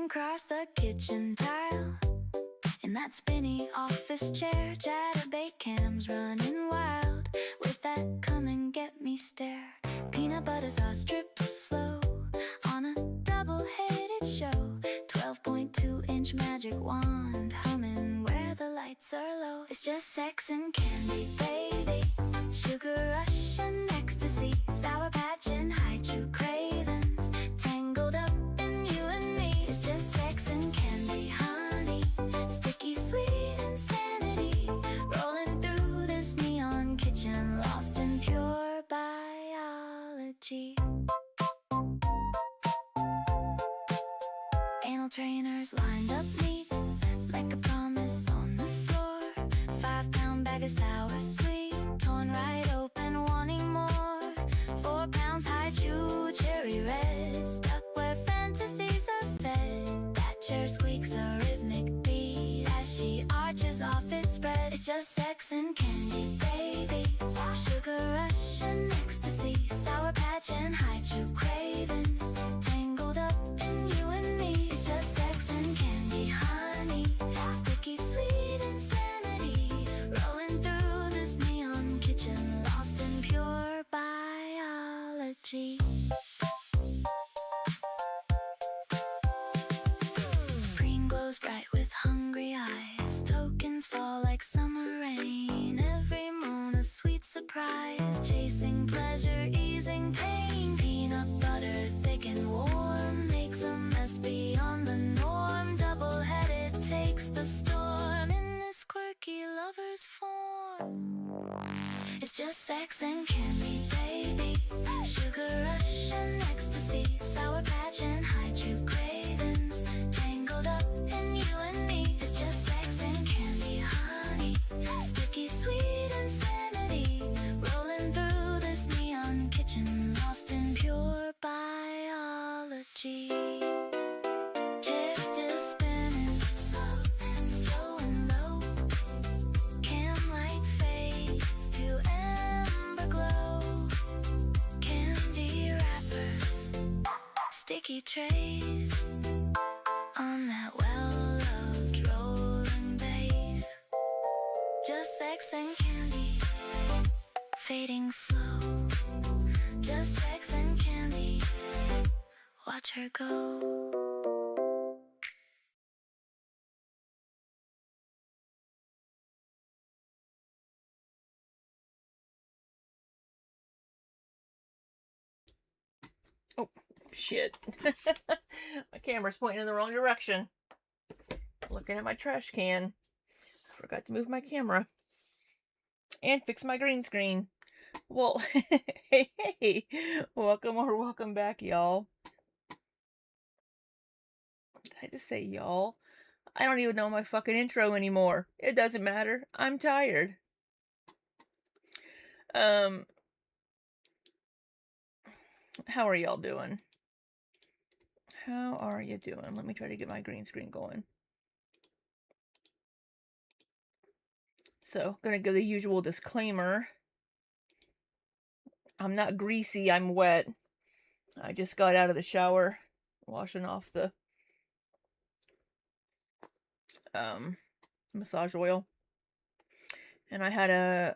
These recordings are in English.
across the kitchen tile. In that spinny office chair, chatterbait cams running wild with that come and get me stare. Peanut butter sauce drips slow on a double-headed show. 12.2-inch magic wand humming where the lights are low. It's just sex and candy, baby. Sugar rush and ecstasy, Sour Patch and Haichu cravings, tangled up in you and me. It's just sex and candy, honey, sticky sweet insanity, rolling through this neon kitchen, lost in pure biology. Anal trainers lined up neat, like a promise on the floor. 5-pound bag of sour sweet, torn right open, wanting more. 4 pounds Haichu, cherry red, stuck where fantasies are fed. That chair squeaks a rhythmic beat as she arches off its bread. It's just sex and candy, baby. Sugar rush and ecstasy, Sour Patch and Haichu cravings, tangled up in you and me. It's just sex and candy, honey, sticky sweet insanity, rolling through this neon kitchen, lost in pure biology. Screen glows bright with hungry eyes, tokens fall like summer rain. Every moan a sweet surprise, chasing pleasure, easing pain. Peanut butter thick and warm makes a mess beyond the norm. Double-headed takes the storm in this quirky lover's form. It's just sex and candy, baby. Sugar rush and ecstasy, Sour Patch and Haichu cravings, tangled up in you and me. It's just sex and candy, honey, sticky sweet insanity, rolling through this neon kitchen, lost in pure biology. Chair still spinning, slow and low. Cam light fades to amber glow. Candy wrappers, sticky trays on that well-loved rolling bass. Just sex and candy, fading slow. Just sex and candy, watch her go. Oh, shit. My camera's pointing in the wrong direction. Looking at my trash can. Forgot to move my camera. And fix my green screen. Well, hey. Welcome back, y'all. Did I just say y'all? I don't even know my fucking intro anymore. It doesn't matter. I'm tired. How are y'all doing? How are you doing? Let me try to get my green screen going. So, gonna give the usual disclaimer. I'm not greasy, I'm wet. I just got out of the shower, washing off the massage oil. And I had a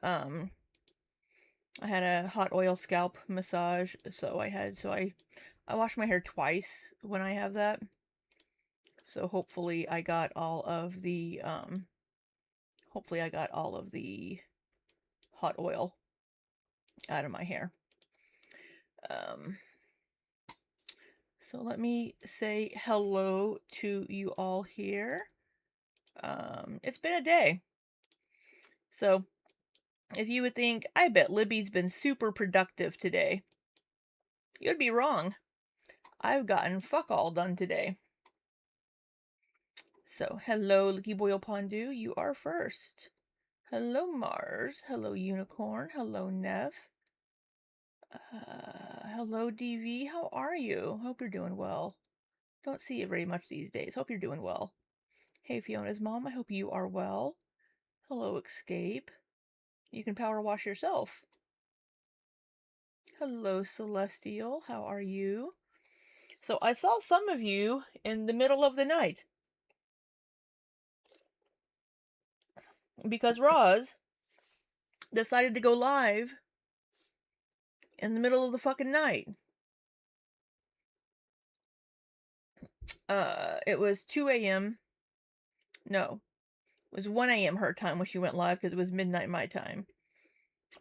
hot oil scalp massage, so I wash my hair twice when I have that. So hopefully I got all of the hot oil out of my hair. So let me say hello to you all here. It's been a day. So if you would think, I bet Libby's been super productive today, you'd be wrong. I've gotten fuck all done today. So, hello, Licky Boyle Pondu, you are first. Hello, Mars. Hello, Unicorn. Hello, Nev. Hello, DV. How are you? Hope you're doing well. Don't see you very much these days. Hope you're doing well. Hey, Fiona's mom. I hope you are well. Hello, Escape. You can power wash yourself. Hello, Celestial. How are you? So I saw some of you in the middle of the night because Roz decided to go live in the middle of the fucking night. It was 2 a.m. No, it was 1 a.m. her time when she went live because it was midnight my time.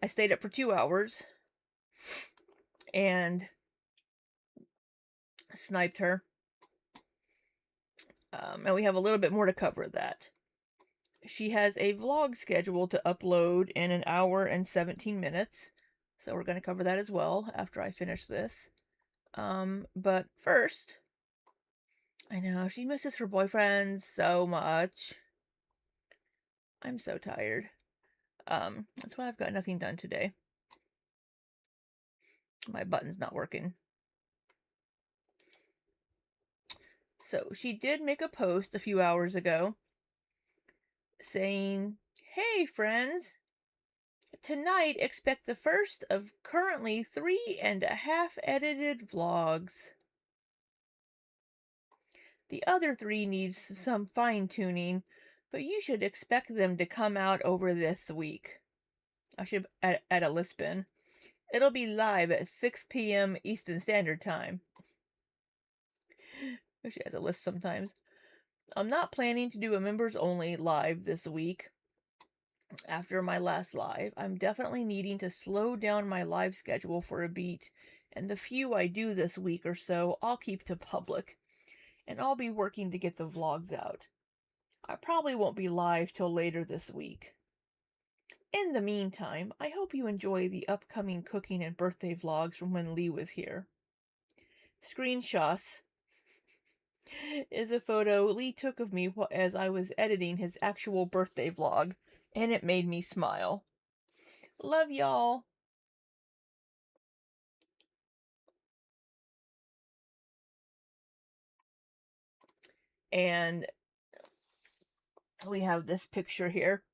I stayed up for 2 hours and sniped her. And we have a little bit more to cover that. She has a vlog scheduled to upload in an hour and 17 minutes. So we're going to cover that as well after I finish this. But first, I know she misses her boyfriend so much. I'm so tired. That's why I've got nothing done today. My button's not working. So she did make a post a few hours ago saying, "Hey friends, tonight expect the first of currently 3.5 edited vlogs. The other 3 needs some fine tuning, but you should expect them to come out over this week." I should add a Lisbon. It'll be live at 6 p.m. Eastern Standard Time. She has a list sometimes. I'm not planning to do a members only live this week. After my last live, I'm definitely needing to slow down my live schedule for a beat, and the few I do this week or so, I'll keep to public, and I'll be working to get the vlogs out. I probably won't be live till later this week. In the meantime, I hope you enjoy the upcoming cooking and birthday vlogs from when Lee was here. Screenshots is a photo Lee took of me as I was editing his actual birthday vlog, and it made me smile. Love y'all. And we have this picture here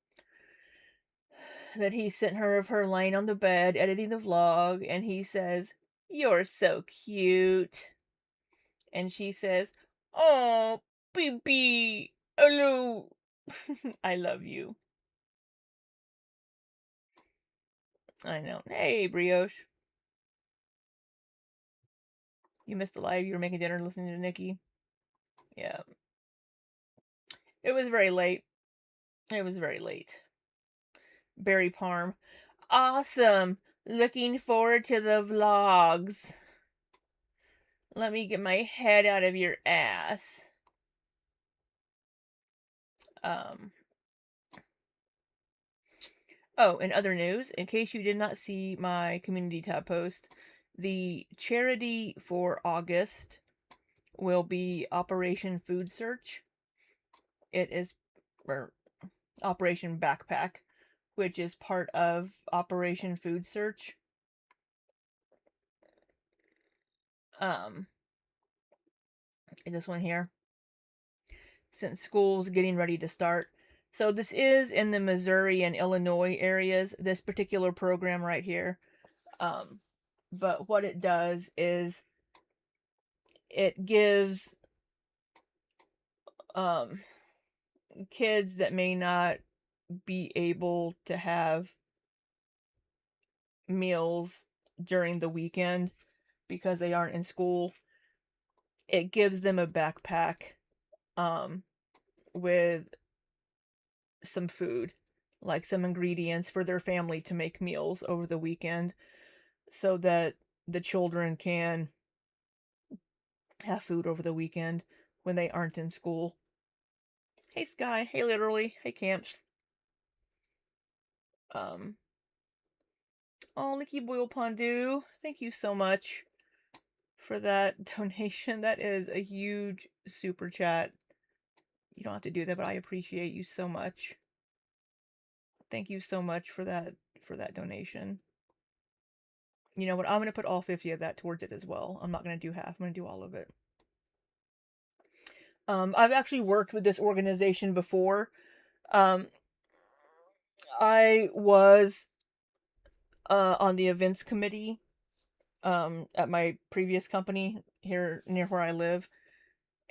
that he sent her of her lying on the bed editing the vlog, and he says, "You're so cute." And she says, "Oh, baby, hello." I love you. I know. Hey, Brioche. You missed the live. You were making dinner listening to Nikki. Yeah. It was very late. It was very late. Barry Parm. Awesome. Looking forward to the vlogs. Let me get my head out of your ass. Oh, in other news, in case you did not see my community tab post, the charity for August will be Operation Food Search. It is Operation Backpack, which is part of Operation Food Search. This one here. Since school's getting ready to start. So this is in the Missouri and Illinois areas, this particular program right here. But what it does is it gives kids that may not be able to have meals during the weekend because they aren't in school, it gives them a backpack with some food, like some ingredients for their family to make meals over the weekend so that the children can have food over the weekend when they aren't in school. Hey Sky, hey Literally, hey Camps. Oh, Licky Boil Pondu, thank you so much for that donation. That is a huge super chat. You don't have to do that, but I appreciate you so much. Thank you so much for that donation. You know what? I'm going to put all 50 of that towards it as well. I'm not going to do half. I'm going to do all of it. I've actually worked with this organization before. I was on the events committee at my previous company here near where I live,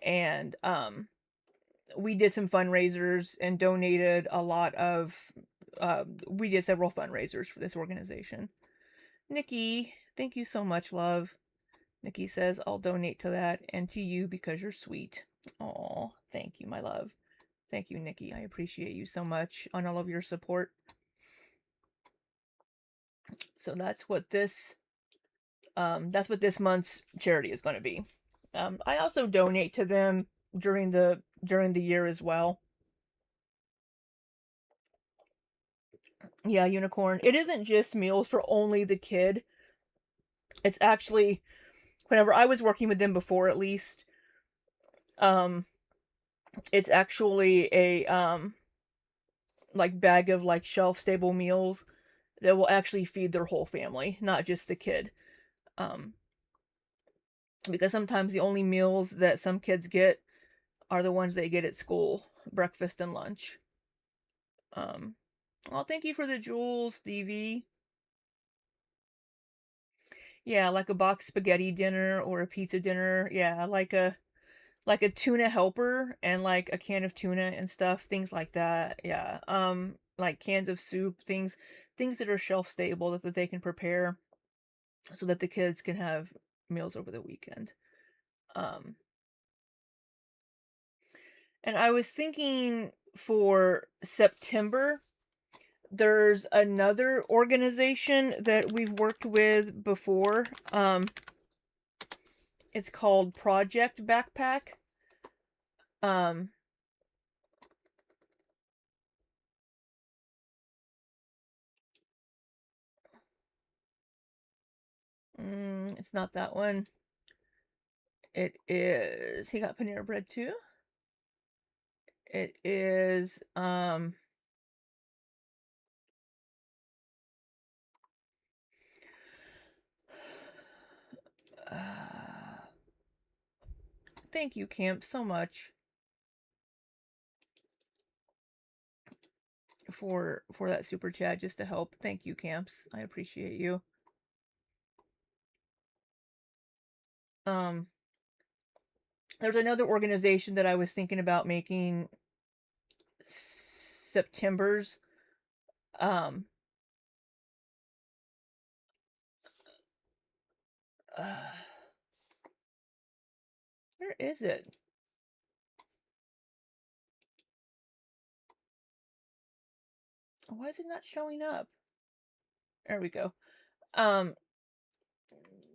and we did some fundraisers and donated a lot of. We did several fundraisers for this organization. Nikki, thank you so much, love. Nikki says, I'll donate to that and to you because you're sweet. Oh, thank you, my love. Thank you, Nikki. I appreciate you so much on all of your support. So that's what this month's charity is going to be. I also donate to them during the year as well. Yeah, Unicorn. It isn't just meals for only the kid. It's actually, whenever I was working with them before, at least, um, it's actually a like bag of like shelf stable meals that will actually feed their whole family, not just the kid. Um, because sometimes the only meals that some kids get are the ones they get at school, breakfast and lunch. Um, well, thank you for the jewels, Stevie. Yeah, like a box spaghetti dinner or a pizza dinner. Yeah, like a tuna helper and like a can of tuna and stuff, things like that. Yeah. Like cans of soup, things that are shelf stable that they can prepare so that the kids can have meals over the weekend. Um and I was thinking for September, there's another organization that we've worked with before. It's called Project Backpack. Um it's not that one. It is he got Panera Bread too? It is uh, thank you, Camp, so much for that super chat just to help. Thank you, Camps. I appreciate you. Um there's another organization that I was thinking about making September's. Um uh, where is it? Why is it not showing up? There we go. Um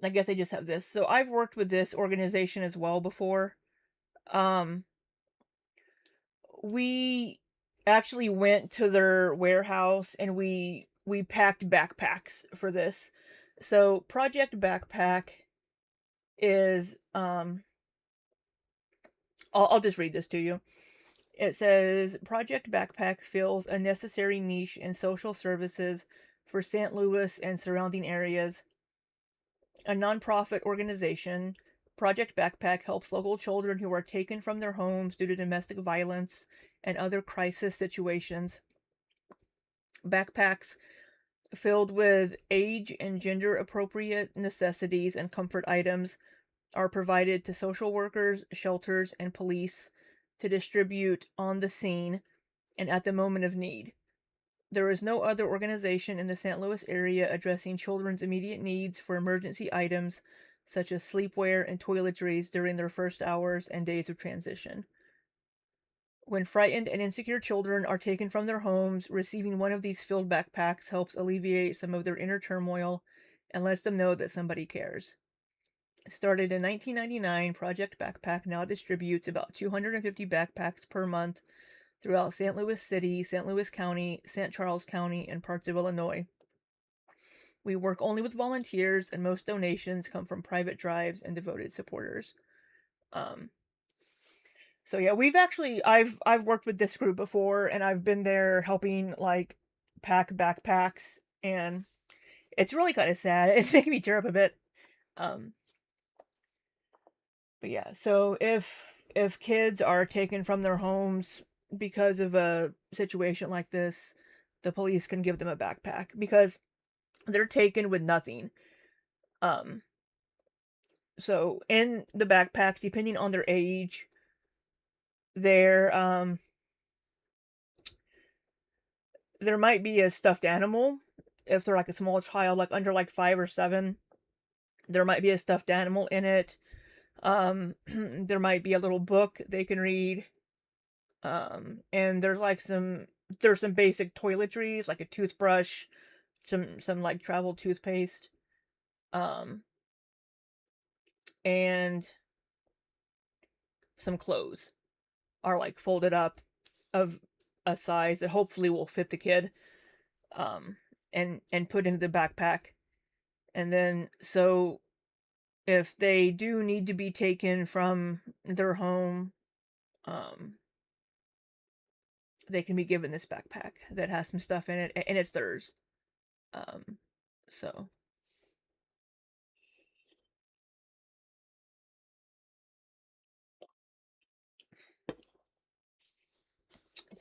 I guess I just have this. So I've worked with this organization as well before. Um we actually went to their warehouse and we packed backpacks for this. So Project Backpack is I'll just read this to you. It says Project Backpack fills a necessary niche in social services for St. Louis and surrounding areas. A nonprofit organization, Project Backpack helps local children who are taken from their homes due to domestic violence and other crisis situations. Backpacks filled with age and gender appropriate necessities and comfort items are provided to social workers, shelters, and police to distribute on the scene and at the moment of need. There is no other organization in the St. Louis area addressing children's immediate needs for emergency items such as sleepwear and toiletries during their first hours and days of transition. When frightened and insecure children are taken from their homes, receiving one of these filled backpacks helps alleviate some of their inner turmoil and lets them know that somebody cares. Started in 1999, Project Backpack now distributes about 250 backpacks per month throughout St. Louis City, St. Louis County, St. Charles County, and parts of Illinois. We work only with volunteers, and most donations come from private drives and devoted supporters. Um, so yeah, I've worked with this group before, and I've been there helping like pack backpacks, and it's really kind of sad. It's making me tear up a bit. Um, but yeah, so if kids are taken from their homes because of a situation like this, the police can give them a backpack because they're taken with nothing. Um So in the backpacks, depending on their age, there there might be a stuffed animal. If they're like a small child, like under like 5 or 7, there might be a stuffed animal in it. There might be a little book they can read. And there's some basic toiletries like a toothbrush, some like travel toothpaste, um, and some clothes are like folded up of a size that hopefully will fit the kid, um, and put into the backpack. And then so if they do need to be taken from their home, um, they can be given this backpack that has some stuff in it, and it's theirs. Um, so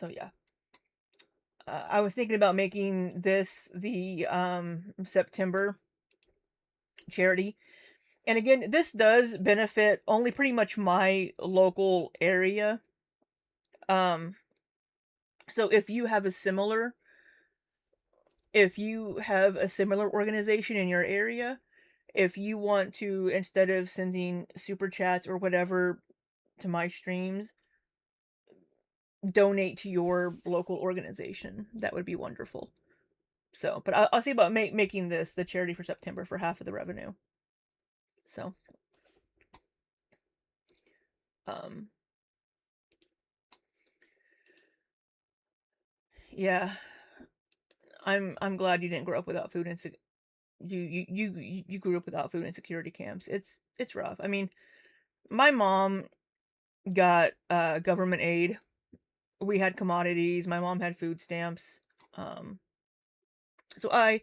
yeah. I was thinking about making this the September charity. And again, this does benefit only pretty much my local area. Um so if you have a similar organization in your area, if you want to, instead of sending super chats or whatever to my streams, donate to your local organization, that would be wonderful. So, but I'll see about making this the charity for September for half of the revenue. So, um, yeah, I'm glad you didn't grow up without food you grew up without food insecurity camps. It's rough. I mean, my mom got government aid. We had commodities. My mom had food stamps. Um, so I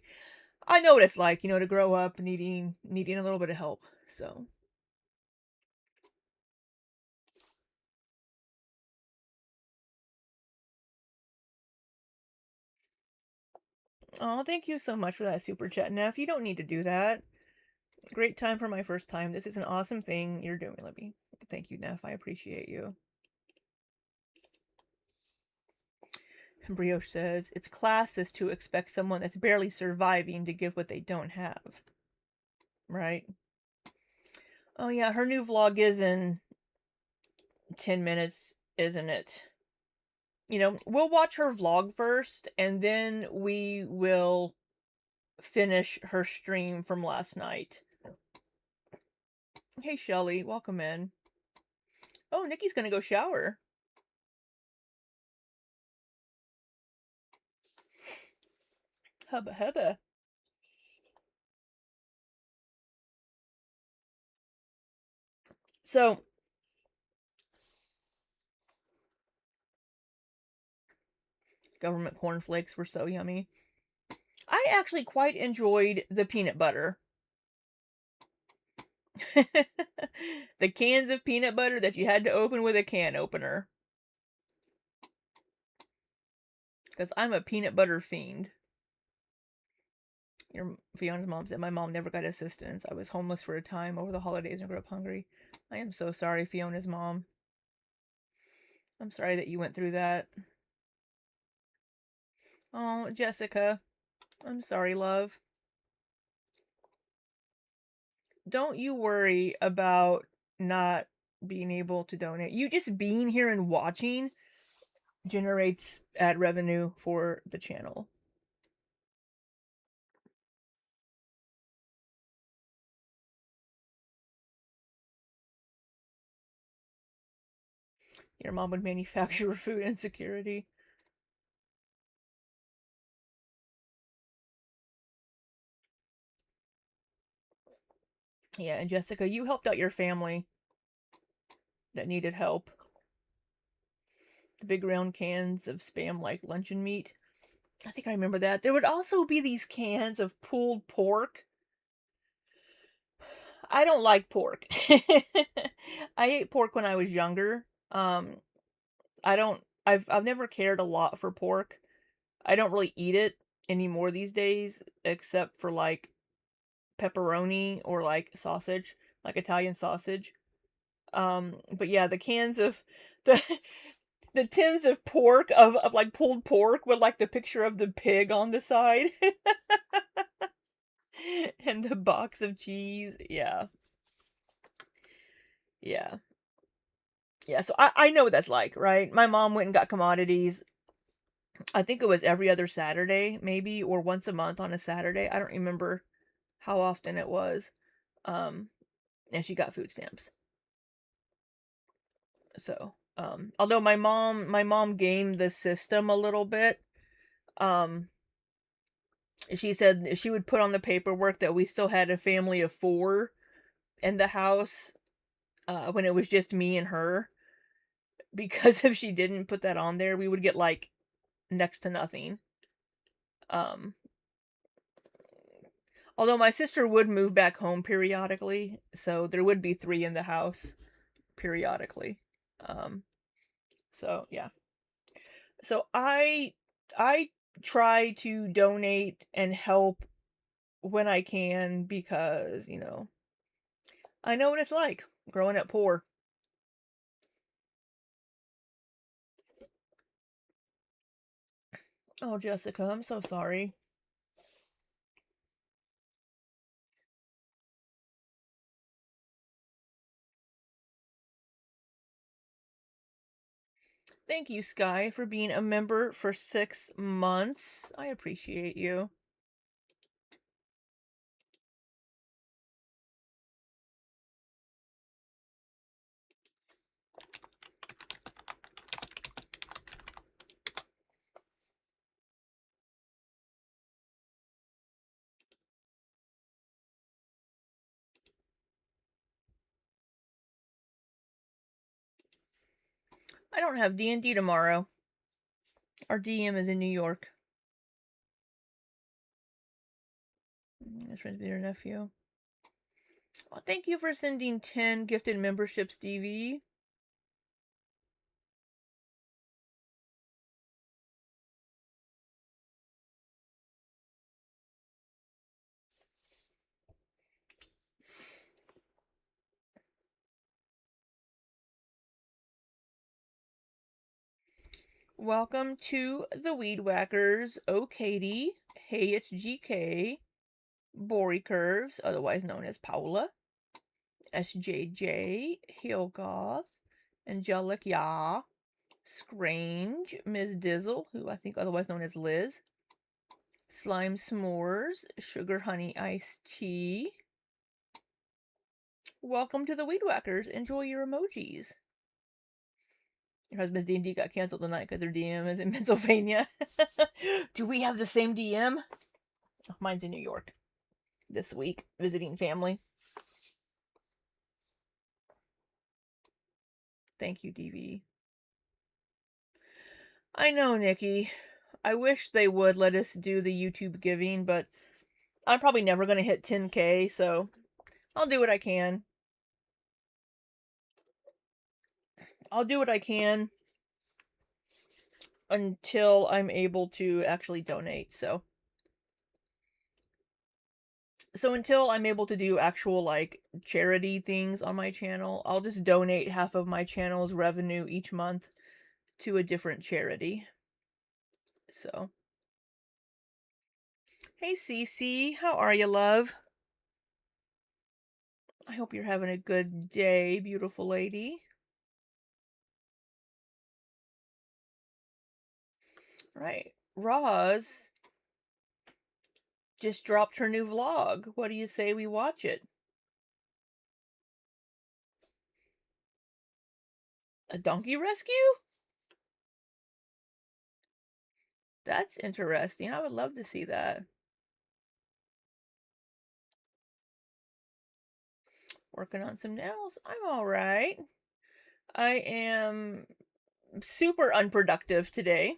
know what it's like, to grow up needing a little bit of help. So, oh, thank you so much for that super chat, Neff. You don't need to do that. Great time for my first time. This is an awesome thing you're doing, Libby. Thank you, Neff. I appreciate you. Brioche says, it's classist to expect someone that's barely surviving to give what they don't have. Right? Oh, yeah, her new vlog is in 10 minutes, isn't it? We'll watch her vlog first, and then we will finish her stream from last night. Hey, Shelly, welcome in. Oh, Nikki's gonna go shower. Hubba hubba. So, government cornflakes were so yummy. I actually quite enjoyed the peanut butter. The cans of peanut butter that you had to open with a can opener. Because I'm a peanut butter fiend. Fiona's mom said my mom never got assistance. I was homeless for a time over the holidays and grew up hungry. I am so sorry, Fiona's mom. I'm sorry that you went through that. Oh, Jessica. I'm sorry, love. Don't you worry about not being able to donate. You just being here and watching generates ad revenue for the channel. Your mom would manufacture food insecurity. Yeah, and Jessica, you helped out your family that needed help. The big round cans of spam like luncheon meat. I think I remember that. There would also be these cans of pulled pork. I don't like pork. I ate pork when I was younger. I don't I've never cared a lot for pork. I don't really eat it anymore these days except for like pepperoni or like sausage. like Italian sausage. But yeah, the cans of the the tins of pork of like pulled pork with like the picture of the pig on the side and the box of cheese. Yeah. Yeah. Yeah, so I know what that's like, right? My mom went and got commodities. I think it was every other Saturday, maybe, or once a month on a Saturday. I don't remember how often it was. Um, and she got food stamps. So, although my mom gamed the system a little bit. Um, she said she would put on the paperwork that we still had a family of 4 in the house, when it was just me and her, because if she didn't put that on there, we would get, like, next to nothing. Um, although my sister would move back home periodically, so there would be 3 in the house periodically. Um, so yeah. So I try to donate and help when I can because, I know what it's like growing up poor. Oh, Jessica, I'm so sorry. Thank you, Sky, for being a member for 6 months. I appreciate you. I don't have D&D tomorrow. Our DM is in New York. That's friends with your nephew. Well, thank you for sending 10 gifted memberships, DV. Welcome to the Weed Whackers. Oh, Katie. Hey, it's GK. Bori Curves, otherwise known as Paula. SJJ. Hilgoth. Angelic Ya. Scrange. Ms. Dizzle, who I think otherwise known as Liz. Slime S'mores. Sugar Honey Iced Tea. Welcome to the Weed Whackers. Enjoy your emojis. Your husband's D&D got canceled tonight because their DM is in Pennsylvania. Do we have the same DM? Oh, mine's in New York this week, visiting family. Thank you, DV. I know, Nikki. I wish they would let us do the YouTube giving, but I'm probably never going to hit 10K, so I'll do what I can. I'll do what I can until I'm able to actually donate, so until I'm able to do actual like charity things on my channel, I'll just donate half of my channel's revenue each month to a different charity. So, hey Cece, how are you, love? I hope you're having a good day, beautiful lady. Right. Roz just dropped her new vlog. What do you say we watch it? A donkey rescue? That's interesting. I would love to see that. Working on some nails. I'm alright. I am super unproductive today.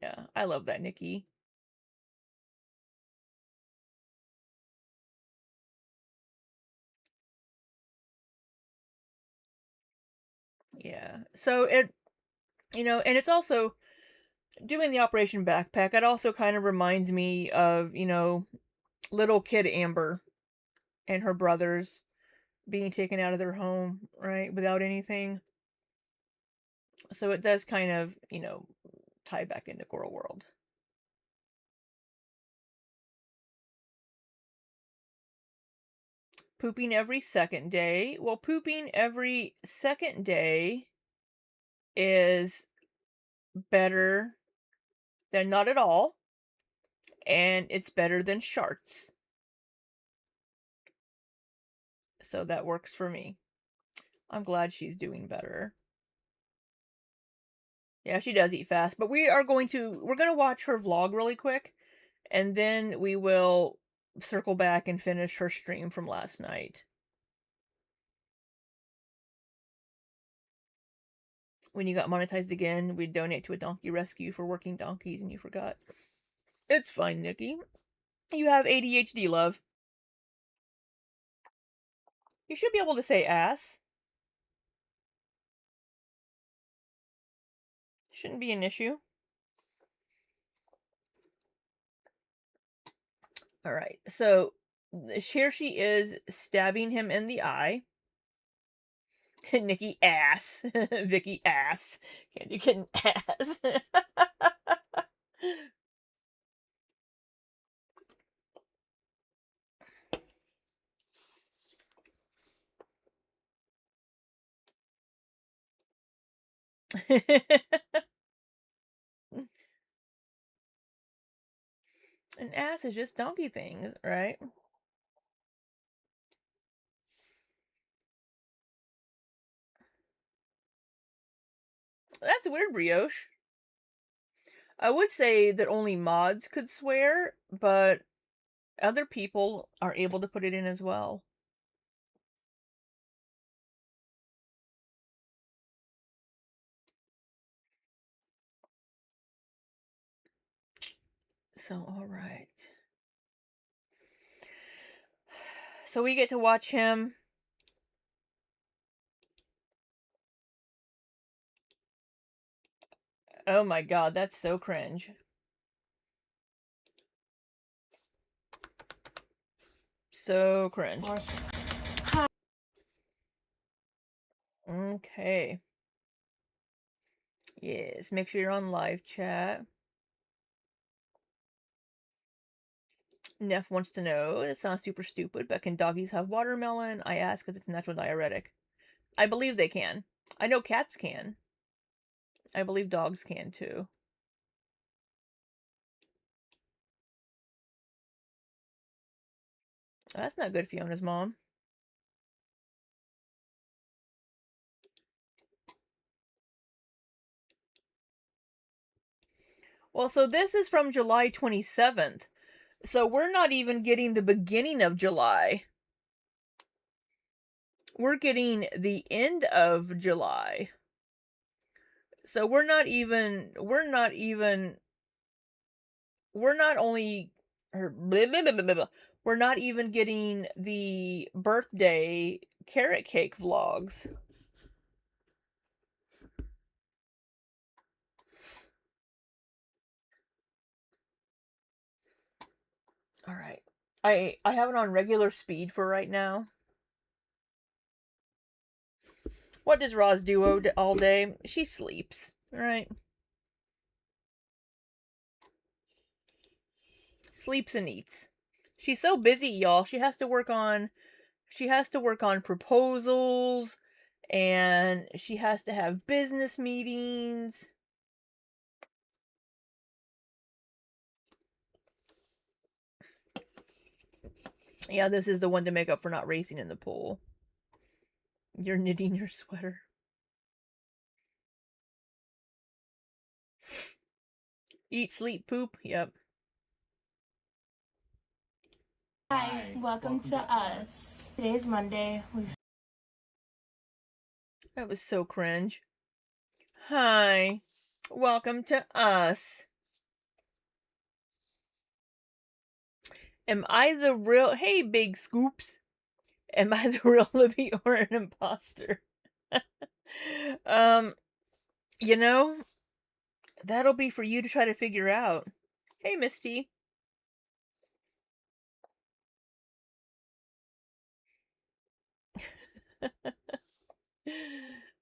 Yeah, I love that, Nikki. Yeah. So and it's also doing the Operation Backpack, it also kind of reminds me of, little kid Amber and her brothers being taken out of their home, right, without anything. So it does kind of, tie back into Coral World. Pooping every second day. Well, pooping every second day is better than not at all, and it's better than sharts. So that works for me. I'm glad she's doing better. Yeah, she does eat fast, but we're going to watch her vlog really quick, and then we will circle back and finish her stream from last night. When you got monetized again, we'd donate to a donkey rescue for working donkeys, and you forgot. It's fine, Nikki. You have ADHD, love. You should be able to say ass. Shouldn't be an issue. Alright, so here she is stabbing him in the eye. Nikki ass. Vicky ass. Candy kitten ass. An ass is just donkey things, right? That's weird, Brioche. I would say that only mods could swear, but other people are able to put it in as well. So, alright. So we get to watch him. Oh my god, that's so cringe. So cringe. Okay. Yes, make sure you're on live chat. Neff wants to know, it sounds super stupid, but can doggies have watermelon? I ask because it's a natural diuretic. I believe they can. I know cats can. I believe dogs can too. That's not good, Fiona's mom. Well, so this is from July 27th. So we're not even getting the beginning of July. We're getting the end of July. So we're not even getting the birthday carrot cake vlogs. All right. I have it on regular speed for right now. What does Roz do all day? She sleeps, right? Sleeps and eats. She's so busy, y'all. She has to work on proposals, and she has to have business meetings. Yeah, this is the one to make up for not racing in the pool. You're knitting your sweater. Eat, sleep, poop. Yep. Hi, welcome to us. Today's Monday. That was so cringe. Hi, welcome to us. Am I the real... Hey, Big Scoops. Am I the real Libby or an imposter? You know, That'll be for you to try to figure out. Hey, Misty.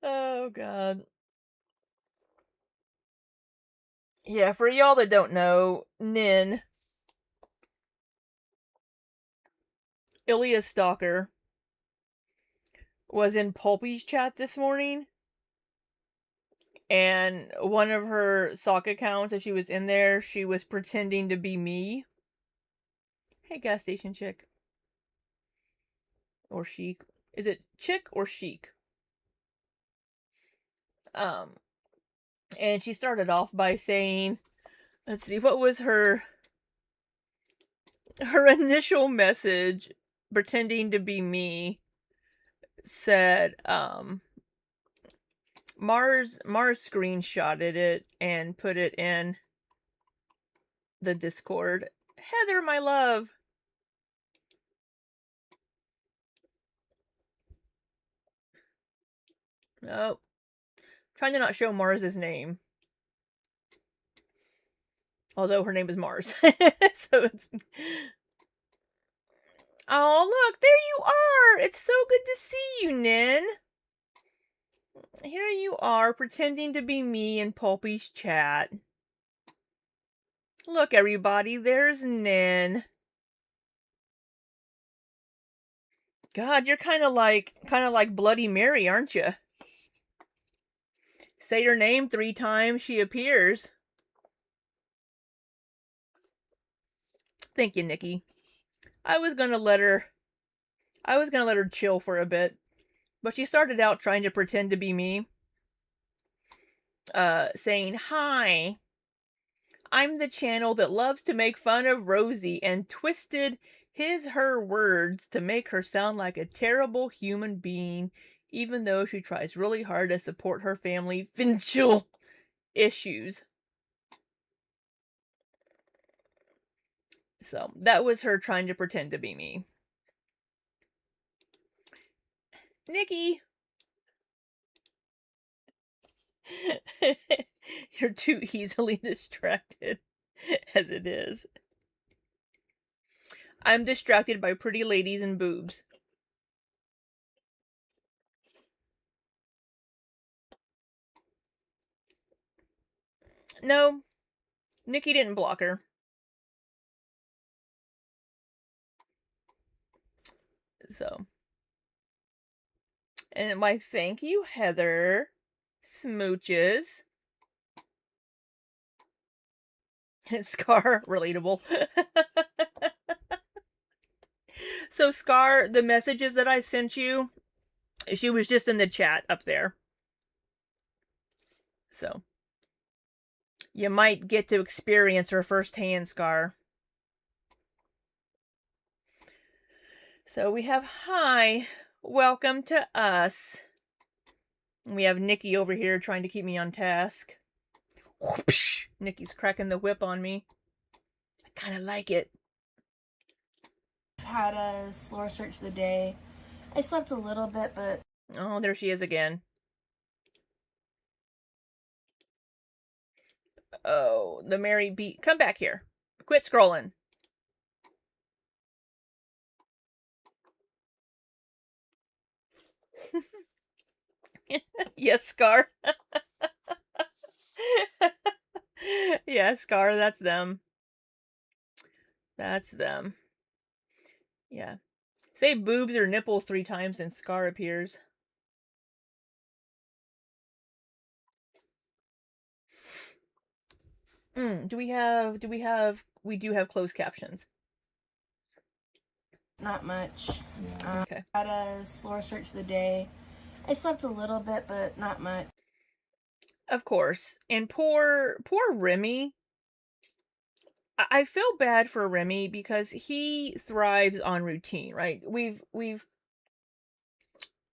Oh, God. Yeah, for y'all that don't know, Nin, Ilya's stalker, was in Pulpy's chat this morning. And one of her sock accounts, as she was in there, she was pretending to be me. Hey, gas station chick. Or chic. Is it chick or chic? And she started off by saying, let's see, what was her initial message, pretending to be me, said, Mars screenshotted it and put it in the Discord. Heather, my love. Nope. Trying to not show Mars's name. Although her name is Mars. So it's... Oh, look, there you are! It's so good to see you, Nin. Here you are, pretending to be me in Pulpy's chat. Look, everybody, there's Nin. God, you're kind of like Bloody Mary, aren't you? Say her name 3 times, she appears. Thank you, Nikki. I was gonna let her chill for a bit, but she started out trying to pretend to be me. Saying, "Hi, I'm the channel that loves to make fun of Rosie and twisted her words to make her sound like a terrible human being, even though she tries really hard to support her family financial issues." So that was her trying to pretend to be me. Nikki! You're too easily distracted, as it is. I'm distracted by pretty ladies and boobs. No, Nikki didn't block her. So. And why, thank you, Heather. Smooches. Scar, relatable. So, Scar, the messages that I sent you, she was just in the chat up there. So, you might get to experience her firsthand, Scar. So we have, hi, welcome to us. We have Nikki over here trying to keep me on task. Whoopsh! Nikki's cracking the whip on me. I kind of like it. Had a slower start to the day. I slept a little bit, but... Oh, there she is again. Oh, the Mary B. Come back here. Quit scrolling. Yes, Scar. Yeah, Scar, that's them. That's them. Yeah. Say boobs or nipples 3 times and Scar appears. We do have closed captions. Not much. Okay. Had a slower start to the day. I slept a little bit, but not much. Of course. And poor Remy. I feel bad for Remy because he thrives on routine, right? We've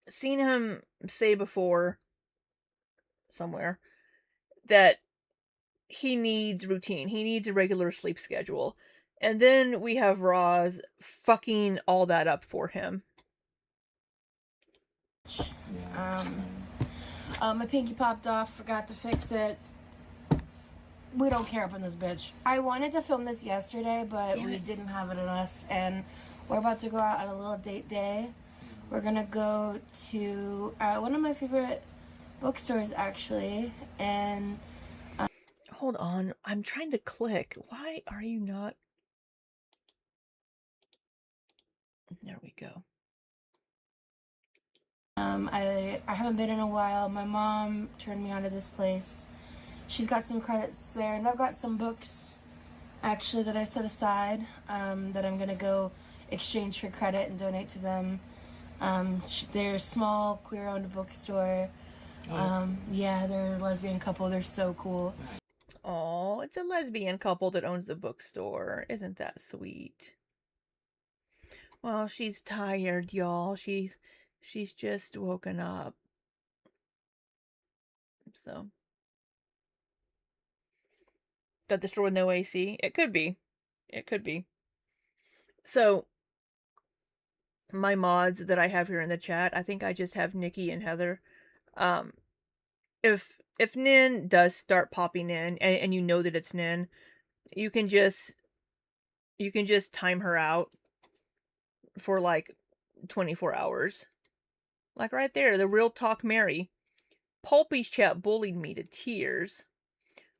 seen him say before somewhere that he needs routine. He needs a regular sleep schedule. And then we have Roz fucking all that up for him. My pinky popped off, forgot to fix it. we don't care up in this bitch. I wanted to film this yesterday, but Damn we it. didn't have it in us, and we're about to go out on a little date day. We're gonna go to one of my favorite bookstores, actually, and Hold on. I'm trying to click. Why are you not? There we go. I haven't been in a while. My mom turned me onto this place. She's got some credits there, and I've got some books actually that I set aside that I'm gonna go exchange for credit and donate to them. They're a small queer-owned bookstore. Yeah, they're a lesbian couple. They're so cool. Oh, it's a lesbian couple that owns the bookstore. Isn't that sweet? Well, she's tired, y'all. She's just woken up. So, got the store with no AC. It could be. It could be. So, my mods that I have here in the chat, I think I just have Nikki and Heather. If Nin does start popping in and you know that it's Nin, you can just time her out for like 24 hours. Like right there, the Real Talk Mary. Pulpy's chat bullied me to tears.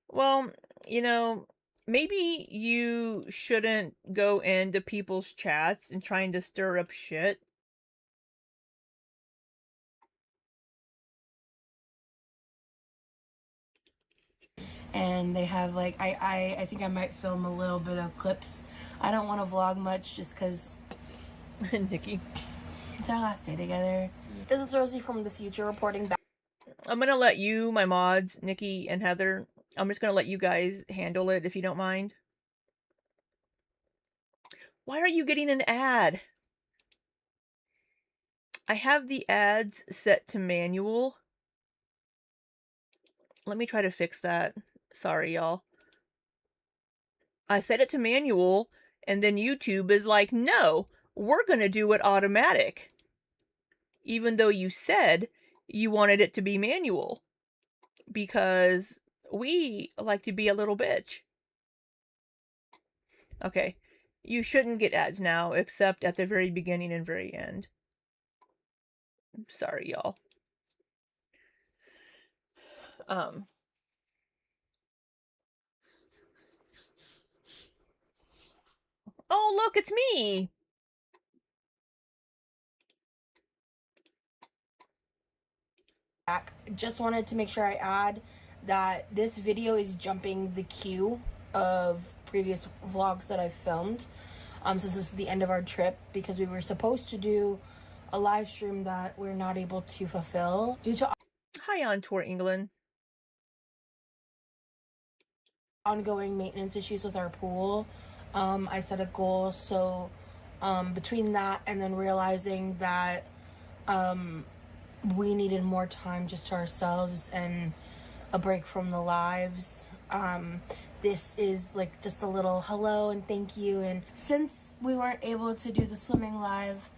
Well, you know, maybe you shouldn't go into people's chats and trying to stir up shit. And they have like I think I might film a little bit of clips. I don't want to vlog much just because Nikki. it's our last day together. This is Rosie from the future reporting back. I'm gonna let you, my mods, Nikki and Heather, I'm just gonna let you guys handle it if you don't mind. Why are you getting an ad? I have the ads set to manual. Let me try to fix that. Sorry, y'all. I set it to manual, and then YouTube is like, no, we're gonna do it automatic. Even though you said you wanted it to be manual. Because we like to be a little bitch. Okay. You shouldn't get ads now, except at the very beginning and very end. Sorry, y'all. Oh, look, it's me! Just wanted to make sure I add that this video is jumping the queue of previous vlogs that I've filmed. Since this is the end of our trip, because we were supposed to do a live stream that we're not able to fulfill due to Hi on Tour England. ongoing maintenance issues with our pool. I set a goal, so between that and then realizing that we needed more time just to ourselves and a break from the lives, this is like just a little hello and thank you. And since we weren't able to do the swimming live,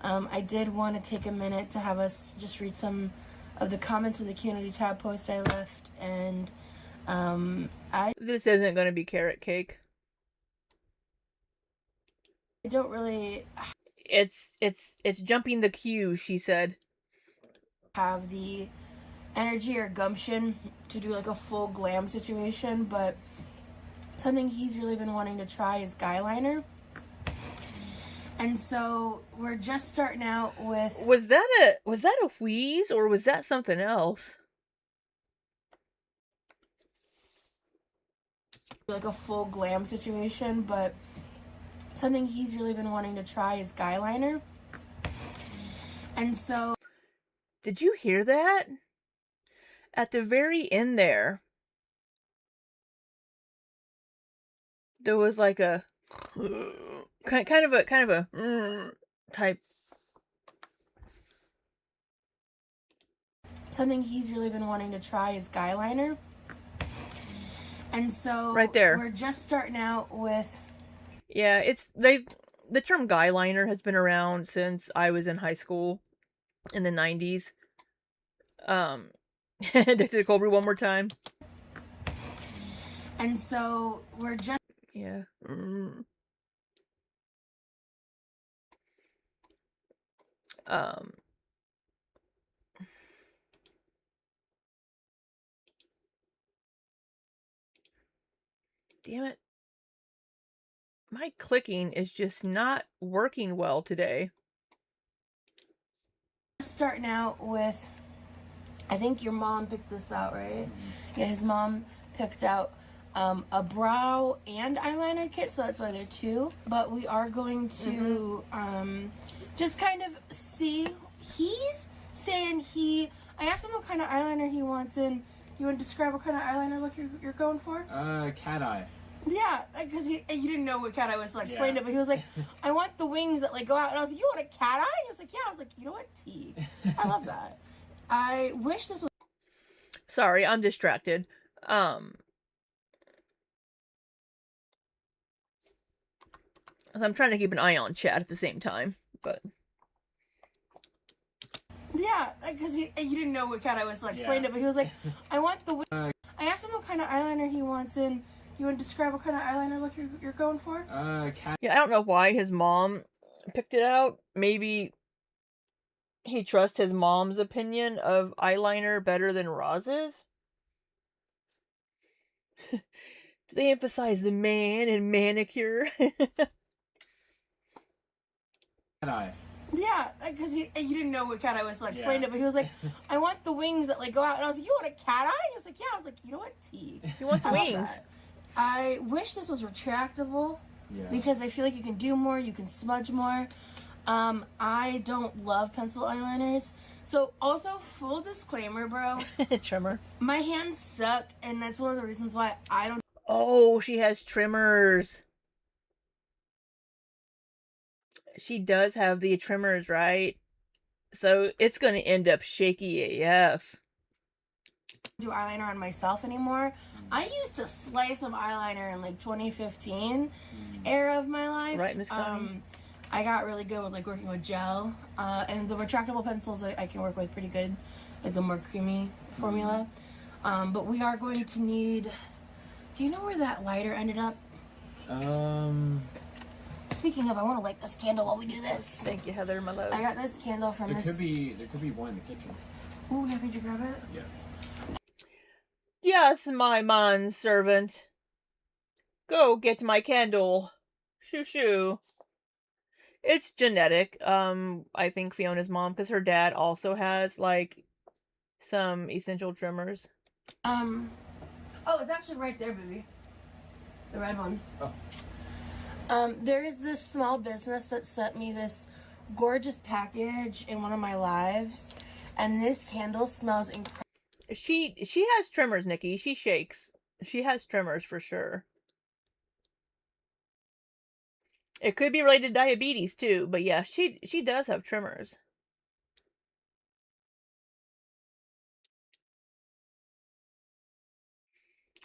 I did want to take a minute to have us just read some of the comments in the community tab post I left. And This isn't going to be carrot cake. I don't really It's jumping the queue, she said. have the energy or gumption to do like a full glam situation, but something he's really been wanting to try is guy liner. And so we're just starting out with Was that a wheeze or was that something else? like a full glam situation, but something he's really been wanting to try is guy liner. And so Did you hear that? At the very end there was like a kind of a type. something he's really been wanting to try is guy liner. And so Right there. we're just starting out with Yeah, the term guy liner has been around since I was in high school in the 90s. Did Colby one more time? And so we're just Yeah. Um. Damn it. My clicking is just not working well today. starting out with, I think your mom picked this out, right? Yeah, his mom picked out a brow and eyeliner kit, so that's why they're two. But we are going to just kind of see. He's saying I asked him what kind of eyeliner he wants, and you want to describe what kind of eyeliner look you're going for? Cat eye. Yeah, because you didn't know what cat eye was, so I explained Yeah. it, but he was like, I want the wings that like go out, and I was like, you want a cat eye? And he was like, yeah. I was like, you know what, T? I love that. I wish this was Sorry, I'm distracted. I'm trying to keep an eye on chat at the same time, but yeah, because you didn't know what cat eye was, so I explained Yeah. it, but he was like, I want the. I asked him what kind of eyeliner he wants, and you want to describe what kind of eyeliner look you're going for? Cat. yeah, I don't know why his mom picked it out. Maybe he trusts his mom's opinion of eyeliner better than Roz's. Do they emphasize the man and manicure? Cat eye. Yeah, because you didn't know what cat eye was, so I explained Yeah. it, but he was like, I want the wings that like go out, and I was like, you want a cat eye? And he was like, yeah. I was like, you know what, T? He wants I love wings. that. I wish this was retractable. Yeah. Because I feel like you can do more, you can smudge more. I don't love pencil eyeliners. So also, full disclaimer, bro, Trimmer. my hands suck, and that's one of the reasons why I don't Oh, she has trimmers. She does have the trimmers, right? So it's going to end up shaky AF. do eyeliner on myself anymore. I used to slice some eyeliner in like 2015 era of my life. Right, Miss Connie? I got really good with like working with gel, and the retractable pencils I can work with pretty good, like the more creamy formula. But we are going to need. Do you know where that lighter ended up? Speaking of, I want to light this candle while we do this. Thank you, Heather, my love. I got this candle from There this. could be one in the kitchen. Ooh, yeah, could you grab it? Yeah. Yes, my man servant. Go get my candle. Shoo shoo. It's genetic. I think Fiona's mom, because her dad also has like some essential trimmers. Oh, it's actually right there, baby. The red one. Oh. There is this small business that sent me this gorgeous package in one of my lives, and this candle smells incredible. She has trimmers, Nikki. She shakes. She has trimmers for sure. It could be related to diabetes too, but yeah, she does have trimmers.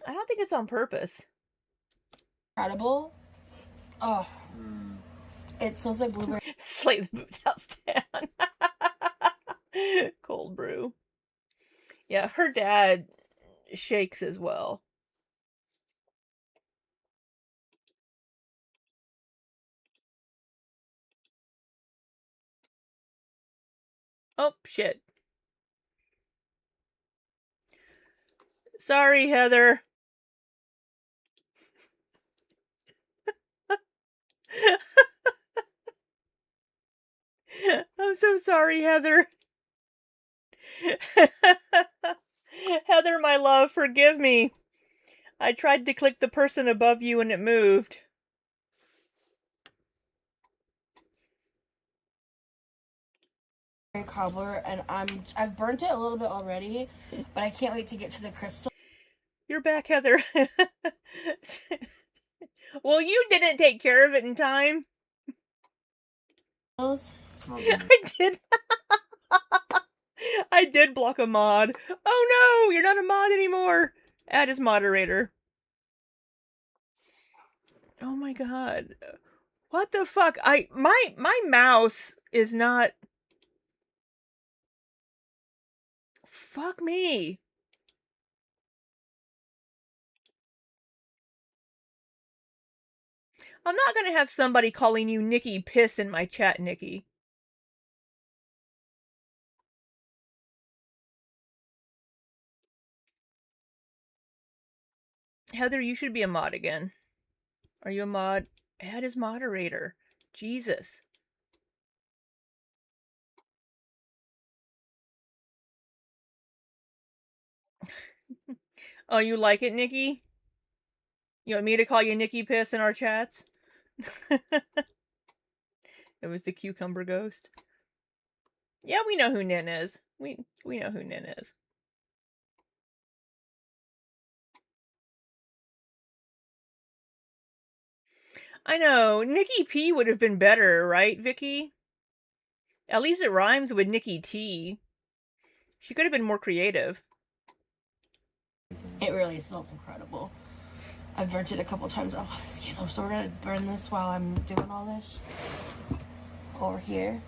I don't think it's on purpose. Oh, it smells like blueberry. Slay the Boots House down. Cold brew. Yeah, her dad shakes as well. Oh, shit. Sorry, Heather. I'm so sorry, Heather. Heather, my love, forgive me. I tried to click the person above you and it moved. Cobbler, and I've burnt it a little bit already, but I can't wait to get to the crystal. You're back, Heather. Well, you didn't take care of it in time. Smells I did. I did block a mod. Oh no, you're not a mod anymore. Add as moderator. Oh my god. What the fuck? My mouse is not. Fuck me. I'm not gonna have somebody calling you Nikki Piss in my chat, Nikki. Heather, you should be a mod again. Are you a mod? Add as moderator. Jesus. Oh, you like it, Nikki? You want me to call you Nikki Piss in our chats? It was the cucumber ghost. Yeah, we know who Nin is. We know who Nin is. I know. Nikki P would have been better, right, Vicky? At least it rhymes with Nikki T. She could have been more creative. It really smells incredible. I've burnt it a couple times. I love this candle. So we're gonna burn this while I'm doing all this over here.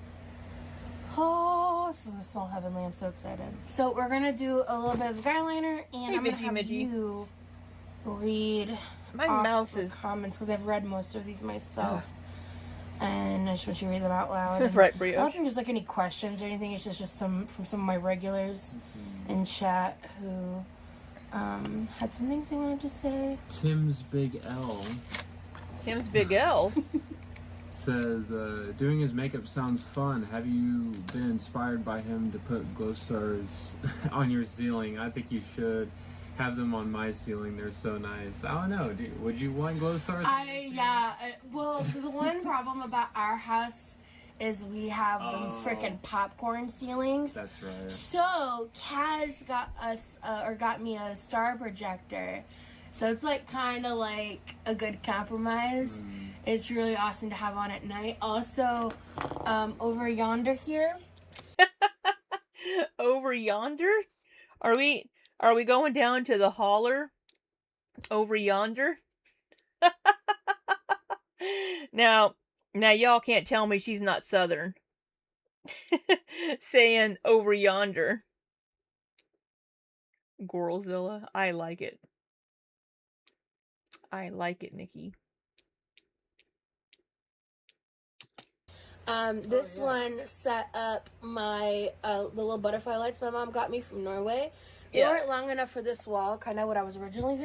Oh, this is gonna smell heavenly. I'm so excited. So we're gonna do a little bit of guyliner, and I'm gonna have you read My off mouse the is comments because I've read most of these myself. And I just want you to read them out loud. And right, I Brioche. don't think there's like any questions or anything. It's just some from some of my regulars in chat who had some things they wanted to say. Tim's Big L Tim's Big L. says, doing his makeup sounds fun. Have you been inspired by him to put glow stars on your ceiling? I think you should have them on my ceiling. They're so nice. I don't know. Would you want glow stars? Well, the one problem about our house is we have them freaking popcorn ceilings. That's right. So Kaz got me a star projector. So it's like kind of like a good compromise. It's really awesome to have on at night. Also, over yonder here. Over yonder? Are we going down to the holler? Over yonder? Now y'all can't tell me she's not Southern. Saying over yonder. Goralzilla. I like it. I like it, Nikki. This one set up my the little butterfly lights my mom got me from Norway. They weren't long enough for this wall, kind of what I was originally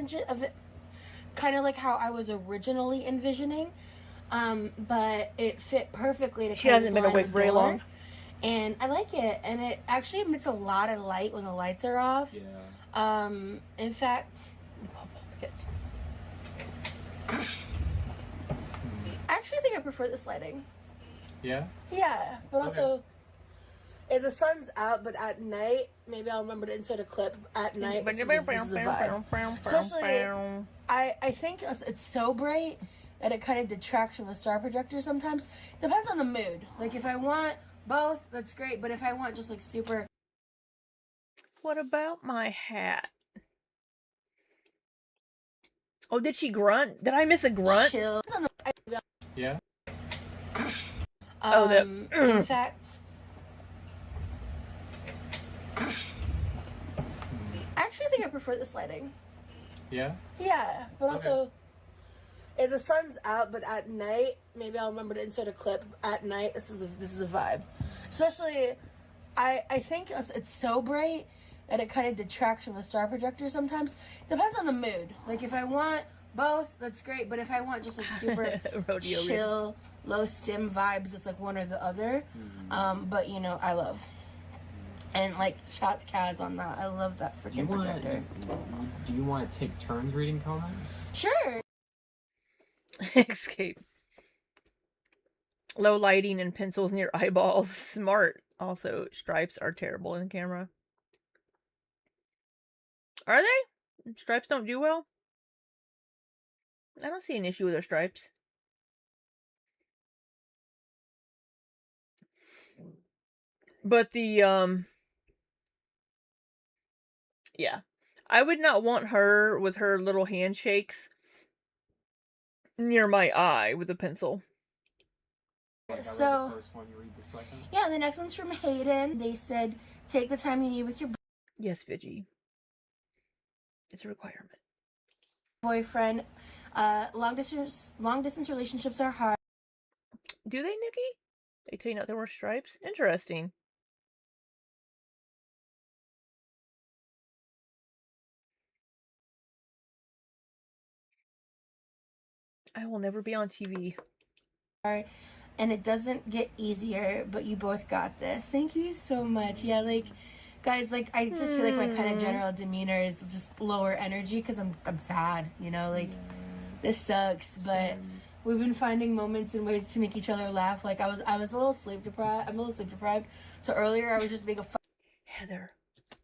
kind of like how I was originally envisioning. But it fit perfectly to. She hasn't been awake very long, and I like it. And it actually emits a lot of light when the lights are off. Yeah. In fact, I actually think I prefer this lighting. Yeah? Yeah, but also, if the sun's out, but at night, maybe I'll remember to insert a clip at night. This is a vibe. Especially, I think it's so bright that it kind of detracts from the star projector sometimes. Depends on the mood. Like, if I want both, that's great, but if I want just, like, super... What about my hat? Oh, did she grunt? Did I miss a grunt? Chill. Yeah? In fact, I actually think I prefer this lighting. Yeah? Yeah, but also, if the sun's out, but at night, maybe I'll remember to insert a clip at night. This is a vibe. Especially, I think it's so bright that it kind of detracts from the star projector sometimes. Depends on the mood. Like, if I want both, that's great, but if I want just, like, super chill, low stim vibes, it's like one or the other. But, you know, I love. And, like, shout to Kaz on that. I love that freaking projector. Do you want to take turns reading comments? Sure. Escape. Low lighting and pencils near eyeballs. Smart. Also, stripes are terrible in camera. Are they? Stripes don't do well? I don't see an issue with their stripes. But the, yeah. I would not want her with her little handshakes near my eye with a pencil. So, the first one, you read the second? yeah, the next one's from Hayden. They said, take the time you need with your Yes, Vigi. It's a requirement. boyfriend. Long distance relationships are hard. Do they, Nikki? They tell you not to wear stripes? Interesting. I will never be on TV. And it doesn't get easier, but you both got this. Thank you so much. Yeah, like, guys, like, I just feel like my kind of general demeanor is just lower energy because I'm sad, you know, like, this sucks, but we've been finding moments and ways to make each other laugh. Like, I was a little sleep deprived. I'm a little sleep deprived. So earlier I was just being a Heather.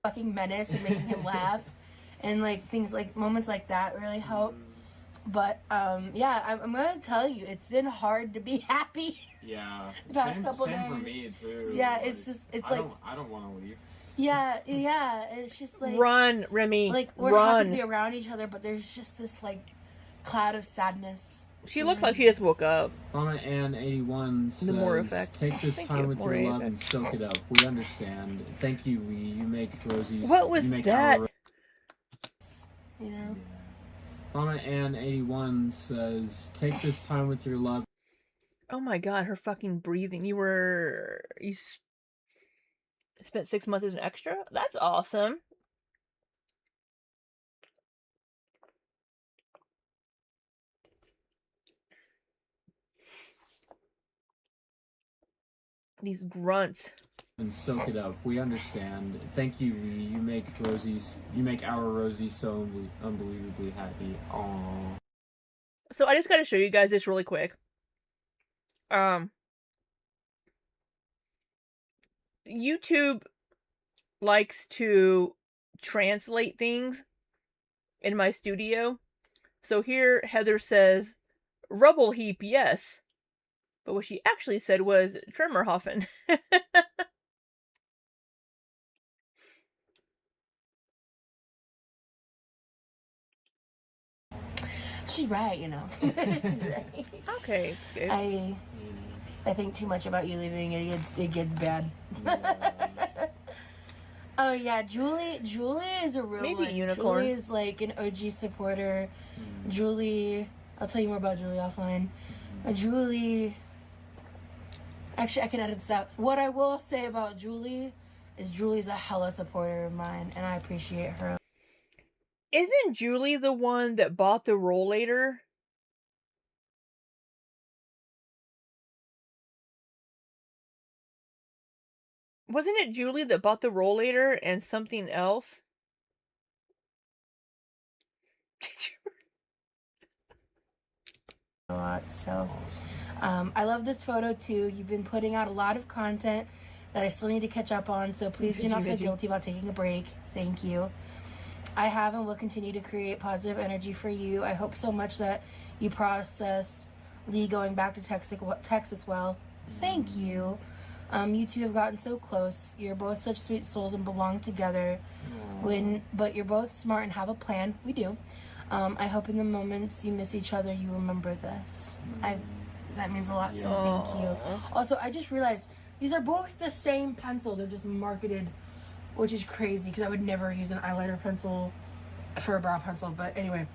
fucking menace and making him laugh. And, like, things like, moments like that really help. But, yeah, I'm going to tell you, it's been hard to be happy. Yeah. The past Same couple for days. me too. Yeah, Like, it's just, it's I like, don't want to leave. yeah, it's just like, Run, Remy. like, we're happy to Run. be around each other, but there's just this, like, cloud of sadness. She looks like she just woke up. Mama Ann 81 says, The more effect. take this Thank time you, with more your love effect. and soak it up. We understand. Thank you, Lee. You make Rosie's... What was you make that? our- You know? Mama Ann 81 says, take this time with your love. Oh my god, her fucking breathing. You spent 6 months as an extra? That's awesome. These grunts. And soak it up. We understand. Thank you, Lee. You make our Rosie so unbelievably happy. Aww. So I just gotta show you guys this really quick. YouTube likes to translate things in my studio. So here Heather says, rubble heap, yes. But what she actually said was Tremorhoffen. She's right, you know. She's right. Okay, it's good. I think too much about you leaving. It gets bad. Oh yeah, Julie is a real Maybe one. unicorn. Julie is like an OG supporter. Julie, I'll tell you more about Julie offline. Julie, actually, I can edit this out. What I will say about Julie is Julie's a hella supporter of mine, and I appreciate her. Isn't Julie the one that bought the rollator? Wasn't it Julie that bought the rollator and something else? Did you? A lot, so I love this photo too. You've been putting out a lot of content that I still need to catch up on, so please do not feel guilty about taking a break. Thank you. I have and will continue to create positive energy for you. I hope so much that you process Lee going back to Texas well. Thank you. You two have gotten so close. You're both such sweet souls and belong together. But you're both smart and have a plan. We do. I hope in the moments you miss each other, you remember this. That means a lot, so thank you. Also, I just realized these are both the same pencil. They're just marketed, which is crazy because I would never use an eyeliner pencil for a brow pencil. But anyway,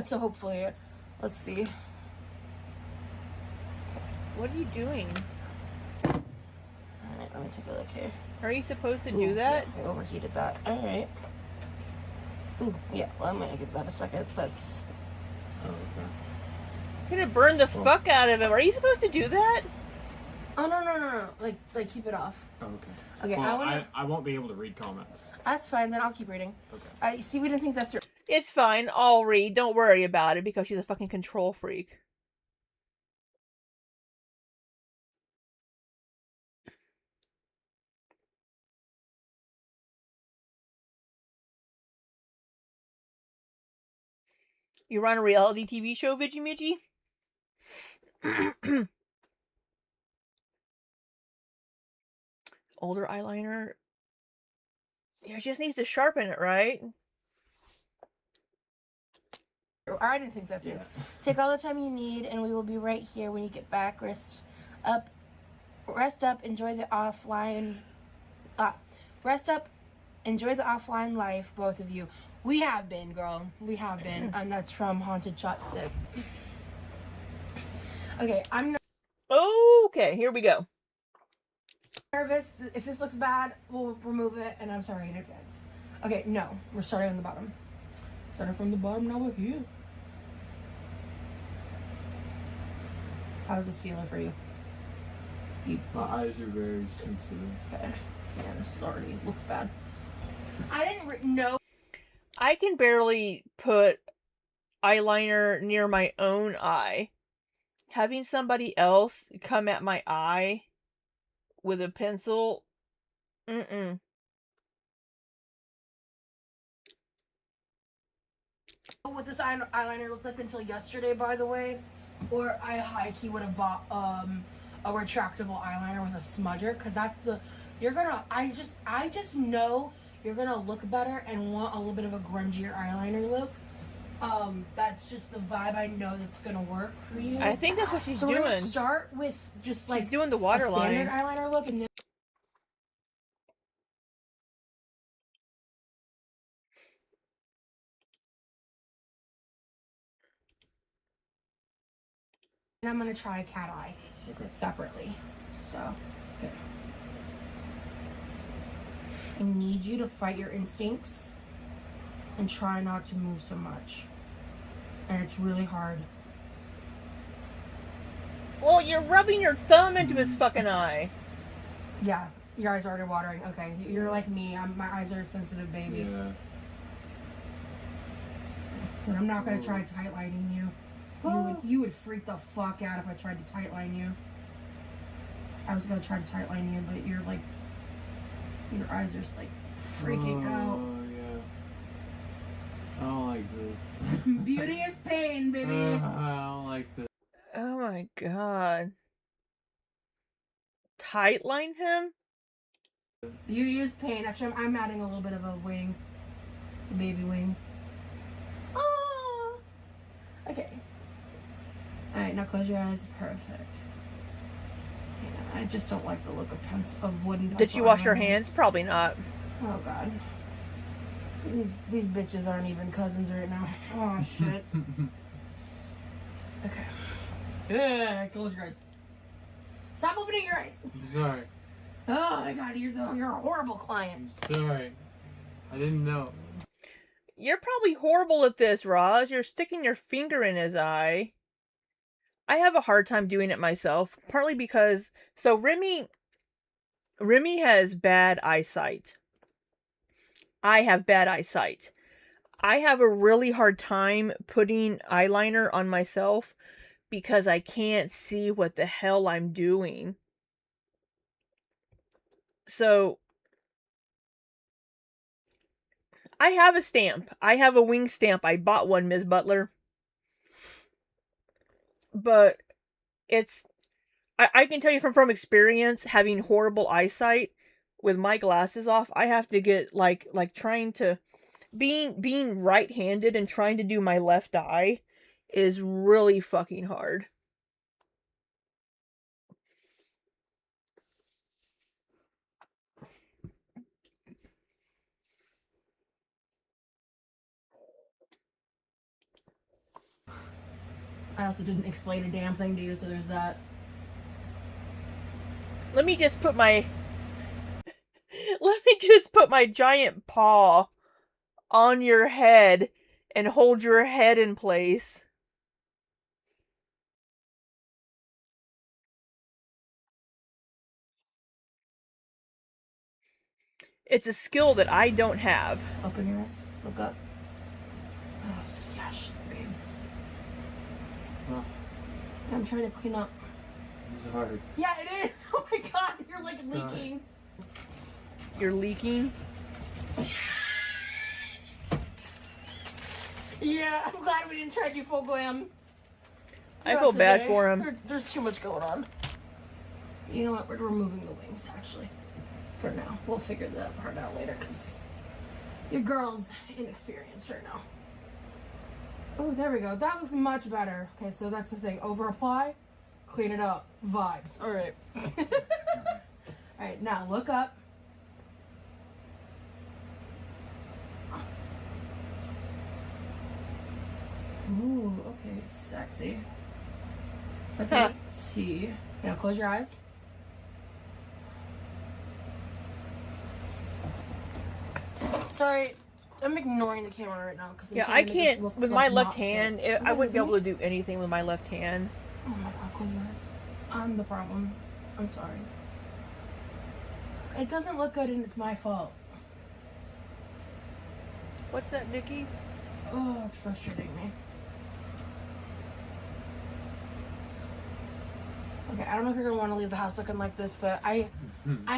so hopefully, let's see. What are you doing? All right, let me take a look here. Are you supposed to do that? Yeah, I overheated that. All right. Ooh, yeah. Well, I'm gonna give that a second. That's. Oh, okay. You're gonna burn the fuck out of him. Are you supposed to do that? Oh no! Like keep it off. Oh, okay. Okay, Well, I won't be able to read comments. That's fine. Then I'll keep reading. Okay. I see. We didn't think that through. It's fine. I'll read. Don't worry about it because she's a fucking control freak. You run a reality TV show, Vidgy Midgy? Older eyeliner. Yeah, she just needs to sharpen it, right? I didn't think that through. Yeah. Take all the time you need, and we will be right here when you get back. Rest up. Enjoy the offline. Rest up. Enjoy the offline life, both of you. We have been, girl. We have been. And that's from Haunted Chopstick. Okay, I'm Okay, here we go. nervous. If this looks bad, we'll remove it, and I'm sorry in advance. Okay, no. We're starting on the bottom. Starting from the bottom, now we're here. How's this feeling for you? My eyes are very sensitive. Okay. Yeah, this already looks bad. I didn't know. I can barely put eyeliner near my own eye. Having somebody else come at my eye with a pencil, mm-mm. What this eyeliner looked like until yesterday, by the way. Or I high-key would have bought a retractable eyeliner with a smudger, because that's the I just know you're gonna look better and want a little bit of a grungier eyeliner look. That's just the vibe I know that's gonna work for you. I think that's what she's so we're doing. gonna start with just like She's doing the a waterline. standard eyeliner look, and then I'm gonna try a cat eye separately. So, okay. I need you to fight your instincts and try not to move so much. And it's really hard. Well, you're rubbing your thumb into his fucking eye. Yeah, your eyes are already watering. Okay, you're like me. My eyes are a sensitive baby. Yeah. But I'm not gonna try tightlining you. You would freak the fuck out if I tried to tightline you. I was gonna try to tightline you, but you're like, your eyes are like freaking out. Oh yeah. I don't like this. Beauty is pain, baby. I don't like this. Oh my god. Tightline him? Beauty is pain. Actually, I'm adding a little bit of a wing, the baby wing. Oh. Okay. All right, now close your eyes. Perfect. Yeah, I just don't like the look of wooden pencil. Did you wash your eyeliners. hands? Probably not. Oh god. These bitches aren't even cousins right now. Oh shit. Okay. Yeah, close your eyes. Stop opening your eyes. I'm sorry. Oh my god, you're a horrible client. I'm sorry. I didn't know. You're probably horrible at this, Roz. You're sticking your finger in his eye. I have a hard time doing it myself, partly because Remy has bad eyesight. I have bad eyesight. I have a really hard time putting eyeliner on myself because I can't see what the hell I'm doing. So I have a stamp. I have a wing stamp. I bought one, Ms. Butler. But I can tell you from experience, having horrible eyesight with my glasses off, I have to get like trying to being right-handed and trying to do my left eye is really fucking hard. I also didn't explain a damn thing to you, so there's that. Let me just put my giant paw on your head and hold your head in place. It's a skill that I don't have. Open your eyes. Look up. Oh, gosh, babe. Oh, I'm trying to clean up. this is hard. Yeah, it is. Oh my god, you're like Sorry. leaking. You're leaking. Yeah, I'm glad we didn't try to do full glam. I feel bad for him. There's too much going on. You know what? We're removing the wings, actually. For now. We'll figure that part out later, because your girl's inexperienced right now. Oh, there we go. That looks much better. Okay, so that's the thing. Over apply, clean it up. Vibes. All right. All right, now look up. Ooh, okay, sexy. Okay, Huh. T. Now close your eyes. Sorry, I'm ignoring the camera right now because Yeah, I can't with my left hand. I wouldn't be able to do anything with my left hand. Oh my god, close your eyes. I'm the problem. I'm sorry. It doesn't look good and it's my fault. What's that, Nikki? Oh, it's frustrating me. Okay, I don't know if you're gonna want to leave the house looking like this, but I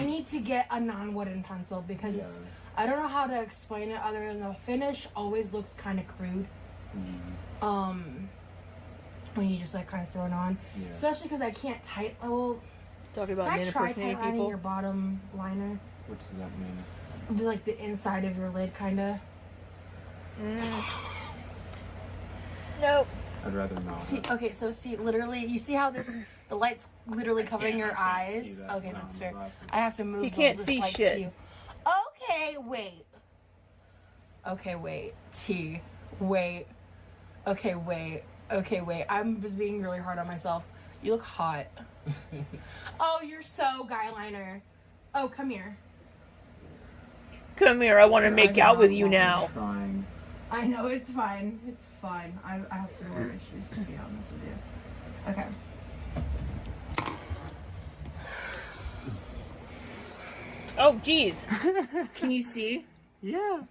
need to get a non-wooden pencil because Yeah. it's. I don't know how to explain it other than the finish always looks kind of crude. When you just like kind of throw it on, Yeah. especially because I can't tight. Well, Talking about can I men try impersonating tight lining people. your bottom liner? What does that mean? Like the inside of your lid, kind of. Nope. I'd rather not. See, okay, so see, literally, you see how this the light's literally covering your I can't see eyes. that Okay, without that's my fair. glasses. I have to move. He can't this see light shit. to you. Okay, wait. Okay, wait. T. Wait. Okay, wait. Okay, wait. I'm just being really hard on myself. You look hot. Oh, you're so guy liner. Oh, come here. Come here, I want to make out with you I'm now. trying. I know, it's fine. It's fine. I have some more issues, to be honest with you. Okay. Oh, jeez. Can you see? Yeah.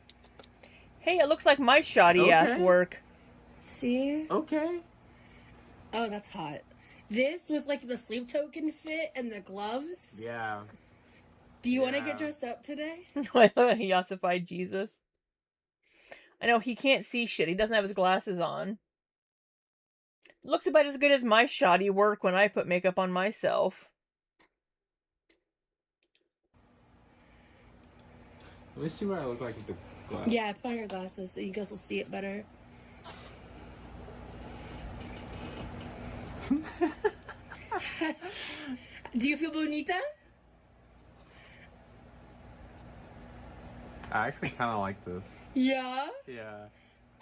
Hey, it looks like my shoddy ass Okay. work. See? Okay. Oh, that's hot. This with like the sleep token fit and the gloves. Yeah. Do you want to Yeah. get dressed up today? I thought he ossified Jesus. I know, he can't see shit. He doesn't have his glasses on. Looks about as good as my shoddy work when I put makeup on myself. Let me see what I look like with the glass. Yeah, put on your glasses so you guys will see it better. Do you feel bonita? I actually kind of like this. Yeah. Yeah.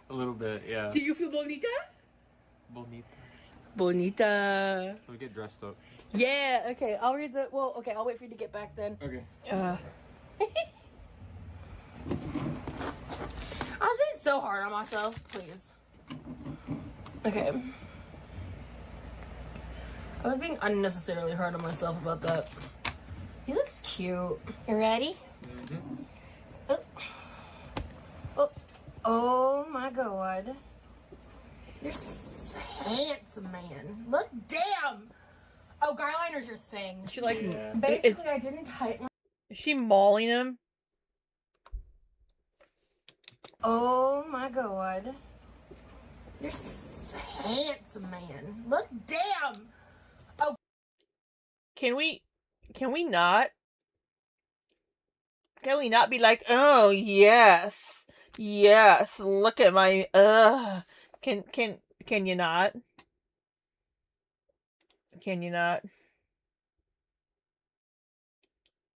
A little bit, yeah. Do you feel bonita? Bonita. Bonita. Let me get dressed up. Yeah. Okay. I'll read the. Well. Okay. I'll wait for you to get back then. Okay. I was being so hard on myself. Please. Okay. I was being unnecessarily hard on myself about that. He looks cute. You ready? Oh. Oh. Oh my god. You're so handsome, man. Look, damn. Oh, guy liner's your thing. She like, Yeah. Basically, I didn't tighten. is she mauling him? Oh my god. You're so handsome, man. Look, damn. Can we not? Can we not be like, oh yes, yes, look at my Can you not? Can you not?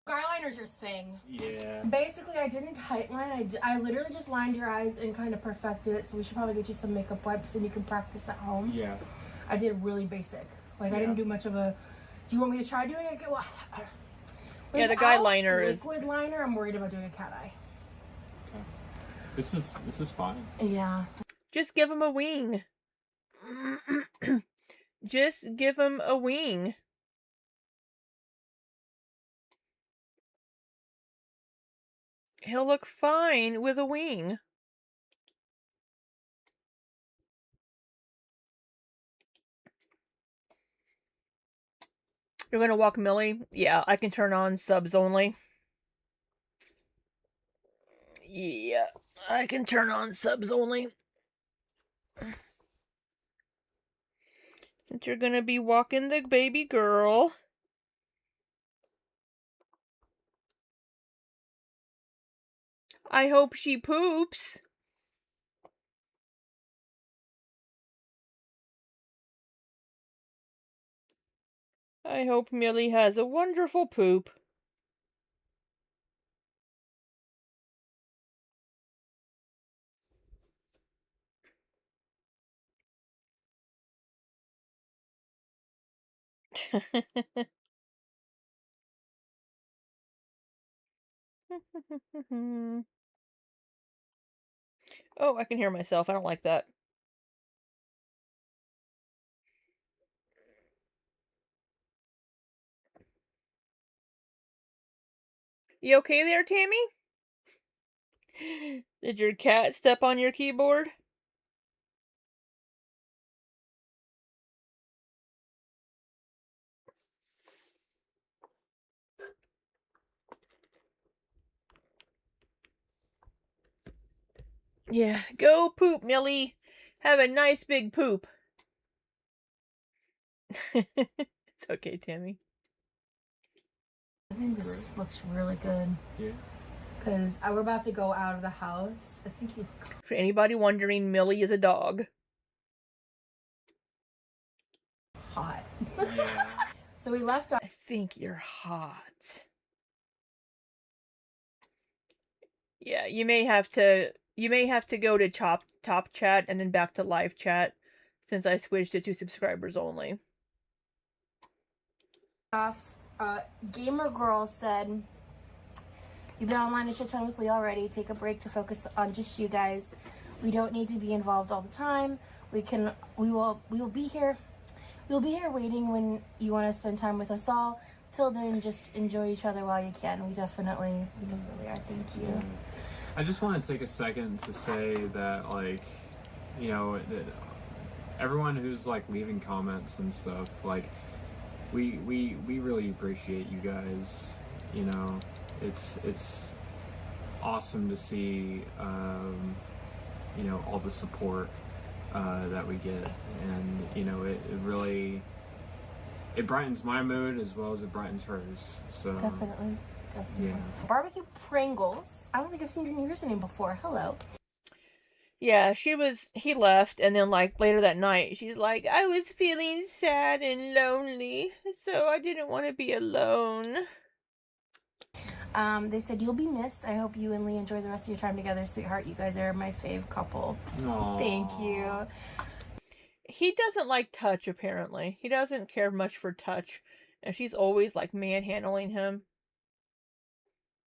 Guy liner's your thing. Yeah. Basically, I didn't tight line. I literally just lined your eyes and kind of perfected it. So we should probably get you some makeup wipes and you can practice at home. Yeah. I did really basic. Like I Yeah. didn't do much of a. Do you want me to try doing it? Well, Yeah, the guy without liner is- liquid liner. I'm worried about doing a cat eye. This is fine. Yeah. Just give him a wing. Just give him a wing. He'll look fine with a wing. You're gonna walk Millie? Yeah, I can turn on subs only. Yeah, I can turn on subs only. Since you're gonna be walking the baby girl. I hope she poops. I hope Millie has a wonderful poop. Oh, I can hear myself. I don't like that. You okay there, Tammy? Did your cat step on your keyboard? Yeah, go poop, Millie. Have a nice big poop. It's okay, Tammy. I think this looks really good. Yeah. Because we're about to go out of the house. I think you. For anybody wondering, Millie is a dog. Hot. Yeah. So we left I think you're hot. Yeah, you may have to go to top chat and then back to live chat since I switched it to subscribers only. off. Gamer Girl said, "You've been online a shit ton with Lee already. Take a break to focus on just you guys. We don't need to be involved all the time. We will be here. We'll be here waiting when you want to spend time with us all. Till then, just enjoy each other while you can. We really are. Thank you." I just want to take a second to say that, like, you know, that everyone who's like leaving comments and stuff, like, we really appreciate you guys. You know, it's awesome to see, you know, all the support that we get, and you know, it really brightens my mood as well as it brightens hers. So Definitely. yeah. Barbecue Pringles. I don't think I've seen your username before. Hello. Yeah, he left, and then, like, later that night, she's like, I was feeling sad and lonely, so I didn't want to be alone. They said, "You'll be missed. I hope you and Lee enjoy the rest of your time together, sweetheart. You guys are my fave couple." Aww. Thank you. He doesn't like touch, apparently. He doesn't care much for touch, and she's always, like, manhandling him.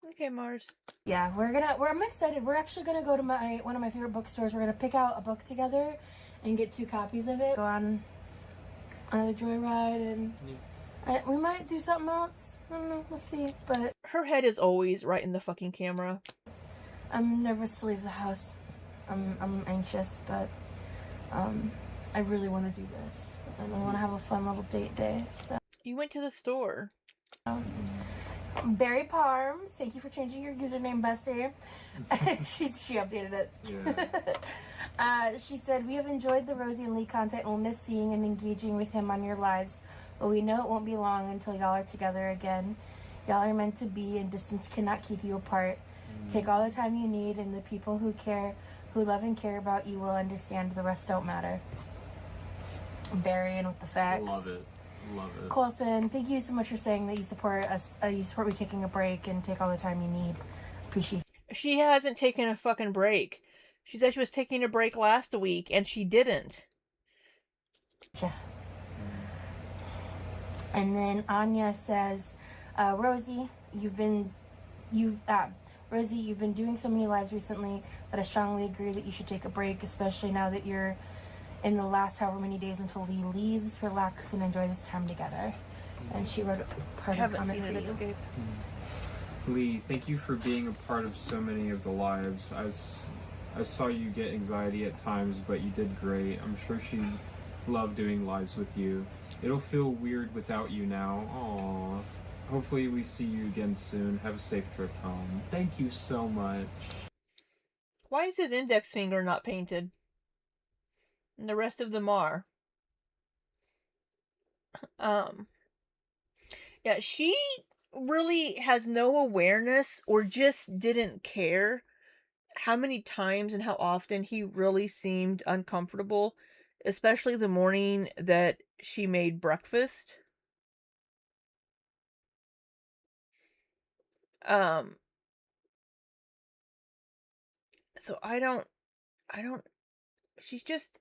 Okay, Mars. Yeah, I'm excited. We're actually gonna go to one of my favorite bookstores. We're gonna pick out a book together and get 2 copies of it. Go on another joyride, and we might do something else. I don't know. We'll see. But Her head is always right in the fucking camera. I'm nervous to leave the house. I'm anxious, but I really want to do this, and I want to have a fun little date day. So. You went to the store. Barry Parm, thank you for changing your username, bestie. She updated it. Yeah. She said, "We have enjoyed the Rosie and Lee content and will miss seeing and engaging with him on your lives, but we know it won't be long until y'all are together again. Y'all are meant to be, and distance cannot keep you apart. Take all the time you need, and the people who love and care about you will understand. The rest don't matter." Barry, and with the facts. Love it. Colson, thank you so much for saying that you support us. You support me taking a break and take all the time you need. Appreciate it. She hasn't taken a fucking break. She said she was taking a break last week, and she didn't. Yeah. And then Anya says, Rosie, you've been doing so many lives recently that I strongly agree that you should take a break, especially now that you're in the last however many days until Lee leaves. Relax and enjoy this time together. And she wrote a part of comment for you. Escape. Lee, thank you for being a part of so many of the lives. I saw you get anxiety at times, but you did great. I'm sure she loved doing lives with you. It'll feel weird without you now. Aww. Hopefully we see you again soon. Have a safe trip home. Thank you so much. Why is his index finger not painted? And the rest of them are. Yeah, she really has no awareness or just didn't care how many times and how often he really seemed uncomfortable, especially the morning that she made breakfast. So I don't she's just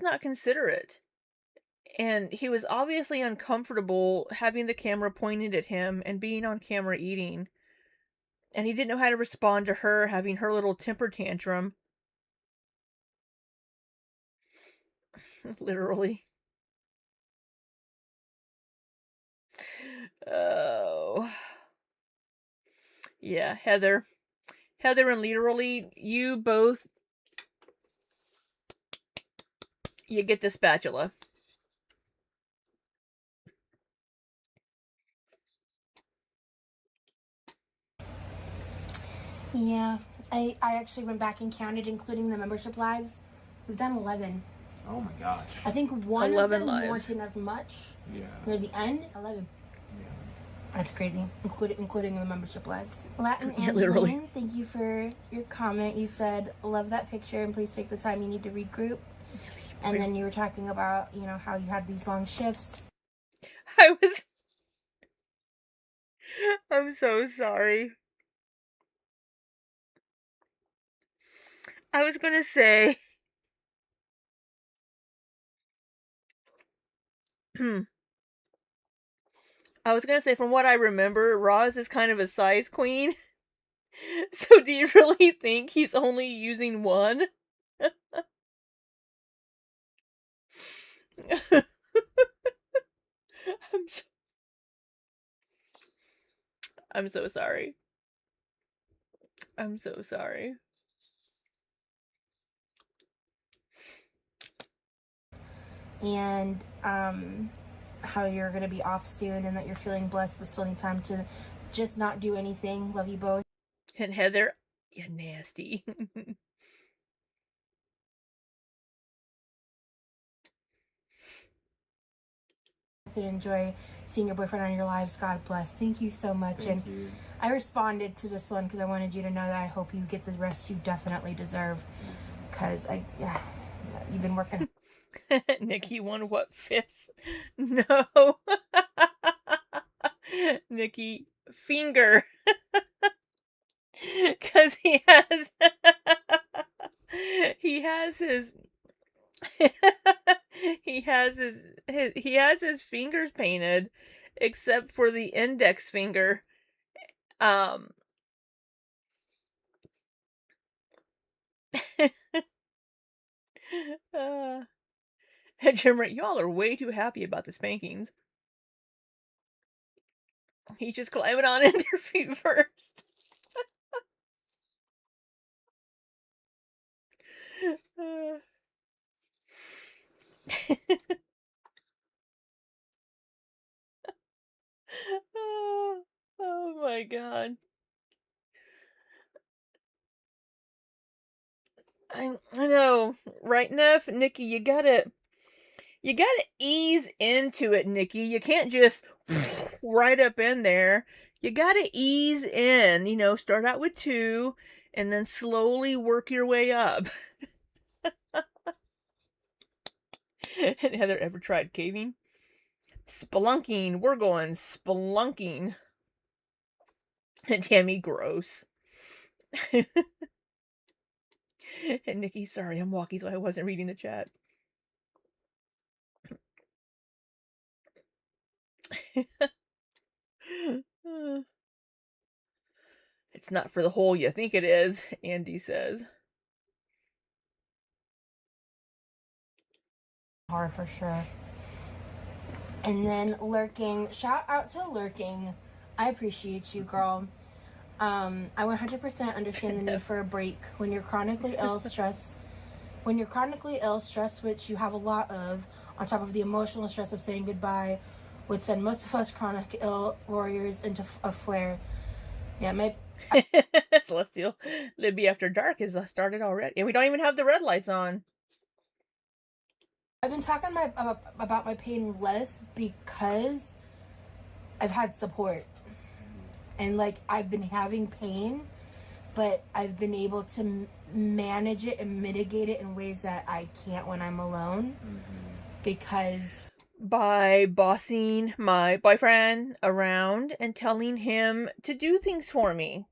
not considerate. And he was obviously uncomfortable having the camera pointed at him and being on camera eating. And he didn't know how to respond to her having her little temper tantrum. Literally. Oh. Yeah, Heather. Heather and Literally, you both... You get the spatula. Yeah, I actually went back and counted, including the membership lives. We've done 11. Oh my gosh. I think one 11 of them lives. wasn't as much. Yeah. Near the end, 11. Yeah. That's crazy, including the membership lives. Latin Yeah, Angeline, literally. thank you for your comment. You said, love that picture, and please take the time you need to regroup. And then you were talking about, you know, how you had these long shifts. I'm so sorry. I was gonna say... I was gonna say, from what I remember, Roz is kind of a size queen. So do you really think he's only using one? I'm so sorry. I'm so sorry. And how you're going to be off soon and that you're feeling blessed but still need time to just not do anything. Love you both. And Heather, you're nasty. And enjoy seeing your boyfriend on your lives. God bless. Thank you so much. Thank you. I responded to this one because I wanted you to know that I hope you get the rest you definitely deserve. Because you've been working. Nikki won what fist? No. Nikki, finger. Because he has his he has his fingers painted, except for the index finger. Jim, y'all are way too happy about the spankings. He's just climbing on in their feet first. Oh my god. I know, right, Neff? Nikki, you gotta ease into it, Nikki. You can't just right up in there. You gotta ease in, you know, start out with 2 and then slowly work your way up. And Heather, ever tried caving? Spelunking. We're going spelunking. And Tammy, gross. And Nikki, sorry, I'm walking, so I wasn't reading the chat. It's not for the hole you think it is, Andy says. Hard for sure. And then Lurking, shout out to Lurking. I appreciate you, girl. I 100% understand the need for a break when you're chronically ill, stress, which you have a lot of, on top of the emotional stress of saying goodbye, would send most of us chronic ill warriors into a flare. Yeah, Celestial, Libby After Dark is started already, and we don't even have the red lights on. I've been talking about my pain less because I've had support. And, like, I've been having pain, but I've been able to manage it and mitigate it in ways that I can't when I'm alone. Because... by bossing my boyfriend around and telling him to do things for me.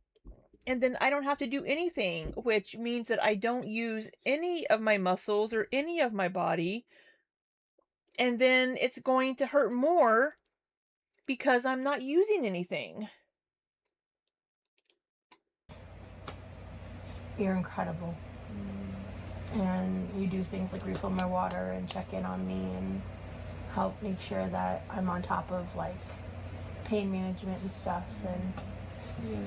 And then I don't have to do anything, which means that I don't use any of my muscles or any of my body. And then it's going to hurt more because I'm not using anything. You're incredible. And you do things like refill my water and check in on me and help make sure that I'm on top of like pain management and stuff. And Yeah.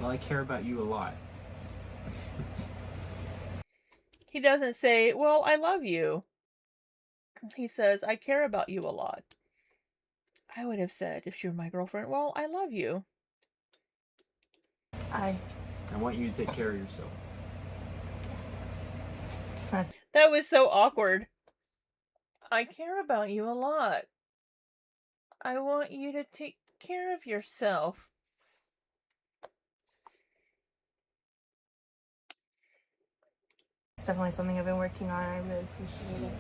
Well, I care about you a lot. He doesn't say, well, I love you. He says, I care about you a lot. I would have said, if she were my girlfriend, well, I love you. I want you to take care of yourself. That was so awkward. I care about you a lot. I want you to take care of yourself. It's definitely something I've been working on. I really appreciate it.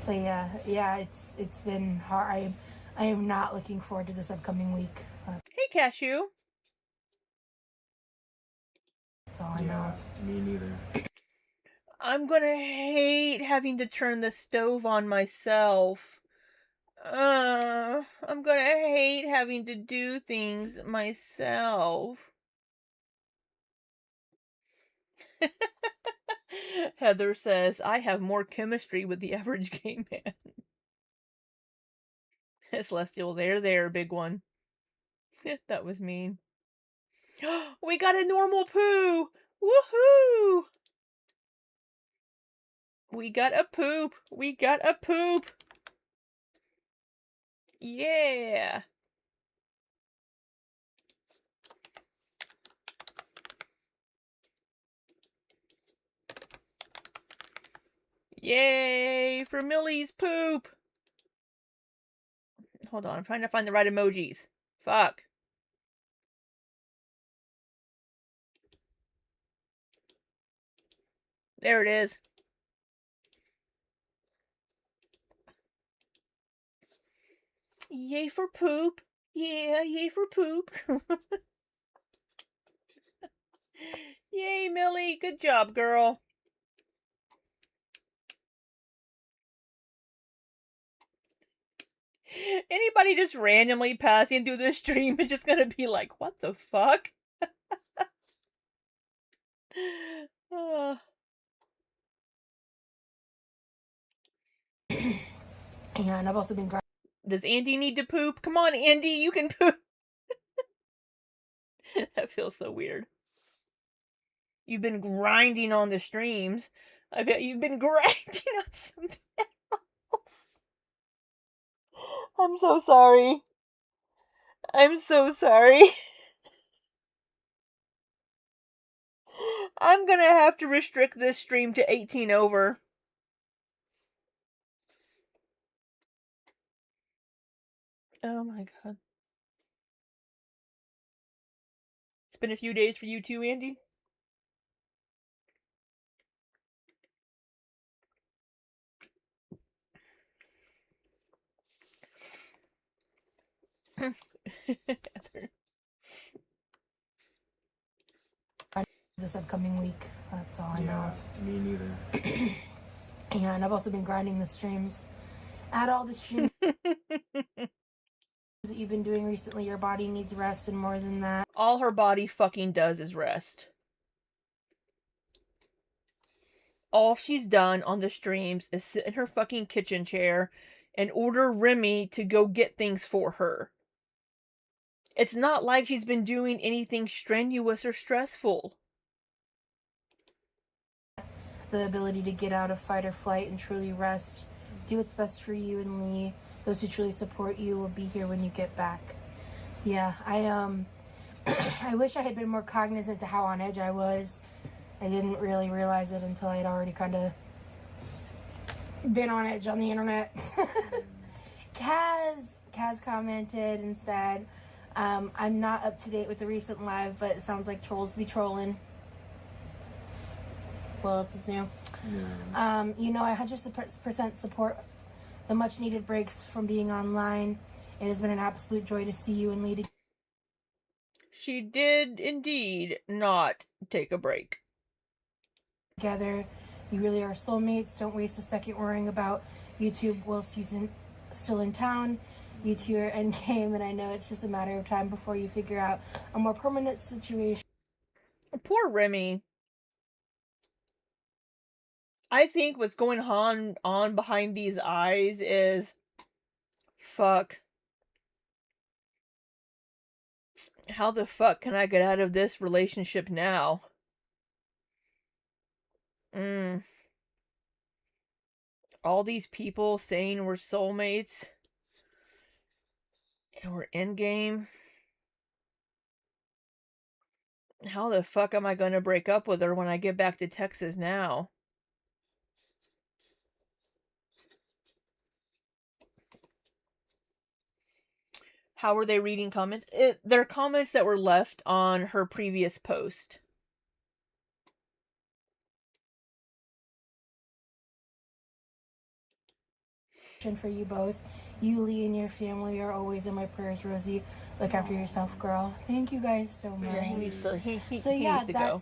But yeah, it's been hard. I am not looking forward to this upcoming week. Hey, Cashew. That's all I know. Me neither. I'm gonna hate having to turn the stove on myself. I'm gonna hate having to do things myself. Heather says, I have more chemistry with the average gay man. Celestial, there, big one. That was mean. We got a normal poo! Woohoo! We got a poop! We got a poop! Yeah! Yay for Millie's poop! Hold on, I'm trying to find the right emojis. Fuck. There it is. Yay for poop. Yeah, yay for poop. Yay, Millie. Good job, girl. Anybody just randomly passing through the stream is just gonna be like, what the fuck? And I've also been Does Andy need to poop? Come on, Andy, you can poop. That feels so weird. You've been grinding on the streams. I bet you've been grinding on something else. I'm so sorry. I'm so sorry. I'm gonna have to restrict this stream to 18 over. Oh my god. It's been a few days for you too, Andy? this upcoming week. That's all I know. Me neither. And I've also been grinding the streams. Add all the streams that you've been doing recently. Your body needs rest and more than that. All her body fucking does is rest. All she's done on the streams is sit in her fucking kitchen chair and order Remy to go get things for her. It's not like she's been doing anything strenuous or stressful. The ability to get out of fight or flight and truly rest. Do what's best for you and Lee. Those who truly support you will be here when you get back. Yeah, I wish I had been more cognizant to how on edge I was. I didn't really realize it until I had already kind of been on edge on the internet. Kaz commented and said, I'm not up to date with the recent live, but it sounds like trolls be trolling. Well, it's new. Yeah. I 100% support the much needed breaks from being online. It has been an absolute joy to see you and Lee She did indeed not take a break. together. You really are soulmates. Don't waste a second worrying about YouTube whilst he's still in town. You two are endgame, and I know it's just a matter of time before you figure out a more permanent situation. Poor Remy. I think what's going on behind these eyes is, fuck. How the fuck can I get out of this relationship now? All these people saying we're soulmates. And we're endgame. How the fuck am I gonna break up with her when I get back to Texas now? How are they reading comments? They're comments that were left on her previous post. For you both. You, Lee, and your family are always in my prayers, Rosie. Look after yourself, girl. Thank you guys so much. Yeah, he needs to go.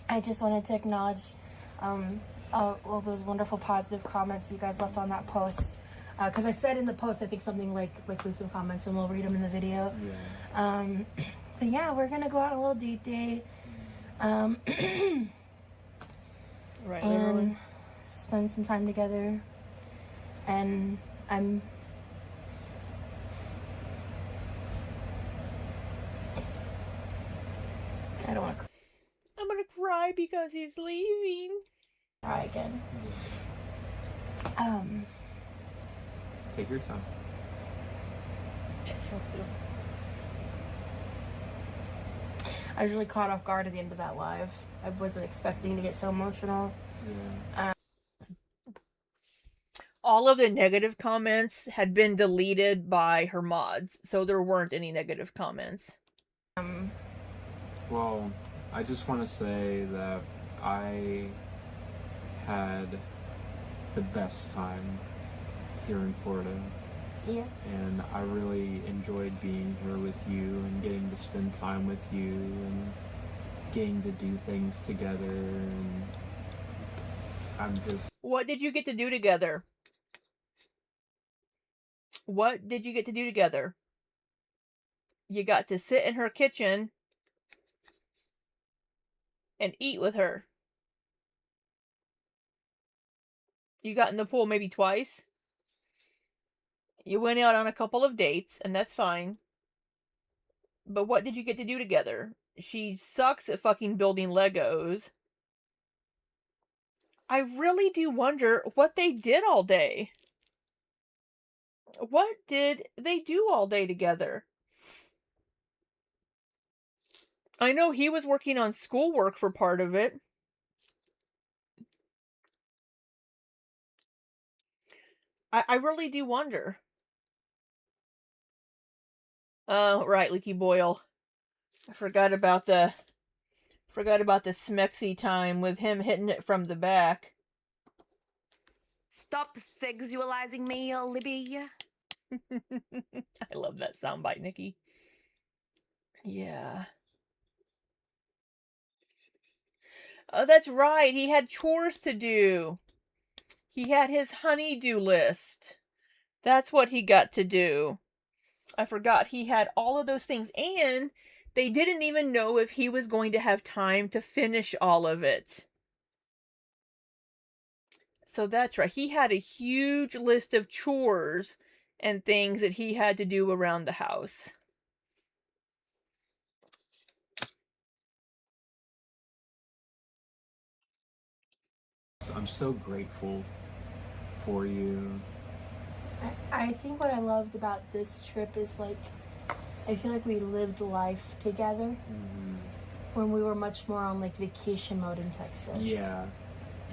I just wanted to acknowledge all those wonderful positive comments you guys left on that post. Because I said in the post, I think something like leave some comments and we'll read them in the video. Yeah. But yeah, we're gonna go out on a little date day. Right, and spend some time together. And I don't want to I'm gonna cry because he's leaving. cry again. Take your time. I was really caught off guard at the end of that live. I wasn't expecting to get so emotional. Yeah. All of the negative comments had been deleted by her mods, so there weren't any negative comments. Well, I just want to say that I had the best time here in Florida. Yeah. And I really enjoyed being here with you and getting to spend time with you and getting to do things together. And I'm just... What did you get to do together? What did you get to do together? You got to sit in her kitchen and eat with her. You got in the pool maybe twice. You went out on a couple of dates, and that's fine. But what did you get to do together? She sucks at fucking building Legos. I really do wonder what they did all day. What did they do all day together? I know he was working on schoolwork for part of it. I really do wonder. Oh, right, Leaky Boyle. I forgot about the smexy time with him hitting it from the back. Stop sexualizing me, Libby. I love that soundbite, Nikki. Yeah. Oh, that's right. He had chores to do. He had his honey-do list. That's what he got to do. I forgot he had all of those things, and they didn't even know if he was going to have time to finish all of it. So that's right. He had a huge list of chores and things that he had to do around the house. I'm so grateful for you. I think what I loved about this trip is I feel like we lived life together when we were much more on vacation mode in Texas. Yeah,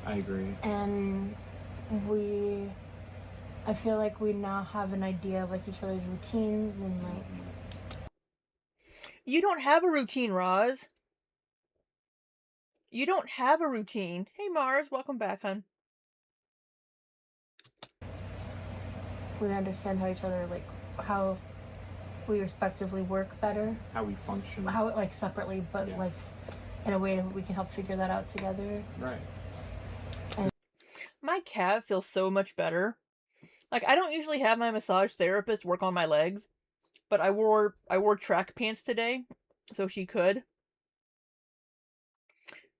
I agree. And I feel like we now have an idea of each other's routines and You don't have a routine, Roz. You don't have a routine. Hey, Mars, welcome back, hon. we understand how each other how we respectively work better. How we function. How separately, but Yeah. In a way that we can help figure that out together. Right. My calf feels so much better. Like, I don't usually have my massage therapist work on my legs, but I wore track pants today, so she could.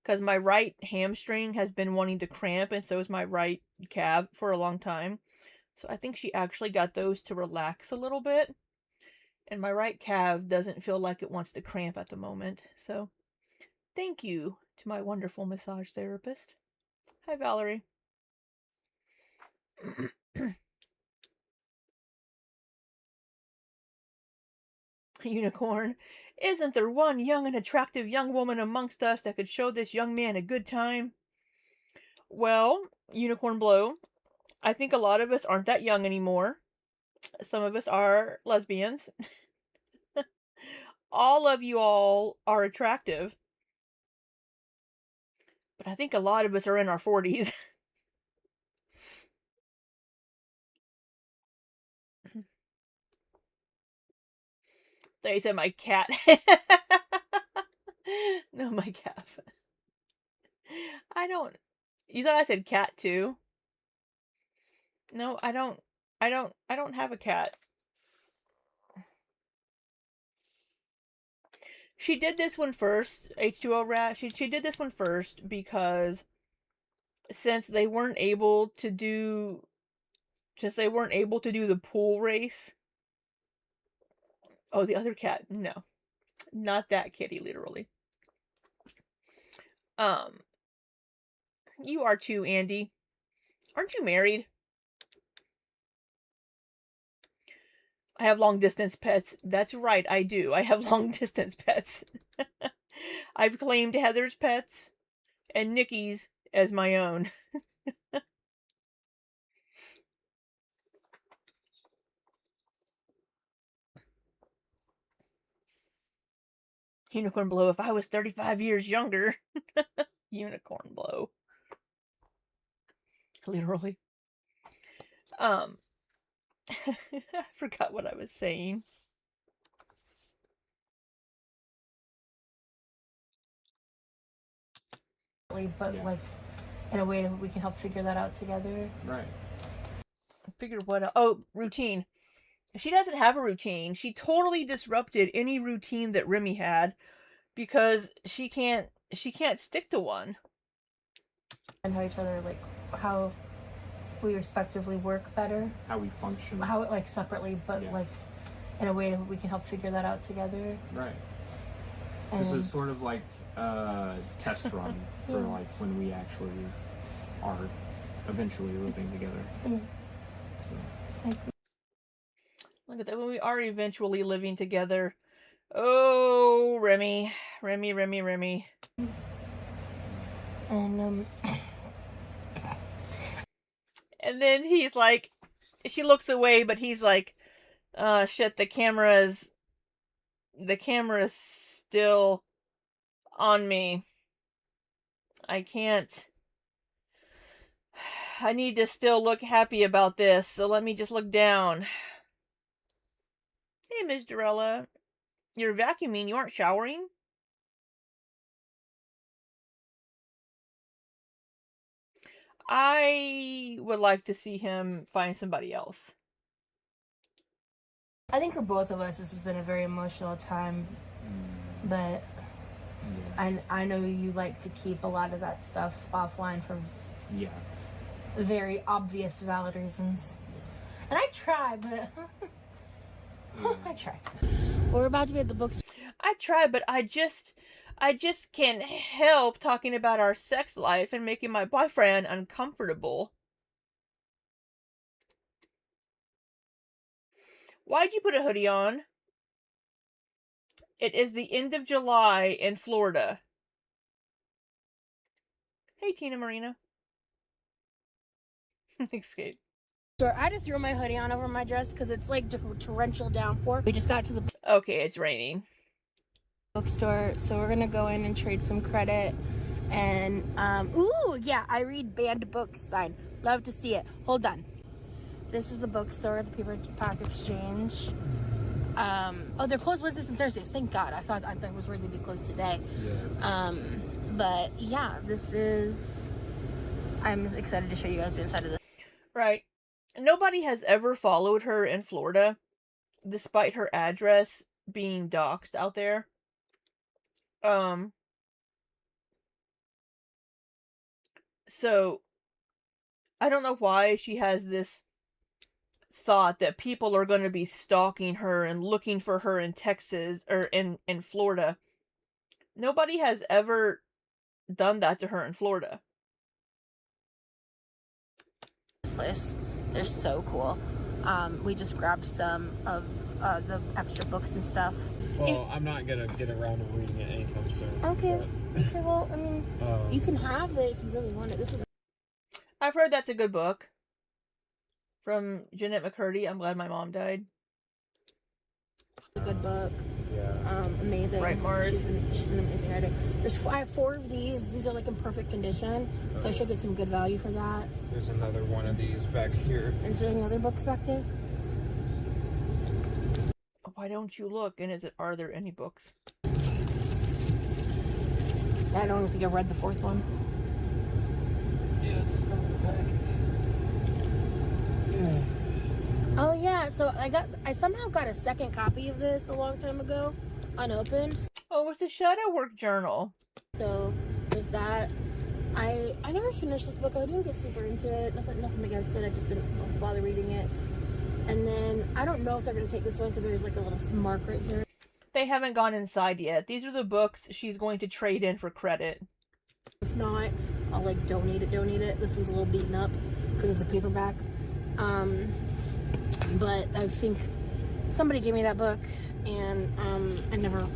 Because my right hamstring has been wanting to cramp, and so is my right calf for a long time. So I think she actually got those to relax a little bit. And my right calf doesn't feel like it wants to cramp at the moment. So thank you to my wonderful massage therapist. Hi, Valerie. Unicorn. Isn't there one young and attractive young woman amongst us that could show this young man a good time? Well, Unicorn Blow, I think a lot of us aren't that young anymore. Some of us are lesbians. All of you all are attractive. But I think a lot of us are in our 40s. So you said my cat. No, my calf. I don't. You thought I said cat too? No, I don't have a cat. She did this one first, H2O Rat. She did this one first because since they weren't able to do the pool race. Oh, the other cat. No. Not that kitty, literally. You are too, Andy. Aren't you married? I have long distance pets. That's right, I do. I have long distance pets. I've claimed Heather's pets and Nikki's as my own. Unicorn Blow, if I was 35 years younger. Unicorn Blow. Literally. I forgot what I was saying. But like in a way that we can help figure that out together. Right. Figured what out? Oh, routine. She doesn't have a routine. She totally disrupted any routine that Remy had because she can't stick to one. And how each other, like, how we respectively work better. How we function. How it, like, separately, but like in a way that we can help figure that out together. Right. And This is sort of like a test run for like when we actually are eventually living together. So. Look at that. When we are eventually living together. Oh, Remy. And And then he's like, she looks away, but he's like, shit, the camera's still on me. I can't. I need to still look happy about this, so let me just look down. Hey, Miss Dorella. You're vacuuming, you aren't showering? I would like to see him find somebody else. I think for both of us, this has been a very emotional time. But I know you like to keep a lot of that stuff offline for very obvious, valid reasons. And I try, but I try. We're about to be at the bookstore. I try, but I just can't help talking about our sex life and making my boyfriend uncomfortable. Why'd you put a hoodie on? It is the end of July in Florida. Hey, Tina Marina. Escape. I had to throw my hoodie on over my dress because it's like torrential downpour. We just got to the Okay, it's raining. bookstore, so we're gonna go in and trade some credit. And ooh, yeah, I read banned books sign. Love to see it. Hold on. This is the bookstore, the Paperback Exchange. Oh, they're closed Wednesdays and Thursdays. Thank God. I thought it was worth to be closed today. Yeah. But yeah, this is I'm excited to show you guys the inside of this. Right. Nobody has ever followed her in Florida, despite her address being doxxed out there. So I don't know why she has this thought that people are going to be stalking her and looking for her in Texas or in Florida. Nobody has ever done that to her in Florida. This place, they're so cool. We just grabbed some of the extra books and stuff. Well, I'm not gonna get around to reading it anytime soon. Okay. Okay. Well, I mean, you can have it if you really want it. This is I've heard that's a good book. From Jeanette McCurdy. I'm glad my mom died. a good book. Yeah. Amazing. Right, Marge? She's an amazing writer. I have 4 of these. These are like in perfect condition, so I should get some good value for that. There's another one of these back here. And is there any other books back there? Why don't you look? And are there any books? I don't even think I read the 4th one. Yeah, it's still in the package. Yeah. Oh yeah, so I somehow got a second copy of this a long time ago, unopened. Oh, it's a Shadow Work Journal. So there's that. I never finished this book. I didn't get super into it. Nothing against it. I just didn't bother reading it. And then I don't know if they're gonna take this one because there's like a little mark right here. They haven't gone inside yet. These are the books she's going to trade in for credit. If not, I'll like donate it. This one's a little beaten up because it's a paperback. But I think somebody gave me that book, and I never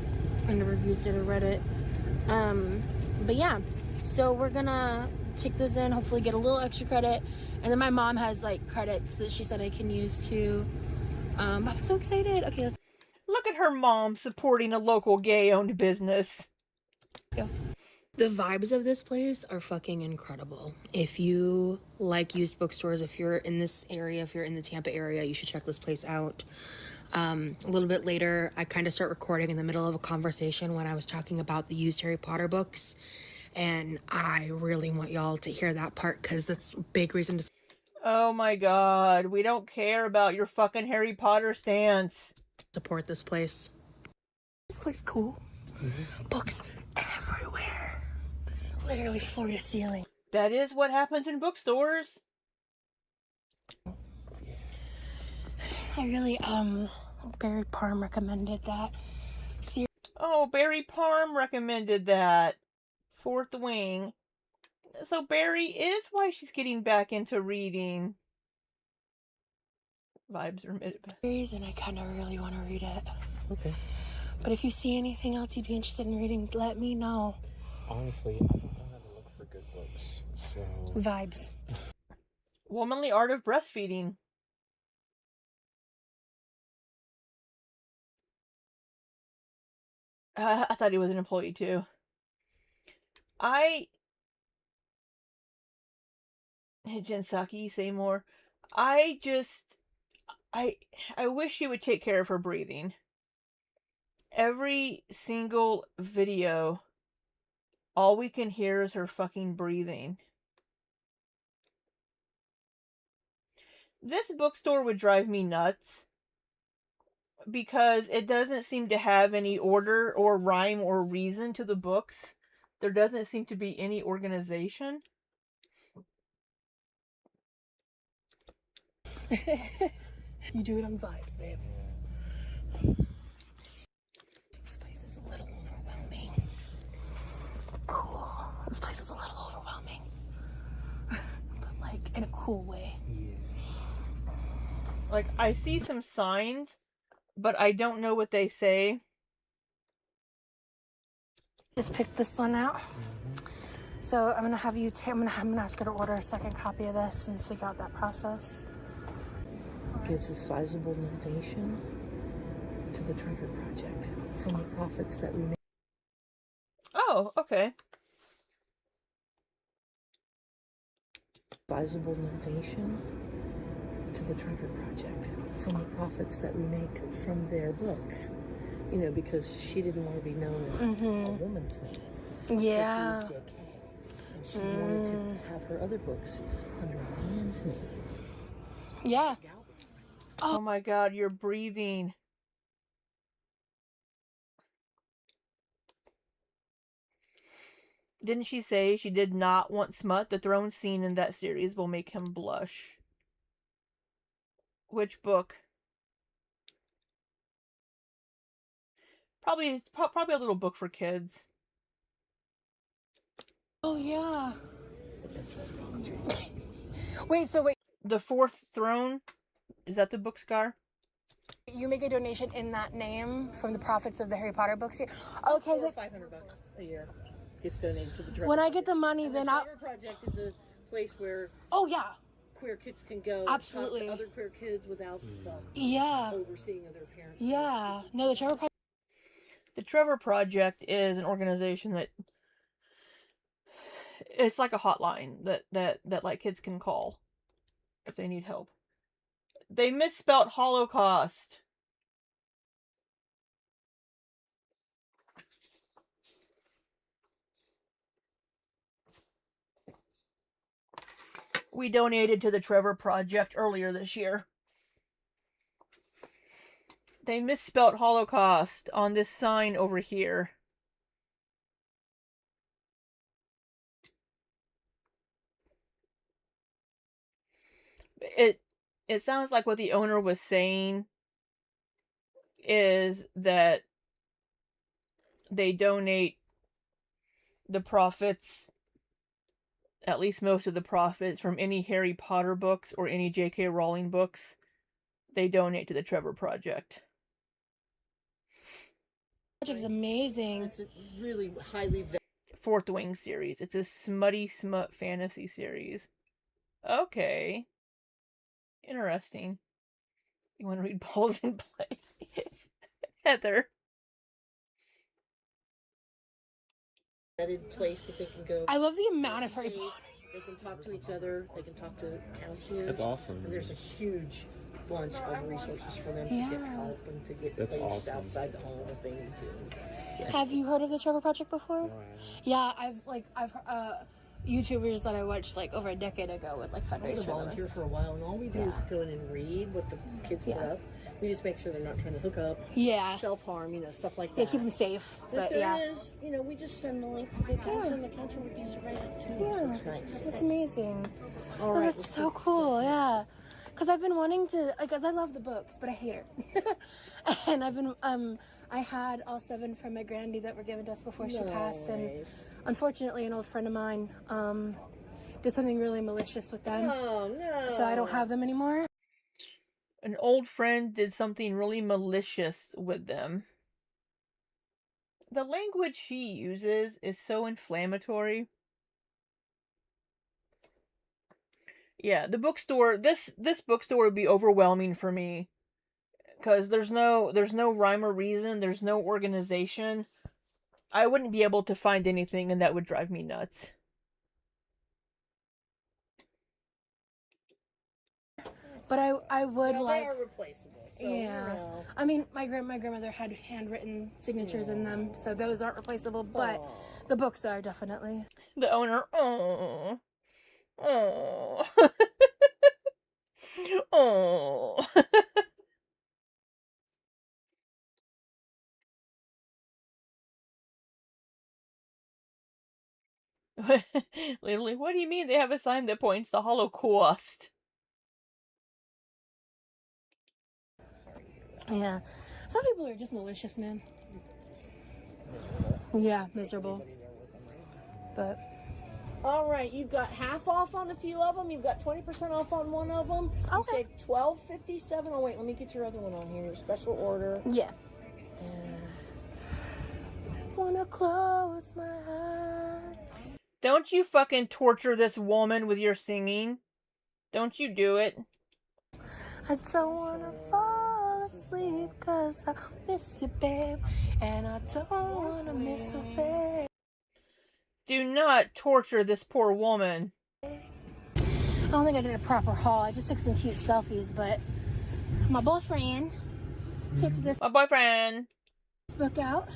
used it or read it. But yeah, so we're gonna take those in, hopefully get a little extra credit, and then my mom has like credits that she said I can use too. I'm so excited. Okay, let's Look at her mom supporting a local gay-owned business. go. The vibes of this place are fucking incredible. If you like used bookstores, if you're in this area, if you're in the Tampa area, you should check this place out. A little bit later, I kind of start recording in the middle of a conversation when I was talking about the used Harry Potter books. And I really want y'all to hear that part because that's a big reason to Oh my god, we don't care about your fucking Harry Potter stance. support this place. This place is cool. Books everywhere. Literally floor to ceiling. That is what happens in bookstores. I really, Barry Parham recommended that. Oh, Barry Parham recommended that. Fourth Wing. So Barry is why she's getting back into reading. Vibes are mid. And I kind of really want to read it. Okay. But if you see anything else you'd be interested in reading, let me know. Honestly, I don't know how to look for good books. So Vibes. Womanly Art of Breastfeeding. I thought he was an employee too. Jensaki, say more. I wish she would take care of her breathing. Every single video, all we can hear is her fucking breathing. This bookstore would drive me nuts because it doesn't seem to have any order or rhyme or reason to the books. There doesn't seem to be any organization. You do it on vibes, babe. This place is a little overwhelming. Cool. This place is a little overwhelming. But like in a cool way. Like, I see some signs, but I don't know what they say. Just picked this one out. So I'm gonna have you. I'm gonna ask her to order a second copy of this and figure out that process. Gives a sizable donation to the Trevor Project from the profits that we make. Oh, okay. Sizable donation to the Trevor Project from the profits that we make from their books. You know, because she didn't want to be known as a woman's name. Yeah. So she was JK. and she wanted to have her other books under a man's name. Yeah. Oh my god, you're breathing. Didn't she say she did not want smut? The throne scene in that series will make him blush. Which book? Probably a little book for kids. Oh yeah. Wait, so wait, The Fourth Throne? Is that the book, Scar? you make a donation in that name from the profits of the Harry Potter books here? Okay, Or $500 a year gets donated to the Trevor when I Project. get the money, And then the I'll. Trevor Project is a place where Oh yeah, queer kids can go Absolutely. talk to other queer kids without the yeah, overseeing of their parents. yeah. No, the Trevor Project. The Trevor Project is an organization that it's like a hotline that like kids can call if they need help. They misspelt Holocaust. We donated to the Trevor Project earlier this year. They misspelt Holocaust on this sign over here. It sounds like what the owner was saying is that they donate the profits, at least most of the profits, from any Harry Potter books or any J.K. Rowling books. They donate to the Trevor Project. Project's amazing. It's a really highly Fourth Wing series. It's a smutty smut fantasy series. Okay. Interesting. You want to read Balls in Play? Heather. vetted place that they can go. I love the amount of Harry safe. Potter. They can talk to each other. They can talk to counselors. That's awesome. And there's a huge bunch of resources for them to get Yeah. help and to get That's placed awesome. outside the home if they need to. Yeah. Have you heard of the Trevor Project before? Yeah, I've YouTubers that I watched like over a decade ago would like I was fundraise a for volunteer them. for a while, and all we do is go in and read what the kids put Yeah. up. We just make sure they're not trying to hook up, Yeah, self-harm, stuff like they that. keep them safe. But But if there yeah, is, we just send the link to the counselor, and the counselor reviews it right out too. So yeah, it's nice. that's amazing. All Oh, right, that's so cool. Yeah, because I've been wanting to, because I love the books, but I hate her. And I've been, I had all 7 from my grandy that were given to us before she passed, and Nice. unfortunately, an old friend of mine did something really malicious with them, Oh no! so I don't have them anymore. An old friend did something really malicious with them. The language she uses is so inflammatory. Yeah, the bookstore, this bookstore would be overwhelming for me. Because there's no rhyme or reason, there's no organization. I wouldn't be able to find anything, and that would drive me nuts. But I would Well, like. they are replaceable. So, Yeah. I mean, my grandmother had handwritten signatures in them, so those aren't replaceable, but the books are definitely. The owner, oh. Oh. Literally, what do you mean they have a sign that points to Holocaust? Yeah. Some people are just malicious, man. Yeah, miserable. But All right, you've got half off on a few of them. You've got 20% off on one of them. You Okay. saved $12.57. Oh wait, let me get your other one on here. Your special order. yeah. Wanna close my eyes. Don't you fucking torture this woman with your singing. Don't you do it. I don't wanna fall asleep 'cause I miss you, babe. And I don't wanna miss a thing. Do not torture this poor woman. I don't think I did a proper haul. I just took some cute selfies, but my boyfriend picked this My boyfriend. book out.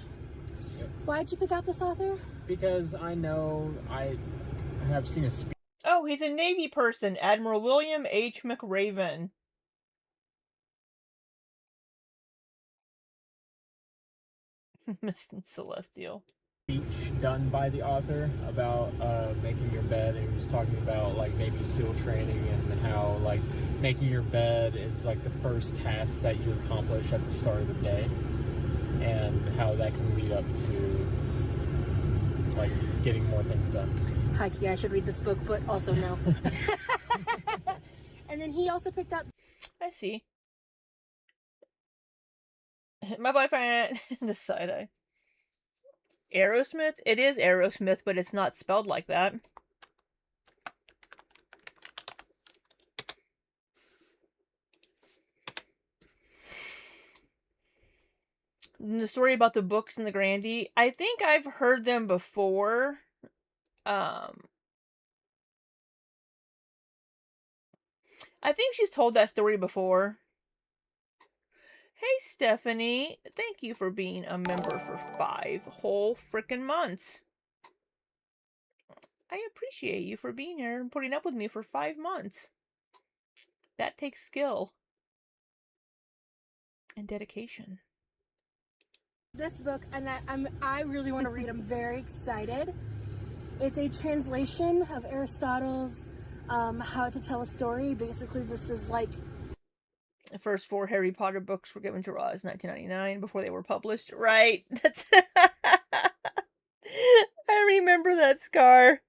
Why'd you pick out this author? Because I know have seen a speech. Oh, he's a Navy person, Admiral William H. McRaven. Miss Celestial. Speech done by the author about making your bed, and he was talking about like Navy SEAL training and how like making your bed is like the first task that you accomplish at the start of the day, and how that can lead up to like getting more things done. Hi, Kia, I should read this book, but also no. And then he also picked up. I see. My boyfriend, the side eye. Aerosmith? It is Aerosmith, but it's not spelled like that. And the story about the books and the Grandy, I think I've heard them before. I think she's told that story before. Hey, Stephanie. Thank you for being a member for 5 whole frickin' months. I appreciate you for being here and putting up with me for 5 months. That takes skill. And dedication. This book, and I really want to read. I'm very excited. It's a translation of Aristotle's How to Tell a Story. Basically, this is like The first 4 Harry Potter books were given to Roz in 1999 before they were published. Right. That's I remember that, Scar.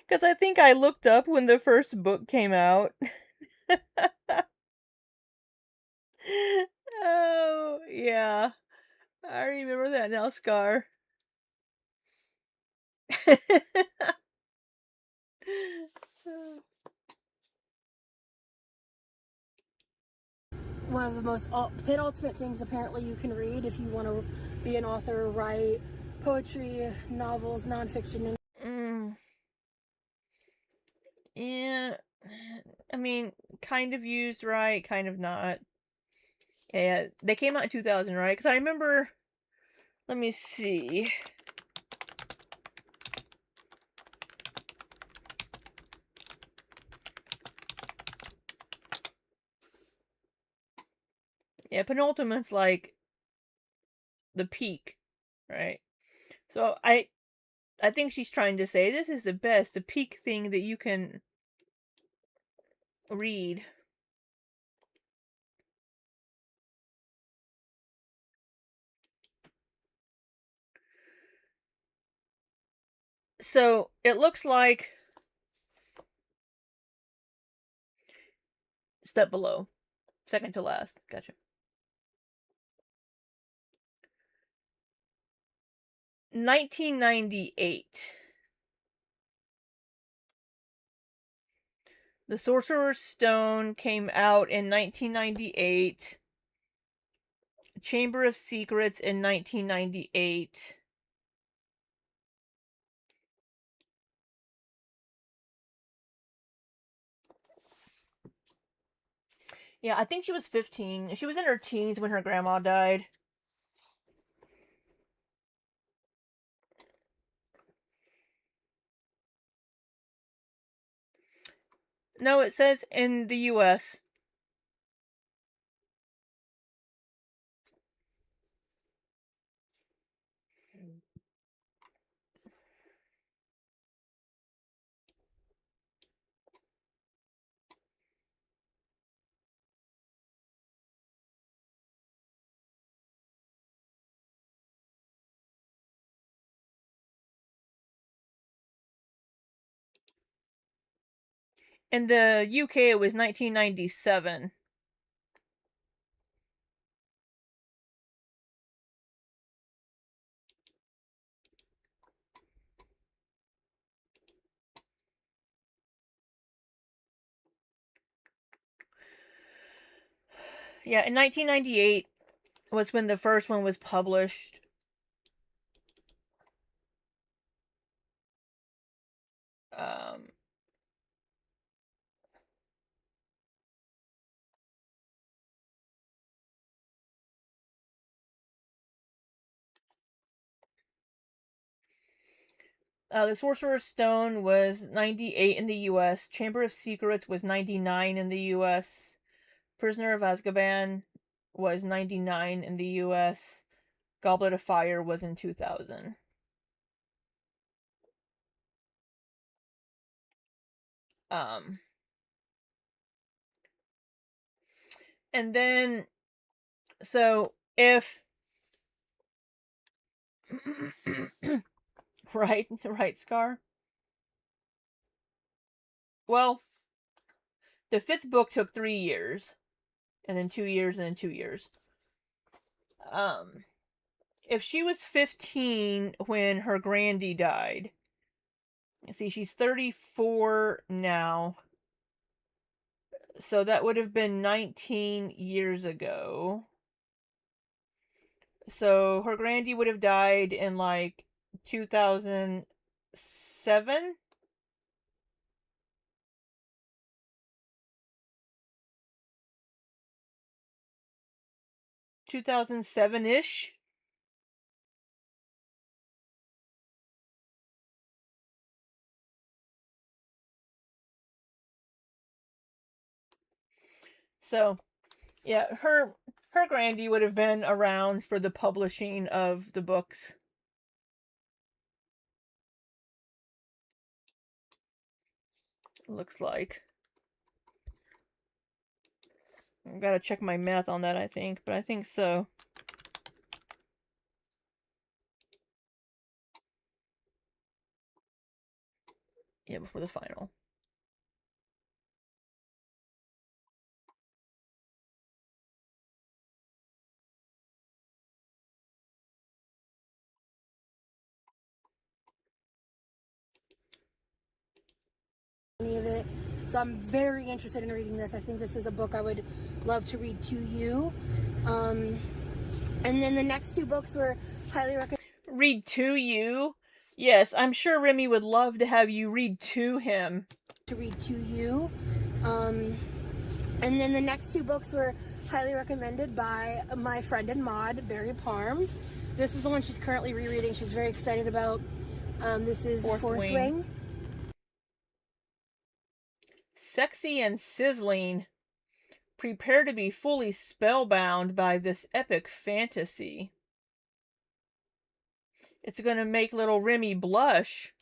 Because I think I looked up when the first book came out. Oh, yeah. I remember that now, Scar. one of the most penultimate things apparently you can read if you want to be an author, write poetry, novels, nonfiction. Yeah. I mean, kind of used right, kind of not. Yeah, they came out in 2000, right? Because I remember. Let me see. Yeah, penultimate's like the peak, right? So I think she's trying to say this is the peak thing that you can read. So it looks like step below, second to last. Gotcha. 1998. The Sorcerer's Stone came out in 1998. Chamber of Secrets in 1998. Yeah, I think she was 15. She was in her teens when her grandma died. No, it says in the US. In the UK, it was 1997. Yeah, in 1998 was when the first one was published. Um, The Sorcerer's Stone was 98 in the US. Chamber of Secrets was 99 in the US. Prisoner of Azkaban was 99 in the US. Goblet of Fire was in 2000. And then, so if right, Scar. Well, the 5th book took 3 years, and then 2 years, and then 2 years. If she was 15 when her Grandy died, you see, she's 34 now, so that would have been 19 years ago. So her Grandy would have died in like 2007. 2007-ish. So, yeah, her Grandy would have been around for the publishing of the books. Looks like. I gotta check my math on that, I think, but I think so. Yeah, before the final. Any of it. So I'm very interested in reading this. I think this is a book I would love to read to you. And then the next 2 books were highly recommended. Read to you? Yes, I'm sure Remy would love to have you read to him. To read to you. And then the next 2 books were highly recommended by my friend and mod, Barry Parm. This is the one she's currently rereading. She's very excited about. This is Fourth Wing. Sexy and sizzling. Prepare to be fully spellbound by this epic fantasy. It's gonna make little Remy blush.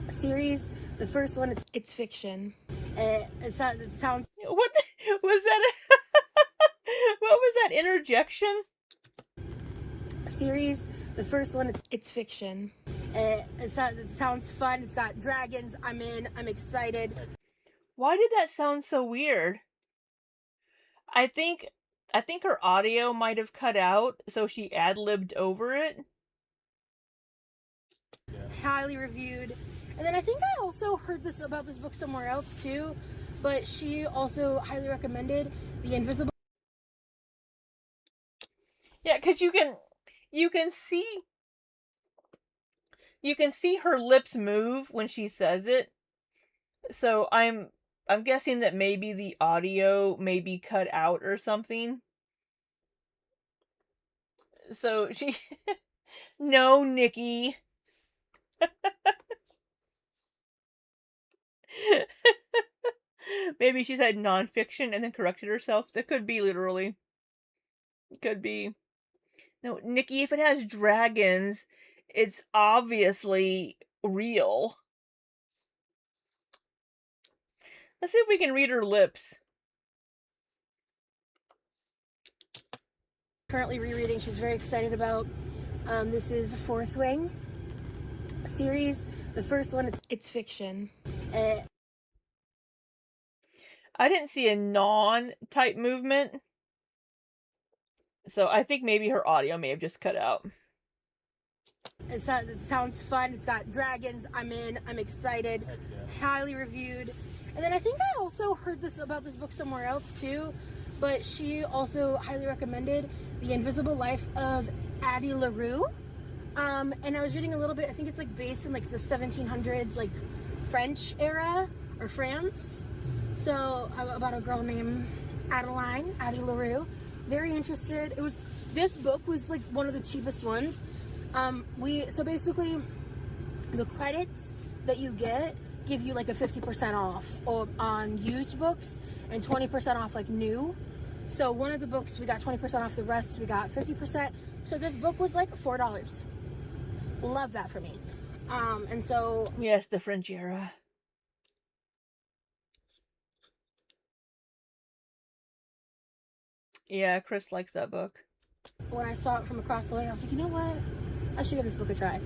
Series. The first one, it's fiction. It sounds. What was that? What was that interjection? Series. The first one, it's fiction. It sounds fun. It's got dragons. I'm in. I'm excited. Why did that sound so weird? I think her audio might have cut out, so she ad-libbed over it. Highly reviewed. And then I think I also heard this about this book somewhere else too, but she also highly recommended The Invisible. Yeah, because you can see her lips move when she says it. So I'm guessing that maybe the audio may be cut out or something. So she no, Nikki. Maybe she said nonfiction and then corrected herself. That could be literally. Could be. No, Nikki, if it has dragons, it's obviously real. Let's see if we can read her lips. Currently rereading. She's very excited about. This is Fourth Wing series. The first one, it's fiction. I didn't see a non-type movement. So I think maybe her audio may have just cut out. It sounds fun. It's got dragons. I'm in. I'm excited. Highly reviewed. And then I think I also heard this about this book somewhere else too, but she also highly recommended The Invisible Life of Addie LaRue. And I was reading a little bit. I think it's like based in like the 1700s, like French era or France. So about a girl named Addie LaRue. Very interested. This book was like one of the cheapest ones. So basically the credits that you get give you like a 50% off on used books and 20% off like new. So one of the books we got 20% off, the rest we got 50%. So this book was like $4. Love that for me. And so Yes, the French era. Yeah, Chris likes that book. when I saw it from across the way, I was like, you know what? I should give this book a try.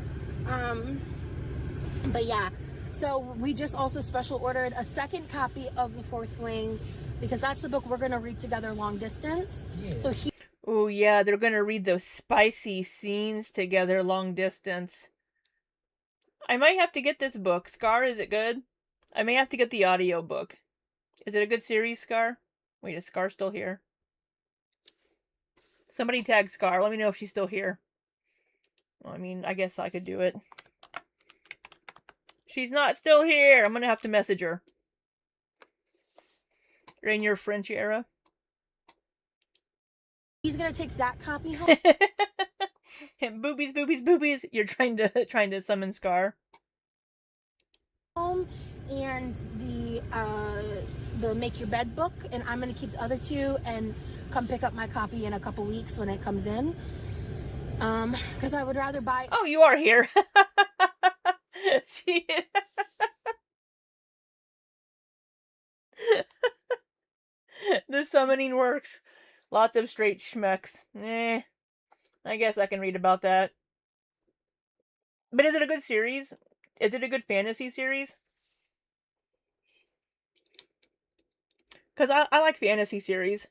But yeah, so we just also special ordered a second copy of The Fourth Wing because that's the book we're going to read together long distance. Yeah. So he Oh yeah, they're gonna read those spicy scenes together long distance. I might have to get this book. Scar, is it good? I may have to get the audio book. Is it a good series, Scar? Wait, is Scar still here? Somebody tag Scar. Let me know if she's still here. Well, I mean, I guess I could do it. She's not still here. I'm gonna have to message her. You're in your French era. he's going to take that copy home. Boobies, boobies, boobies. You're trying to summon Scar. And the Make Your Bed book, and I'm going to keep the other two and come pick up my copy in a couple weeks when it comes in. Because I would rather buy. Oh, you are here. She. The summoning works. Lots of straight schmucks. I guess I can read about that. But is it a good series? Is it a good fantasy series? Because I like fantasy series.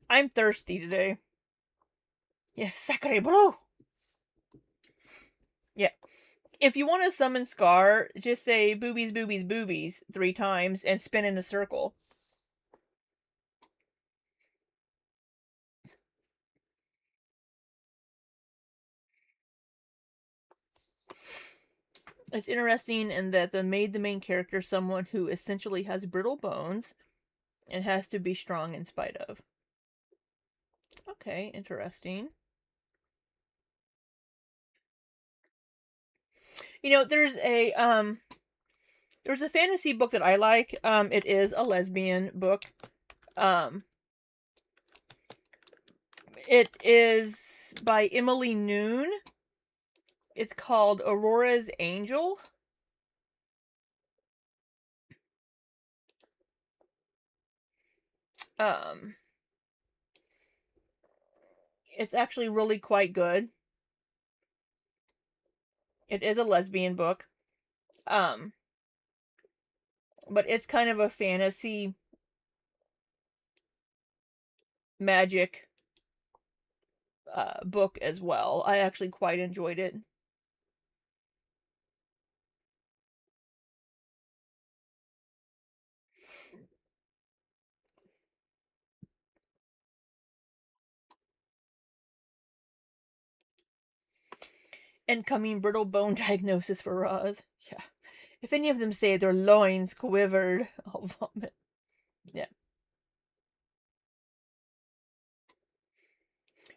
I'm thirsty today. Yeah, sacre bleu. Yeah. If you want to summon Scar, just say boobies, boobies, boobies 3 times and spin in a circle. It's interesting in that they made the main character someone who essentially has brittle bones and has to be strong in spite of. Okay, interesting. You know, there's a fantasy book that I like. It is a lesbian book. It is by Emily Noon. It's called Aurora's Angel. It's actually really quite good. It is a lesbian book. But it's kind of a fantasy magic book as well. I actually quite enjoyed it. Incoming brittle bone diagnosis for Roz. Yeah. If any of them say their loins quivered, I'll vomit. Yeah.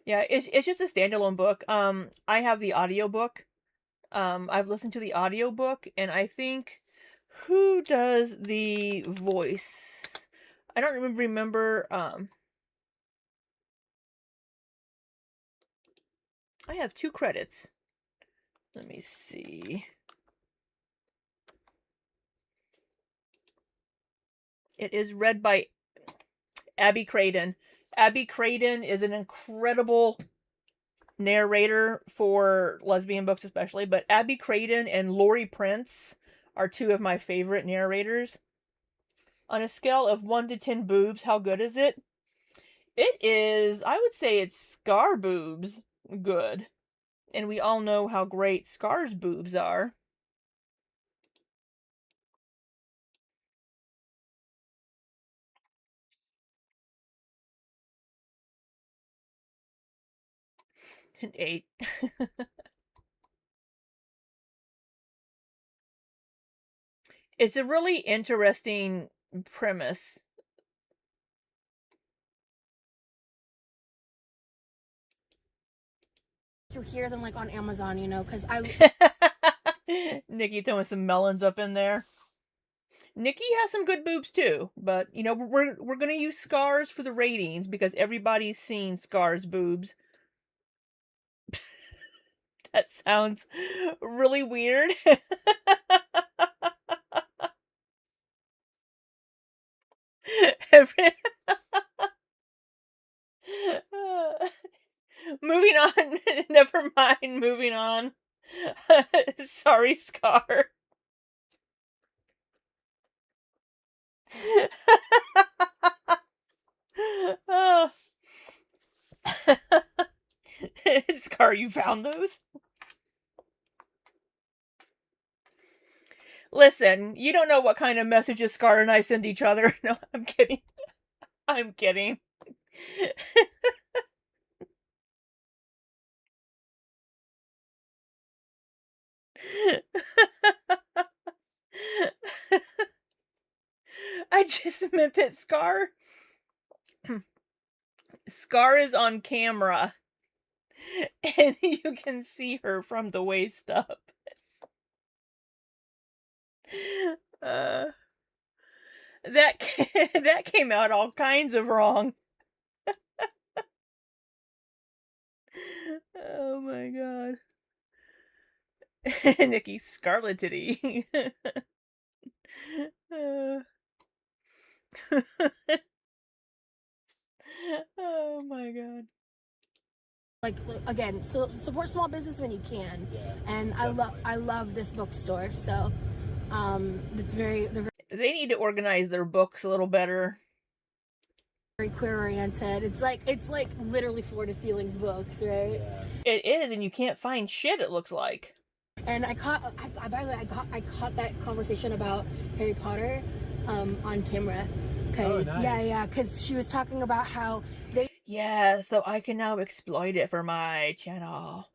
Yeah, it's just a standalone book. I have the audiobook. I've listened to the audiobook, and I think who does the voice? I don't remember. I have 2 credits. Let me see. It is read by Abby Craden. Abby Craden is an incredible narrator for lesbian books especially, but Abby Craden and Lori Prince are 2 of my favorite narrators. On a scale of 1 to 10 boobs, how good is it? It is, I would say it's Scar boobs good. And we all know how great Scar's boobs are. An 8. It's a really interesting premise. Through here than like on Amazon, you know, because I Nikki throwing some melons up in there. Nikki has some good boobs too, but you know we're gonna use Scar's for the ratings because everybody's seen Scar's boobs. That sounds really weird. Every- Moving on. Never mind. Moving on. Sorry, Scar. Oh. Scar, you found those? Listen, you don't know what kind of messages Scar and I send each other. No, I'm kidding. I'm kidding. I just meant that Scar is on camera and you can see her from the waist up. Uh, that that came out all kinds of wrong. Oh my god. Nikki Scarlet Titty. Oh my god. like again, so support small business when you can. Yeah, And I love this bookstore, so it's they're They need to organize their books a little better. very queer oriented. It's like literally floor to ceilings books, right? yeah. It is, and you can't find shit, it looks like. And I by the way, I caught that conversation about Harry Potter on camera. Cause, Oh, nice. yeah, because she was talking about how they Yeah, so I can now exploit it for my channel.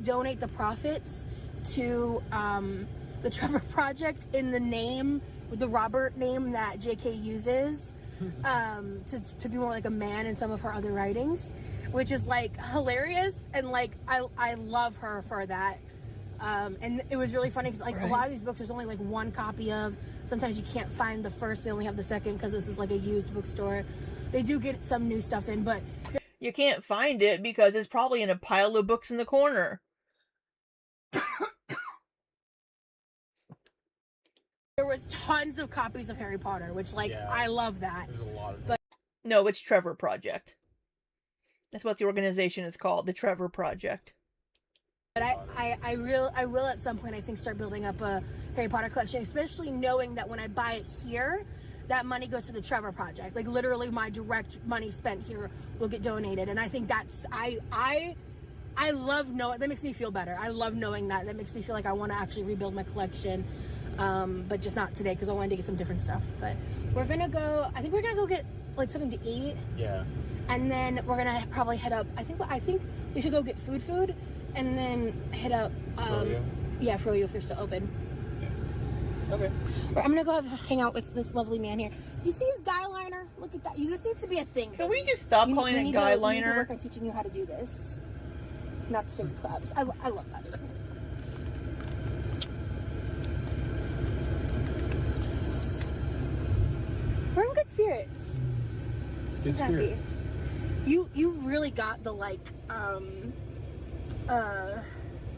donate the profits to the Trevor Project in the name, the Robert name that JK uses to be more like a man in some of her other writings, which is like hilarious, and like I love her for that. And it was really funny because like a lot of these books there's only like one copy of. Sometimes you can't find the first, they only have the second because this is like a used bookstore. They do get some new stuff in, but You can't find it because it's probably in a pile of books in the corner. there was tons of copies of Harry Potter, which like Yeah. I love that. There's a lot of But- No, it's Trevor Project. That's what the organization is called, the Trevor Project. But I will at some point I think start building up a Harry Potter collection, especially knowing that when I buy it here, that money goes to the Trevor Project. Like literally my direct money spent here will get donated. And I think that's I love knowing that. Makes me feel better. I love knowing that. That makes me feel like I want to actually rebuild my collection. But just not today because I wanted to get some different stuff. But we're gonna go, I think we're gonna go get like something to eat. Yeah. And then we're gonna probably head up. I think we should go get food, and then head up. Froyo? Yeah, Froyo if they're still open. Okay. Or I'm gonna go hang out with this lovely man here. You see his guy liner? Look at that. This needs to be a thing. Can we just stop We calling need it to- guy We need to liner? work on teaching you how to do this. Not the favorite clubs. I love that. We're in good spirits. Good Happy. spirits. You really got the like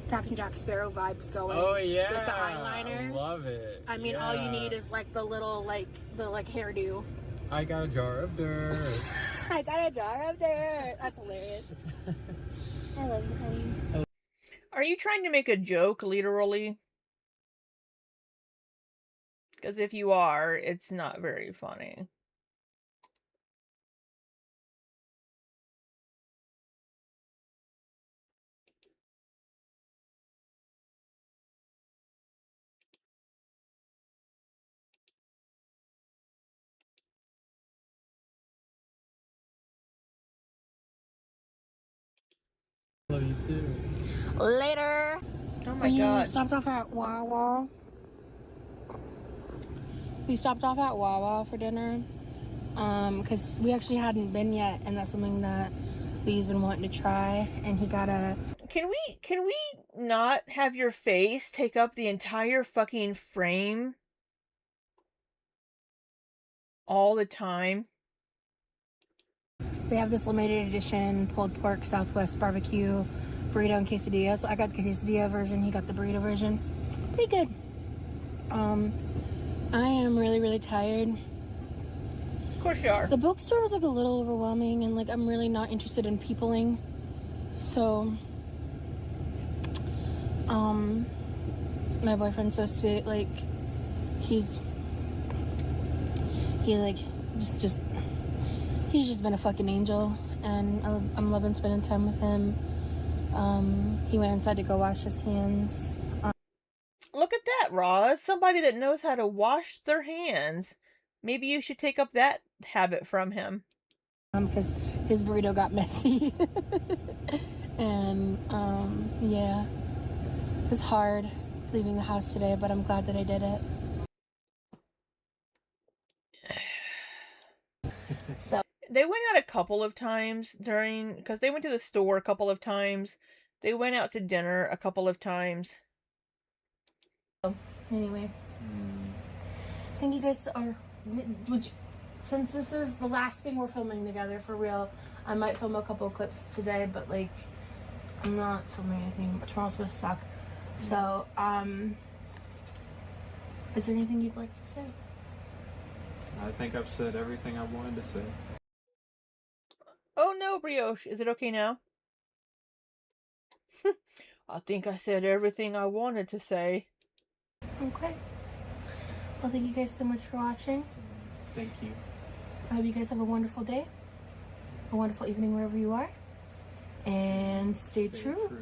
Captain Jack Sparrow vibes going. Oh yeah. With the eyeliner. I love it. I mean, all you Yeah. need is like the little hairdo. I got a jar of dirt. I got a jar of dirt. That's hilarious. I love you, honey. Are you trying to make a joke, literally? Because if you are, it's not very funny. Love you too. Later. Oh my We god. stopped off at Wawa. We stopped off at Wawa for dinner because we actually hadn't been yet, and that's something that Lee's been wanting to try. And he got a. Can we not have your face take up the entire fucking frame all the time? They have this limited edition pulled pork Southwest barbecue burrito and quesadilla. So I got the quesadilla version. He got the burrito version. Pretty good. I am really, really tired. Of course you are. The bookstore was like a little overwhelming, and like I'm really not interested in peopling. So, my boyfriend's so sweet. Like, he's just been a fucking angel, and I'm loving spending time with him. He went inside to go wash his hands. Look at that, Roz. Somebody that knows how to wash their hands. Maybe you should take up that habit from him. Because his burrito got messy. And, yeah. It was hard leaving the house today, but I'm glad that I did it. So They went out a couple of times because they went to the store a couple of times. They went out to dinner a couple of times. anyway, thank you guys. Since this is the last thing we're filming together for real, I might film a couple clips today, but like I'm not filming anything. But tomorrow's gonna suck. So, is there anything you'd like to say? I think I've said everything I wanted to say. Oh no, Brioche. Is it okay now? I think I said everything I wanted to say. Okay. Well, thank you guys so much for watching. Thank you. I hope you guys have a wonderful day, a wonderful evening wherever you are, and stay true.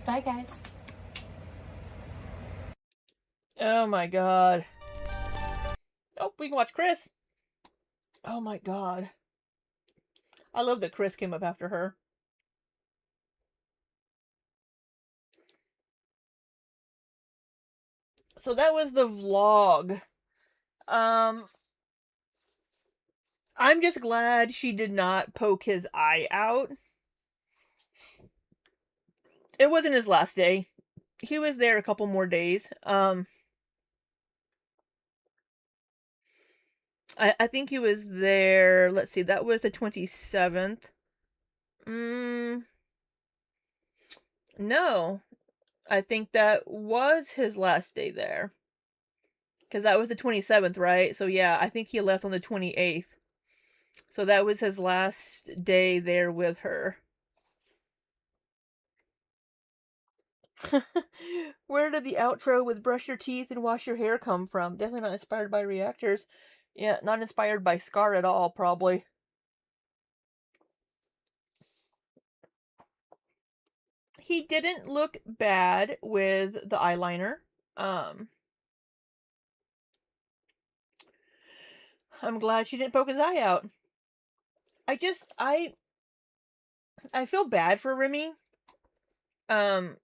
Bye, guys. Oh my god. Oh, we can watch Chris. Oh my god. I love that Chris came up after her. So that was the vlog. I'm just glad she did not poke his eye out. It wasn't his last day. He was there a couple more days. I think he was there, let's see, that was the 27th. No. I think that was his last day there. Because that was the 27th, right? So yeah, I think he left on the 28th. So that was his last day there with her. Where did the outro with brush your teeth and wash your hair come from? Definitely not inspired by reactors. Yeah, not inspired by Scar at all, probably. He didn't look bad with the eyeliner. I'm glad she didn't poke his eye out. I feel bad for Remy. Thank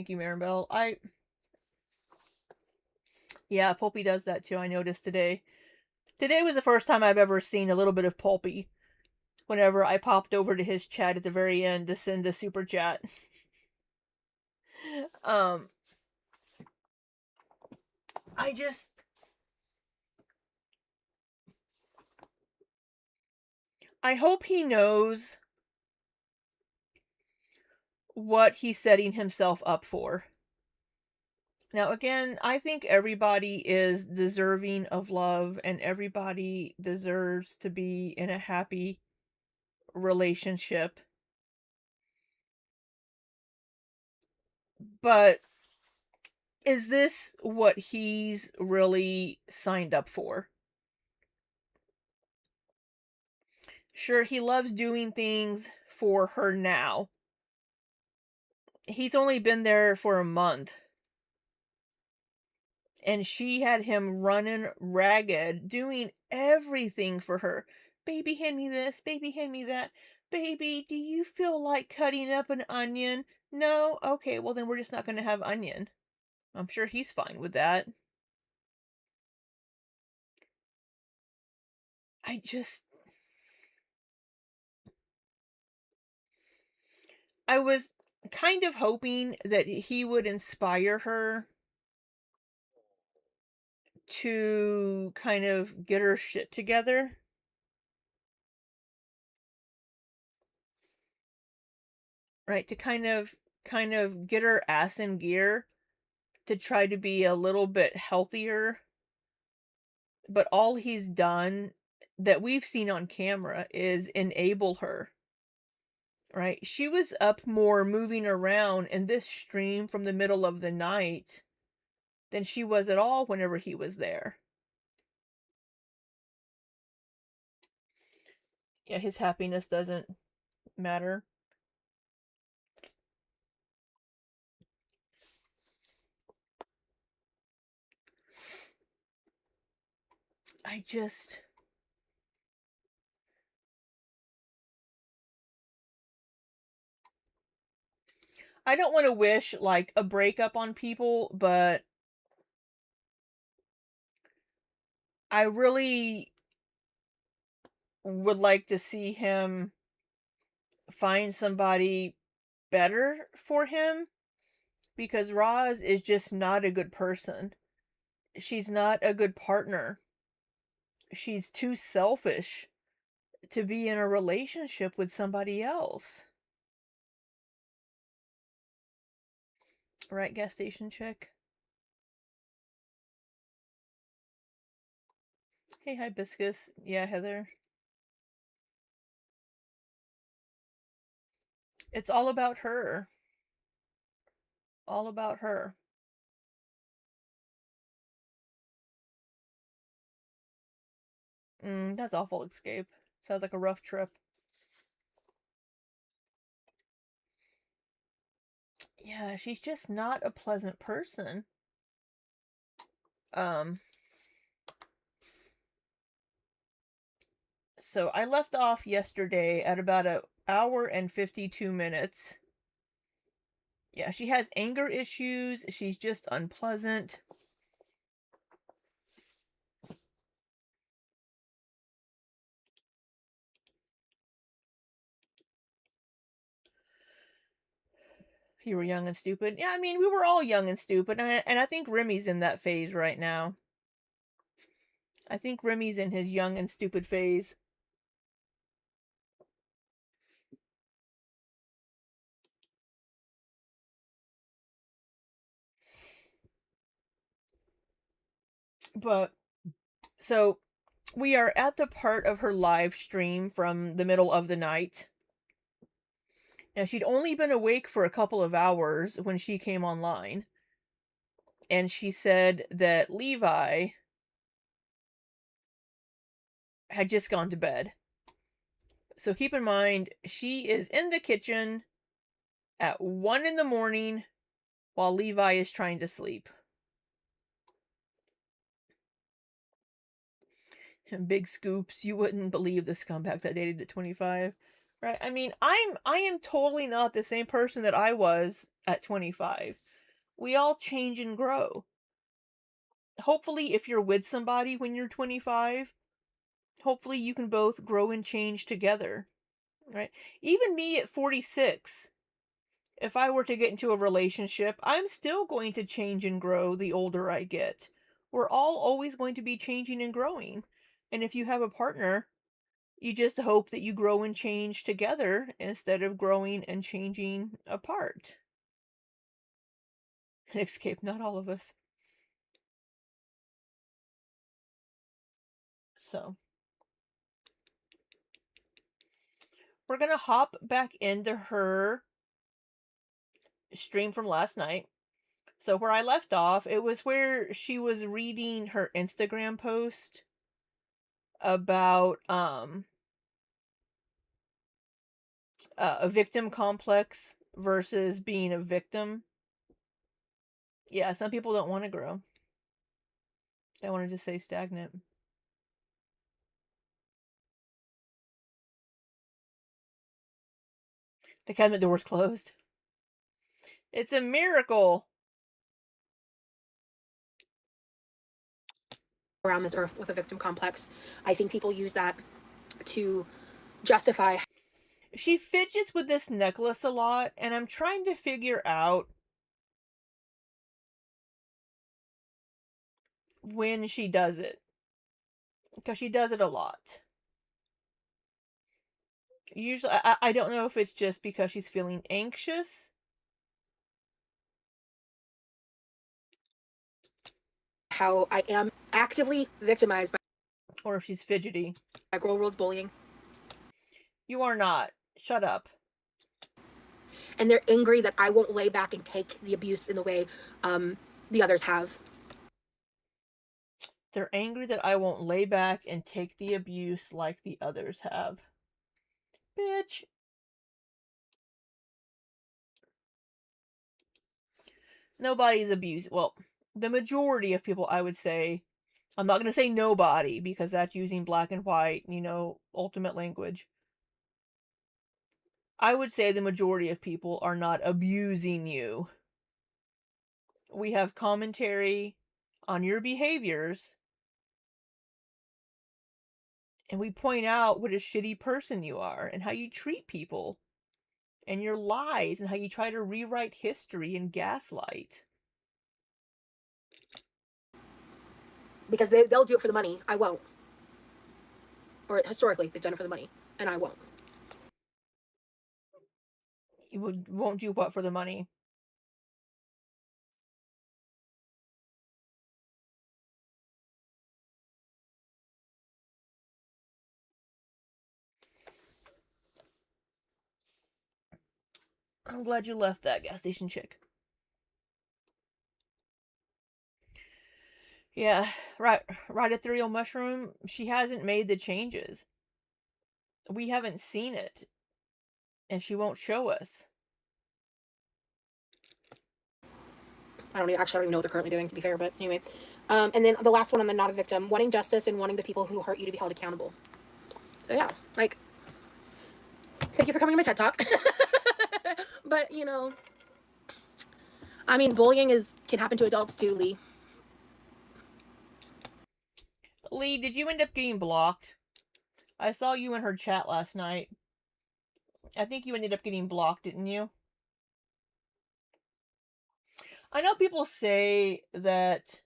you, Maribel. Yeah, Pulpy does that too, I noticed today. Today was the first time I've ever seen a little bit of Pulpy. Whenever I popped over to his chat at the very end to send a super chat. I hope he knows what he's setting himself up for. Now, again, I think everybody is deserving of love and everybody deserves to be in a happy relationship. But is this what he's really signed up for? Sure, he loves doing things for her now. He's only been there for a month. And she had him running ragged, doing everything for her. Baby, hand me this. Baby, hand me that. Baby, do you feel like cutting up an onion? No? Okay, well then we're just not going to have onion. I'm sure he's fine with that. I just I was kind of hoping that he would inspire her to kind of get her shit together. Right? To kind of get her ass in gear to try to be a little bit healthier. But all he's done that we've seen on camera is enable her. Right? She was up more moving around in this stream from the middle of the night than she was at all whenever he was there. Yeah, his happiness doesn't matter. I just I don't want to wish like a breakup on people, but I really would like to see him find somebody better for him because Roz is just not a good person. She's not a good partner. She's too selfish to be in a relationship with somebody else. Right, gas station chick? Hey, Hibiscus. Yeah, Heather. It's all about her. All about her. That's awful, Escape. Sounds like a rough trip. Yeah, she's just not a pleasant person. So I left off yesterday at about an hour and 52 minutes. Yeah, she has anger issues. She's just unpleasant. You were young and stupid. Yeah, I mean, we were all young and stupid, and I think Remy's in that phase right now. I think Remy's in his young and stupid phase. But, so, we are at the part of her live stream from the middle of the night. Now, she'd only been awake for a couple of hours when she came online. And she said that Levi had just gone to bed. So keep in mind, she is in the kitchen at 1 in the morning while Levi is trying to sleep. And big scoops, you wouldn't believe the scumbags that dated at 25. Right? I mean, I am totally not the same person that I was at 25. We all change and grow. Hopefully, if you're with somebody when you're 25, hopefully you can both grow and change together. Right? Even me at 46, if I were to get into a relationship, I'm still going to change and grow the older I get. We're all always going to be changing and growing. And if you have a partner, you just hope that you grow and change together instead of growing and changing apart. Escape, not all of us. So, we're gonna hop back into her stream from last night. So, where I left off, it was where she was reading her Instagram post about a victim complex versus being a victim. Yeah, some people don't want to grow. They want to just stay stagnant. The cabinet door's closed. It's a miracle. around this earth with a victim complex. I think people use that to justify. She fidgets with this necklace a lot, and I'm trying to figure out when she does it. Because she does it a lot. Usually, I don't know if it's just because she's feeling anxious. How I am actively victimized by Or if she's fidgety. Girl World's bullying. You are not. Shut up. And they're angry that I won't lay back and take the abuse in the way the others have. They're angry that I won't lay back and take the abuse like the others have. Bitch. Nobody's abused. Well, the majority of people, I would say. I'm not going to say nobody because that's using black and white, ultimate language. I would say the majority of people are not abusing you. We have commentary on your behaviors, and we point out what a shitty person you are and how you treat people and your lies and how you try to rewrite history and gaslight. Because they'll do it for the money. I won't. Or historically, they've done it for the money, and I won't. You won't do what for the money? I'm glad you left that gas station chick. Yeah, right ethereal mushroom, she hasn't made the changes. We haven't seen it. And she won't show us. I don't even know what they're currently doing, to be fair, but anyway. And then the last one on the not a victim, wanting justice and wanting the people who hurt you to be held accountable. So yeah, like, thank you for coming to my TED Talk. But, I mean, bullying can happen to adults too, Lee. Lee, did you end up getting blocked? I saw you in her chat last night. I think you ended up getting blocked, didn't you? I know people say that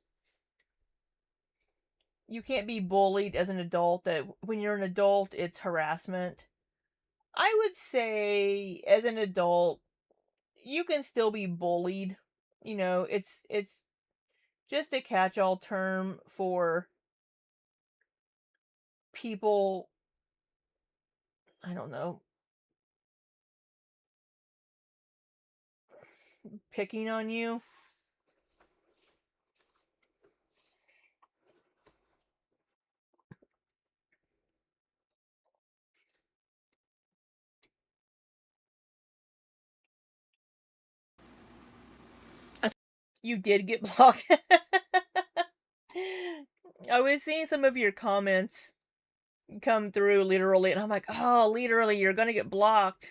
you can't be bullied as an adult, that when you're an adult, it's harassment. I would say, as an adult, you can still be bullied. It's just a catch-all term for people, I don't know, picking on you. You did get blocked. I was seeing some of your comments come through literally, and I'm like, oh, literally, you're gonna get blocked.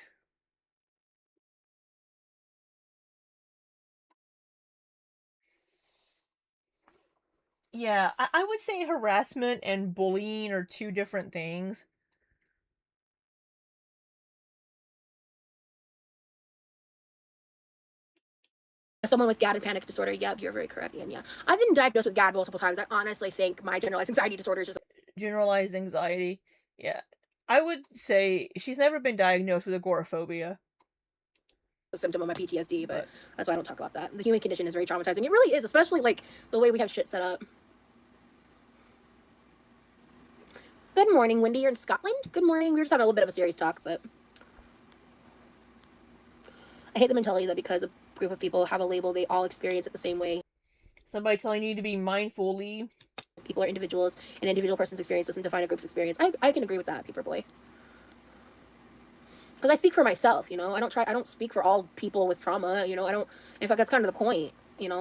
Yeah, I would say harassment and bullying are two different things. Someone with GAD and panic disorder, yep, you're very correct, Ian, yeah. I've been diagnosed with GAD multiple times. I honestly think my generalized anxiety disorder is just... Generalized anxiety, yeah. I would say she's never been diagnosed with agoraphobia. A symptom of my PTSD, but that's why I don't talk about that. The human condition is very traumatizing. It really is, especially, like, the way we have shit set up. Good morning, Wendy. You're in Scotland? Good morning. We were just having a little bit of a serious talk, but... I hate the mentality that because a group of people have a label, they all experience it the same way. Somebody telling you to be mindful, Lee. People are individuals, and individual person's experience doesn't define a group's experience. I can agree with that, Paper Boy. Because I speak for myself, I don't speak for all people with trauma, in fact, that's kind of the point, You're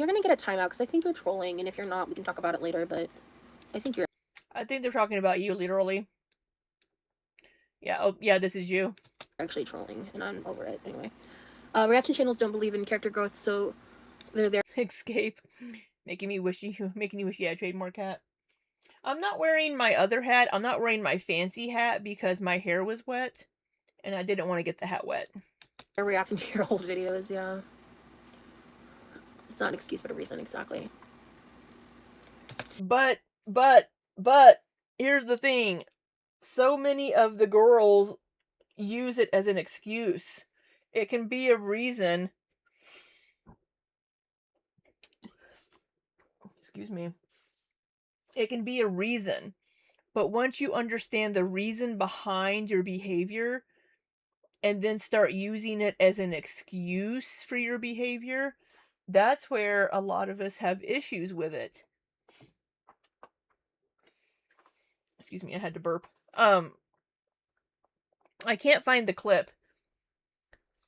gonna get a timeout, because I think you're trolling, and if you're not, we can talk about it later, but I think they're talking about you, literally. Yeah, oh, yeah, this is you. actually trolling, and I'm over it, anyway. Reaction channels don't believe in character growth, so they're there. Escape. Making you wish you had a trademark hat. I'm not wearing my other hat. I'm not wearing my fancy hat because my hair was wet and I didn't want to get the hat wet. They're reacting to your old videos, yeah. It's not an excuse, but a reason, exactly. But here's the thing. So many of the girls use it as an excuse. It can be a reason. Excuse me. It can be a reason. But once you understand the reason behind your behavior and then start using it as an excuse for your behavior, that's where a lot of us have issues with it. Excuse me, I had to burp. I can't find the clip.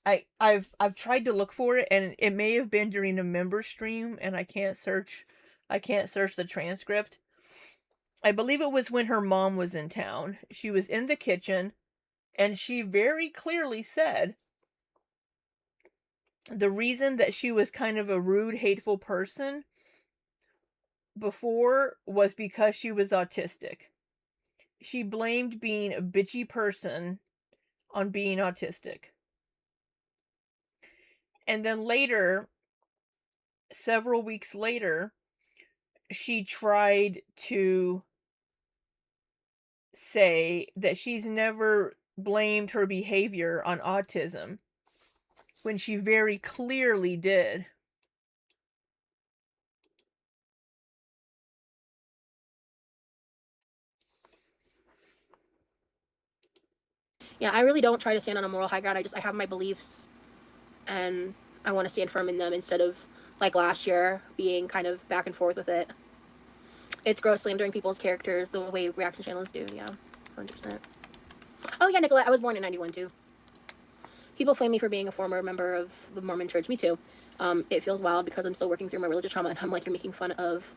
I've tried to look for it, and it may have been during a member stream, and I can't search the transcript. I believe it was when her mom was in town. She was in the kitchen, and she very clearly said the reason that she was kind of a rude, hateful person before was because she was autistic. She blamed being a bitchy person on being autistic. And then later, several weeks later, she tried to say that she's never blamed her behavior on autism when she very clearly did. Yeah, I really don't try to stand on a moral high ground. I have my beliefs, and I want to stand firm in them instead of, like last year, being kind of back and forth with it. It's gross slandering people's characters the way reaction channels do, yeah, 100%. Oh yeah, Nicolette, I was born in 91 too. People flame me for being a former member of the Mormon church. Me too. It feels wild because I'm still working through my religious trauma, and I'm like, you're making fun of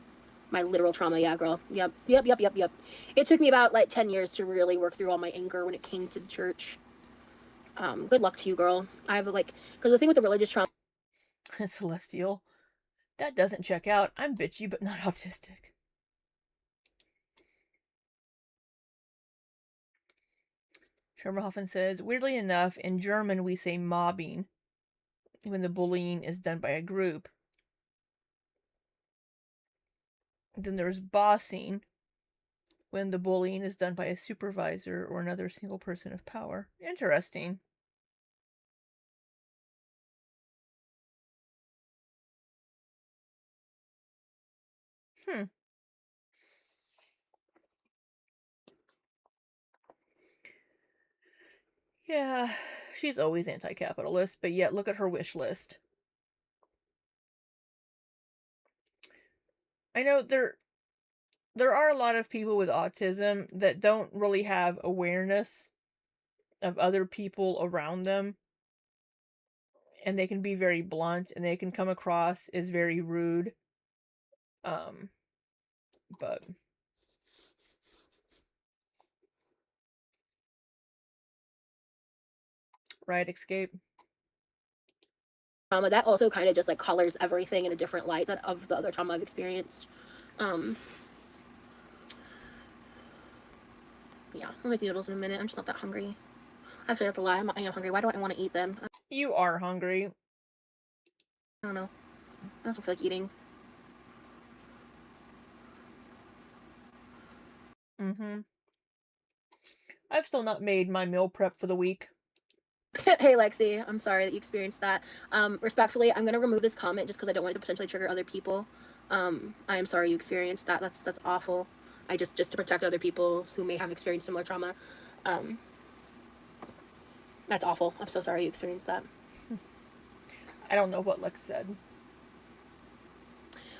my literal trauma. Yeah, girl. Yep. It took me about, like, 10 years to really work through all my anger when it came to the church. Good luck to you, girl. I have, like, because the thing with the religious trauma... Celestial. That doesn't check out. I'm bitchy, but not autistic. Schermerhoffen says, weirdly enough, in German we say mobbing when the bullying is done by a group. Then there's bossing when the bullying is done by a supervisor or another single person of power. Interesting. Yeah, she's always anti-capitalist, but yet look at her wish list. I know there are a lot of people with autism that don't really have awareness of other people around them, and they can be very blunt, and they can come across as very rude. But right, Escape. That also kind of just, like, colors everything in a different light that of the other trauma I've experienced. Yeah, I'll make noodles in a minute. I'm just not that hungry. Actually, that's a lie. I am hungry. Why do I want to eat then? You are hungry. I don't know. I also feel like eating. I've still not made my meal prep for the week. Hey, Lexi. I'm sorry that you experienced that. Respectfully, I'm going to remove this comment just because I don't want it to potentially trigger other people. I am sorry you experienced that. That's awful. I just to protect other people who may have experienced similar trauma. That's awful. I'm so sorry you experienced that. I don't know what Lex said.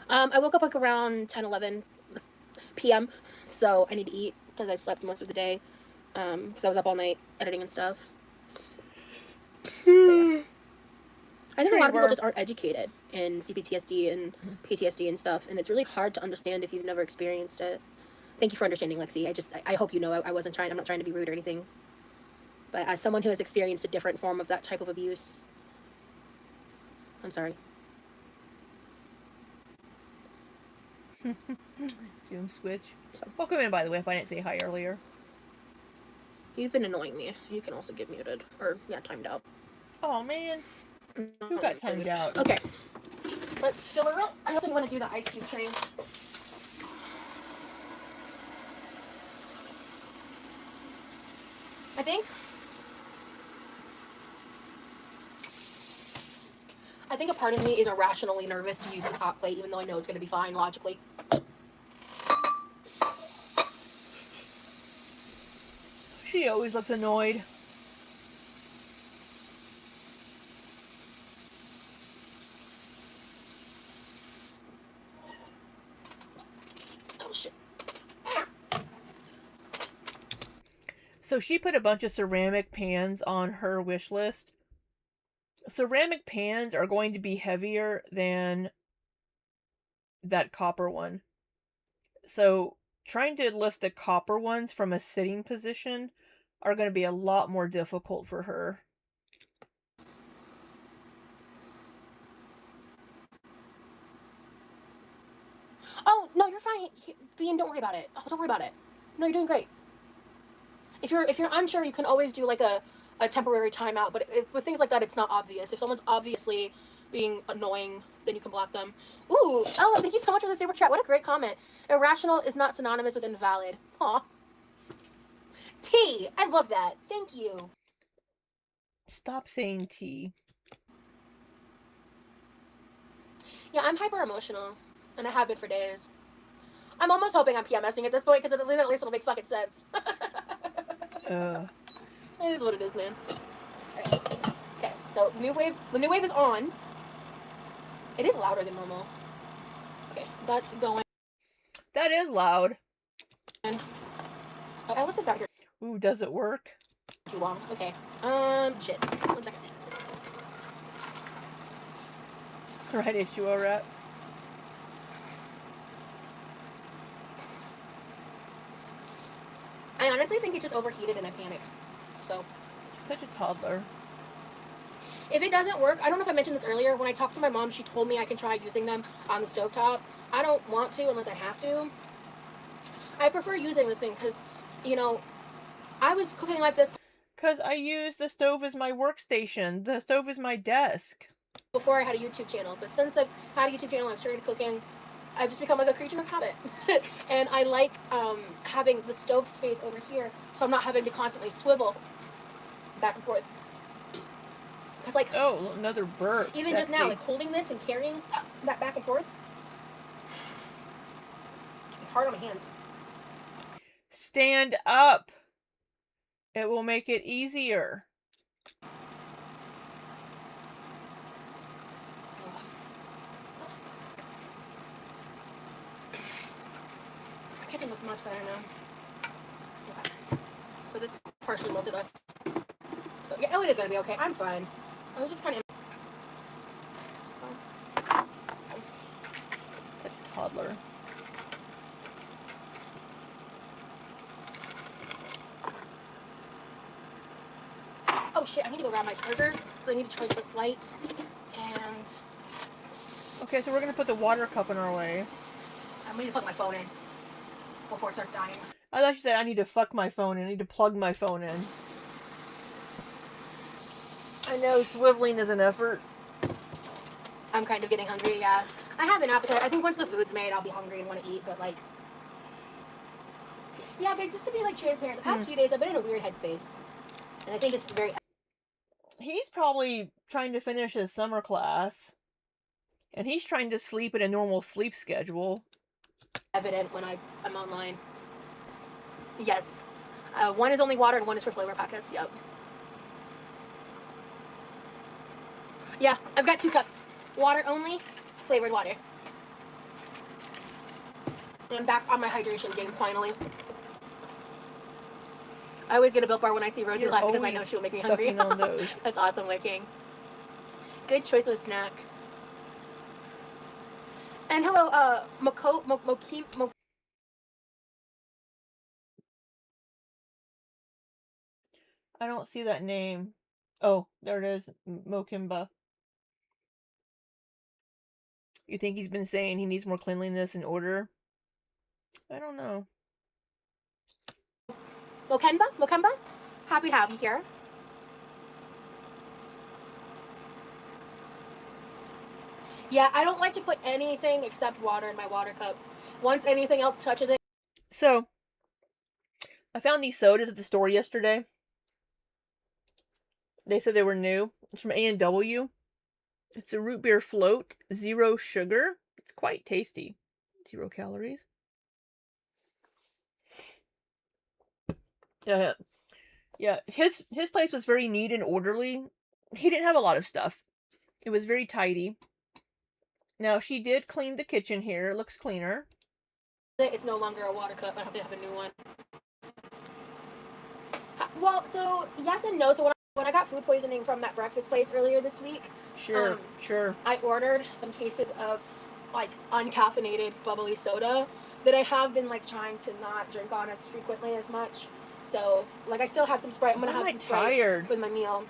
I woke up like around 10-11 p.m. So I need to eat because I slept most of the day. Because I was up all night editing and stuff. Yeah. I think a lot of people just aren't educated in CPTSD and PTSD and stuff, and it's really hard to understand if you've never experienced it. Thank you for understanding, Lexi. I hope you know I'm not trying to be rude or anything. But as someone who has experienced a different form of that type of abuse, I'm sorry. Doom Switch. Welcome in, by the way, if I didn't say hi earlier. You've been annoying me. You can also get muted. Or, yeah, timed out. Oh, man. Who got timed out? Okay. Let's fill her up. I also want to do the ice cube trays. I think a part of me is irrationally nervous to use this hot plate, even though I know it's going to be fine logically. She always looks annoyed. Oh shit. So she put a bunch of ceramic pans on her wish list. Ceramic pans are going to be heavier than that copper one. So trying to lift the copper ones from a sitting position are going to be a lot more difficult for her. Oh, no, you're fine. Bean, don't worry about it. Oh, don't worry about it. No, you're doing great. If you're unsure, you can always do like a temporary timeout, but with things like that, it's not obvious. If someone's obviously being annoying, then you can block them. Ooh, Ella, thank you so much for the super chat. What a great comment. Irrational is not synonymous with invalid. Aw. T, I love that. Thank you. Stop saying T. Yeah, I'm hyper emotional, and I have been for days. I'm almost hoping I'm PMSing at this point, because at least it'll make fucking sense. It is what it is, man. Alright. Okay, so the new wave is on. It is louder than normal. Okay, that's going. That is loud. Oh, I left this out here Ooh, does it work? too long. Okay. Shit. 1 second. Right issue, alright. I honestly think it just overheated and I panicked. So, Such a toddler. if it doesn't work, I don't know if I mentioned this earlier. When I talked to my mom, she told me I can try using them on the stovetop. I don't want to unless I have to. I prefer using this thing because, you know, I was cooking like this Because I use the stove as my workstation. The stove is my desk. before I had a YouTube channel. But since I've had a YouTube channel, I've started cooking. I've just become like a creature of habit. And I like having the stove space over here so I'm not having to constantly swivel back and forth. Because, like, Oh, another burp. even just now, like, holding this and carrying that back and forth, it's hard on my hands. Stand up. It will make it easier. My kitchen looks much better now. Okay. So this partially melted us. So, yeah, oh, it is going to be okay. I'm fine. I was just kind of... So... Such a toddler. Oh shit, I need to go grab my charger, so I need to charge this light, and... Okay, so we're going to put the water cup in our way. I'm going to plug my phone in before it starts dying. I thought you said I need to fuck my phone in. I need to plug my phone in. I know, swiveling is an effort. I'm kind of getting hungry, yeah. I have an appetite. I think once the food's made, I'll be hungry and want to eat, but like... Yeah, guys, just to be like transparent, the past few days I've been in a weird headspace. And I think it's very... He's probably trying to finish his summer class. And he's trying to sleep at a normal sleep schedule. evident when I'm online. Yes. One is only water and one is for flavor packets, yep. Yeah, I've got 2 cups. Water only, flavored water. And I'm back on my hydration game, finally. I always get a Built Bar when I see Rosie You're live because I know always she'll make me hungry. sucking on those. That's awesome, Licking. Good choice of a snack. And hello, I don't see that name. Oh, there it is. Mokimba. You think he's been saying he needs more cleanliness and order? I don't know. Mokemba, happy to have you here. Yeah, I don't like to put anything except water in my water cup. Once anything else touches it. So, I found these sodas at the store yesterday. They said they were new. It's from A&W. It's a root beer float, 0 sugar. It's quite tasty. 0 calories. Yeah. His place was very neat and orderly. He didn't have a lot of stuff. It was very tidy. Now, she did clean the kitchen here. It looks cleaner. It's no longer a water cup. I have to have a new one. Well, so yes and no. So when I got food poisoning from that breakfast place earlier this week, Sure. I ordered some cases of like uncaffeinated bubbly soda that I have been like trying to not drink on as frequently as much. So like I still have some Sprite. I'm gonna have some Sprite with my meal.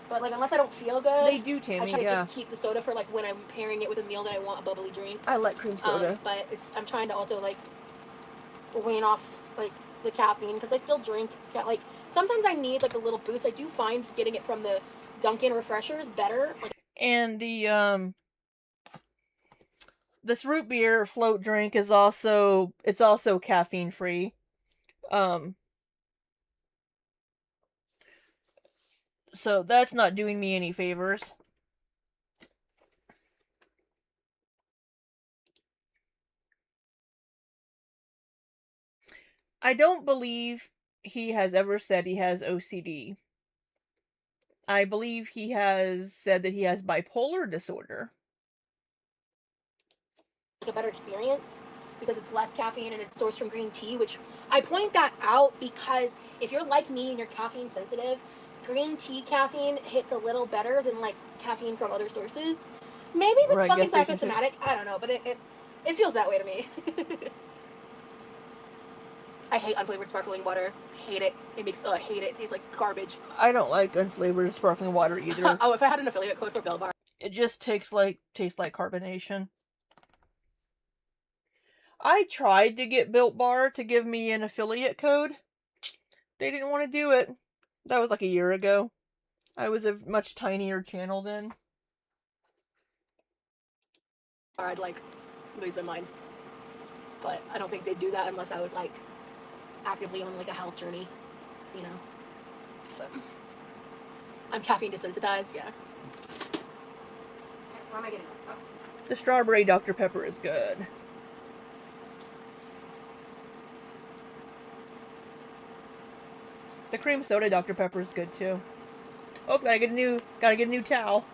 But like unless I don't feel good, They do, Tammy. I try to just keep the soda for like when I'm pairing it with a meal that I want a bubbly drink. I like cream soda. But I'm trying to also like wane off like the caffeine because I still drink. Like sometimes I need like a little boost. I do find getting it from the Dunkin' refreshers better. Like, and this root beer float drink is also caffeine free. So that's not doing me any favors. I don't believe he has ever said he has OCD. I believe he has said that he has bipolar disorder. a better experience because it's less caffeine and it's sourced from green tea, which I point that out because if you're like me and you're caffeine sensitive, green tea caffeine hits a little better than like caffeine from other sources. Maybe that's fucking psychosomatic. I don't know, but it feels that way to me. I hate unflavored sparkling water. Hate it. I hate it. It tastes like garbage. I don't like unflavored sparkling water either. Oh, if I had an affiliate code for Bell Bar. It just tastes like carbonation. I tried to get Built Bar to give me an affiliate code. They didn't want to do it. That was like a year ago. I was a much tinier channel then. I'd like lose my mind. But I don't think they'd do that unless I was like actively on like a health journey, you know. But I'm caffeine desensitized, yeah. Okay, where am I getting? Oh. The strawberry Dr. Pepper is good. The cream soda Dr. Pepper is good too. Oh, gotta get a new towel.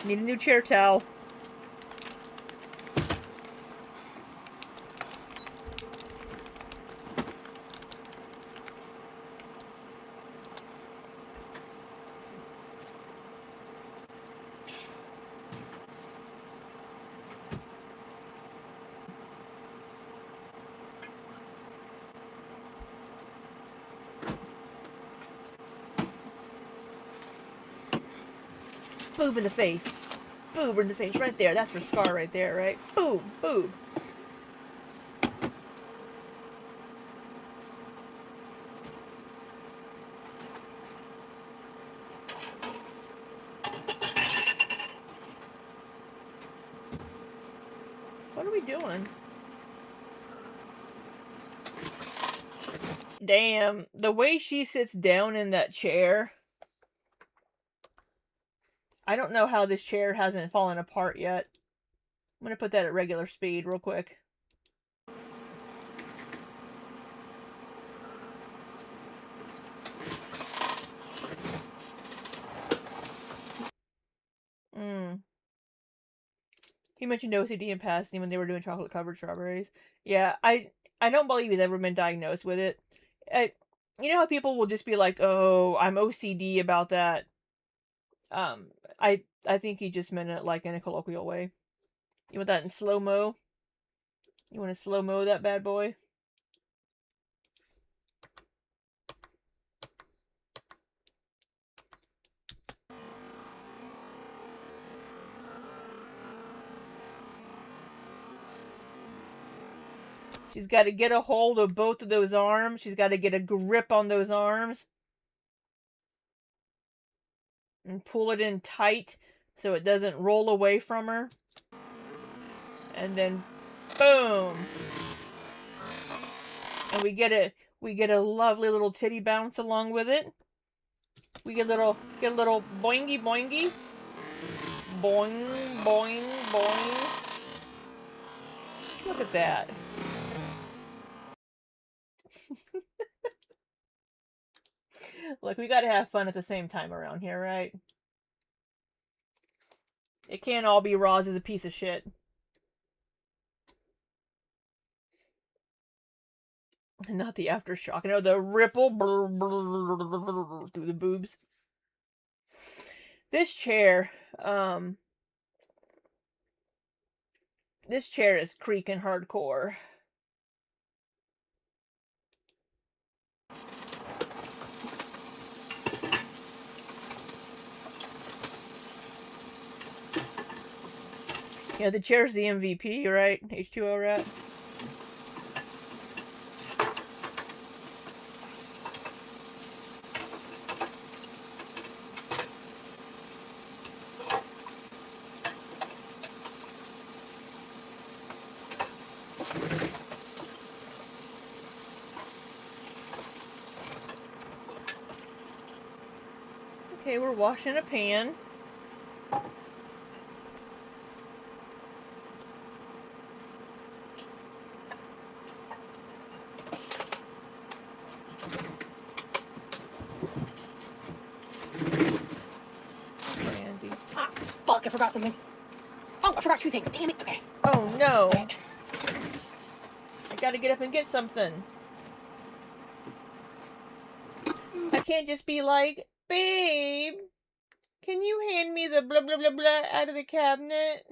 Need a new chair towel. Boob in the face. Boob in the face. Right there. That's for Scar right there, right? Boob. Boob. What are we doing? Damn. The way she sits down in that chair. I don't know how this chair hasn't fallen apart yet. I'm going to put that at regular speed real quick. He mentioned OCD in passing when they were doing chocolate covered strawberries. Yeah, I don't believe he's ever been diagnosed with it. You know how people will just be like, "Oh, I'm OCD about that." I think he just meant it like in a colloquial way. You want that in slow mo? You want to slow mo that bad boy? She's got to get a hold of both of those arms. She's got to get a grip on those arms. And pull it in tight so it doesn't roll away from her. And then, boom! And we get a lovely little titty bounce along with it. We get a little boingy boingy. Boing, boing, boing. Look at that. Look, we gotta have fun at the same time around here, right? It can't all be Roz is a piece of shit. Not the aftershock. No, the ripple through the boobs. This chair is creaking hardcore. Yeah, the chair's the MVP, right? H2O rat. Okay, we're washing a pan. Brandy. Ah, fuck, I forgot something. Oh, I forgot 2 things. Damn it. Okay. Oh no. Okay. I gotta get up and get something. I can't just be like, babe, can you hand me the blah blah blah blah out of the cabinet?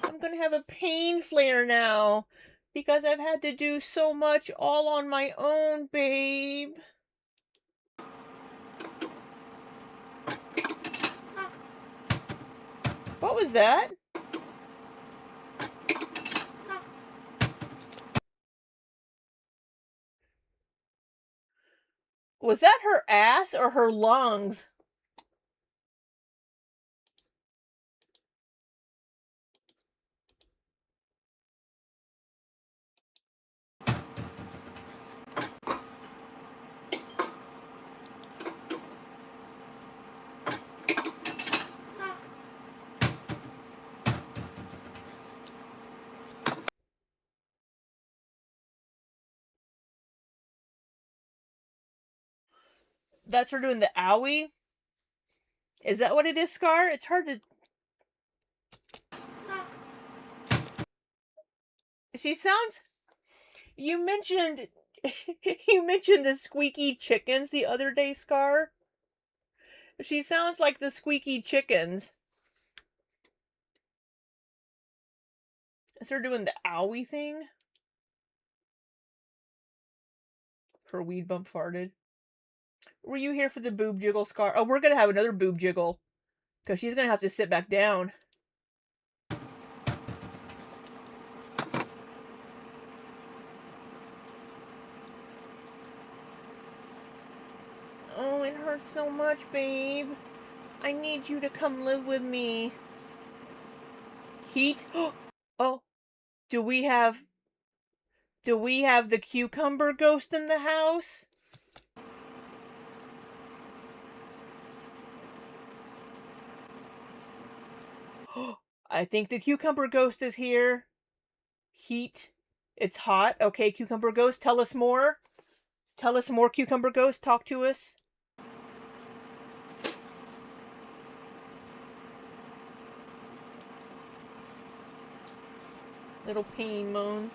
I'm gonna have a pain flare now because I've had to do so much all on my own, babe. What was that? Was that her ass or her lungs? That's her doing the owie? Is that what it is, Scar? It's hard to... She sounds... You mentioned... you mentioned the squeaky chickens the other day, Scar. She sounds like the squeaky chickens. Is her doing the owie thing? Her weed bump farted. Were you here for the boob jiggle, Scar? Oh, we're gonna have another boob jiggle. Because she's gonna have to sit back down. Oh, it hurts so much, babe. I need you to come live with me. Heat? Oh, do we have the cucumber ghost in the house? I think the cucumber ghost is here. Heat. It's hot. Okay, cucumber ghost, tell us more. Tell us more, cucumber ghost. Talk to us. Little pain moans.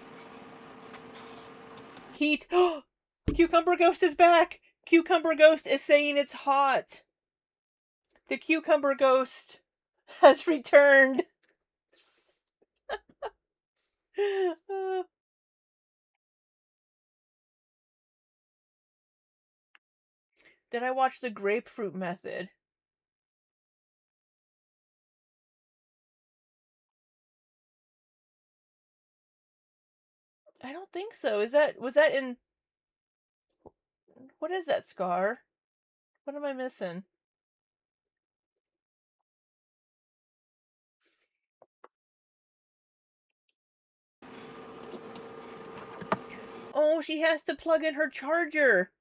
Heat. Cucumber ghost is back. Cucumber ghost is saying it's hot. The cucumber ghost has returned. Did I watch the grapefruit method? I don't think so. Was that in what is that, Scar? What am I missing? Oh, she has to plug in her charger.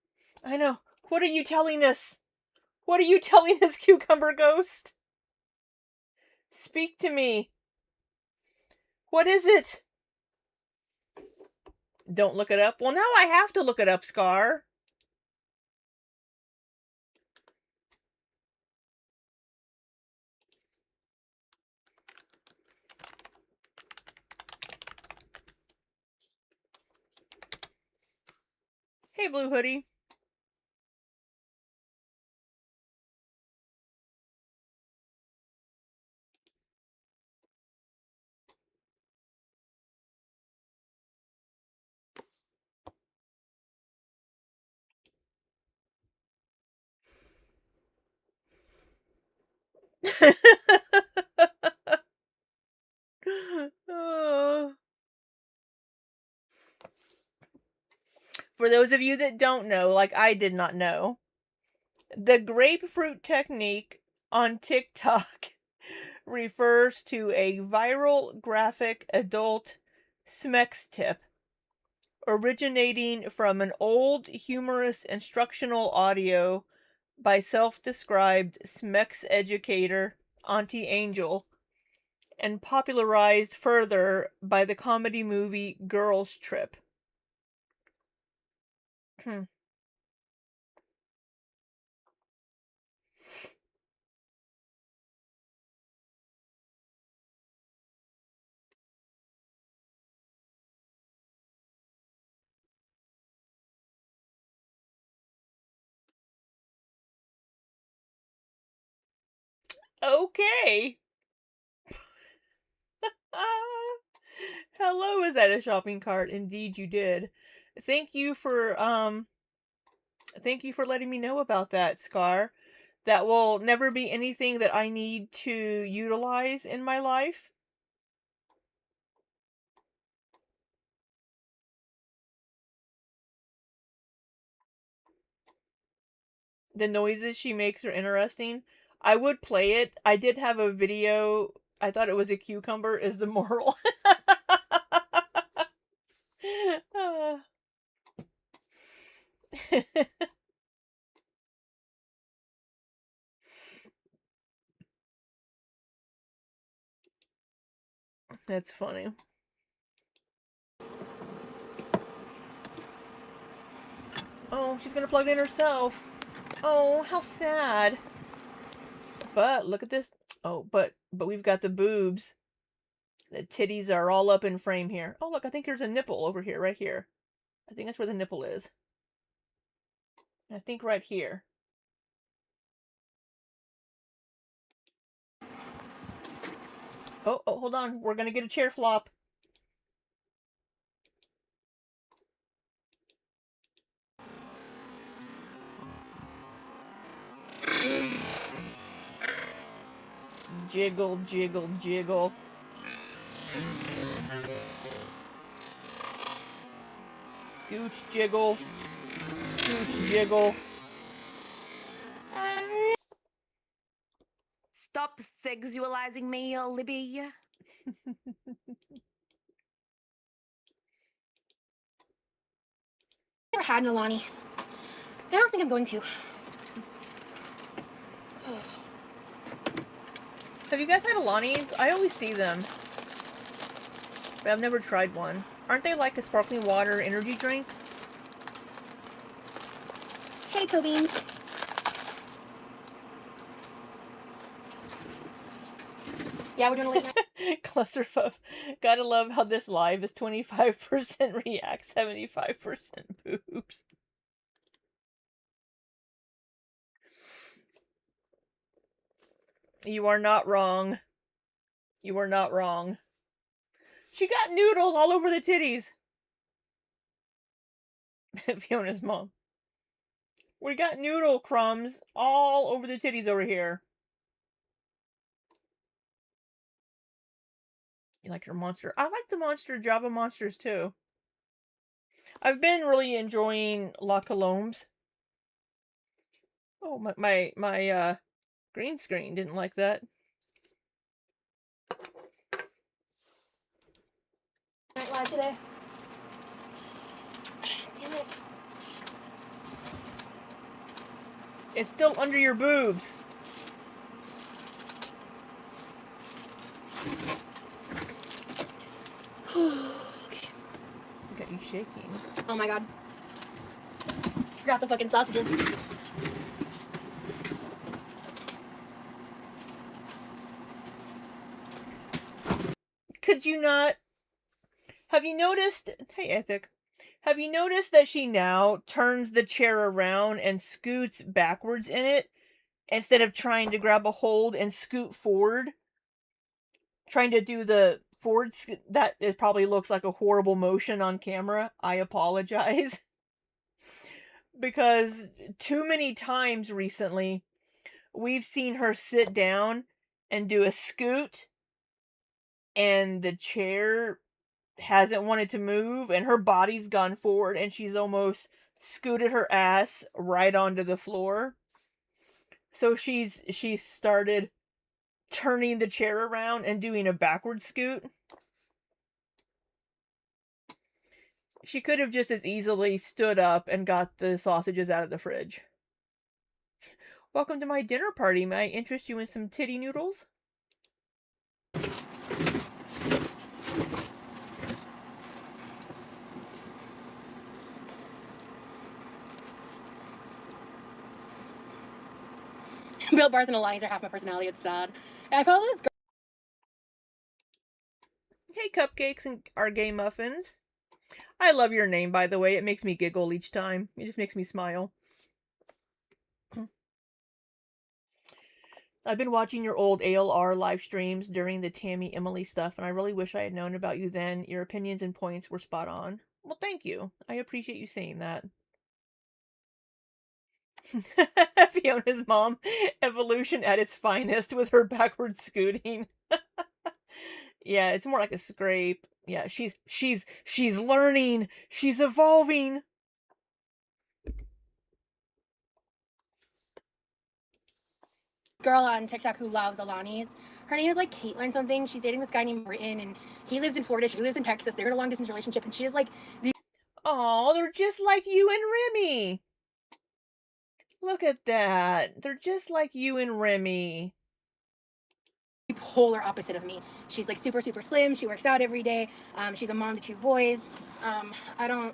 I know. What are you telling us? What are you telling us, Cucumber Ghost? Speak to me. What is it? Don't look it up. Well, now I have to look it up, Scar. Hey, Blue Hoodie. Oh. For those of you that don't know, like I did not know, the grapefruit technique on TikTok refers to a viral graphic adult SMEX tip originating from an old humorous instructional audio by self-described SMEX educator Auntie Angel and popularized further by the comedy movie Girls Trip. Okay. Hello, is that a shopping cart? Indeed you did. Thank you for letting me know about that, Scar. That will never be anything that I need to utilize in my life. The noises she makes are interesting. I would play it. I did have a video. I thought it was a cucumber is the moral. That's funny. Oh, she's gonna plug in herself. Oh, how sad. But look at this. Oh, but we've got the boobs. The titties are all up in frame here. Oh, look, I think there's a nipple over here, right here. I think that's where the nipple is. I think right here. Oh, hold on. We're gonna get a chair flop. Jiggle, jiggle, jiggle. Scooch, jiggle. Scooch, jiggle. Stop sexualizing me, Libby. Never had an Alani. I don't think I'm going to. Have you guys had Alani's? I always see them. But I've never tried one. Aren't they like a sparkling water energy drink? Hey, Toe Beans. Yeah, we're doing a late night. Clusterfuck. Gotta love how this live is 25% react, 75% boobs. You are not wrong. You are not wrong. She got noodles all over the titties. Fiona's mom. We got noodle crumbs all over the titties over here. You like your monster? I like the monster Java monsters too. I've been really enjoying La Colombes. Oh, my green screen didn't like that. Night live today. Damn it. It's still under your boobs. Okay. Got you shaking. Oh my god. Forgot the fucking sausages. Could you not? Have you noticed? Hey, Ethic. Have you noticed that she now turns the chair around and scoots backwards in it instead of trying to grab a hold and scoot forward? Trying to do the forward that it probably looks like a horrible motion on camera. I apologize. Because too many times recently we've seen her sit down and do a scoot and the chair hasn't wanted to move and her body's gone forward and she's almost scooted her ass right onto the floor. So she's started turning the chair around and doing a backward scoot. She could have just as easily stood up and got the sausages out of the fridge. Welcome to my dinner party. May I interest you in some titty noodles? Bill Bars and Alani's are half my personality. It's sad. I follow this girl. Hey, cupcakes and our gay muffins. I love your name, by the way. It makes me giggle each time. It just makes me smile. I've been watching your old ALR live streams during the Tammy Emily stuff, and I really wish I had known about you then. Your opinions and points were spot on. Well, thank you. I appreciate you saying that. Fiona's mom, evolution at its finest with her backward scooting. Yeah, it's more like a scrape. Yeah, she's learning. She's evolving. Girl on TikTok who loves Alani's. Her name is like Caitlin something. She's dating this guy named Britton, and he lives in Florida. She lives in Texas. They're in a long distance relationship, and she is like the. Oh, they're just like you and Remy. Look at that. They're just like you and Remy. Polar opposite of me. She's like super slim. She works out every day. She's a mom to 2 boys. I don't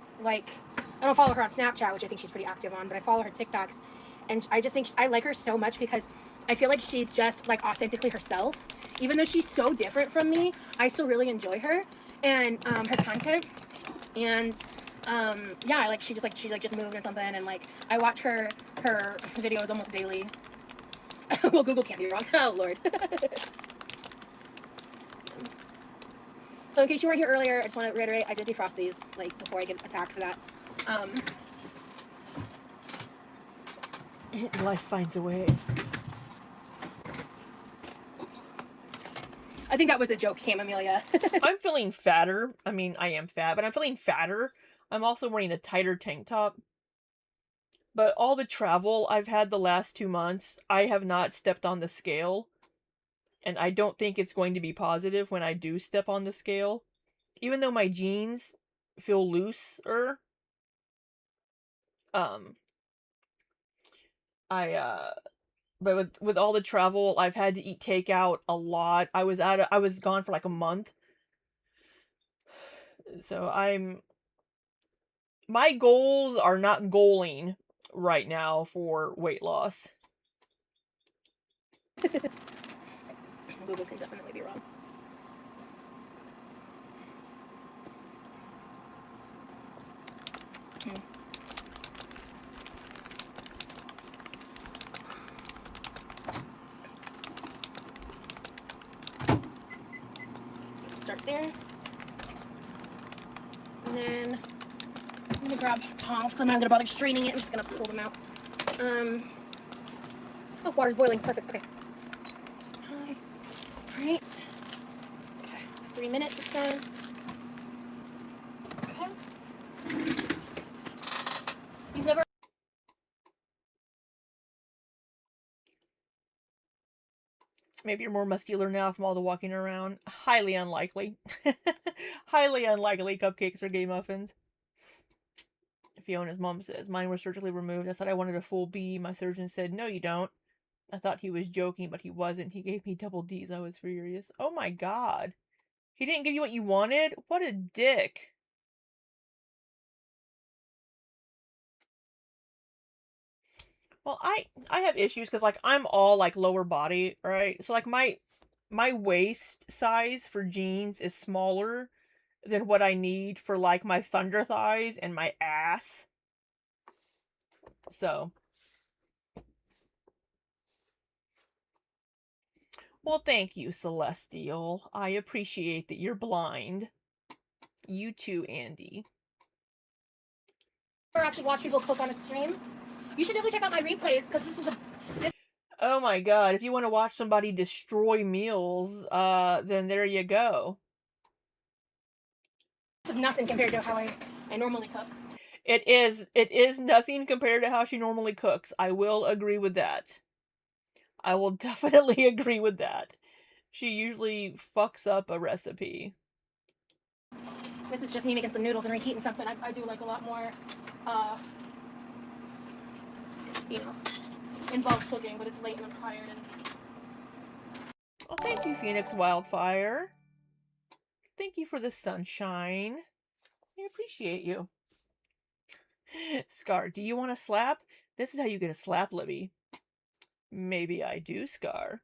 follow her on Snapchat, which I think she's pretty active on, but I follow her TikToks, and I just think I like her so much because I feel like she's just like authentically herself. Even though she's so different from me, I still really enjoy her and her content. And yeah, I like she just moved or something, and like I watch her videos almost daily. Well, Google can't be wrong. Oh Lord. So in case you weren't here earlier, I just want to reiterate, I did defrost these, like, before I get attacked for that. Life finds a way. I think that was a joke, Cam Amelia. I'm feeling fatter. I mean, I am fat, but I'm feeling fatter. I'm also wearing a tighter tank top. But all the travel I've had the last 2 months, I have not stepped on the scale. And I don't think it's going to be positive when I do step on the scale. Even though my jeans feel looser. But with all the travel, I've had to eat takeout a lot. I was gone for like a month. So my goals are not goaling right now for weight loss. Google can definitely be wrong. Start there. And then I'm gonna grab tongs because I'm not gonna bother straining it. I'm just gonna pull them out. Oh, water's boiling. Perfect. Okay. Alright. Okay. 3 minutes it says. Okay. Maybe you're more muscular now from all the walking around. Highly unlikely. Highly unlikely cupcakes or gay muffins. Fiona's mom says, mine were surgically removed. I said I wanted a full B. My surgeon said, no, you don't. I thought he was joking, but he wasn't. He gave me double D's. I was furious. Oh my god. He didn't give you what you wanted? What a dick. Well, I have issues because, like, I'm all, like, lower body, right? So, like, my waist size for jeans is smaller than what I need for, like, my thunder thighs and my ass. So. Well, thank you, Celestial. I appreciate that you're blind. You too, Andy. Or actually watch people cook on a stream. You should definitely check out my replays because this is Oh my god, if you want to watch somebody destroy meals, then there you go. this is nothing compared to how I normally cook. It is nothing compared to how she normally cooks. I will agree with that. I will definitely agree with that. She usually fucks up a recipe. This is just me making some noodles and reheating something. I do like a lot more, you know, involved cooking, but it's late and I'm tired. And Oh, thank you, Phoenix Wildfire. Thank you for the sunshine. I appreciate you. Scar, do you want a slap? This is how you get a slap, Libby. Maybe I do, Scar.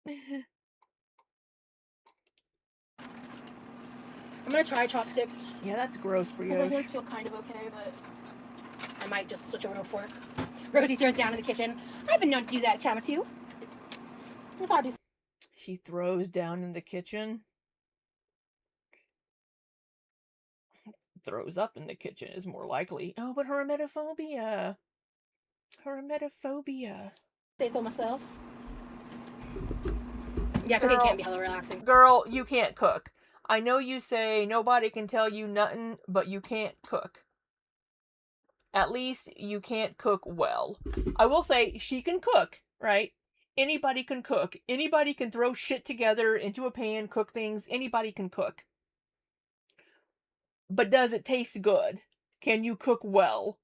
I'm gonna try chopsticks. Yeah, that's gross, Because I brioche. always feel kind of okay, but I might just switch over to a fork. Rosie throws down in the kitchen. I've been known to do that, Tamatu. If I do. She throws down in the kitchen. Throws up in the kitchen is more likely. Oh, but her emetophobia. Her emetophobia. Say so myself. Yeah, cooking can be hella relaxing. Girl, you can't cook. I know you say nobody can tell you nothing, but you can't cook. At least you can't cook well. I will say she can cook, right? Anybody can cook. Anybody can throw shit together into a pan, cook things. Anybody can cook. But does it taste good? Can you cook well?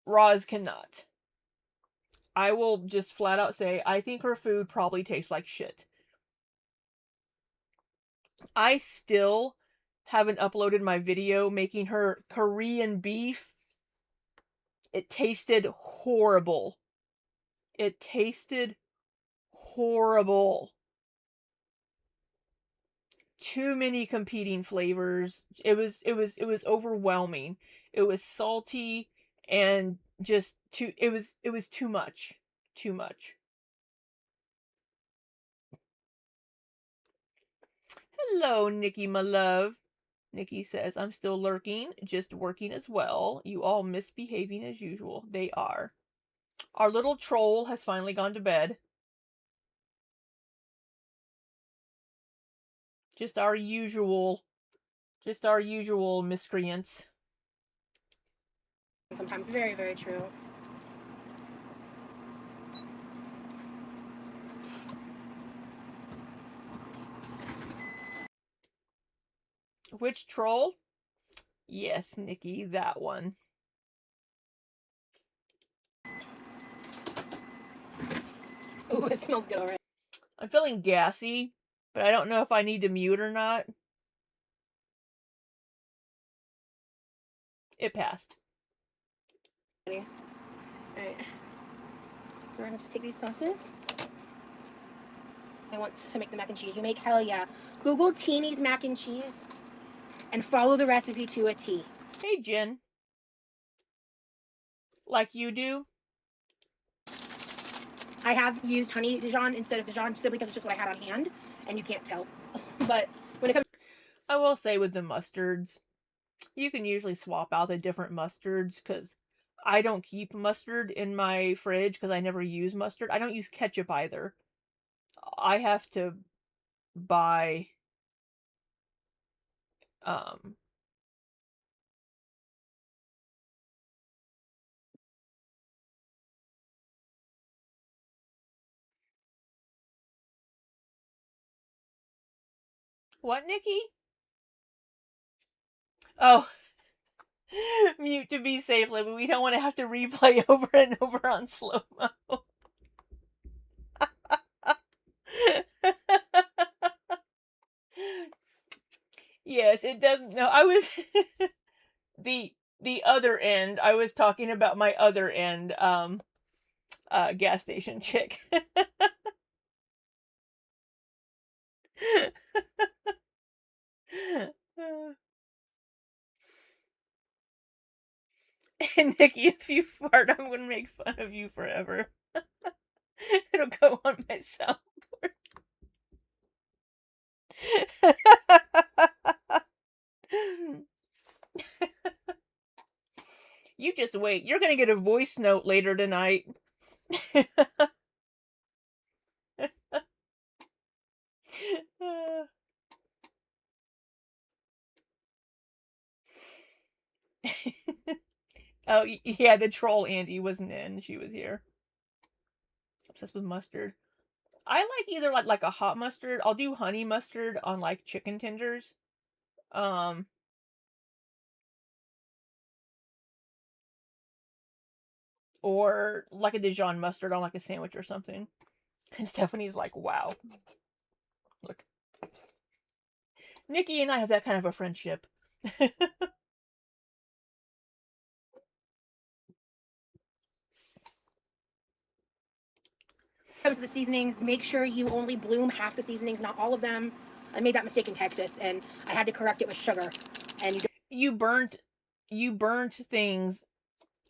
Roz cannot. I will just flat out say, I think her food probably tastes like shit. I still haven't uploaded my video making her Korean beef. It tasted horrible. It tasted horrible. Too many competing flavors. It was overwhelming. It was salty and just too it was too much. Too much. Hello, Nikki, my love. Nikki says, I'm still lurking, just working as well. You all misbehaving as usual. They are. Our little troll has finally gone to bed. Just our usual miscreants. Sometimes very, very true. Which troll? Yes, Nikki, that one. Ooh, it smells good already. I'm feeling gassy, but I don't know if I need to mute or not. It passed. Alright. So we're gonna just take these sauces. I want to make the mac and cheese. You make hell yeah. Google Teeny's mac and cheese and follow the recipe to a T. Hey, Jen. Like you do? I have used honey Dijon instead of Dijon simply because it's just what I had on hand, and you can't tell. But when it comes, I will say with the mustards, you can usually swap out the different mustards because I don't keep mustard in my fridge because I never use mustard. I don't use ketchup either. I have to buy What, Nikki? Oh, mute to be safe, Libby. We don't want to have to replay over and over on slow mo. Yes, it doesn't. No, I was the other end. I was talking about my other end, gas station chick. And Nikki, if you fart, I'm gonna make fun of you forever. It'll go on my soundboard. You just wait. You're gonna get a voice note later tonight. Oh, yeah, the troll Andy wasn't in. She was here. Obsessed with mustard. I like either like a hot mustard. I'll do honey mustard on like chicken tenders. Or like a Dijon mustard on like a sandwich or something. And Stephanie's like, wow. Look. Nikki and I have that kind of a friendship. Comes to the seasonings, make sure you only bloom half the seasonings, not all of them. I made that mistake in Texas, and I had to correct it with sugar. And you burnt things.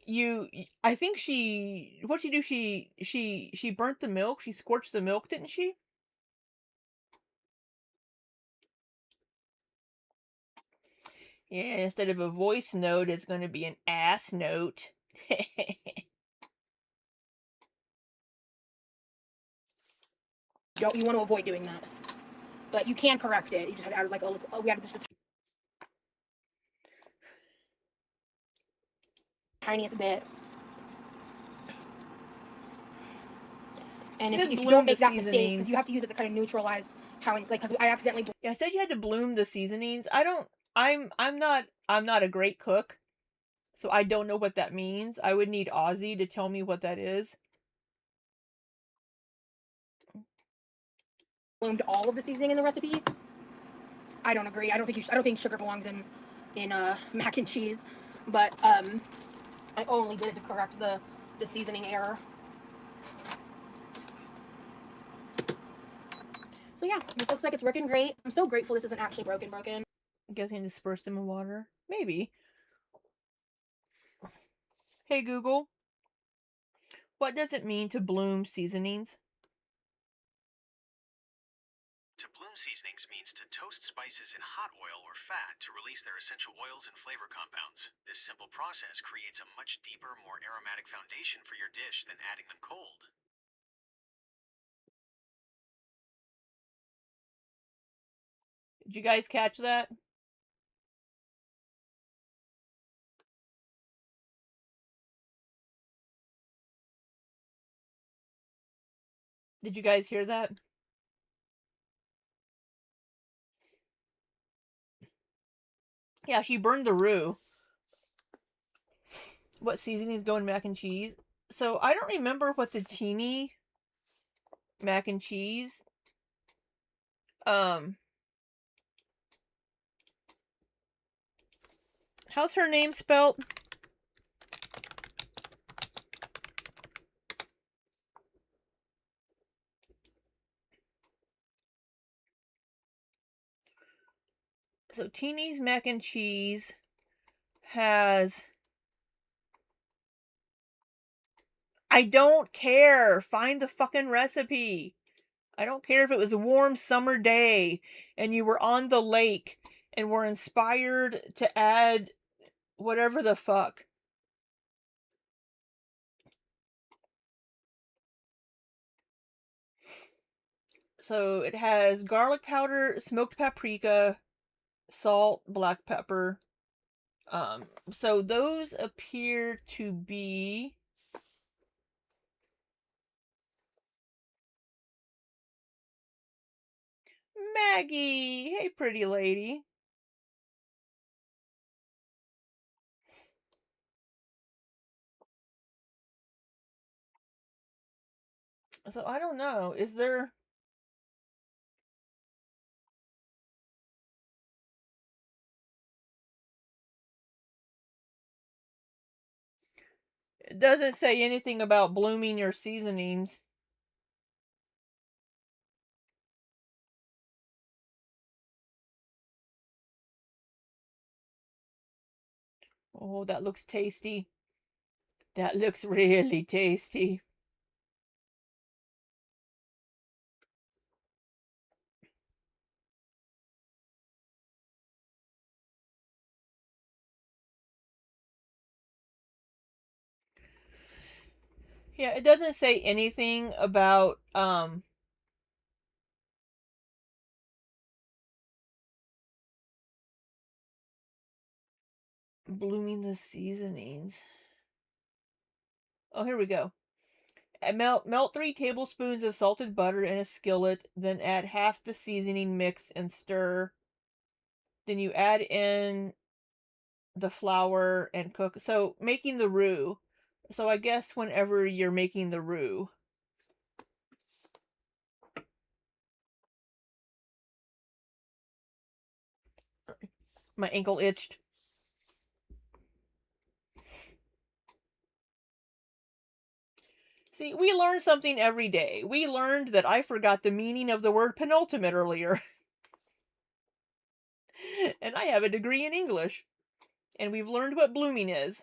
I think what'd she do? She burnt the milk. She scorched the milk, didn't she? Yeah, instead of a voice note, it's going to be an ass note. you want to avoid doing that, but you can correct it. You just have to add like we added just the tiniest bit. And if you don't make that mistake, because you have to use it to kind of neutralize how, like, because I accidentally. Yeah, I said you had to bloom the seasonings. I'm not a great cook, so I don't know what that means. I would need Ozzy to tell me what that is. Bloomed all of the seasoning in the recipe. I don't agree. I don't think sugar belongs in mac and cheese, but I only did it to correct the seasoning error. So yeah, this looks like it's working great. I'm so grateful this isn't actually broken. I'm guessing disperse them in water. Maybe. Hey Google, what does it mean to bloom seasonings? To bloom seasonings means to toast spices in hot oil or fat to release their essential oils and flavor compounds. This simple process creates a much deeper, more aromatic foundation for your dish than adding them cold. Did you guys catch that? Did you guys hear that? Yeah, she burned the roux. What seasonings go in mac and cheese? So I don't remember what the teeny mac and cheese. How's her name spelt? So Teeny's mac and cheese has. I don't care. Find the fucking recipe. I don't care if it was a warm summer day and you were on the lake and were inspired to add whatever the fuck. So it has garlic powder, smoked paprika, salt, black pepper. So those appear to be Maggie! Hey, pretty lady. So I don't know. Is there... It doesn't say anything about blooming your seasonings. Oh, that looks tasty. That looks really tasty. Yeah, it doesn't say anything about blooming the seasonings. Oh, here we go. Melt 3 tablespoons of salted butter in a skillet, then add half the seasoning mix and stir. Then you add in the flour and cook. So, making the roux. So, I guess whenever you're making the roux. My ankle itched. See, we learn something every day. We learned that I forgot the meaning of the word penultimate earlier. And I have a degree in English. And we've learned what blooming is.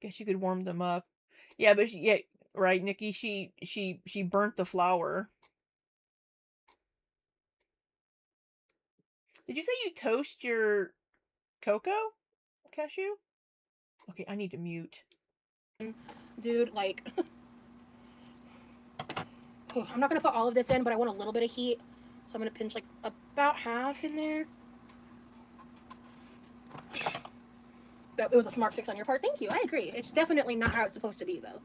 Guess you could warm them up. Yeah, but yeah, right, Nikki. She burnt the flour. Did you say you toast your cocoa, Cashew? Okay, I need to mute. Dude, like, I'm not gonna put all of this in, but I want a little bit of heat, so I'm gonna pinch like about half in there. That it was a smart fix on your part. Thank you. I agree. It's definitely not how it's supposed to be, though.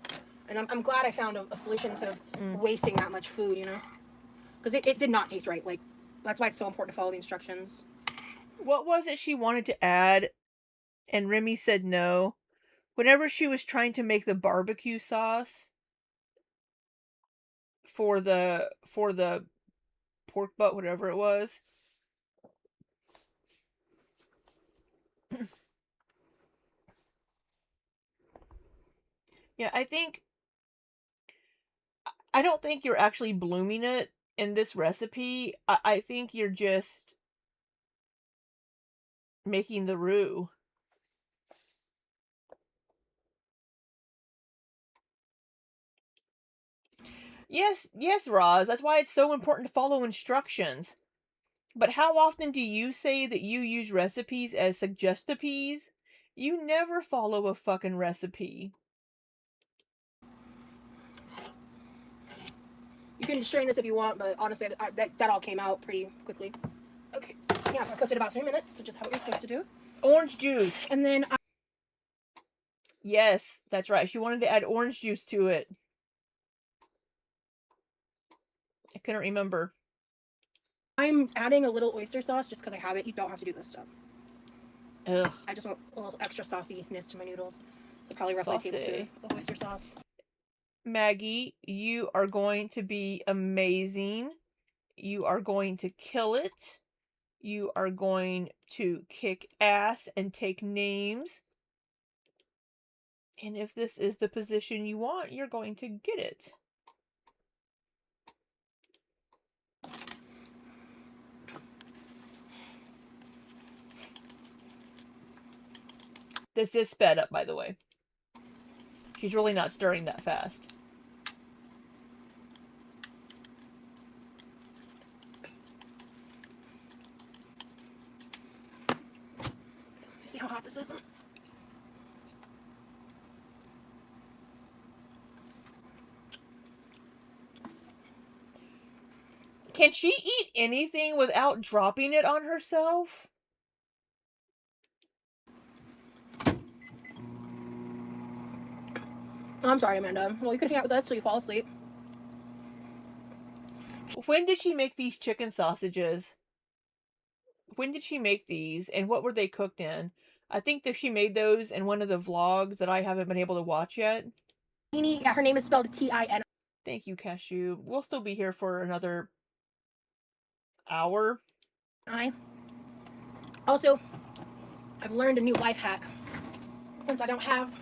And I'm glad I found a solution instead of wasting that much food, you know? Because it did not taste right. Like, that's why it's so important to follow the instructions. What was it she wanted to add, and Remy said no? Whenever she was trying to make the barbecue sauce for the pork butt, whatever it was. Yeah, I don't think you're actually blooming it in this recipe. I think you're just making the roux. Yes, Roz. That's why it's so important to follow instructions. But how often do you say that you use recipes as suggestipes? You never follow a fucking recipe. You can strain this if you want, but honestly, that all came out pretty quickly. Okay. Yeah, I cooked it about 3 minutes, which is how you're supposed to do. Orange juice. And then Yes, that's right. She wanted to add orange juice to it. I couldn't remember. I'm adding a little oyster sauce just because I have it. You don't have to do this stuff. Ugh. I just want a little extra sauciness to my noodles. So probably roughly a tablespoon of oyster sauce. Maggie, you are going to be amazing. You are going to kill it. You are going to kick ass and take names. And if this is the position you want, you're going to get it. This is sped up, by the way. She's really not stirring that fast. See how hot this is? Can she eat anything without dropping it on herself? I'm sorry, Amanda. Well, you could hang out with us till you fall asleep. When did she make these chicken sausages? When did she make these, and what were they cooked in? I think that she made those in one of the vlogs that I haven't been able to watch yet. Yeah, her name is spelled Tin. Thank you, Cashew. We'll still be here for another hour. Also, I've learned a new life hack. Since I don't have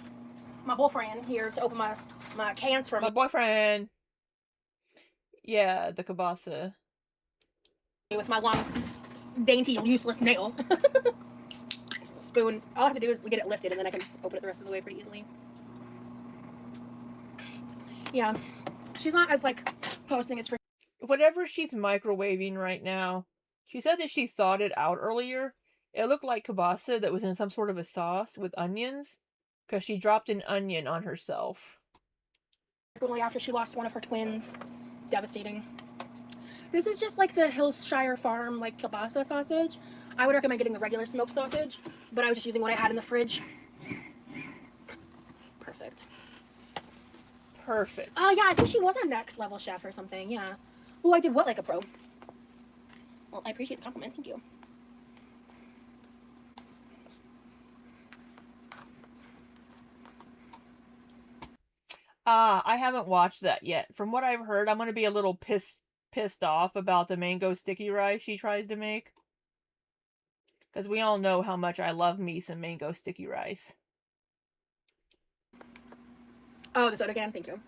my boyfriend here to open my cans for My me boyfriend. Yeah, the kielbasa. with my long, dainty, useless nails. Spoon. All I have to do is get it lifted and then I can open it the rest of the way pretty easily. Yeah. She's not as, like, posting as for Whatever she's microwaving right now, she said that she thawed it out earlier. It looked like kielbasa that was in some sort of a sauce with onions, because she dropped an onion on herself. frequently after she lost one of her twins. Devastating. This is just like the Hillshire Farm, like, kielbasa sausage. I would recommend getting the regular smoked sausage, but I was just using what I had in the fridge. Perfect. Perfect. Oh, yeah, I think she was on Next Level Chef or something, yeah. Oh, I did what like a pro? Well, I appreciate the compliment, thank you. I haven't watched that yet. From what I've heard, I'm going to be a little pissed off about the mango sticky rice she tries to make. Because we all know how much I love me some mango sticky rice. Oh, the soda can, thank you.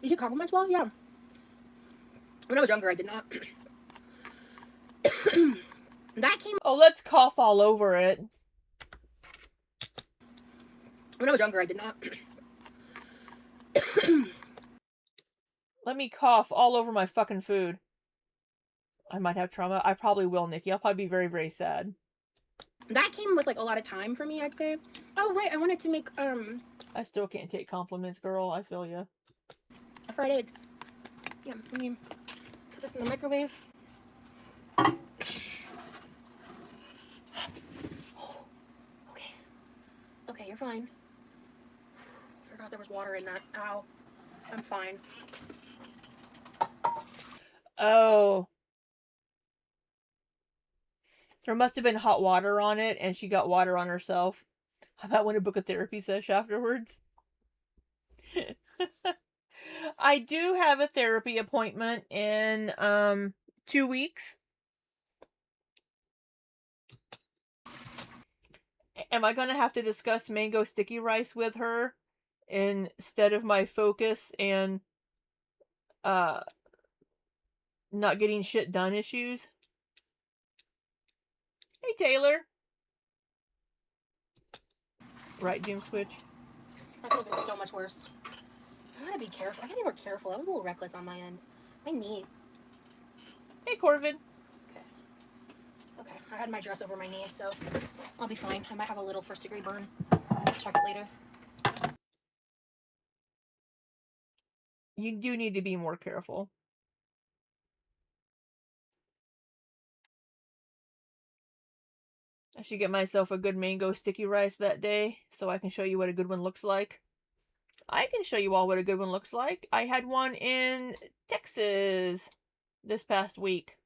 You should compliments well? Yeah. When I was younger, I did not. That came... Oh, let's cough all over it. When I was younger, I did not. Let me cough all over my fucking food. I might have trauma. I probably will, Nikki. I'll probably be very, very sad. That came with, like, a lot of time for me, I'd say. Oh, right, I wanted to make, I still can't take compliments, girl. I feel ya. fried eggs. Yeah, let me put this in the microwave. Okay. Okay, you're fine. Forgot there was water in that. Ow. I'm fine. Oh. There must have been hot water on it, and she got water on herself. How about when a book of therapy sesh afterwards? I do have a therapy appointment in 2 weeks. Am I gonna have to discuss mango sticky rice with her instead of my focus and not getting shit done issues? Hey Taylor. Right, Doom Switch. That could have been so much worse. I gotta be careful. I gotta be more careful. I was a little reckless on my end. My knee. Hey Corvin. Okay, I had my dress over my knee, so I'll be fine. I might have a little first-degree burn. I'll check it later. You do need to be more careful. I should get myself a good mango sticky rice that day so I can show you what a good one looks like. I can show you all what a good one looks like. I had one in Texas this past week.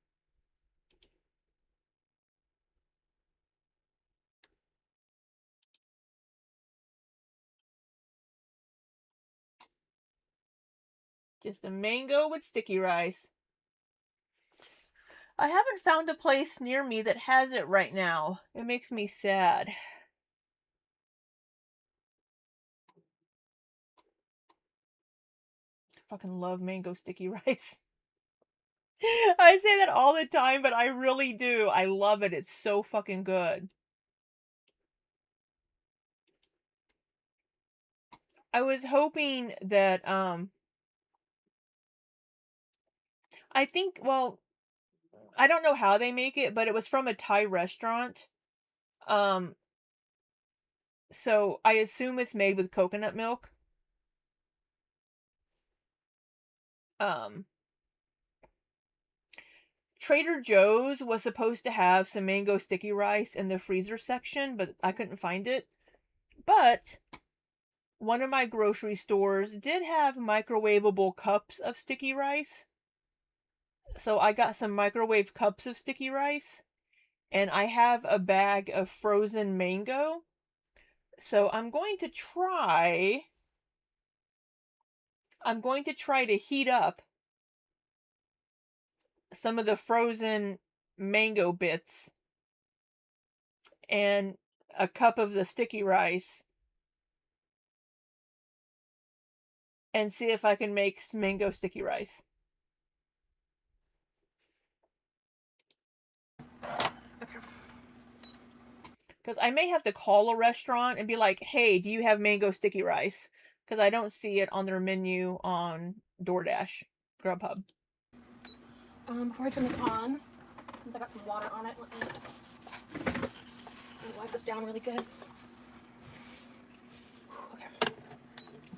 Just a mango with sticky rice. I haven't found a place near me that has it right now. It makes me sad. I fucking love mango sticky rice. I say that all the time, but I really do. I love it. It's so fucking good. I was hoping that, I think, well, I don't know how they make it, but it was from a Thai restaurant. So I assume it's made with coconut milk. Trader Joe's was supposed to have some mango sticky rice in the freezer section, but I couldn't find it. But one of my grocery stores did have microwavable cups of sticky rice. So I got some microwave cups of sticky rice, and I have a bag of frozen mango. So I'm going to try to heat up some of the frozen mango bits and a cup of the sticky rice and see if I can make mango sticky rice. Okay. Because I may have to call a restaurant and be like, hey, do you have mango sticky rice? Because I don't see it on their menu on DoorDash, Grubhub. Before I turn this on, since I got some water on it, let me wipe this down really good. Okay.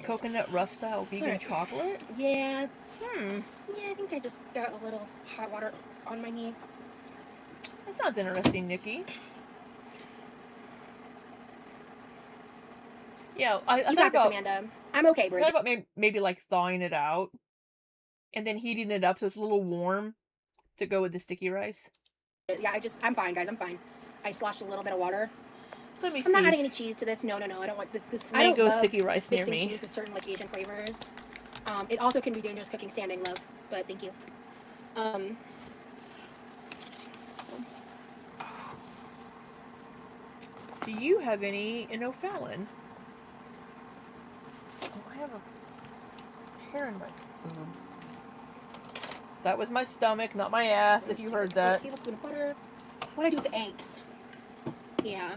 Coconut rough style vegan Alright. chocolate? Yeah. Hmm. Yeah, I think I just got a little hot water on my knee. That sounds interesting, Nikki. Yeah, I You thought got this, about Amanda. I'm okay, I thought Bridget. about maybe like thawing it out and then heating it up so it's a little warm to go with the sticky rice. Yeah, I'm fine, guys. I'm fine. I sloshed a little bit of water. Let me I'm not see. adding any cheese to this. No. I don't want this. I Mango don't love sticky rice near mixing me. cheese with certain like Asian flavors. It also can be dangerous cooking standing, love. But thank you. Do you have any Inophallin? Oh, I have a hair in my boob. That was my stomach, not my ass, if you heard that. A tablespoon of butter. What do I do with the eggs? Yeah.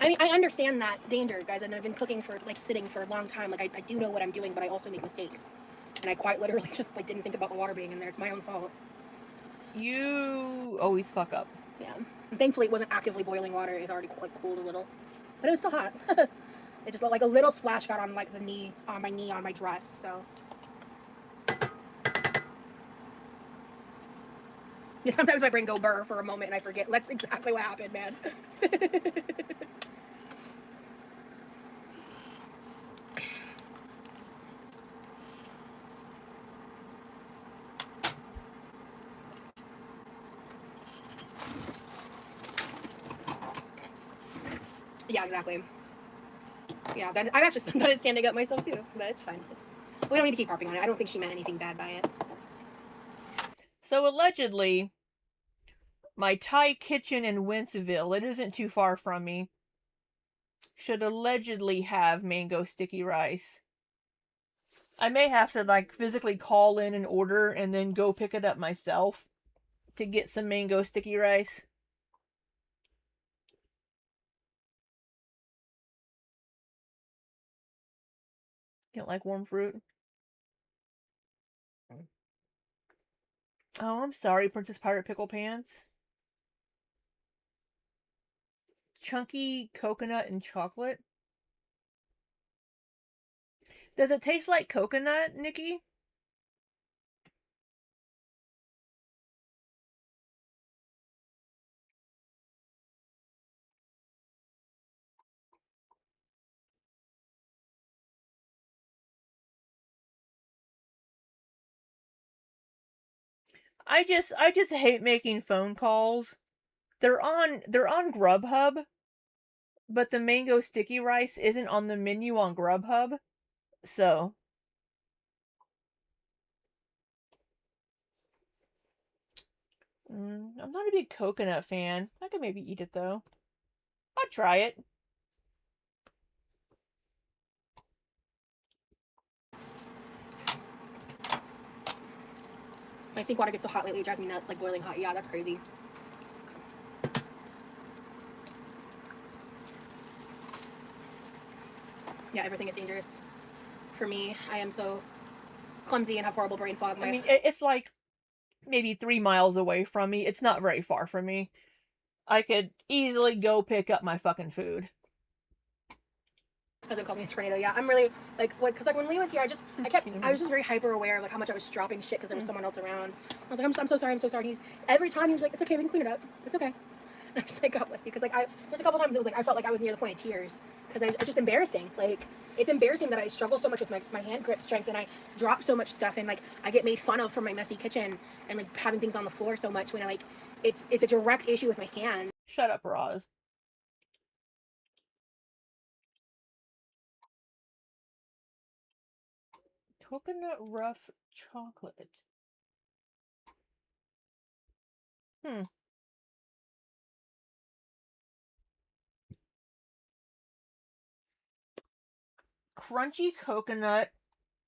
I mean, I understand that danger, guys, and I've been cooking for, like, sitting for a long time. Like, I do know what I'm doing, but I also make mistakes. And I quite literally just, like, didn't think about the water being in there. It's my own fault. You always fuck up. Yeah. And thankfully, it wasn't actively boiling water. It already, like, cooled a little. But it was still hot. It just looked like a little splash got on, like, on my dress, so. Yeah, sometimes my brain go burr for a moment and I forget. That's exactly what happened, man. Yeah, exactly. Yeah, I'm actually started standing up myself too, but it's fine. We don't need to keep harping on it. I don't think she meant anything bad by it. So allegedly, my Thai kitchen in Winceville, it isn't too far from me, should allegedly have mango sticky rice. I may have to like physically call in an order and then go pick it up myself to get some mango sticky rice. You don't like warm fruit? Oh, I'm sorry, Princess Pirate Pickle Pants. Chunky coconut and chocolate. Does it taste like coconut, Nikki? I just hate making phone calls. They're on Grubhub, but the mango sticky rice isn't on the menu on Grubhub. So I'm not a big coconut fan. I could maybe eat it though. I'll try it. My sink water gets so hot lately, it drives me nuts, like boiling hot. Yeah, that's crazy. Yeah, everything is dangerous. For me, I am so clumsy and have horrible brain fog. I mean, it's like maybe 3 miles away from me. It's not very far from me. I could easily go pick up my fucking food. Husband calls me a tornado. Yeah, I'm really because when Lee was here, I was just very hyper aware of like how much I was dropping shit because there was someone else around. I was like, I'm so sorry. Every time he was like, it's okay, we can clean it up. It's okay. I'm just like, God bless you. Because, like, there's a couple times it was like, I felt like I was near the point of tears. Because it's just embarrassing. Like, it's embarrassing that I struggle so much with my hand grip strength and I drop so much stuff and, like, I get made fun of for my messy kitchen and, like, having things on the floor so much when I, like, it's a direct issue with my hands. Shut up, Roz. Coconut rough chocolate. Crunchy coconut,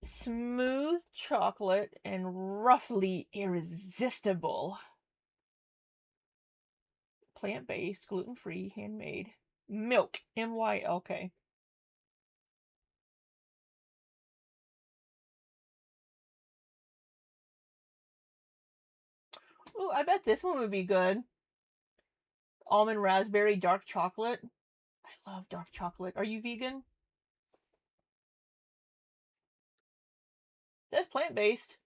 smooth chocolate, and roughly irresistible. Plant-based, gluten-free, handmade. Milk, M-Y-L-K. Ooh, I bet this one would be good. Almond raspberry dark chocolate. I love dark chocolate. Are you vegan? That's plant-based.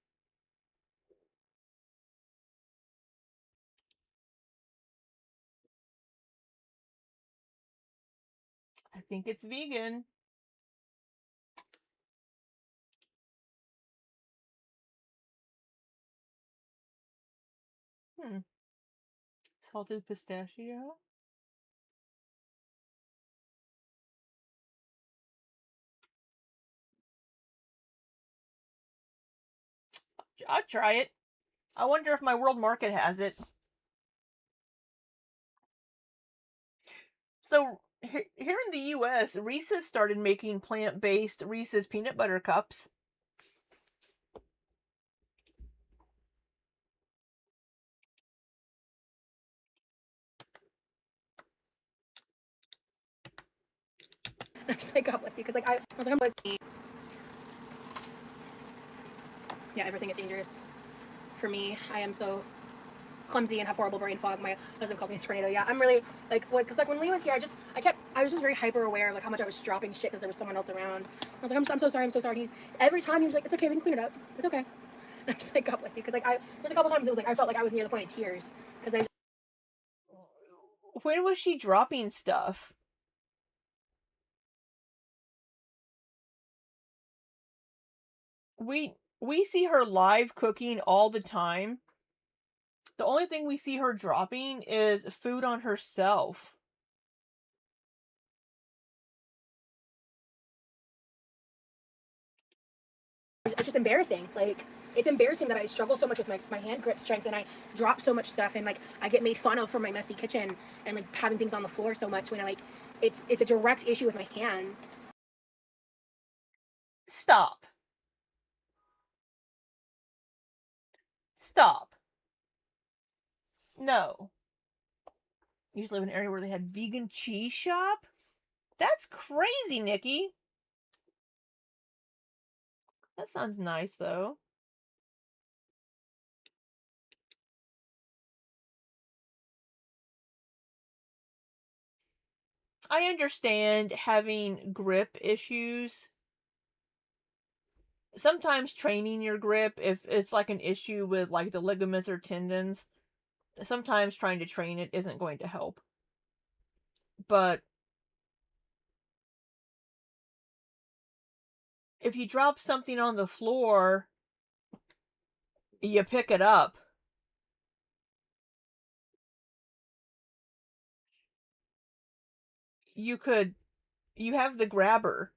I think it's vegan. Salted pistachio. I'll try it. I wonder if my world market has it. So here in the US, Reese's started making plant-based Reese's peanut butter cups. I'm just like, God bless you. Because, like, I was like, I'm like, yeah, everything is dangerous for me. I am so clumsy and have horrible brain fog. My husband calls me Scranado. Yeah, I'm really like, because like when Lee was here, I was just very hyper aware of like how much I was dropping shit because there was someone else around. I was like, I'm so sorry. Every time he was like, it's okay, we can clean it up. It's okay. And I'm just like, God bless you. Because like there's a couple times it was like I felt like I was near the point of tears because I. When was she dropping stuff? We see her live cooking all the time. The only thing we see her dropping is food on herself. It's just embarrassing. Like, it's embarrassing that I struggle so much with my hand grip strength and I drop so much stuff and like I get made fun of for my messy kitchen and like having things on the floor so much when I like it's a direct issue with my hands. Stop. No. You used to live in an area where they had vegan cheese shop? That's crazy, Nikki. That sounds nice, though. I understand having grip issues. Sometimes training your grip, if it's like an issue with like the ligaments or tendons, sometimes trying to train it isn't going to help. But if you drop something on the floor, you pick it up. You have the grabber.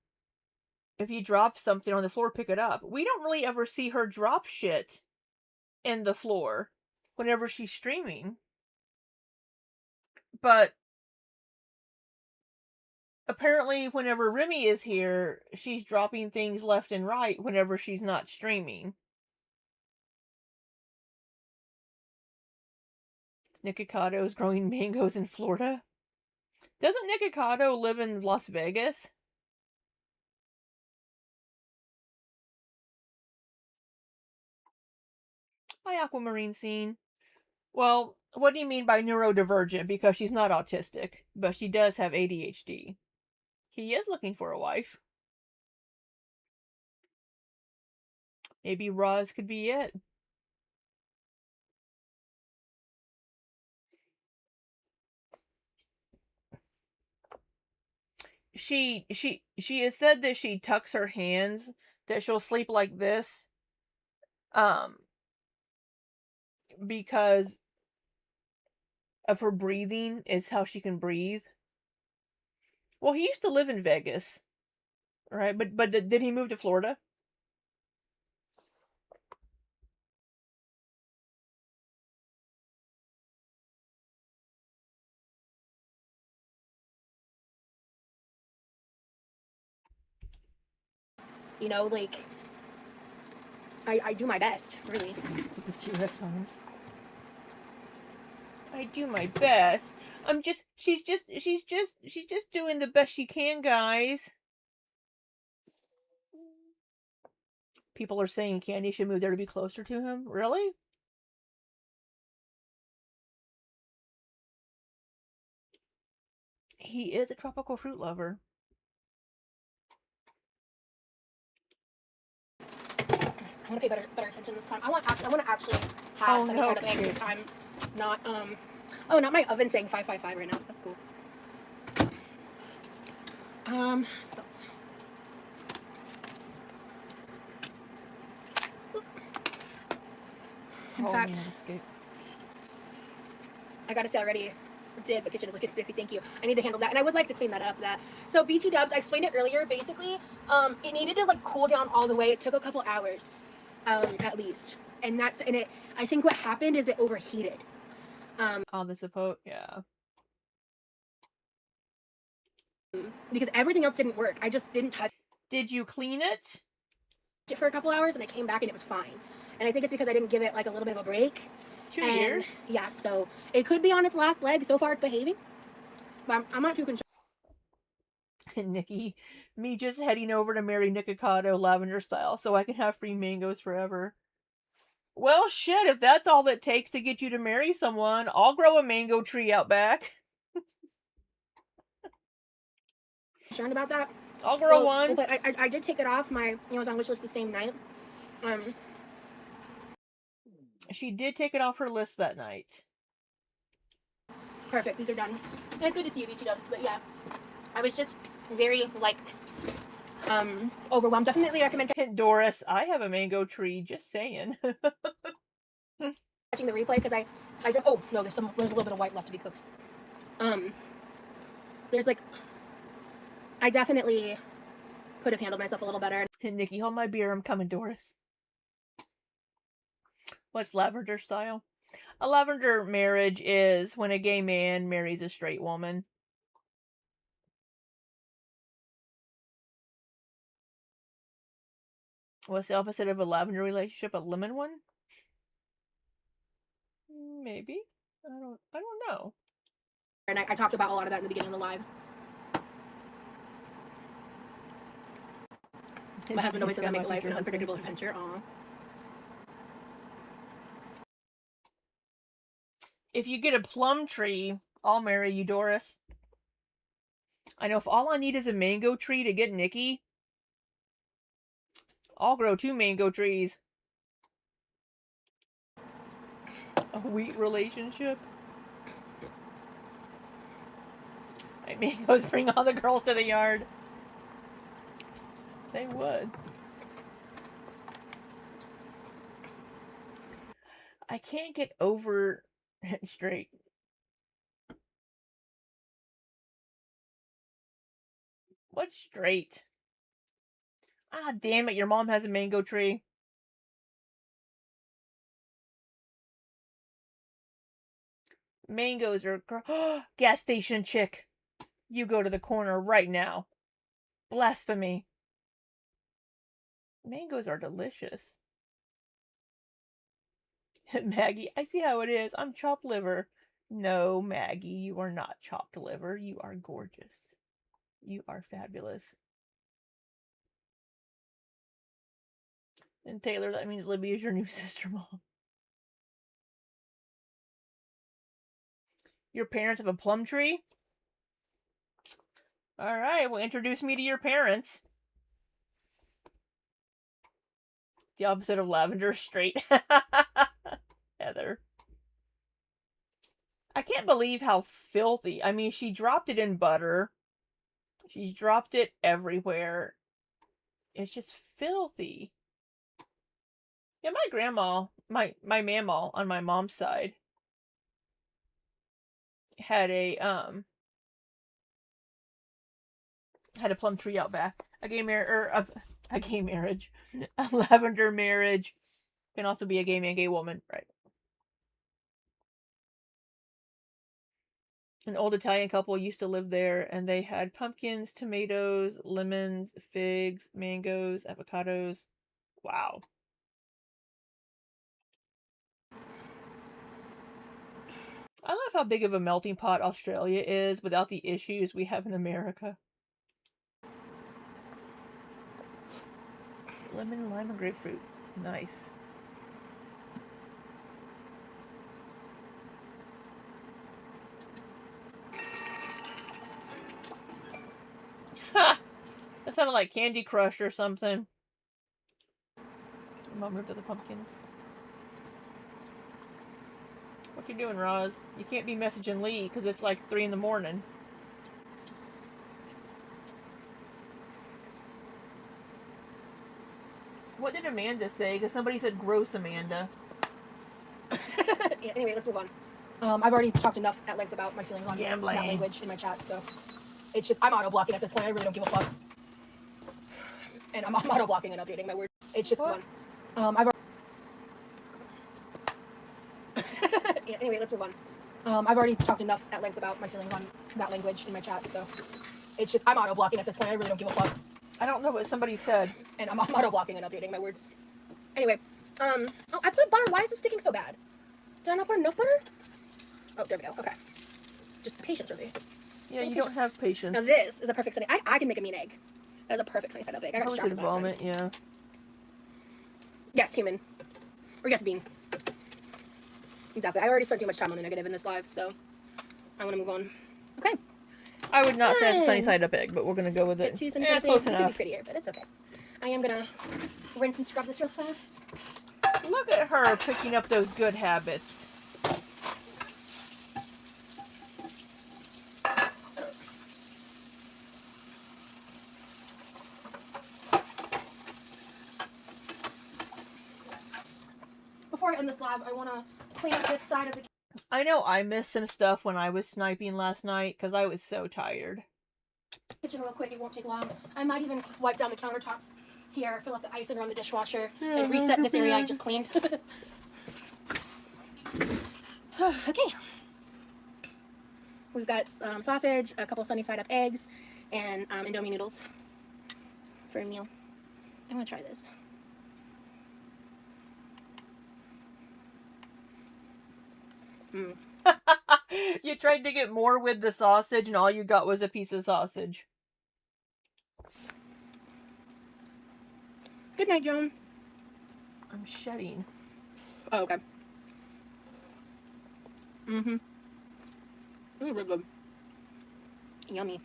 If you drop something on the floor, pick it up. We don't really ever see her drop shit in the floor whenever she's streaming. But apparently whenever Remy is here, she's dropping things left and right whenever she's not streaming. Nikocado is growing mangoes in Florida. Doesn't Nikocado live in Las Vegas? Hi, Aquamarine Scene. Well, what do you mean by neurodivergent? Because she's not autistic, but she does have ADHD. He is looking for a wife. Maybe Roz could be it. she has said that she tucks her hands, that she'll sleep like this, because of her breathing. Is how she can breathe. Well, he used to live in Vegas, right? But did he move to Florida? You know, like, I do my best, really. Look at you at times. I do my best. She's just doing the best she can, guys. People are saying Candy should move there to be closer to him. Really? He is a tropical fruit lover. I want to pay better attention this time. I want to actually have some kind of eggs this time. Not Oh, not my oven saying 555 right now. That's cool. Salt. In fact, man, I gotta say I already did, but kitchen is looking spiffy. Thank you. I need to handle that, and I would like to clean that up. So BT Dubs, I explained it earlier. Basically, it needed to like cool down all the way. It took a couple hours, at least, and it. I think what happened is it overheated. On the support, yeah. Because everything else didn't work. I just didn't touch Did you clean it? it for a couple hours, and I came back and it was fine. And I think it's because I didn't give it like a little bit of a break. 2 years? Yeah, so it could be on its last leg. So far, it's behaving. But I'm not too concerned. Nikki, me just heading over to marry Nikocado lavender style so I can have free mangoes forever. Well, shit, if that's all it takes to get you to marry someone, I'll grow a mango tree out back. Concerned about that? I'll grow one. But I did take it off my Amazon wish list the same night. She did take it off her list that night. Perfect, these are done. It's good to see you, BT Dubs, but yeah. I was just very, like, overwhelmed. Definitely recommend Doris, I have a mango tree, just saying. watching the replay, because I did, oh, no, there's a little bit of white left to be cooked. There's, like, I definitely could have handled myself a little better. Nikki, hold my beer, I'm coming, Doris. What's lavender style? A lavender marriage is when a gay man marries a straight woman. What's the opposite of a lavender relationship? A lemon one? Maybe. I don't know. And I talked about a lot of that in the beginning of the live. My husband always says I make life an unpredictable adventure. Aw. If you get a plum tree, I'll marry you, Doris. I know if all I need is a mango tree to get Nikki, I'll grow 2 mango trees. A wheat relationship? My mangoes bring all the girls to the yard. They would. I can't get over straight. What's straight? Ah, damn it, your mom has a mango tree. Mangoes are... Gas station chick. You go to the corner right now. Blasphemy. Mangoes are delicious. Maggie, I see how it is. I'm chopped liver. No, Maggie, you are not chopped liver. You are gorgeous. You are fabulous. And Taylor, that means Libby is your new sister-mom. Your parents have a plum tree? Alright, well, introduce me to your parents. The opposite of lavender, straight. Heather. I can't believe how filthy. I mean, she dropped it in butter. She's dropped it everywhere. It's just filthy. Yeah, my grandma, my mamaw on my mom's side had a plum tree out back. A gay marriage, a lavender marriage can also be a gay man, gay woman, right? An old Italian couple used to live there, and they had pumpkins, tomatoes, lemons, figs, mangoes, avocados. Wow. I love how big of a melting pot Australia is without the issues we have in America. Lemon, lime, and grapefruit. Nice. Ha! That sounded like Candy Crush or something. Mom ripped up the pumpkins. What you doing, Roz? You can't be messaging Lee because it's like 3 in the morning. What did Amanda say? Because somebody said gross Amanda. Yeah, anyway, let's move on. I've already talked enough at length about my feelings on Gambling. that language in my chat, so it's just, I'm auto-blocking at this point. I really don't give a fuck. And I'm auto-blocking and updating my words. It's just What? fun. I've yeah, anyway, let's move on. I've already talked enough at length about my feelings on that language in my chat, so it's just, I'm auto-blocking at this point. I really don't give a fuck. I don't know what somebody said. And I'm auto-blocking and updating my words. Anyway, oh, I put butter. Why is this sticking so bad? Did I not put enough butter? Oh, there we go. Okay. Just patience with me. Yeah, you don't have patience. Now this is a perfect sunny. I can make a mean egg. That's a perfect sunny side up egg. I got Probably distracted could last time. vomit, yeah. Yes, human. Or yes, being. Exactly. I already spent too much time on the negative in this live, so I want to move on. Okay. I would not say it's a sunny Fine. side up egg, but we're gonna go with it. Two sunny Yeah, side up close eggs. It could be enough. prettier, but it's okay. I am gonna rinse and scrub this real fast. Look at her picking up those good habits. Before I end this live, I want to clean up this side of the I know I missed some stuff when I was sniping last night because I was so tired. kitchen real quick. It won't take long. I might even wipe down the countertops here, fill up the ice and run the dishwasher, and reset this area I just cleaned. Okay. We've got sausage, a couple sunny side up eggs, and Indomie noodles for a meal. I'm gonna try this. You tried to get more with the sausage and all you got was a piece of sausage. Good night, Joan. I'm shedding. Oh, okay. Mm-hmm. Really good. Yummy.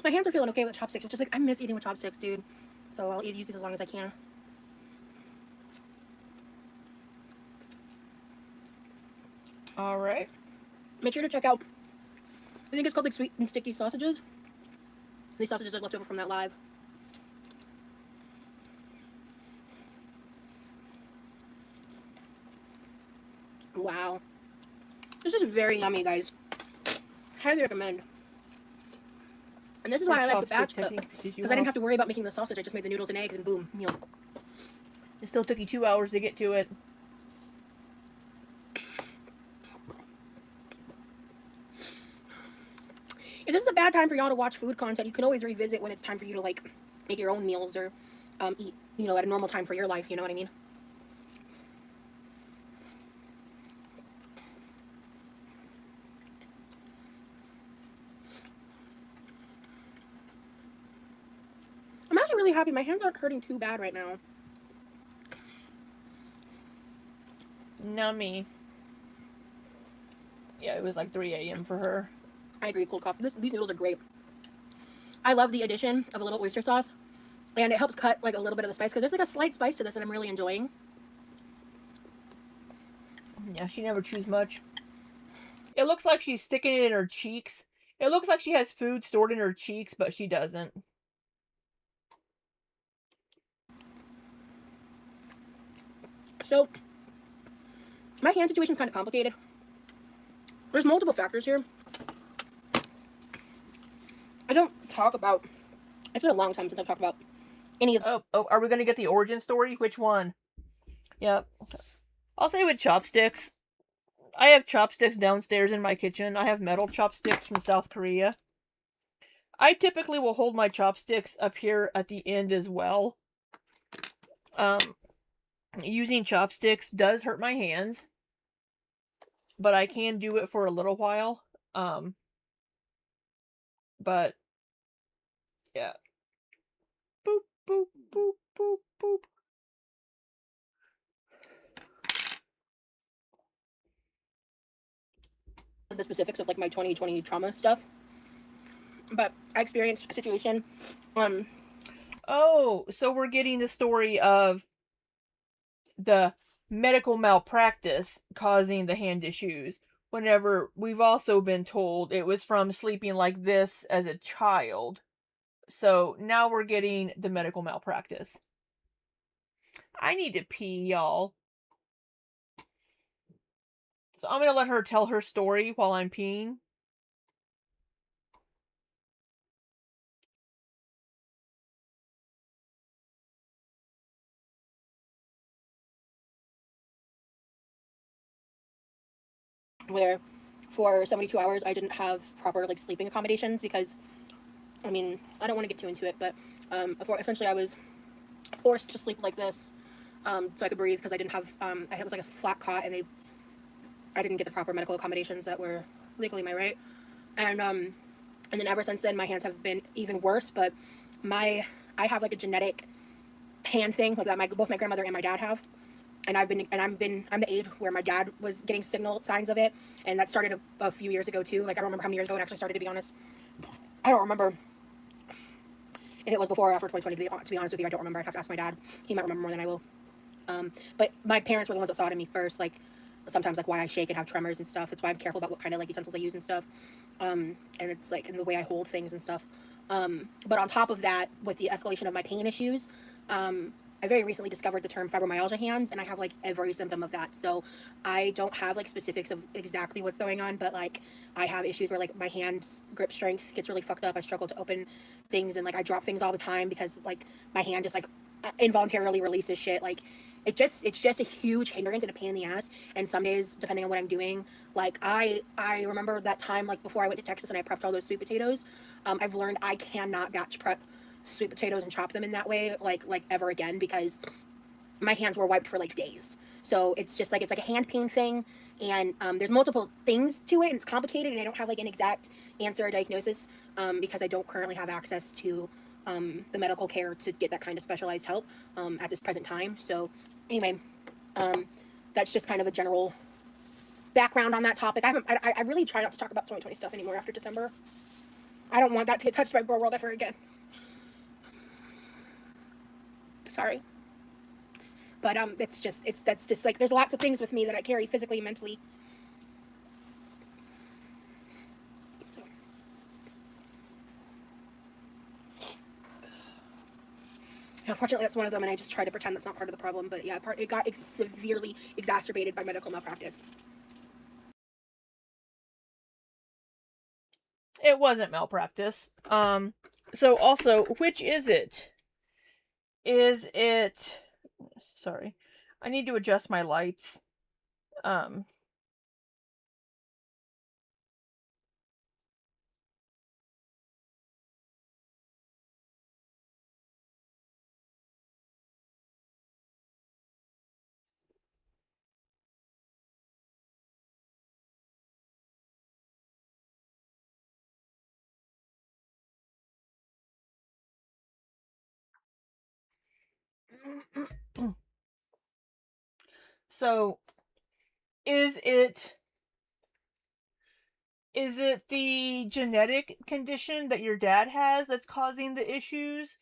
My hands are feeling okay with chopsticks, which is like, I miss eating with chopsticks, dude. So I'll use these as long as I can. Alright. Make sure to check out, I think it's called like sweet and sticky sausages. These sausages are left over from that live. Wow. This is very yummy, guys. Highly recommend. And this is why I like to batch cook. Because I didn't have to worry about making the sausage. I just made the noodles and eggs and boom, meal. It still took you 2 hours to get to it. If this is a bad time for y'all to watch food content, you can always revisit when it's time for you to like make your own meals or eat, you know, at a normal time for your life, you know what I mean? I'm actually really happy. My hands aren't hurting too bad right now. Nummy. Yeah, it was like 3 a.m. for her. I agree, cold coffee. These noodles are great. I love the addition of a little oyster sauce. And it helps cut like a little bit of the spice because there's like a slight spice to this that I'm really enjoying. Yeah, she never chews much. It looks like she's sticking it in her cheeks It looks like she has food stored in her cheeks, but she doesn't. So, my hand situation is kind of complicated. There's multiple factors here. I don't talk about... It's been a long time since I've talked about any of... Oh, are we going to get the origin story? Which one? Yep. I'll say with chopsticks. I have chopsticks downstairs in my kitchen. I have metal chopsticks from South Korea. I typically will hold my chopsticks up here at the end as well. Using chopsticks does hurt my hands, but I can do it for a little while. But yeah. Boop, boop, boop, boop, boop. The specifics of like my 2020 trauma stuff, but I experienced a situation. Oh, so we're getting the story of the medical malpractice causing the hand issues. Whenever we've also been told it was from sleeping like this as a child. So now we're getting the medical malpractice. I need to pee, y'all. So I'm going to let her tell her story while I'm peeing. Where for 72 hours I didn't have proper like sleeping accommodations because, I mean, I don't want to get too into it, but essentially I was forced to sleep like this so I could breathe because I didn't have, it was like a flat cot and I didn't get the proper medical accommodations that were legally my right. And then ever since then my hands have been even worse, but I have like a genetic hand thing like that both my grandmother and my dad have. And I'm the age where my dad was getting signal signs of it, and that started a few years ago too. Like I don't remember how many years ago it actually started, to be honest. I don't remember if it was before or after 2020. To be honest with you, I don't remember. I'd have to ask my dad. He might remember more than I will. But my parents were the ones that saw it in me first. Like sometimes like why I shake and have tremors and stuff. It's why I'm careful about what kind of like utensils I use and stuff. And it's like in the way I hold things and stuff. But on top of that, with the escalation of my pain issues, I very recently discovered the term fibromyalgia hands, and I have like every symptom of that. So I don't have like specifics of exactly what's going on, but like I have issues where like my hand's grip strength gets really fucked up. I struggle to open things, and like I drop things all the time because like my hand just like involuntarily releases shit. Like it's just a huge hindrance and a pain in the ass. And some days, depending on what I'm doing, like I remember that time like before I went to Texas and I prepped all those sweet potatoes. I've learned I cannot batch prep sweet potatoes and chop them in that way like ever again, because my hands were wiped for like days. So it's just like it's like a hand pain thing, and there's multiple things to it, and it's complicated, and I don't have like an exact answer or diagnosis because I don't currently have access to the medical care to get that kind of specialized help at this present time. So anyway, that's just kind of a general background on that topic. I really try not to talk about 2020 stuff anymore after December. I don't want that to get touched by Bro World ever again. Sorry. But that's just like there's lots of things with me that I carry physically and mentally. So unfortunately that's one of them, and I just try to pretend that's not part of the problem. But yeah, it got severely exacerbated by medical malpractice. It wasn't malpractice. So also, which is it? Is it... Sorry. I need to adjust my lights. So, is it the genetic condition that your dad has that's causing the issues?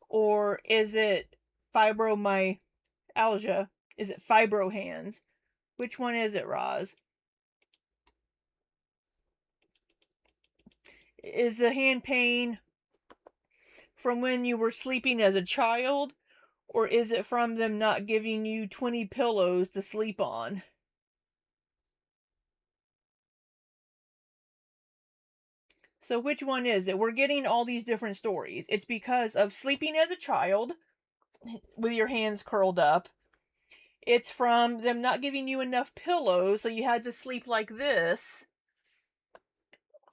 Or is it fibromyalgia? Is it fibro hands? Which one is it, Roz? Is the hand pain from when you were sleeping as a child, or is it from them not giving you 20 pillows to sleep on? So which one is it? We're getting all these different stories. It's because of sleeping as a child with your hands curled up. It's from them not giving you enough pillows, so you had to sleep like this.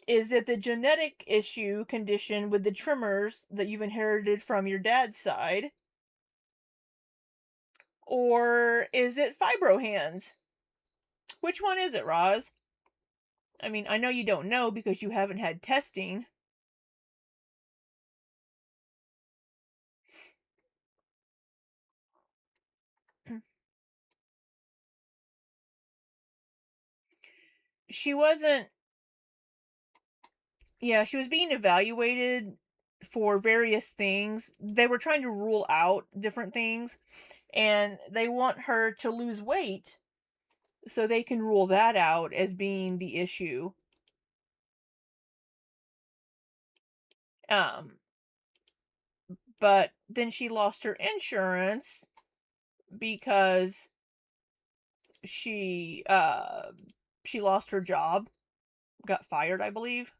Is it the genetic issue condition with the tremors that you've inherited from your dad's side? Or is it fibro hands? Which one is it, Roz? I mean, I know you don't know because you haven't had testing. She wasn't. Yeah, she was being evaluated for various things. They were trying to rule out different things, and they want her to lose weight so they can rule that out as being the issue. But then she lost her insurance because she lost her job, got fired, I believe.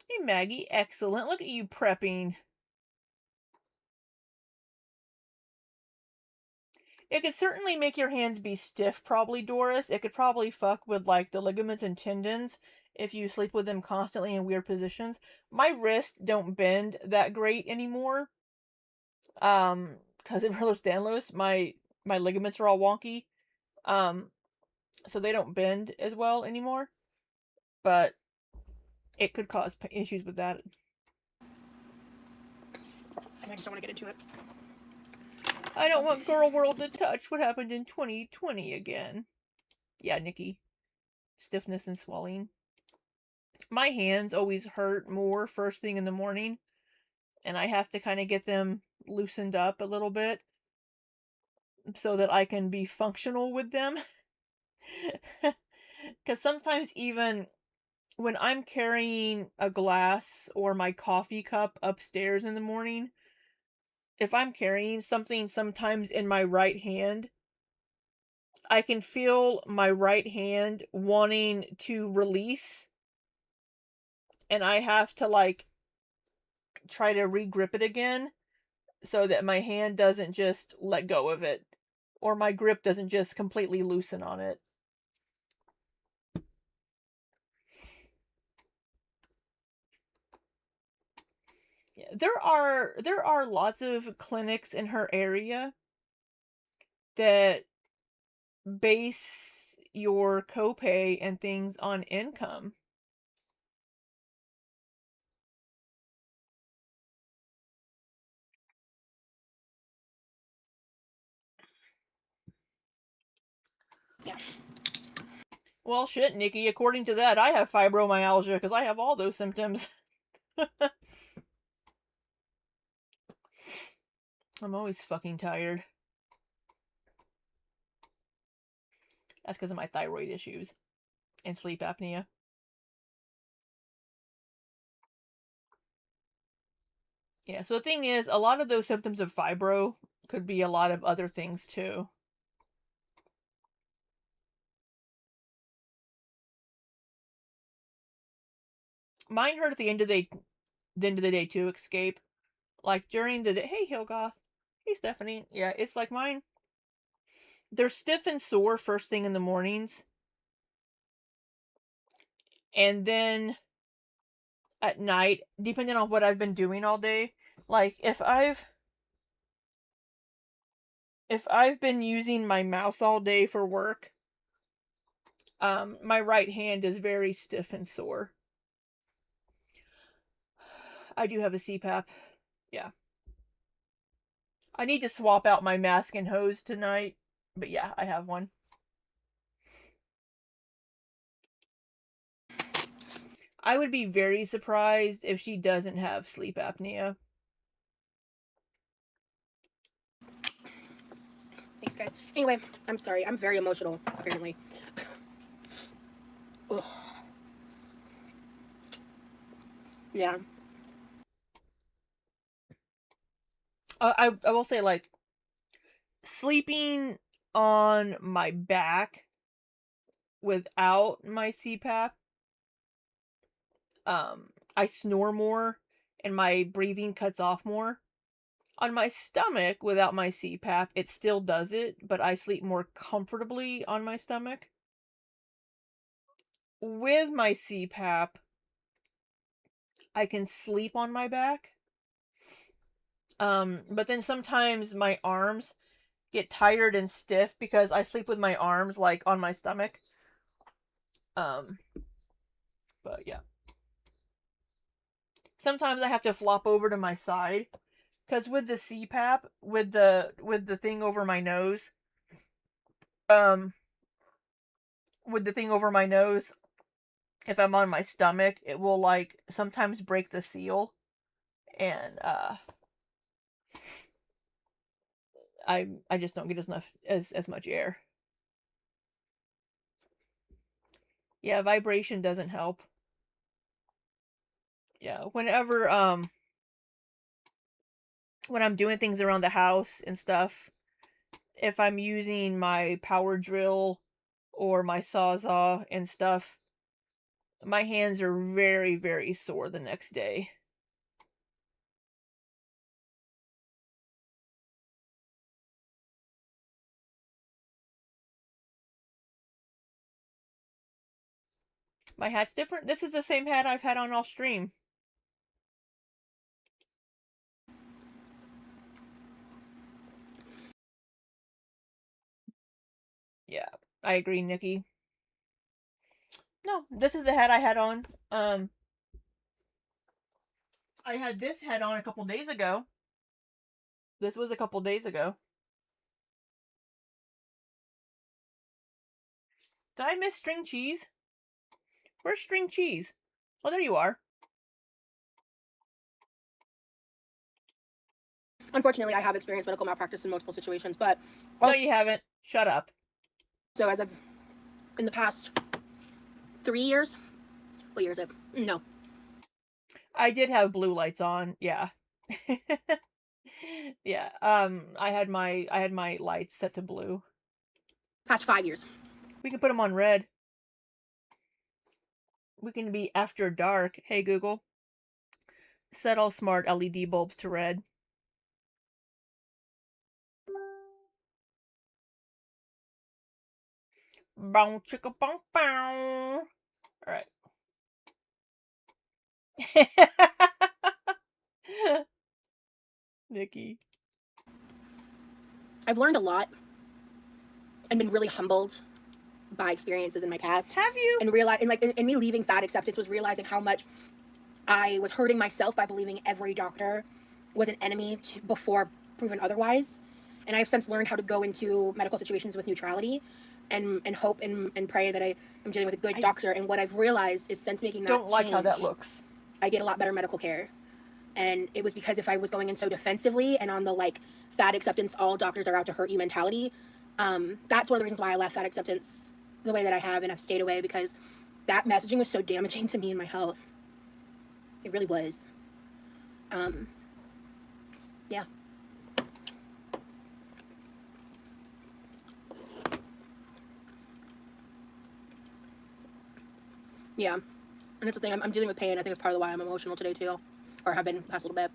Hey Maggie, excellent. Look at you prepping. It could certainly make your hands be stiff, probably, Doris. It could probably fuck with, like, the ligaments and tendons if you sleep with them constantly in weird positions. My wrists don't bend that great anymore. Because of Ehlers-Danlos, my ligaments are all wonky. So they don't bend as well anymore. But it could cause issues with that. I just don't want to get into it. I don't want Girl World to touch what happened in 2020 again. Yeah, Nikki. Stiffness and swelling. My hands always hurt more first thing in the morning, and I have to kind of get them loosened up a little bit so that I can be functional with them. Because sometimes even when I'm carrying a glass or my coffee cup upstairs in the morning, if I'm carrying something sometimes in my right hand, I can feel my right hand wanting to release, and I have to, like, try to re-grip it again so that my hand doesn't just let go of it, or my grip doesn't just completely loosen on it. Yeah, there are lots of clinics in her area that base your copay and things on income. Yes. Well, shit, Nikki, according to that, I have fibromyalgia because I have all those symptoms. I'm always fucking tired. That's because of my thyroid issues and sleep apnea. Yeah, so the thing is, a lot of those symptoms of fibro could be a lot of other things too. Mine hurt at the end of the day too, Escape. Like during the day. Hey, Hilgoth. Hey, Stephanie. Yeah, it's like mine. They're stiff and sore first thing in the mornings. And then at night, depending on what I've been doing all day. Like, if I've been using my mouse all day for work, my right hand is very stiff and sore. I do have a CPAP. Yeah. I need to swap out my mask and hose tonight. But yeah, I have one. I would be very surprised if she doesn't have sleep apnea. Thanks, guys. Anyway, I'm sorry. I'm very emotional, apparently. Ugh. Yeah. I will say, like, sleeping on my back without my CPAP, I snore more and my breathing cuts off more. On my stomach without my CPAP, it still does it, but I sleep more comfortably on my stomach. With my CPAP, I can sleep on my back. But then sometimes my arms get tired and stiff because I sleep with my arms like on my stomach. But yeah. Sometimes I have to flop over to my side because with the CPAP, with the thing over my nose, um, with the thing over my nose, if I'm on my stomach, it will like sometimes break the seal, and I just don't get as much air. Yeah, vibration doesn't help. Yeah, when I'm doing things around the house and stuff, if I'm using my power drill or my sawzall and stuff, my hands are very, very sore the next day. My hat's different. This is the same hat I've had on all stream. Yeah, I agree, Nikki. No, this is the hat I had on. I had this hat on a couple days ago. This was a couple days ago. Did I miss string cheese? Where's string cheese? Oh, there you are. Unfortunately, I have experienced medical malpractice in multiple situations, but No, you haven't. Shut up. So as of in the past 3 years, what year is it? No, I did have blue lights on. Yeah. Yeah. I had my lights set to blue. past 5 years. We can put them on red. We can be after dark. Hey Google, set all smart LED bulbs to red. Bow chicka bow bow. All right. Nikki. I've learned a lot and been really humbled by experiences in my past. Have you? And realize, and like, in me leaving Fat Acceptance was realizing how much I was hurting myself by believing every doctor was an enemy before proven otherwise. And I've since learned how to go into medical situations with neutrality and hope and pray that I am dealing with a good doctor. And what I've realized is since making that Don't like change, how that looks. I get a lot better medical care. And it was because if I was going in so defensively and on the like Fat Acceptance, all doctors are out to hurt you mentality, that's one of the reasons why I left Fat Acceptance the way that I have and I've stayed away, because that messaging was so damaging to me and my health. It really was. Yeah. Yeah. And that's the thing, I'm dealing with pain. I think it's part of the why I'm emotional today too. Or have been the past little bit,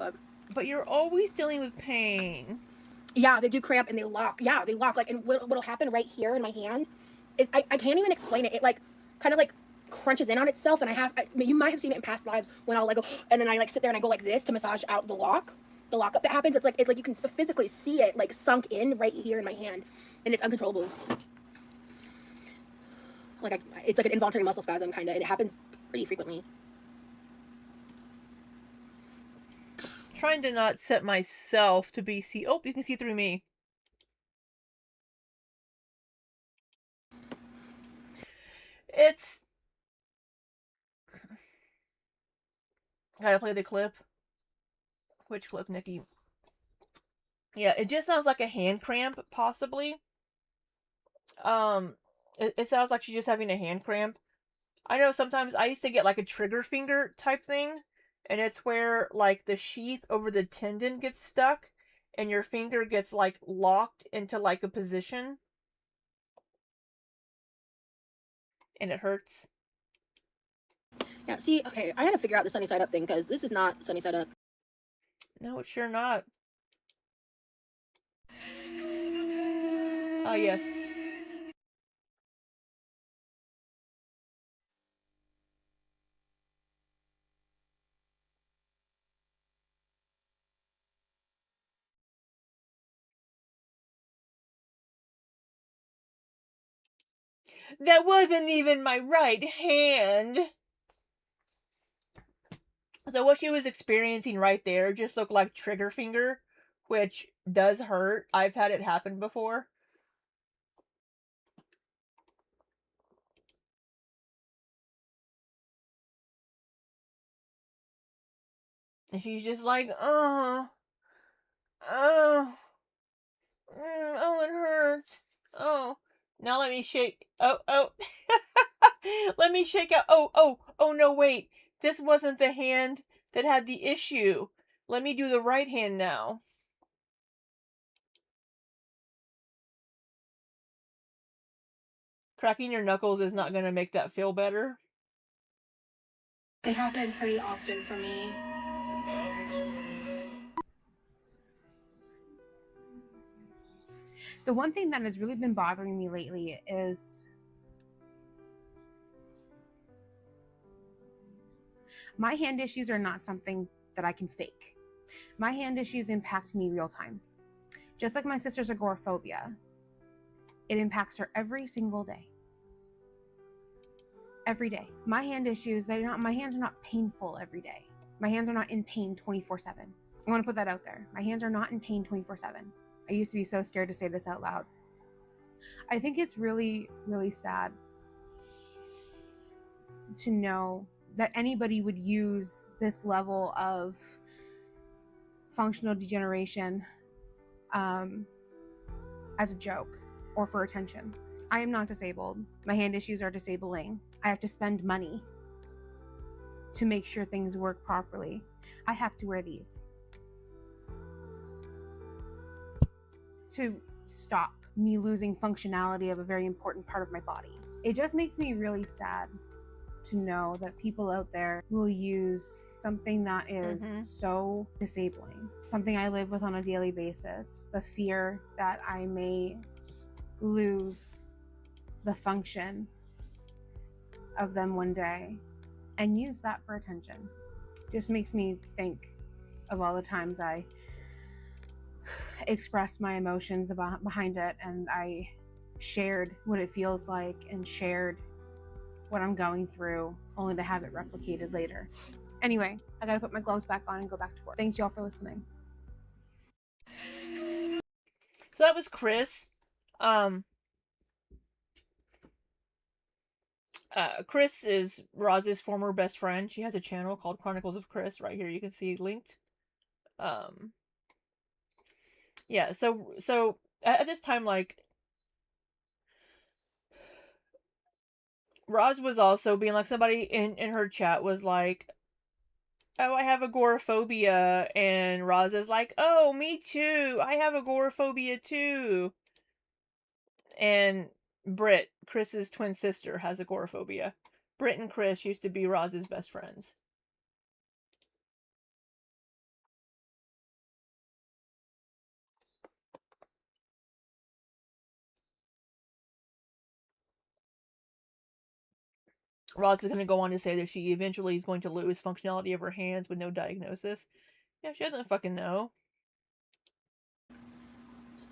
But you're always dealing with pain. Yeah, they do cramp and they lock. Yeah, they lock. Like, and what'll happen right here in my hand is I can't even explain it. It like kind of like crunches in on itself, and you might have seen it in past lives when I'll like go, and then I like sit there and I go like this to massage out the lockup that happens. It's like you can physically see it like sunk in right here in my hand, and it's uncontrollable. Like it's like an involuntary muscle spasm kind of, and it happens pretty frequently. Trying to not set myself to be oh, you can see through me. It's gotta play the clip. Which clip, Nikki? Yeah, it just sounds like a hand cramp, possibly. It sounds like she's just having a hand cramp. I know sometimes I used to get like a trigger finger type thing, And it's where, like, the sheath over the tendon gets stuck and your finger gets, like, locked into, like, a position. And it hurts. Yeah, see, okay, I had to figure out the sunny side up thing because this is not sunny side up. No, it's sure not. Ah, yes. That wasn't even my right hand. So what she was experiencing right there just looked like trigger finger, which does hurt. I've had it happen before. And she's just like, oh, it hurts. Oh, now let me shake. Oh. Let me shake out. Oh, no, wait. This wasn't the hand that had the issue. Let me do the right hand now. Cracking your knuckles is not going to make that feel better. It happened pretty often for me. The one thing that has really been bothering me lately is my hand issues are not something that I can fake. My hand issues impact me real time. Just like my sister's agoraphobia, it impacts her every single day. Every day. My hand issues, my hands are not painful every day. My hands are not in pain 24/7. I want to put that out there. My hands are not in pain 24/7. I used to be so scared to say this out loud. I think it's really, really sad to know that anybody would use this level of functional degeneration as a joke or for attention. I am not disabled. My hand issues are disabling. I have to spend money to make sure things work properly. I have to wear these to stop me losing functionality of a very important part of my body. It just makes me really sad to know that people out there will use something that is so disabling, something I live with on a daily basis, the fear that I may lose the function of them one day, and use that for attention. Just makes me think of all the times I expressed my emotions behind it, and I shared what it feels like and shared what I'm going through, only to have it replicated later. Anyway, I gotta put my gloves back on and go back to work. Thanks y'all for listening. So that was Chris. Chris is Roz's former best friend. She has a channel called Chronicles of Chris. Right here, you can see linked. Yeah. So at this time, like, Roz was also being like, somebody in her chat was like, oh, I have agoraphobia, and Roz is like, oh, me too. I have agoraphobia too. And Britt, Chris's twin sister, has agoraphobia. Britt and Chris used to be Roz's best friends. Roz is going to go on to say that she eventually is going to lose functionality of her hands with no diagnosis. Yeah, she doesn't fucking know.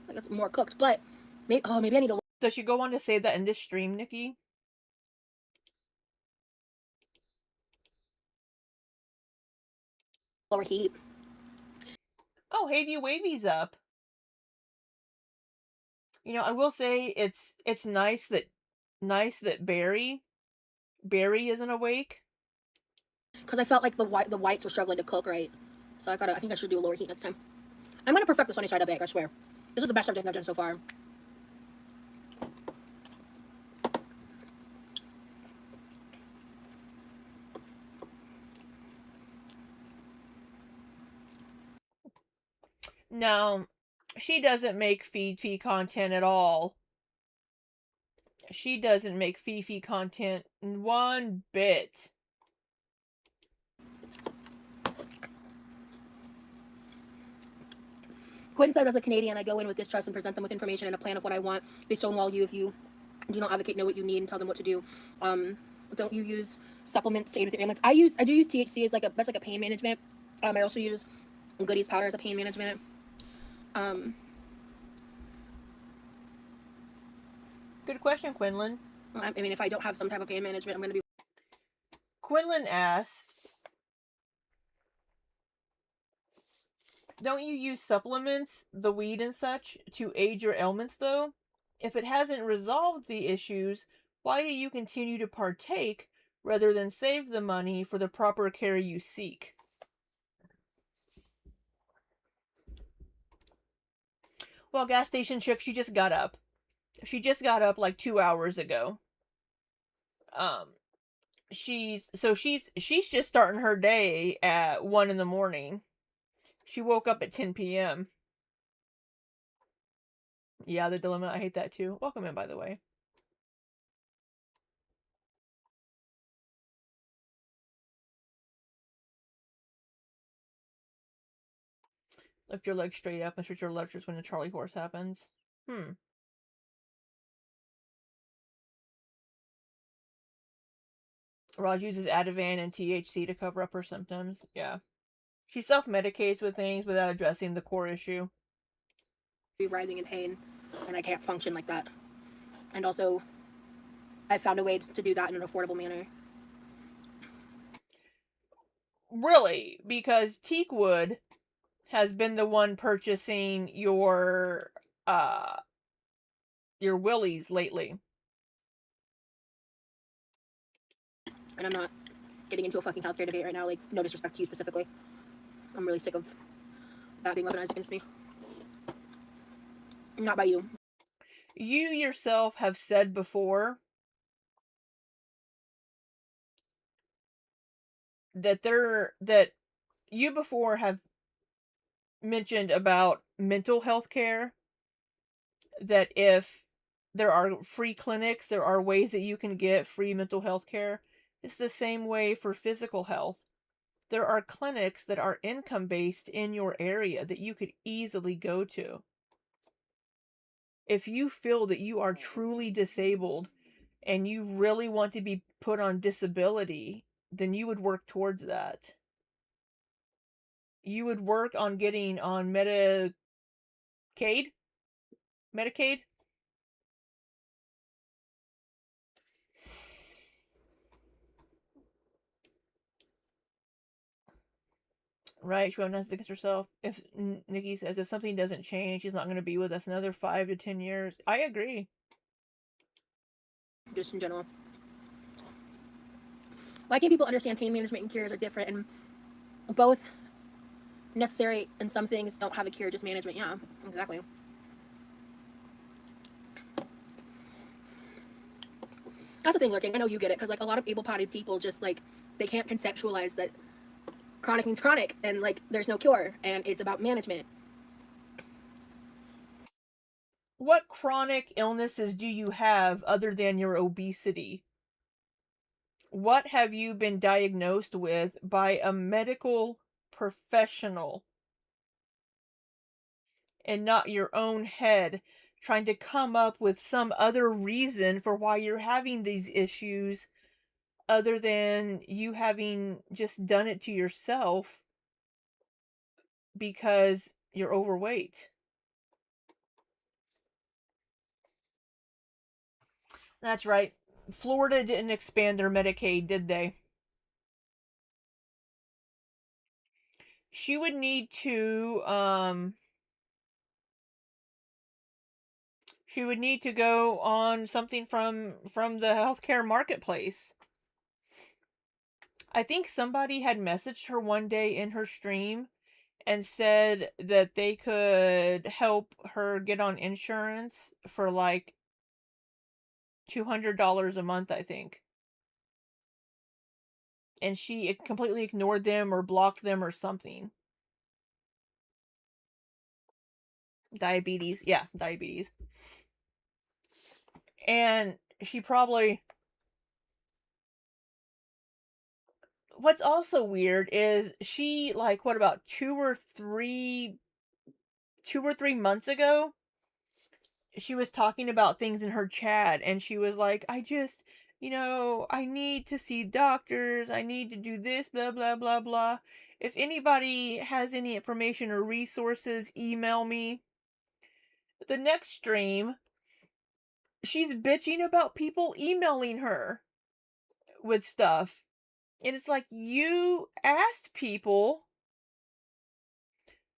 I got some more cooked, but maybe I need to. Does she go on to say that in this stream, Nikki? Lower heat. Oh, Havey Wavy's up. You know, I will say it's nice that Barry isn't awake. Because I felt like the whites were struggling to cook right, so I think I should do a lower heat next time. I'm gonna perfect the sunny side up egg. I swear, this is the best everything I've done so far. No, she doesn't make Fifi content at all. She doesn't make Fifi content one bit. Quinn said, as a Canadian, I go in with distrust and present them with information and a plan of what I want. They stonewall you if you do not advocate, know what you need, and tell them what to do. Don't you use supplements to aid with your ailments? I do use THC as that's like a pain management. I also use Goodies powder as a pain management. Good question, Quinlan. I mean, if I don't have some type of pain management, I'm going to be... Quinlan asked, don't you use supplements, the weed and such, to aid your ailments, though? If it hasn't resolved the issues, why do you continue to partake rather than save the money for the proper care you seek? Well, gas station chick, she just got up. She just got up like 2 hours ago. She's just starting her day at 1 in the morning. She woke up at 10 p.m. Yeah, the dilemma. I hate that too. Welcome in, by the way. Lift your legs straight up and stretch your levers when the Charlie horse happens. Raj uses Ativan and THC to cover up her symptoms. Yeah. She self-medicates with things without addressing the core issue. Be writhing in pain, and I can't function like that. And also, I found a way to do that in an affordable manner. Really? Because Teakwood has been the one purchasing your willies lately. And I'm not getting into a fucking healthcare debate right now, like, no disrespect to you specifically. I'm really sick of that being weaponized against me. Not by you. You yourself have said before that you before have mentioned about mental health care, that if there are free clinics, there are ways that you can get free mental health care. It's the same way for physical health. There are clinics that are income-based in your area that you could easily go to. If you feel that you are truly disabled and you really want to be put on disability, then you would work towards that. You would work on getting on Medicaid? Right, she won't notice against herself. If Nikki says if something doesn't change, she's not going to be with us another 5 to 10 years. I agree. Just in general. Why can't people understand pain management and cures are different, and both necessary, and some things don't have a cure, just management? Yeah, exactly. That's the thing, Lurking. I know you get it, because like a lot of able-bodied people just like, they can't conceptualize that chronic means chronic, and like there's no cure, and it's about management. What chronic illnesses do you have other than your obesity? What have you been diagnosed with by a medical professional and not your own head, trying to come up with some other reason for why you're having these issues other than you having just done it to yourself because you're overweight? That's right. Florida didn't expand their Medicaid, did they? She would need to go on something from the healthcare marketplace. I think somebody had messaged her one day in her stream and said that they could help her get on insurance for like $200 a month, I think. And she completely ignored them or blocked them or something. Diabetes. Yeah, diabetes. And she probably... What's also weird is she, like, what, about 2 or 3 months ago, she was talking about things in her chat, and she was like, I just, I need to see doctors, I need to do this, blah, blah, blah, blah. If anybody has any information or resources, email me. The next stream, she's bitching about people emailing her with stuff. And it's like, you asked people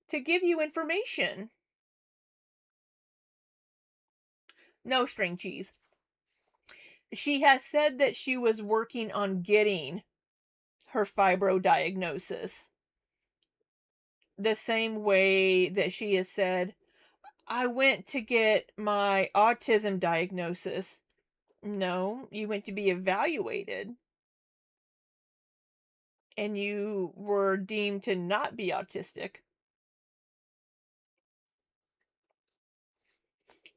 to give you information. No, string cheese. She has said that she was working on getting her fibro diagnosis. The same way that she has said, I went to get my autism diagnosis. No, you went to be evaluated. And you were deemed to not be autistic.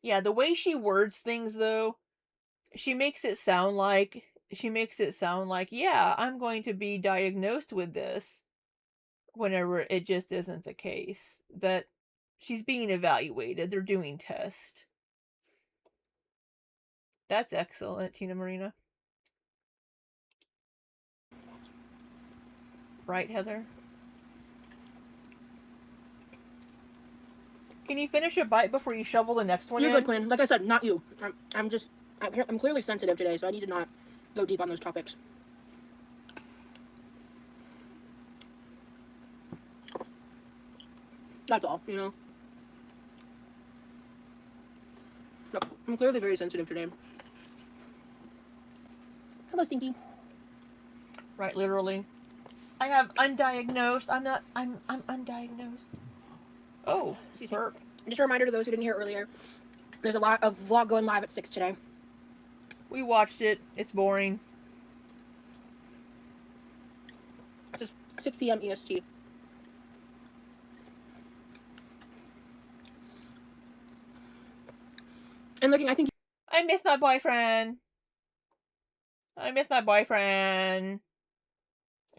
Yeah, the way she words things, though, she makes it sound like, yeah, I'm going to be diagnosed with this, whenever it just isn't the case. That she's being evaluated, they're doing tests. That's excellent, Tina Marina. Right, Heather? Can you finish a bite before you shovel the next one You're in? good, Quinn. Like I said, not you. I'm clearly sensitive today, so I need to not go deep on those topics. That's all, No, I'm clearly very sensitive today. Hello, Stinky. Right, literally. I have undiagnosed. I'm undiagnosed. Oh, burp. Just a reminder to those who didn't hear earlier, there's a vlog going live at 6 today. We watched it. It's boring. It's 6 p.m. EST. And looking, I think... I miss my boyfriend.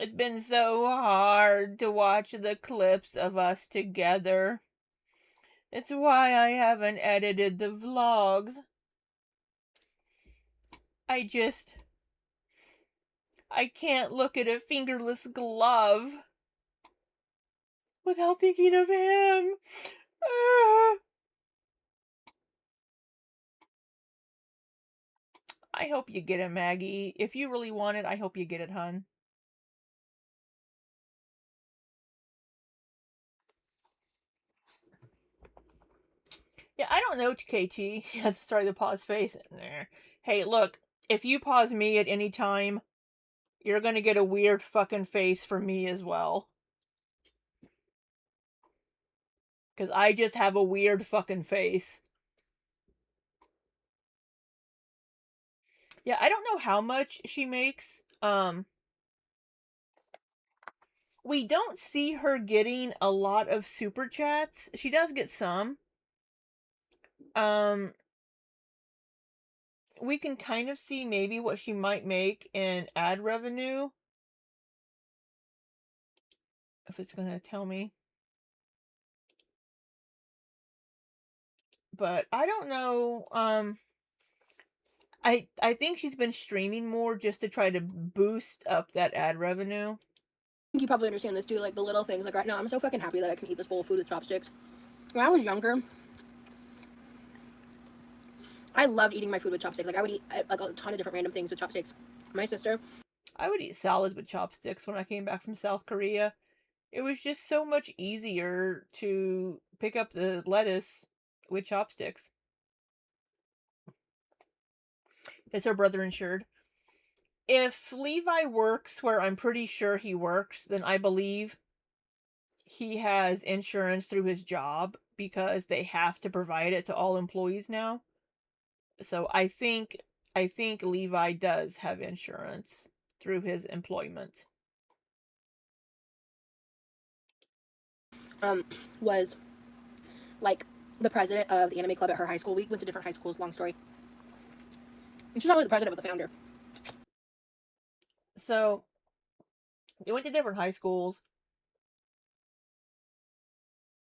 It's been so hard to watch the clips of us together. It's why I haven't edited the vlogs. I can't look at a fingerless glove without thinking of him. I hope you get it, Maggie. If you really want it, I hope you get it, hun. Yeah, I don't know, KT. Sorry, the pause face. Hey, look, if you pause me at any time, you're gonna get a weird fucking face from me as well. Because I just have a weird fucking face. Yeah, I don't know how much she makes. We don't see her getting a lot of super chats. She does get some. We can kind of see maybe what she might make in ad revenue. If it's gonna tell me. But I don't know, I think she's been streaming more just to try to boost up that ad revenue. I think you probably understand this too, like the little things. Like right now, I'm so fucking happy that I can eat this bowl of food with chopsticks. When I was younger, I loved eating my food with chopsticks. Like I would eat like a ton of different random things with chopsticks. My sister, I would eat salads with chopsticks when I came back from South Korea. It was just so much easier to pick up the lettuce with chopsticks. Is her brother insured? If Levi works where I'm pretty sure he works, then I believe he has insurance through his job because they have to provide it to all employees now. So I think Levi does have insurance through his employment. Was like the president of the anime club at her high school. We went to different high schools, long story. And she's not only the president, but the founder. So, you went to different high schools.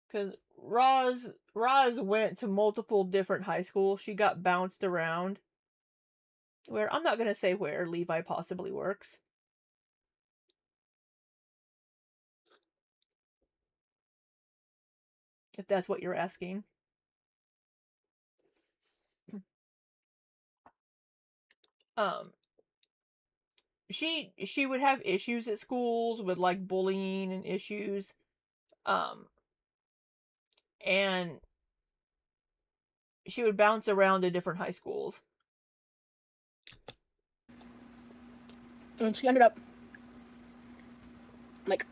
Because Roz went to multiple different high schools. She got bounced around. Where, I'm not going to say where Levi possibly works. If that's what you're asking. She would have issues at schools with like bullying and issues. And she would bounce around to different high schools. And she ended up like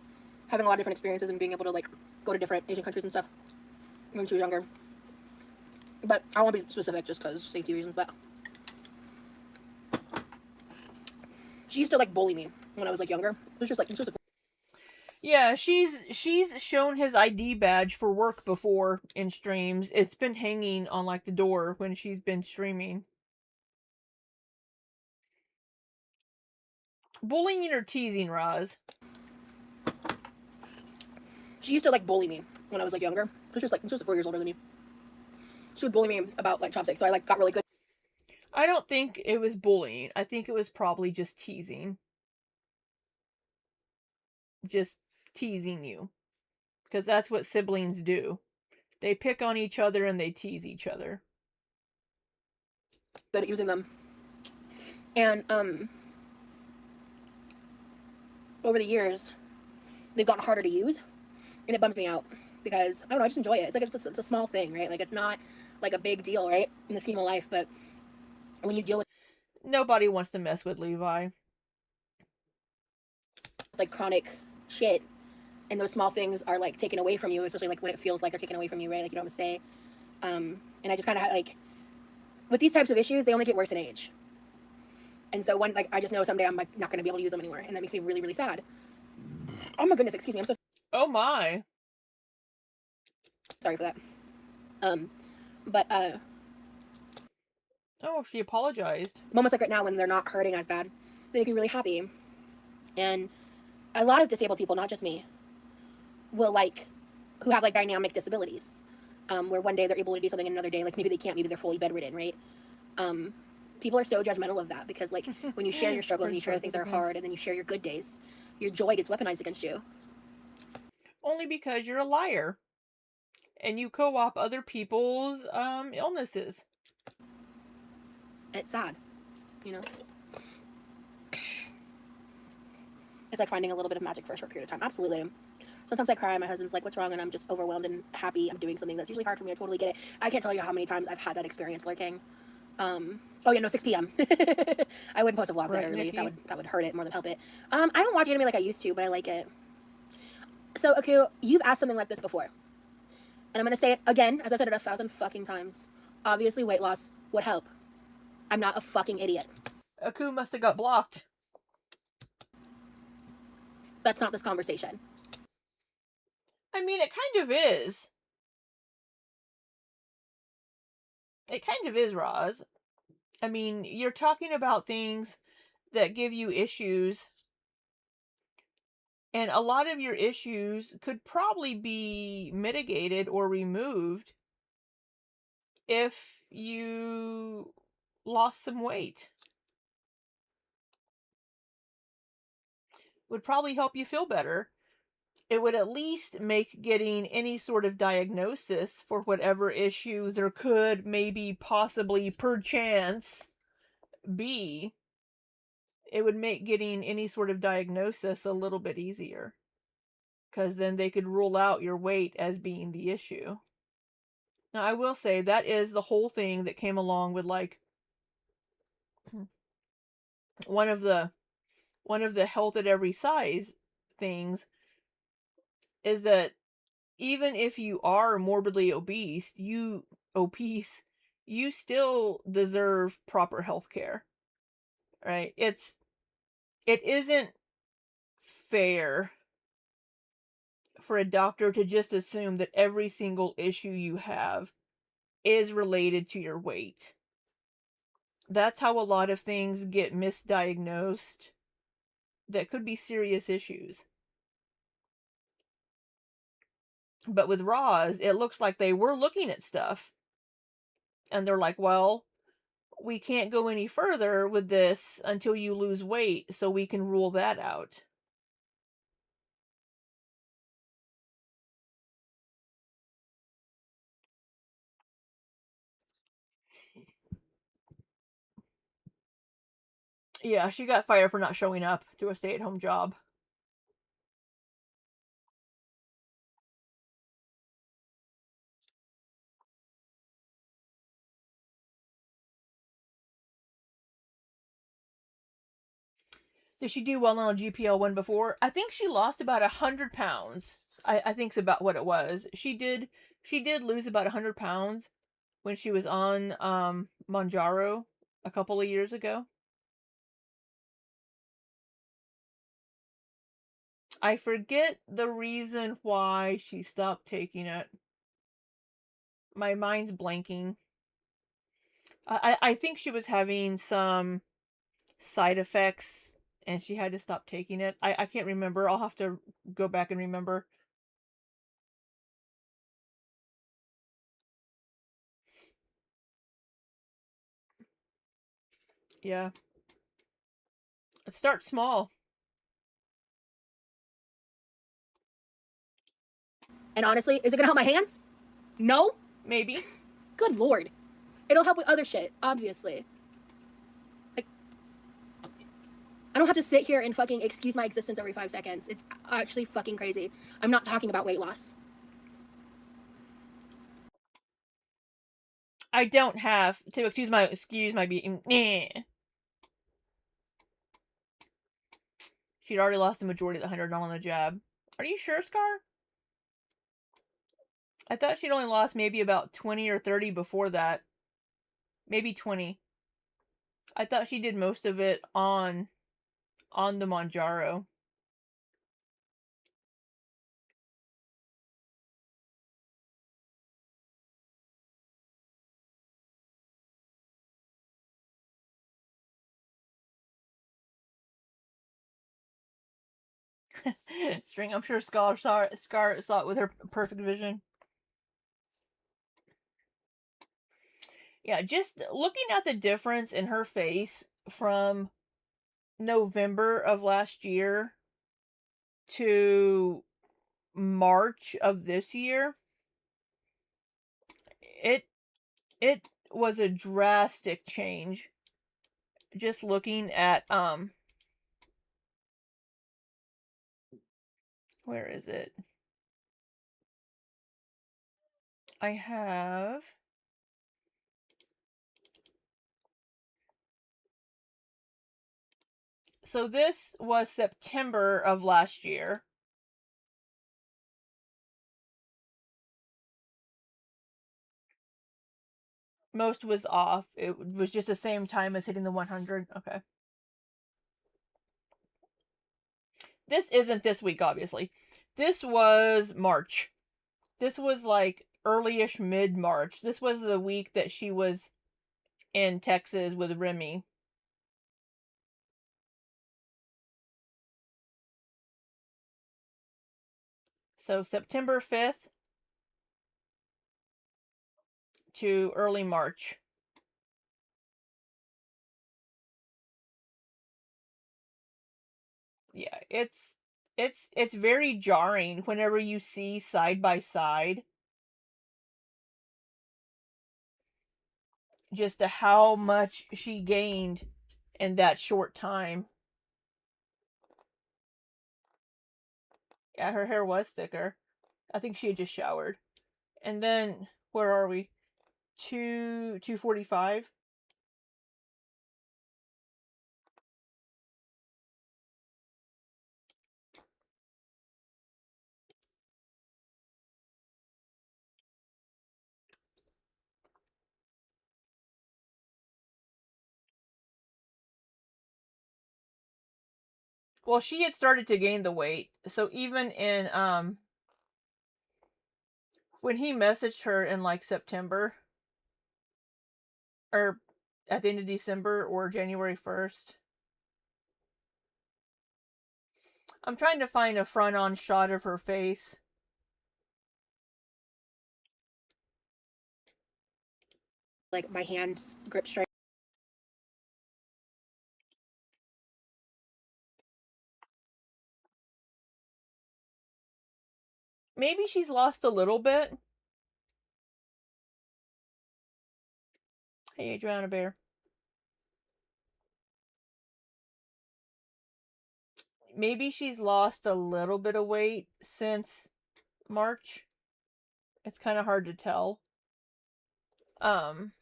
having a lot of different experiences and being able to like go to different Asian countries and stuff when she was younger. But I won't be specific just because safety reasons, but she used to like bully me when I was like younger. It was just like, yeah, she's shown his ID badge for work before in streams. It's been hanging on like the door when she's been streaming. Bullying or teasing, Roz? She used to like bully me when I was like younger. She was 4 years older than me. She would bully me about like chopsticks, so I like got really good. I don't think it was bullying. I think it was probably just teasing. Just teasing you. Because that's what siblings do. They pick on each other and they tease each other. Good at using them. And over the years, they've gotten harder to use, and it bums me out because I don't know. I just enjoy it. It's like it's a small thing, right? Like it's not like a big deal, right, in the scheme of life. But when you deal with nobody wants to mess with Levi, like chronic shit, and those small things are like taken away from you, especially like when it feels like they're taken away from you, right? Like you don't have to say. And I just kind of like with these types of issues, they only get worse in age. And so when like I just know someday I'm like not going to be able to use them anymore, and that makes me really, really sad. Oh my goodness, excuse me, I'm so. Oh my. Sorry for that. But oh, she apologized. Moments like right now when they're not hurting as bad, they make me really happy. And a lot of disabled people, not just me, will like who have like dynamic disabilities, where one day they're able to do something and another day like maybe they can't, maybe they're fully bedridden, right? People are so judgmental of that because like when you share your struggles and you share the things that are hard and then you share your good days, your joy gets weaponized against you. Only because you're a liar. And you co-op other people's illnesses. It's sad, you know? It's like finding a little bit of magic for a short period of time. Absolutely. Sometimes I cry, my husband's like, what's wrong? And I'm just overwhelmed and happy I'm doing something that's usually hard for me. I totally get it. I can't tell you how many times I've had that experience lurking. Oh yeah, no, 6 p.m. I wouldn't post a vlog that early. Nikki. That would hurt it more than help it. I don't watch anime like I used to, but I like it. So, Aku, you've asked something like this before. And I'm going to say it again, as I've said it 1,000 fucking times. Obviously, weight loss would help. I'm not a fucking idiot. Aku must have got blocked. That's not this conversation. I mean, it kind of is. It kind of is, Roz. I mean, you're talking about things that give you issues. And a lot of your issues could probably be mitigated or removed if you lost some weight. Would probably help you feel better. It would at least make getting any sort of diagnosis for whatever issue there could maybe possibly perchance be. It would make getting any sort of diagnosis a little bit easier. Because then they could rule out your weight as being the issue. Now, I will say that is the whole thing that came along with like one of the health at every size things is that even if you are morbidly obese, you still deserve proper health care. Right? It isn't fair for a doctor to just assume that every single issue you have is related to your weight. That's how a lot of things get misdiagnosed that could be serious issues. But with Roz, it looks like they were looking at stuff. And they're like, well, we can't go any further with this until you lose weight, so we can rule that out. Yeah, she got fired for not showing up to a stay-at-home job. Did she do well on a GPL one before? I think she lost about 100 pounds. I think's about what it was. She did lose about 100 pounds when she was on Mounjaro a couple of years ago. I forget the reason why she stopped taking it. My mind's blanking. I think she was having some side effects and she had to stop taking it. I can't remember. I'll have to go back and remember. Yeah. Start small. And honestly, is it gonna help my hands? No? Maybe. Good lord. It'll help with other shit, obviously. Like, I don't have to sit here and fucking excuse my existence every 5 seconds. It's actually fucking crazy. I'm not talking about weight loss. I don't have to excuse my being. She'd already lost the majority of the 100 on the jab. Are you sure, Scar? I thought she'd only lost maybe about 20 or 30 before that. Maybe 20. I thought she did most of it on the Mounjaro. String, I'm sure Scar saw it with her perfect vision. Yeah, just looking at the difference in her face from November of last year to March of this year, it was a drastic change. Just looking at where is it? I have so this was September of last year. Most was off. It was just the same time as hitting the 100. Okay. This isn't this week, obviously. This was March. This was like early-ish mid-March. This was the week that she was in Texas with Remy. So September 5th to early March. Yeah, it's very jarring whenever you see side by side just how much she gained in that short time. Yeah, her hair was thicker. I think she had just showered. And then where are we? 2:45. Well, she had started to gain the weight. So even in when he messaged her in like September, or at the end of December or January 1st. I'm trying to find a front-on shot of her face. Like my hand grip strength. Maybe she's lost a little bit. Hey, Adriana Bear. Maybe she's lost a little bit of weight since March. It's kind of hard to tell. And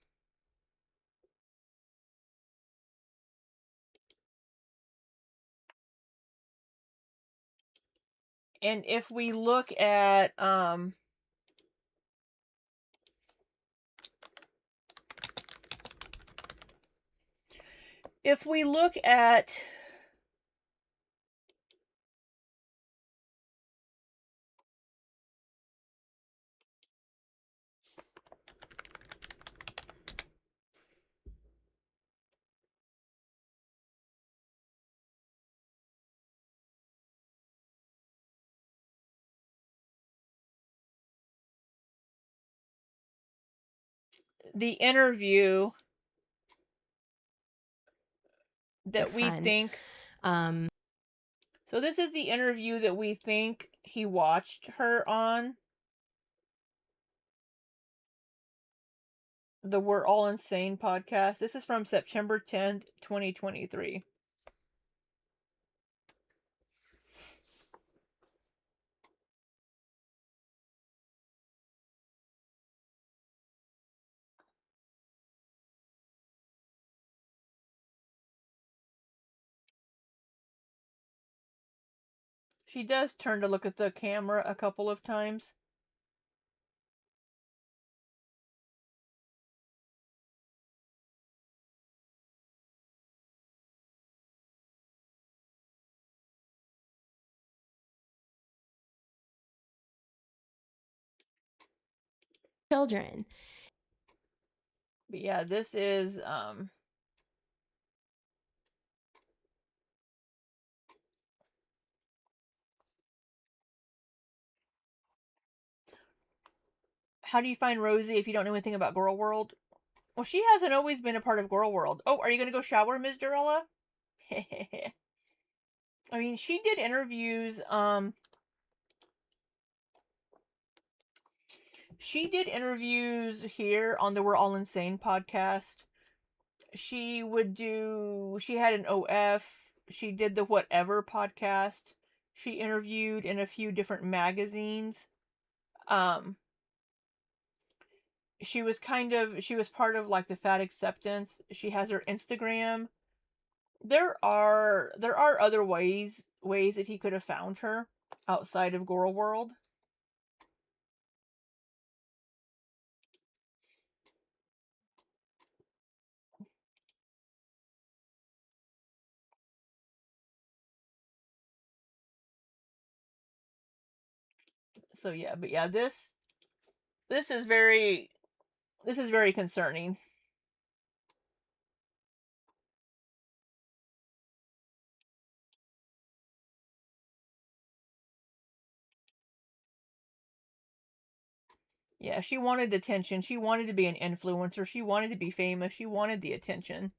if we look at the interview that we think so this is the interview that we think he watched her on. The We're All Insane podcast. This is from September 10th, 2023. She does turn to look at the camera a couple of times. Children. But yeah, this is how do you find Rosie if you don't know anything about Girl World? Well, she hasn't always been a part of Girl World. Oh, are you gonna go shower, Ms. Durella? I mean, she did interviews, she did interviews here on the We're All Insane podcast. She had an OF. She did the Whatever podcast. She interviewed in a few different magazines. She was part of like the Fat Acceptance. She has her Instagram. There are other ways that he could have found her outside of Girl World. So yeah, but yeah, this is very concerning. Yeah, she wanted attention. She wanted to be an influencer. She wanted to be famous. She wanted the attention.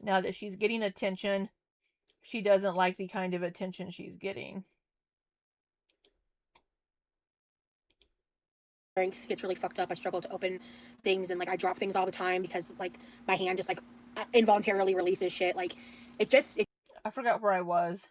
Now that she's getting attention, she doesn't like the kind of attention she's getting. Strength gets really fucked up. I struggle to open things and like I drop things all the time because like my hand just like involuntarily releases shit. Like I forgot where I was.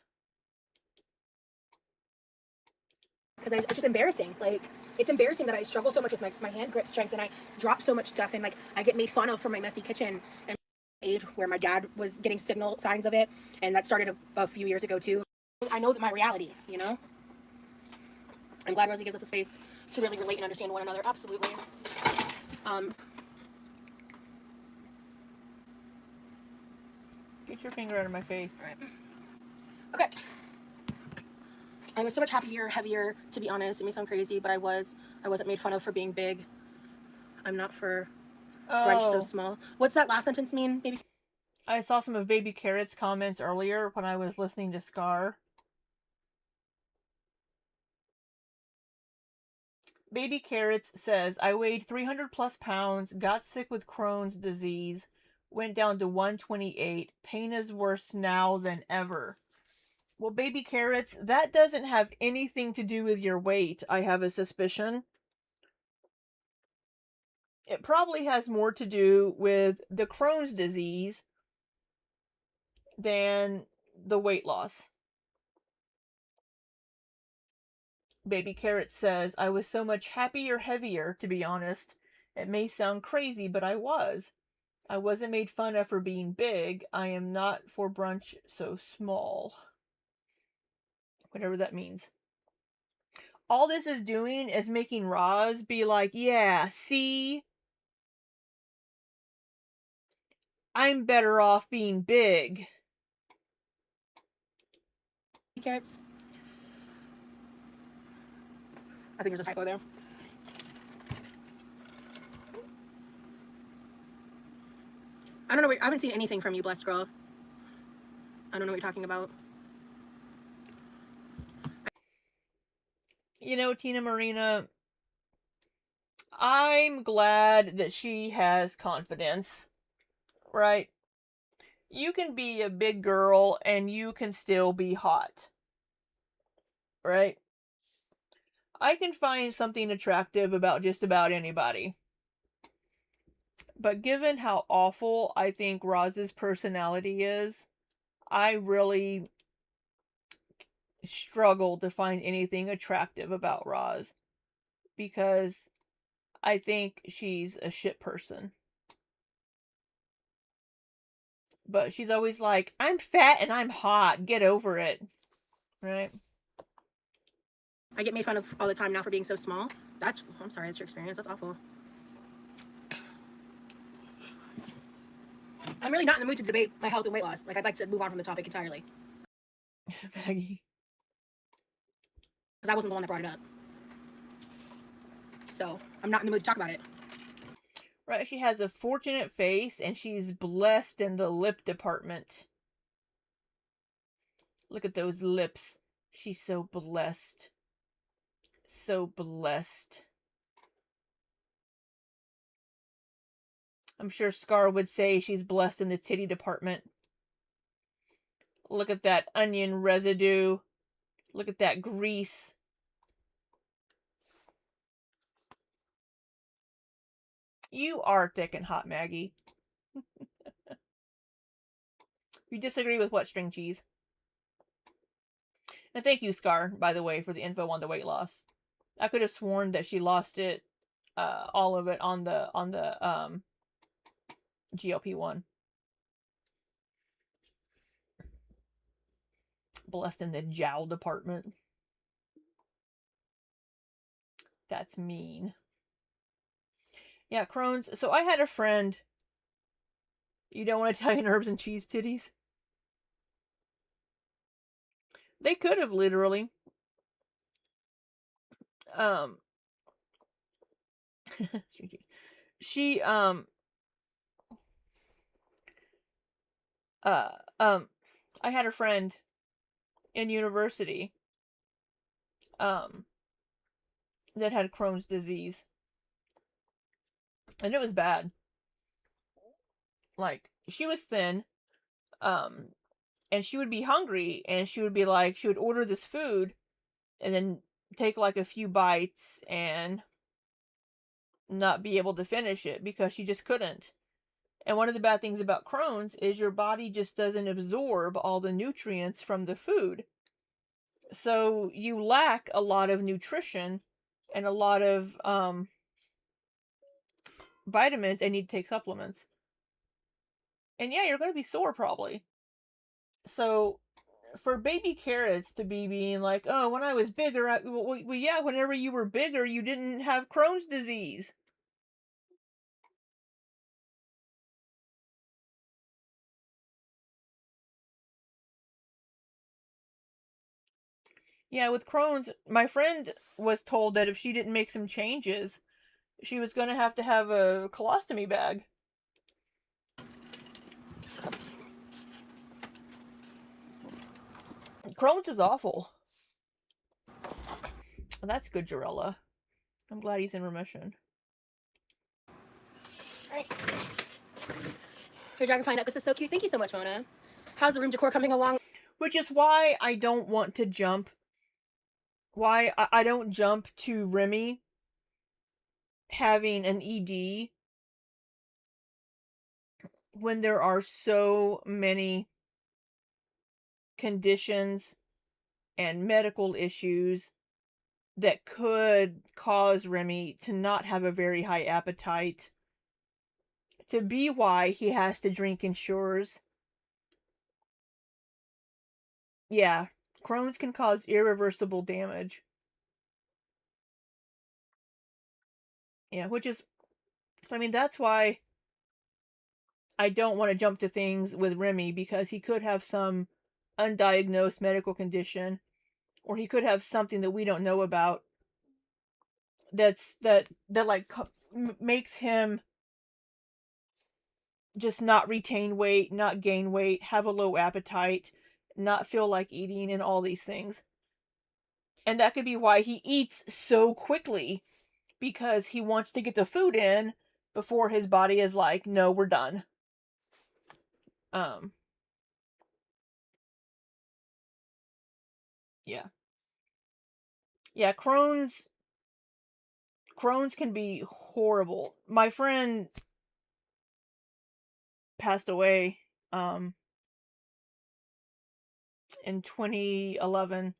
Because it's just embarrassing. Like, it's embarrassing that I struggle so much with my hand grip strength and I drop so much stuff and like I get made fun of for my messy kitchen and age where my dad was getting signal signs of it, and that started a few years ago too. I know that my reality, you know? I'm glad Rosie gives us a space to really relate and understand one another. Absolutely. Get your finger out of my face. All right. Okay. I was so much happier, heavier, to be honest. It may sound crazy, but I wasn't made fun of for being big. I'm not for brunch so Oh, small. What's that last sentence mean, baby? I saw some of Baby Carrot's comments earlier when I was listening to Scar. Baby Carrots says, I weighed 300 plus pounds, got sick with Crohn's disease, went down to 128. Pain is worse now than ever. Well, Baby Carrots, that doesn't have anything to do with your weight, I have a suspicion. It probably has more to do with the Crohn's disease than the weight loss. Baby Carrot says, I was so much happier, heavier, to be honest. It may sound crazy, but I was. I wasn't made fun of for being big. I am not for brunch so small. Whatever that means. All this is doing is making Roz be like, yeah, see? I'm better off being big. Carrots. I think there's a typo there. I don't know. I haven't seen anything from you, blessed girl. I don't know what you're talking about. You know, Tina Marina, I'm glad that she has confidence, right? You can be a big girl and you can still be hot, right? I can find something attractive about just about anybody. But given how awful I think Roz's personality is, I really struggle to find anything attractive about Roz. Because I think she's a shit person. But she's always like, I'm fat and I'm hot. Get over it. Right? I get made fun of all the time now for being so small. I'm sorry, that's your experience. That's awful. I'm really not in the mood to debate my health and weight loss. Like, I'd like to move on from the topic entirely. Maggie. Because I wasn't the one that brought it up. So, I'm not in the mood to talk about it. Right, she has a fortunate face and she's blessed in the lip department. Look at those lips. She's so blessed. So blessed. I'm sure Scar would say she's blessed in the titty department. Look at that onion residue. Look at that grease. You are thick and hot, Maggie. You disagree with what, string cheese? And thank you, Scar, by the way, for the info on the weight loss. I could have sworn that she lost it, all of it on the GLP-1. Blessed in the jowl department. That's mean. Yeah, Crohn's. So I had a friend. You don't want Italian herbs and cheese titties? They could have literally. She I had a friend in university that had Crohn's disease. And it was bad. Like, she was thin, and she would be hungry, and she would be like, she would order this food, and then take like a few bites, and not be able to finish it, because she just couldn't. And one of the bad things about Crohn's is your body just doesn't absorb all the nutrients from the food. So you lack a lot of nutrition, and a lot of, vitamins, and need to take supplements. And yeah, you're going to be sore probably. So for Baby Carrots to be being like, oh, when I was bigger, well, yeah, whenever you were bigger, you didn't have Crohn's disease. Yeah, with Crohn's, my friend was told that if she didn't make some changes, she was going to have a colostomy bag. Crohn's is awful. Well, that's good, Jarella. I'm glad he's in remission. Alright. Your Dragonfly necklace is so cute. Thank you so much, Mona. How's the room decor coming along? Which is why I don't want to jump. Why I don't jump to Remy having an ED when there are so many conditions and medical issues that could cause Remy to not have a very high appetite, to be why he has to drink Ensures. Yeah, Crohn's can cause irreversible damage. Yeah, which is, I mean, that's why I don't want to jump to things with Remy, because he could have some undiagnosed medical condition, or he could have something that we don't know about that like makes him just not retain weight, not gain weight, have a low appetite, not feel like eating, and all these things. And that could be why he eats so quickly, because he wants to get the food in before his body is like, no, we're done. Yeah. Yeah, Crohn's can be horrible. My friend passed away in 2011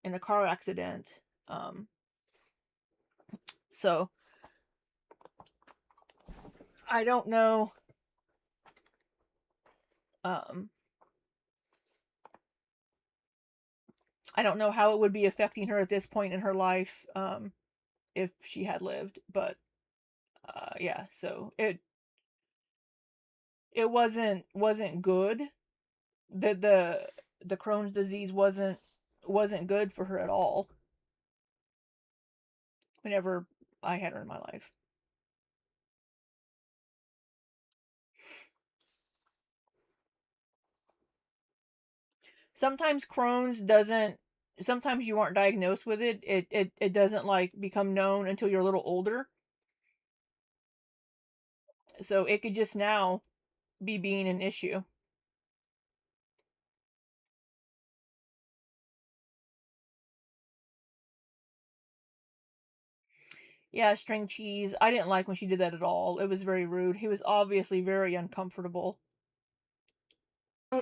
in a car accident. So I don't know I don't know how it would be affecting her at this point in her life if she had lived, but yeah, so it wasn't good. The Crohn's disease wasn't good for her at all whenever I had her in my life. Sometimes Crohn's doesn't, sometimes you aren't diagnosed with it. It doesn't like become known until you're a little older. So it could just now be being an issue. Yeah, string cheese. I didn't like when she did that at all. It was very rude. He was obviously very uncomfortable.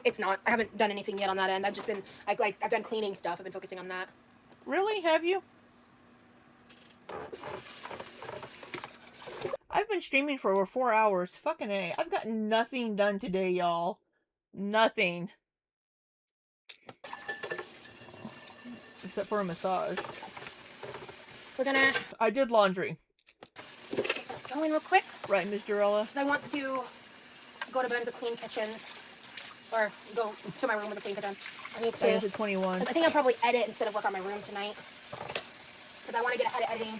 It's not. I haven't done anything yet on that end. I've just been, I've done cleaning stuff. I've been focusing on that. Really? Have you? I've been streaming for over 4 hours. Fucking A. I've got nothing done today, y'all. Nothing. Except for a massage. We're gonna... I did laundry. Go in real quick. Right, Miss Jarella? I want to go to bed with a clean kitchen. Or go to my room with a clean kitchen. I need to... to 21. I think I'll probably edit instead of work on my room tonight. Because I want to get ahead of editing.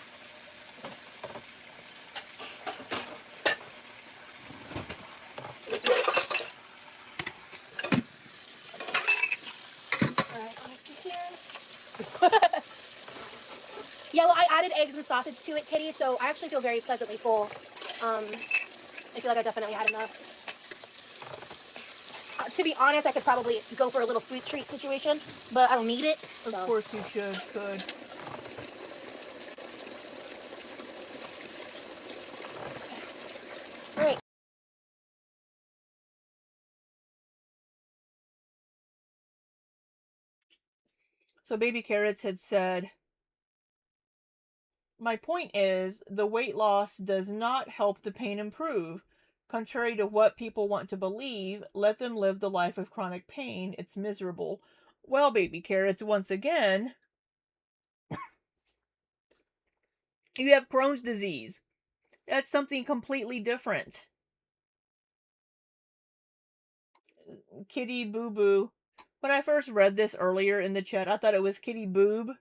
Yeah, well, I added eggs and sausage to it, Kitty, so I actually feel very pleasantly full. I feel like I definitely had enough. To be honest, I could probably go for a little sweet treat situation, but I don't need it. Of course you could. All right. So Baby Carrots had said, my point is, the weight loss does not help the pain improve. Contrary to what people want to believe, let them live the life of chronic pain. It's miserable. Well, Baby Carrots, once again, you have Crohn's disease. That's something completely different. Kitty Boo Boo. When I first read this earlier in the chat, I thought it was Kitty Boob.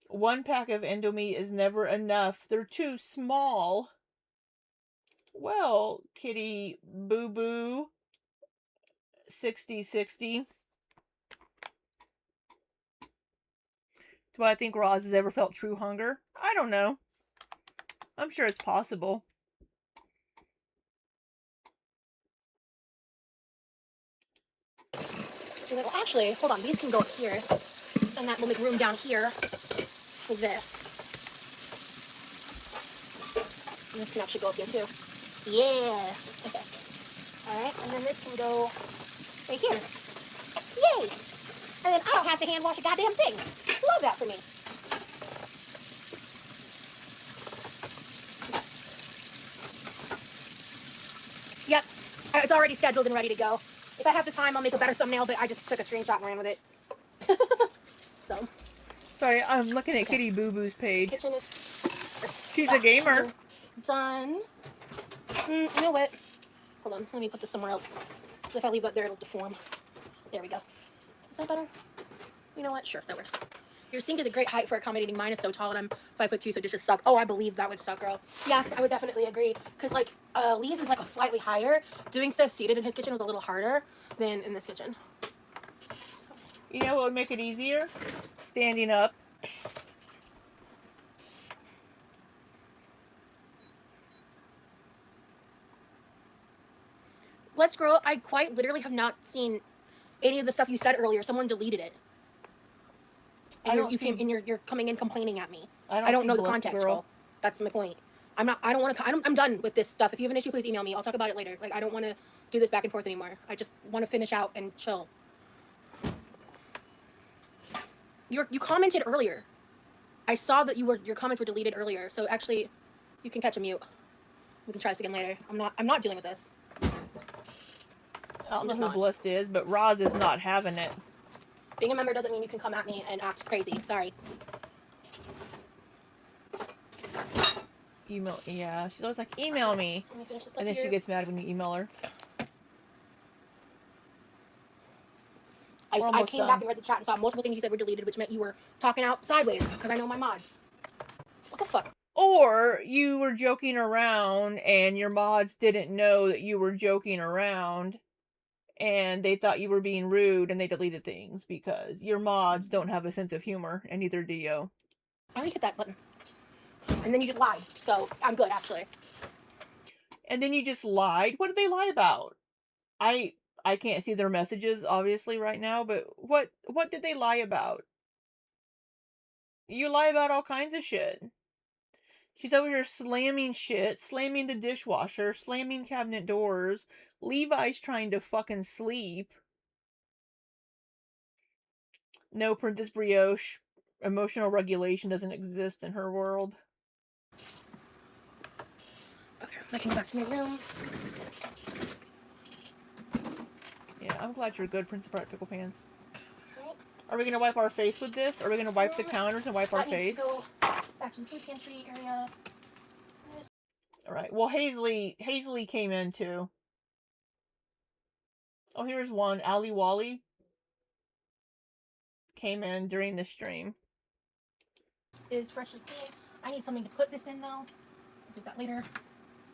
1 pack of Indomie is never enough. They're too small. Well, Kitty Boo Boo 6060. Do I think Roz has ever felt true hunger? I don't know. I'm sure it's possible. So, well, actually, hold on. These can go up here, and that will make room down here for this. And this can actually go up here too. Yeah. Okay. All right, and then this can go right here. Yay! And then I don't have to hand wash a goddamn thing. Love that for me. Yep, it's already scheduled and ready to go. If I have the time, I'll make a better thumbnail, but I just took a screenshot and ran with it. So. Sorry, I'm looking at Kitty Boo Boo's page. Kitchen is... She's a gamer. Done. You know what? Hold on, let me put this somewhere else. So if I leave that there, it'll deform. There we go. Is that better? You know what? Sure, that works. Your sink is a great height for accommodating. Mine is so tall and I'm 5'2", so dishes suck. Oh, I believe that would suck, girl. Yeah, I would definitely agree. Because, like, Lee's is, like, a slightly higher. Doing stuff seated in his kitchen was a little harder than in this kitchen. So. You know what would make it easier? Standing up. Let's Girl, I quite literally have not seen any of the stuff you said earlier. Someone deleted it. And you're coming in complaining at me. I don't know the context, girl. That's my point. I'm done with this stuff. If you have an issue, please email me. I'll talk about it later. Like, I don't want to do this back and forth anymore. I just want to finish out and chill. You commented earlier. I saw that your comments were deleted earlier. So actually, you can catch a mute. We can try this again later. I'm not dealing with this. I don't know who Blessed is, but Roz is not having it. Being a member doesn't mean you can come at me and act crazy. Sorry. Email, yeah. She's always like, email me. Let me finish this up And then here. she gets mad when you email her. I came back and read the chat and saw multiple things you said were deleted, which meant you were talking out sideways, because I know my mods. What the fuck? Or you were joking around and your mods didn't know that you were joking around and they thought you were being rude and they deleted things because your mods don't have a sense of humor and neither do you. I already hit that button. And then you just lied. So I'm good, actually. And then you just lied? What did they lie about? I can't see their messages obviously right now, but what did they lie about? You lie about all kinds of shit. She's over here slamming shit, slamming the dishwasher, slamming cabinet doors. Levi's trying to fucking sleep. No, Princess Brioche. Emotional regulation doesn't exist in her world. Okay, I can go back to my room. Yeah, I'm glad you're good, Princess Bright Pickle Pants. Are we going to wipe our face with this? Are we going to wipe the counters and wipe our face? Needs to go back to the food pantry area. Alright, well, Hazley came in too. Oh, here's one. Ali Wally came in during the stream. Is freshly clean. I need something to put this in though. I'll do that later.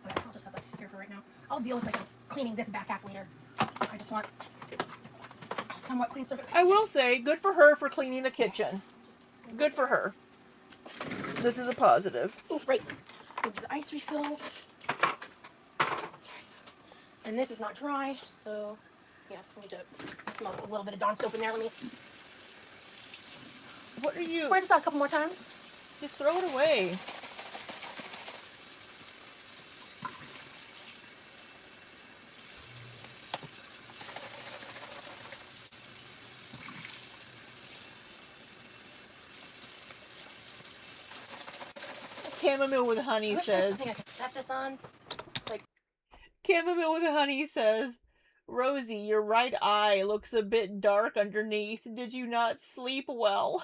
Okay, I'll just have this here for right now. I'll deal with cleaning this back half later. I just want a somewhat clean surface. I will say, good for her for cleaning the kitchen. Good for her. This is a positive. Oh, right. We'll do the ice refill. And this is not dry, so yeah, I need to smell a little bit of Dawn soap in there. Let me. What are you? Rinse this out a couple more times. Just throw it away. Chamomile with honey says. I think I could set this on. Chamomile with honey says, Rosie, your right eye looks a bit dark underneath. Did you not sleep well?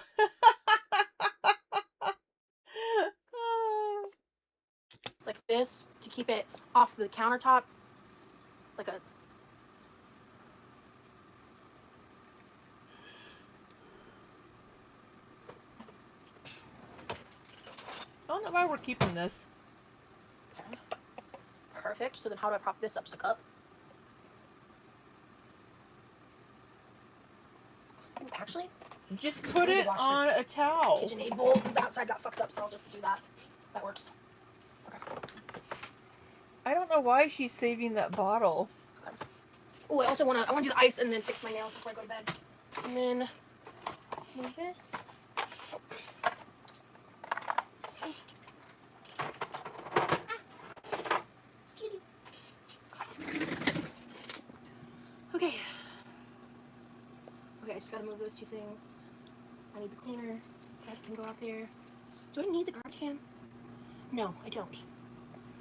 Like this to keep it off the countertop. Like a. know why we're keeping this. Okay. Perfect. So then how do I prop this up as a cup? Ooh, actually, just put it on a towel. KitchenAid bowl, because the outside got fucked up, so I'll just do that. That works. Okay. I don't know why she's saving that bottle. Okay. Oh, I want to do the ice and then fix my nails before I go to bed. And then move this. Okay. Okay, I just gotta move those two things. I need the cleaner. That can go out there. Do I need the garbage can? No, I don't.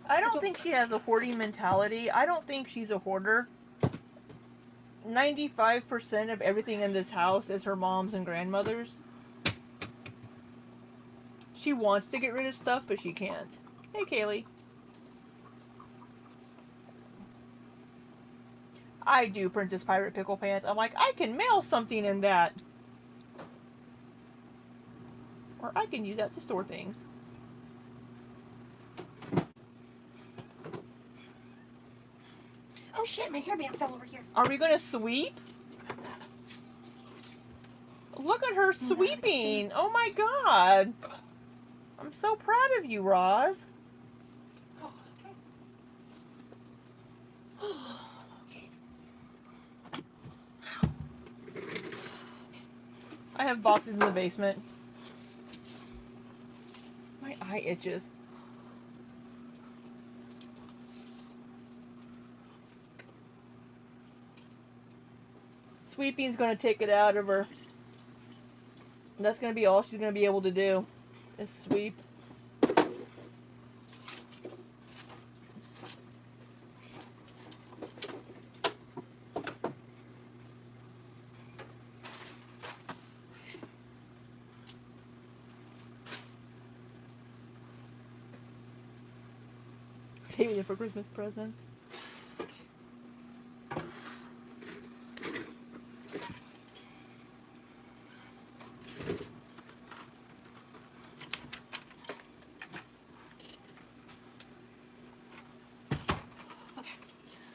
I don't think she has a hoarding mentality. I don't think she's a hoarder. 95% of everything in this house is her mom's and grandmother's. She wants to get rid of stuff, but she can't. Hey, Kaylee. I do Princess Pirate Pickle Pants. I'm like, I can mail something in that. Or I can use that to store things. Oh shit, my hairband fell over here. Are we gonna sweep? Look at her sweeping. Oh my god. I'm so proud of you, Roz. Oh, okay. I have boxes in the basement. My eye itches. Sweeping's gonna take it out of her. That's gonna be all she's gonna be able to do, is sweep. Saving it for Christmas presents.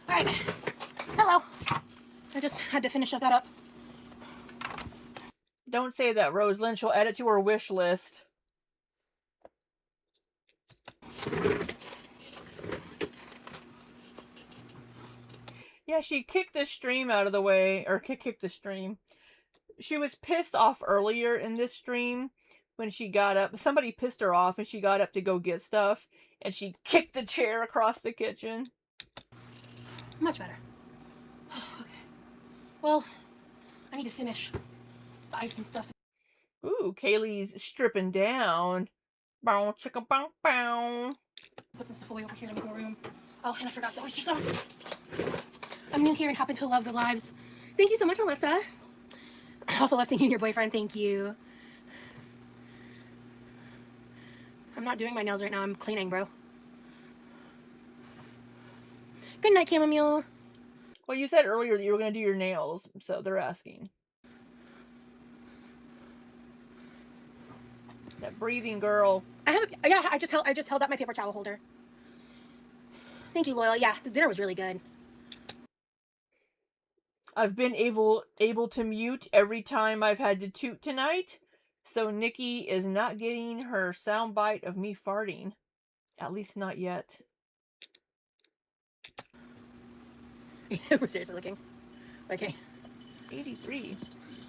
Alright. Hello. I just had to finish that up. Don't say that, Rosalind. She'll add it to her wish list. Yeah, she kicked the stream out of the way. Or kicked the stream. She was pissed off earlier in this stream when she got up. Somebody pissed her off and she got up to go get stuff. And she kicked the chair across the kitchen. Much better. Okay. Well, I need to finish the ice and stuff. Ooh, Kaylee's stripping down. Bow, chicka, bow, bow. Put some stuff away over here to make more room. Oh, and I forgot the oyster sauce. I'm new here and happen to love the lives. Thank you so much, Melissa. I also love seeing your boyfriend. Thank you. I'm not doing my nails right now. I'm cleaning, bro. Good night, Chamomile. Well, you said earlier that you were going to do your nails, so they're asking. That breathing girl. I just held out my paper towel holder. Thank you, Loyal. Yeah, the dinner was really good. I've been able to mute every time I've had to toot tonight, so Nikki is not getting her soundbite of me farting. At least not yet. We're seriously looking. Okay. 83.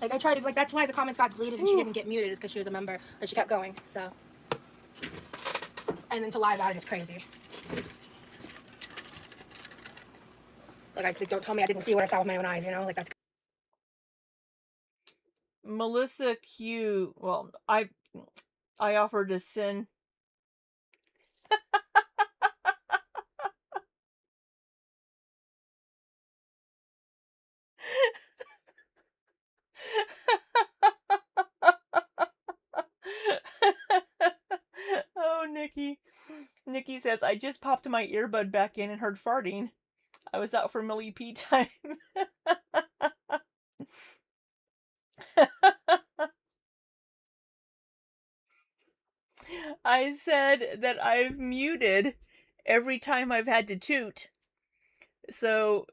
Like, I tried to, like, that's why the comments got deleted and she didn't get muted, is because she was a member, and she kept going, so. And then to lie about it is crazy. Like, don't tell me I didn't see what I saw with my own eyes, you know? Like, that's... Melissa Q. Well, I offered to send... Oh, Nikki. Nikki says, I just popped my earbud back in and heard farting. I was out for Millie P time. I said that I've muted every time I've had to toot. So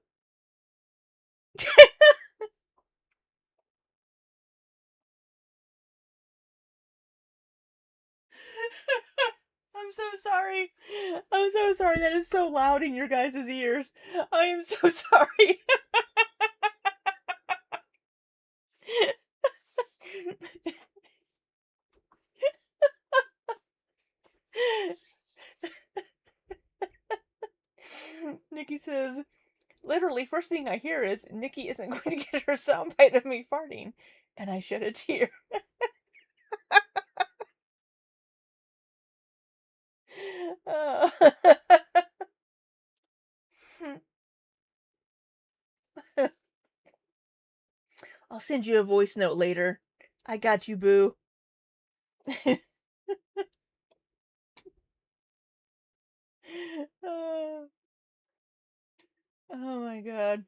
I'm so sorry. I'm so sorry. That is so loud in your guys' ears. I am so sorry. Nikki says, literally, first thing I hear is Nikki isn't going to get her soundbite of me farting. And I shed a tear. Uh, I'll send you a voice note later. I got you, boo. Oh my god.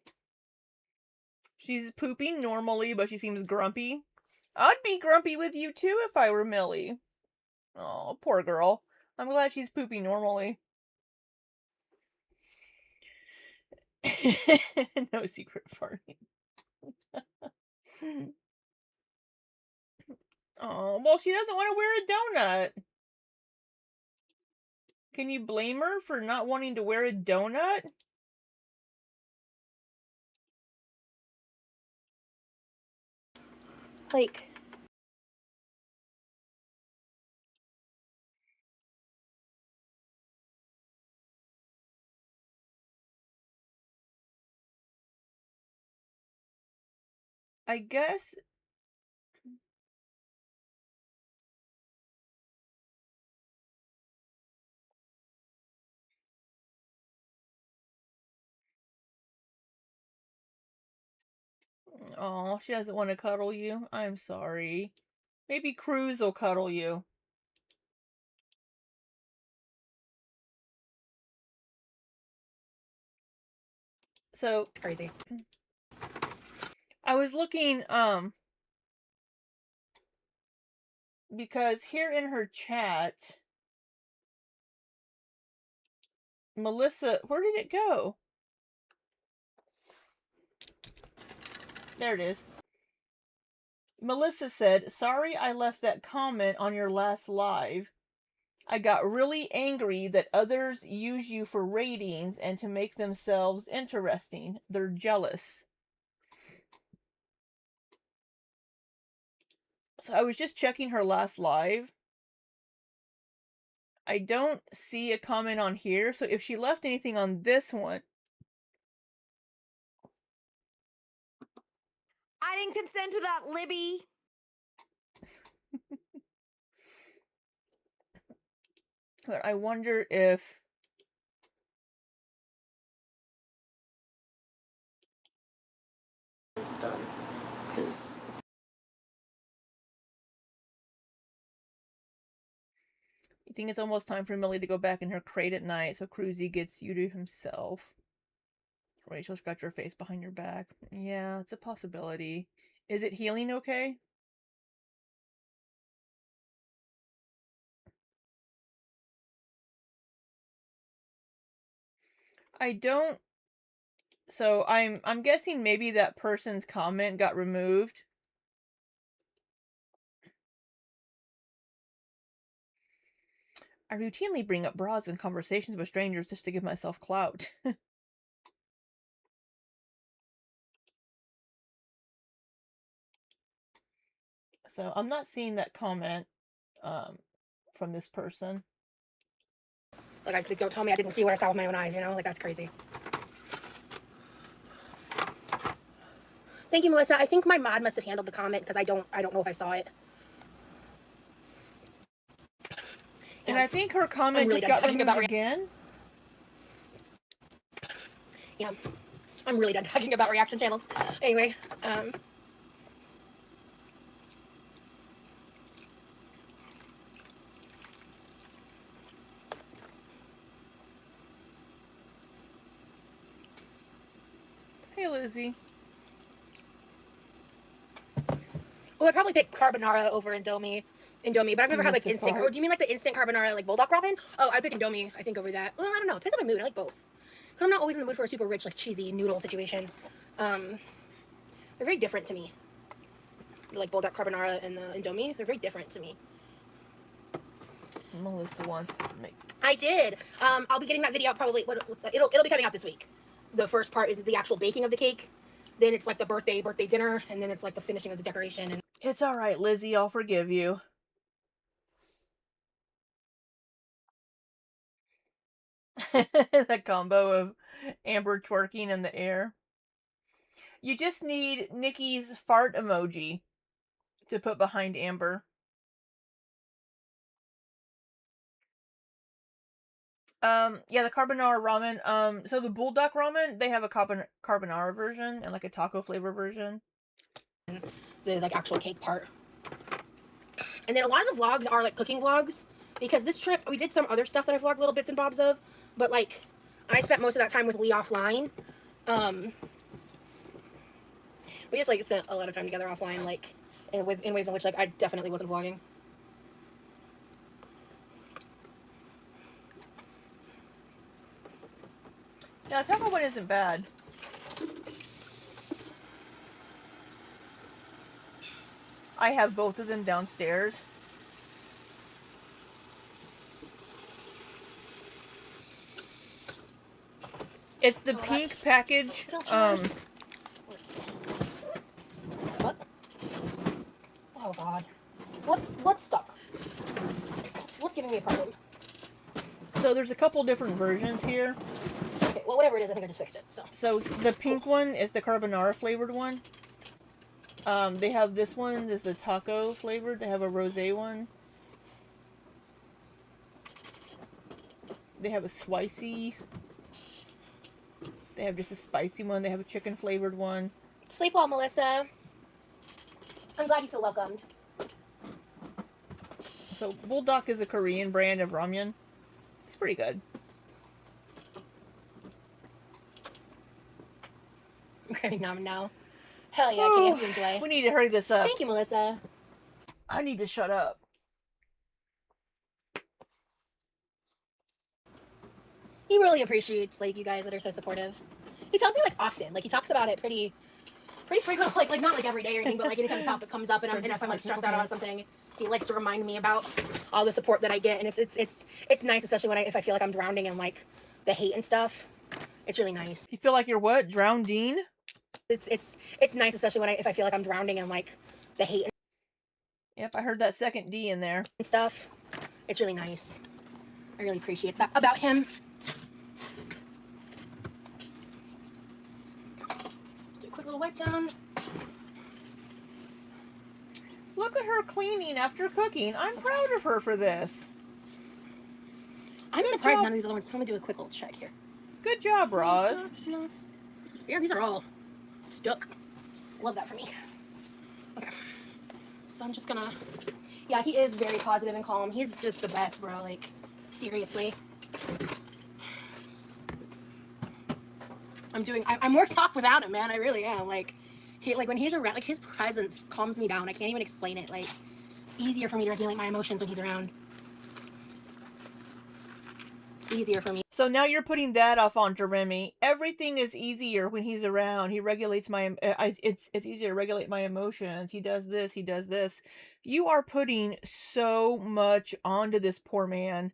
She's pooping normally, but she seems grumpy. I'd be grumpy with you too if I were Millie. Oh, poor girl. I'm glad she's pooping normally. No secret farting. Oh, well, she doesn't want to wear a donut. Can you blame her for not wanting to wear a donut? Like, I guess. Oh, she doesn't want to cuddle you. I'm sorry. Maybe Cruz will cuddle you. So crazy. I was looking, because here in her chat, Melissa, where did it go? There it is. Melissa said, sorry I left that comment on your last live. I got really angry that others use you for ratings and to make themselves interesting. They're jealous. So I was just checking her last live. I don't see a comment on here, so if she left anything on this one... I didn't consent to that, Libby. But I wonder if... Because You think it's almost time for Millie to go back in her crate at night so Cruzy gets you to himself? Rachel, scratch your face behind your back. Yeah, it's a possibility. Is it healing okay? I don't... So I'm guessing maybe that person's comment got removed. I routinely bring up bras in conversations with strangers just to give myself clout. So I'm not seeing that comment from this person. Like, don't tell me I didn't see what I saw with my own eyes, you know? Like, that's crazy. Thank you, Melissa. I think my mod must have handled the comment because I don't know if I saw it. And I think her comment really just got removed again. Yeah. I'm really done talking about reaction channels. Anyway, Hey, Lizzie. Oh, I'd probably pick carbonara over Indomie, but I've never had like instant. Or do you mean like the instant carbonara, like bulldog ramen? Oh, I'd pick Indomie, I think, over that. Well, I don't know. It depends on my mood. I like both. Cause I'm not always in the mood for a super rich, like cheesy noodle situation. They're very different to me. Like bulldog carbonara and the Indomie, they're very different to me. Melissa wants to make. I did. I'll be getting that video out probably. It'll be coming out this week. The first part is the actual baking of the cake. Then it's like the birthday dinner, and then it's like the finishing of the decoration. And It's all right, Lizzie. I'll forgive you. The combo of Amber twerking in the air. You just need Nikki's fart emoji to put behind Amber. Yeah, the carbonara ramen. So the bulldog ramen, they have a carbonara version and like a taco flavor version. The like actual cake part. And then a lot of the vlogs are like cooking vlogs, because this trip we did some other stuff that I vlogged little bits and bobs of, but like I spent most of that time with Lee offline. We just like spent a lot of time together offline, like in ways in which like I definitely wasn't vlogging. Yeah, taco one isn't bad. I have both of them downstairs. It's the pink package. What? Oh God. What's stuck? What's giving me a problem? So there's a couple different versions here. Okay, well whatever it is, I think I just fixed it. So the pink one is the carbonara flavored one. They have this one, this is the taco flavored. They have a rosé one. They have a spicy. They have just a spicy one. They have a chicken flavored one. Sleep well, Melissa. I'm glad you feel welcomed. So Bulldog is a Korean brand of ramyun. It's pretty good. I'm craving ramen now. Hell yeah, I can't enjoy. We need to hurry this up. Thank you, Melissa. I need to shut up. He really appreciates like you guys that are so supportive. He tells me like often, like he talks about it pretty frequent, like not like every day or anything, but like anytime a topic comes up and if I'm like stressed out about something, he likes to remind me about all the support that I get, and it's nice, especially if I feel like I'm drowning in like the hate and stuff. It's really nice. You feel like you're what? Drowning? It's nice, especially if I feel like I'm drowning in like the hate. Yep, I heard that second D in there. And stuff. It's really nice. I really appreciate that about him. Just do a quick little wipe down. Look at her cleaning after cooking. I'm proud of her for this. I'm surprised none of these other ones. Let me do a quick little check here. Good job, Roz. Yeah, these are all stuck. Love that for me. Okay. So I'm just gonna... Yeah, he is very positive and calm. He's just the best, bro. Like, seriously. I'm worse off without him, man. I really am. Like, when he's around, like, his presence calms me down. I can't even explain it. Like, easier for me to regulate my emotions when he's around. Easier for me. So now you're putting that off onto Remy. Everything is easier when he's around. He regulates my... it's easier to regulate my emotions. He does this. He does this. You are putting so much onto this poor man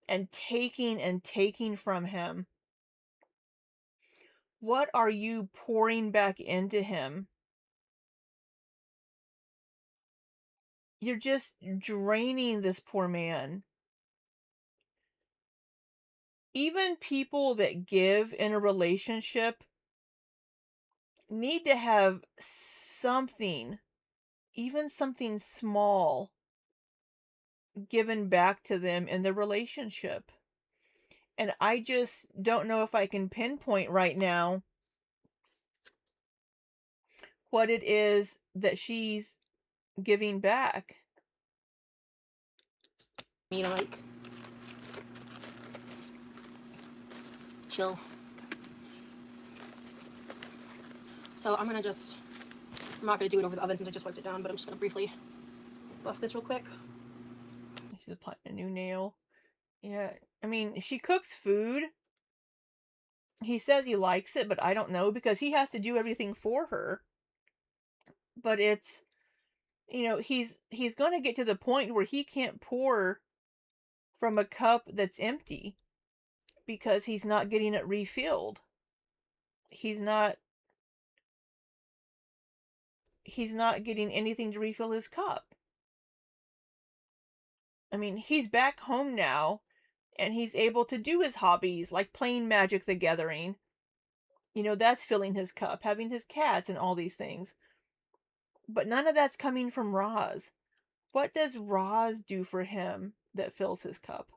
and taking from him. What are you pouring back into him? You're just draining this poor man. Even people that give in a relationship need to have something, even something small, given back to them in the relationship. And I just don't know if I can pinpoint right now what it is that she's giving back. You know, like... chill. So I'm gonna just I'm not going to do it over the oven since I just wiped it down, but I'm just going to briefly buff this real quick. She's applying a new nail. Yeah, I mean, she cooks food. He says he likes it, but I don't know because he has to do everything for her. But it's, you know, he's going to get to the point where he can't pour from a cup that's empty because he's not getting it refilled. He's not getting anything to refill his cup. I mean, he's back home now, and he's able to do his hobbies, like playing Magic the Gathering. You know, that's filling his cup, having his cats and all these things. But none of that's coming from Roz. What does Roz do for him that fills his cup?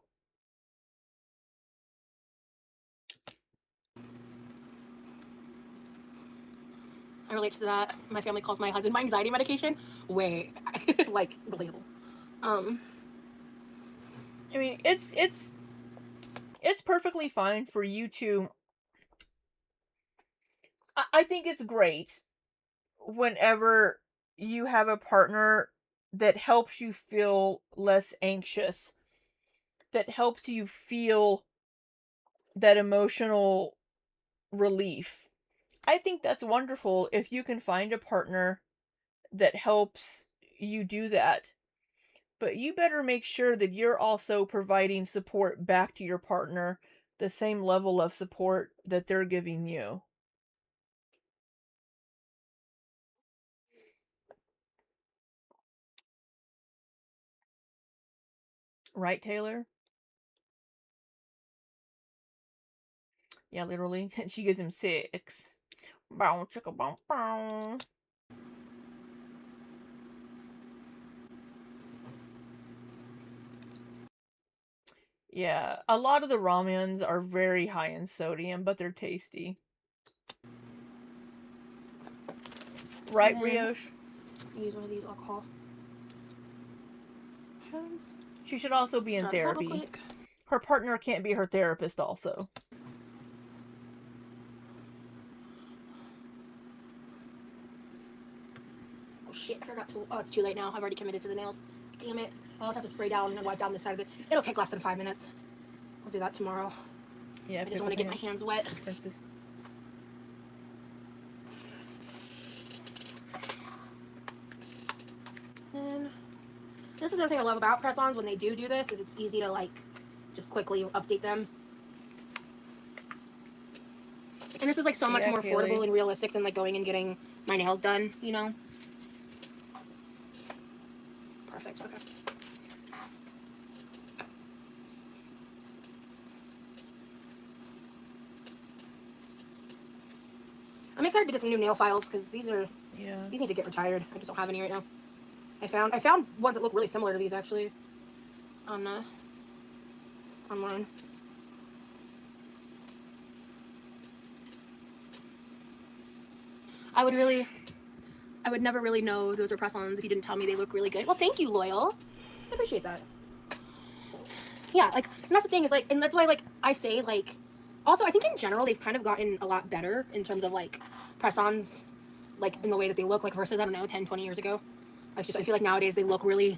I relate to that. My family calls my husband my anxiety medication. Way, like, relatable. I mean, it's perfectly fine for you to... I think it's great whenever you have a partner that helps you feel less anxious, that helps you feel that emotional relief. I think that's wonderful if you can find a partner that helps you do that. But you better make sure that you're also providing support back to your partner, the same level of support that they're giving you. Right, Taylor? Yeah, literally. And she gives him 6. Bow, chicka, bow, bow. Yeah, a lot of the ramens are very high in sodium, but they're tasty. Right, Brioche? Use one of these alcohol pens. She should also be in therapy. Her partner can't be her therapist also. Oh shit, I forgot to... Oh, it's too late now. I've already committed to the nails. Damn it. I'll just have to spray down and wipe down this side of it. It'll take less than 5 minutes. I'll do that tomorrow. Yeah, I just want to get my hands wet. Princess. And this is the thing I love about press-ons when they do this, is it's easy to, like, just quickly update them. And this is, like, so much more affordable and realistic than, like, going and getting my nails done, you know? Perfect, okay. I'm excited to get some new nail files, because these need to get retired. I just don't have any right now. I found ones that look really similar to these, actually, on, online. I would never really know those were press-ons if you didn't tell me they look really good. Well, thank you, Loyal. I appreciate that. Yeah, like, and that's the thing, is, like, and that's why, like, I say, like, also, I think in general, they've kind of gotten a lot better in terms of, like, press-ons, like, in the way that they look, like, versus, I don't know, 10, 20 years ago. I feel like nowadays they look really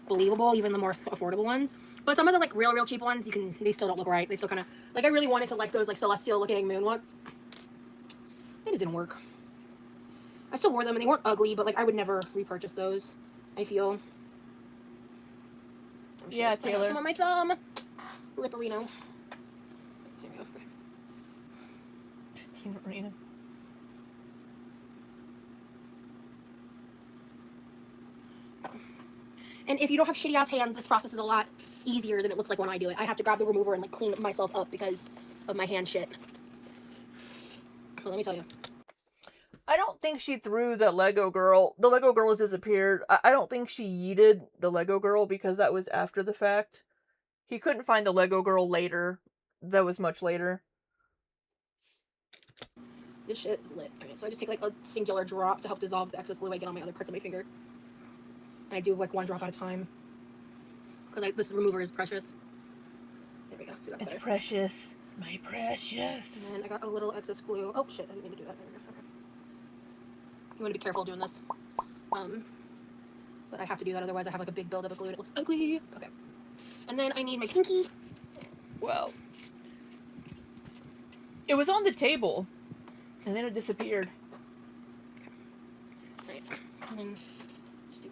believable, even the more affordable ones. But some of the, like, real cheap ones, they still don't look right. They still kind of, like, I really wanted to like those, like, celestial-looking moon ones. It just didn't work. I still wore them, and they weren't ugly, but, like, I would never repurchase those, I feel. Oh, yeah, Taylor. I got some on my thumb. Ripperino. There we go. Team Arena. And if you don't have shitty-ass hands, this process is a lot easier than it looks like when I do it. I have to grab the remover and, like, clean myself up because of my hand shit. But let me tell you. I don't think she threw the Lego girl. The Lego girl has disappeared. I don't think she yeeted the Lego girl because that was after the fact. He couldn't find the Lego girl later. That was much later. This shit is lit. Okay, so I just take, like, a singular drop to help dissolve the excess glue I get on my other parts of my finger. And I do, like, one drop at a time. Because, like, this remover is precious. There we go. See, that's better. It's precious. My precious. And then I got a little excess glue. Oh, shit. I didn't mean to do that. There we go. Okay. You want to be careful doing this. But I have to do that, otherwise I have like a big buildup of glue and it looks ugly. Okay. And then I need my pinky. Well, it was on the table, and then it disappeared. Right. And then just do.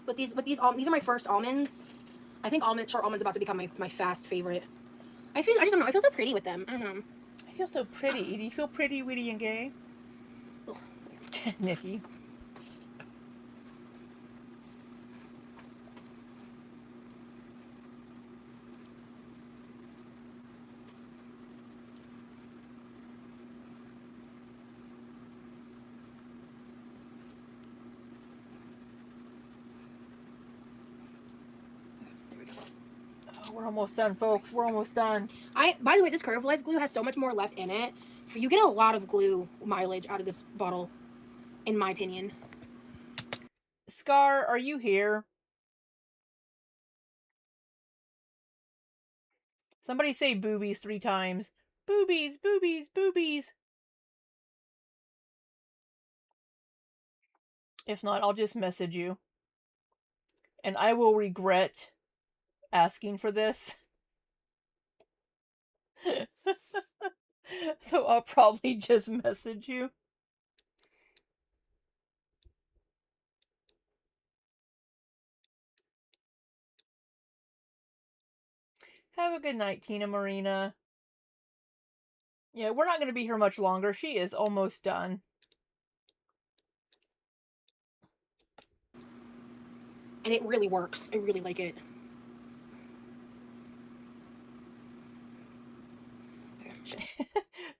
But these are my first almonds. I think short almonds about to become my fast favorite. I just don't know. I feel so pretty with them. I don't know. I feel so pretty. Do you feel pretty, witty, and gay? Nikki. We're almost done, folks. We're almost done. By the way, this Curve Life glue has so much more left in it. You get a lot of glue mileage out of this bottle, in my opinion. Scar, are you here? Somebody say boobies 3 times. Boobies, boobies, boobies. If not, I'll just message you. And I will regret asking for this. So I'll probably just message you. Have a good night, Tina Marina. Yeah, we're not going to be here much longer. She is almost done. And it really works. I really like it.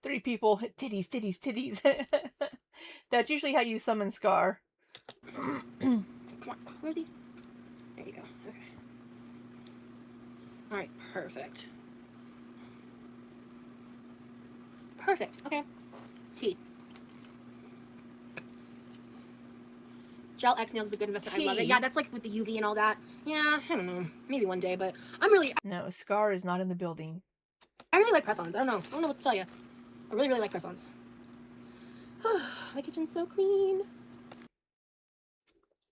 3 people, titties, titties, titties. That's usually how you summon Scar. Come on, where's he? There you go. Okay. Alright, perfect. Perfect. Okay. Tea. Gel X Nails is a good investment. I love it. Yeah, that's like with the UV and all that. Yeah, I don't know. Maybe one day, but I'm really... No, Scar is not in the building. I really like press-ons. I don't know what to tell you. I really, really like press-ons. My kitchen's so clean.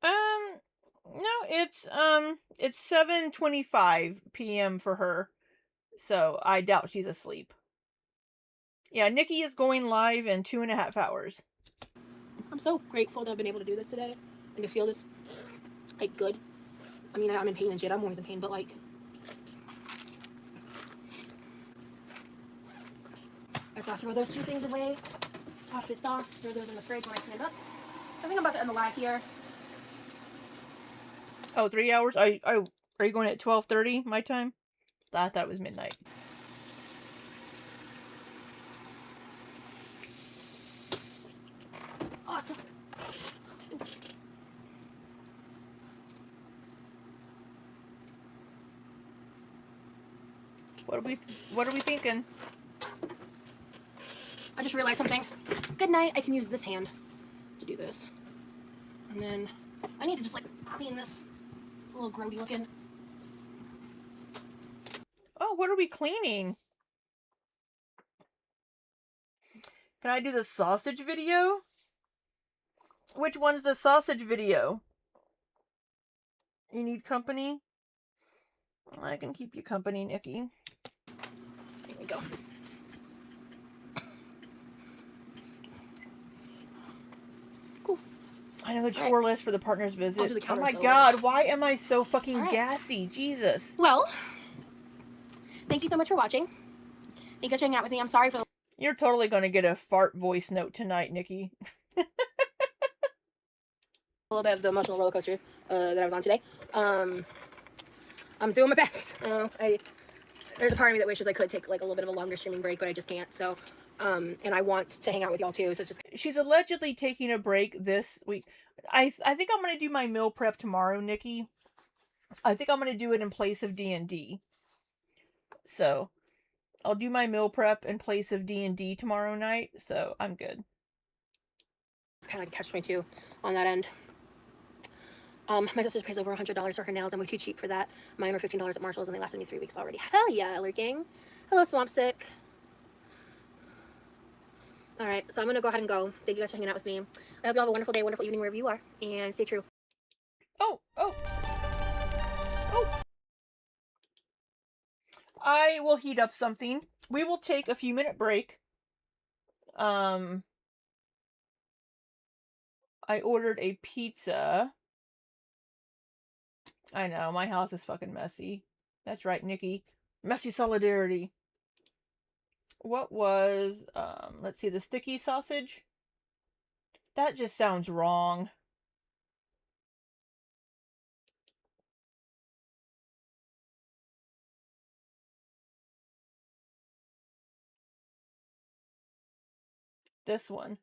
No, it's 7:25 p.m. for her. So I doubt she's asleep. Yeah, Nikki is going live in 2.5 hours. I'm so grateful to have been able to do this today and to feel this, like, good. I mean, I'm in pain and shit. I'm always in pain, but, like... I just gotta throw those 2 things away. Top this off. Throw those in the fridge when I stand up. I think I'm about to end the live here. Oh, 3 hours? Are you going at 12:30 my time? I thought it was midnight. Awesome. What are we thinking? I just realized something. Good night. I can use this hand to do this. And then I need to just, like, clean this. It's a little grody looking. Oh, what are we cleaning? Can I do the sausage video? Which one's the sausage video? You need company? I can keep you company, Nikki. Here we go. Cool. I know the chore list for the partner's visit. I'll do the Oh my counterfill god, list. why am I so fucking gassy? Jesus. Well, thank you so much for watching. Thank you guys for hanging out with me. I'm sorry for the... You're totally gonna get a fart voice note tonight, Nikki. a little bit of the emotional roller coaster that I was on today. I'm doing my best. There's a part of me that wishes I could take like a little bit of a longer streaming break, but I just can't. So, and I want to hang out with y'all too. So it's just... She's allegedly taking a break this week. I think I'm gonna do my meal prep tomorrow, Nikki. I think I'm gonna do it in place of D&D. So, I'll do my meal prep in place of D&D tomorrow night. So I'm good. It's kind of like catch-22 on that end. My sister pays over $100 for her nails. I'm way too cheap for that. Mine were $15 at Marshall's and they lasted me 3 weeks already. Hell yeah, lurking. Hello, Swamp Sick. All right, so I'm going to go ahead and go. Thank you guys for hanging out with me. I hope you all have a wonderful day, wonderful evening wherever you are, and stay true. Oh. I will heat up something. We will take a few minute break. I ordered a pizza. I know, my house is fucking messy. That's right, Nikki. Messy solidarity. What was, let's see, the sticky sausage? That just sounds wrong. This one.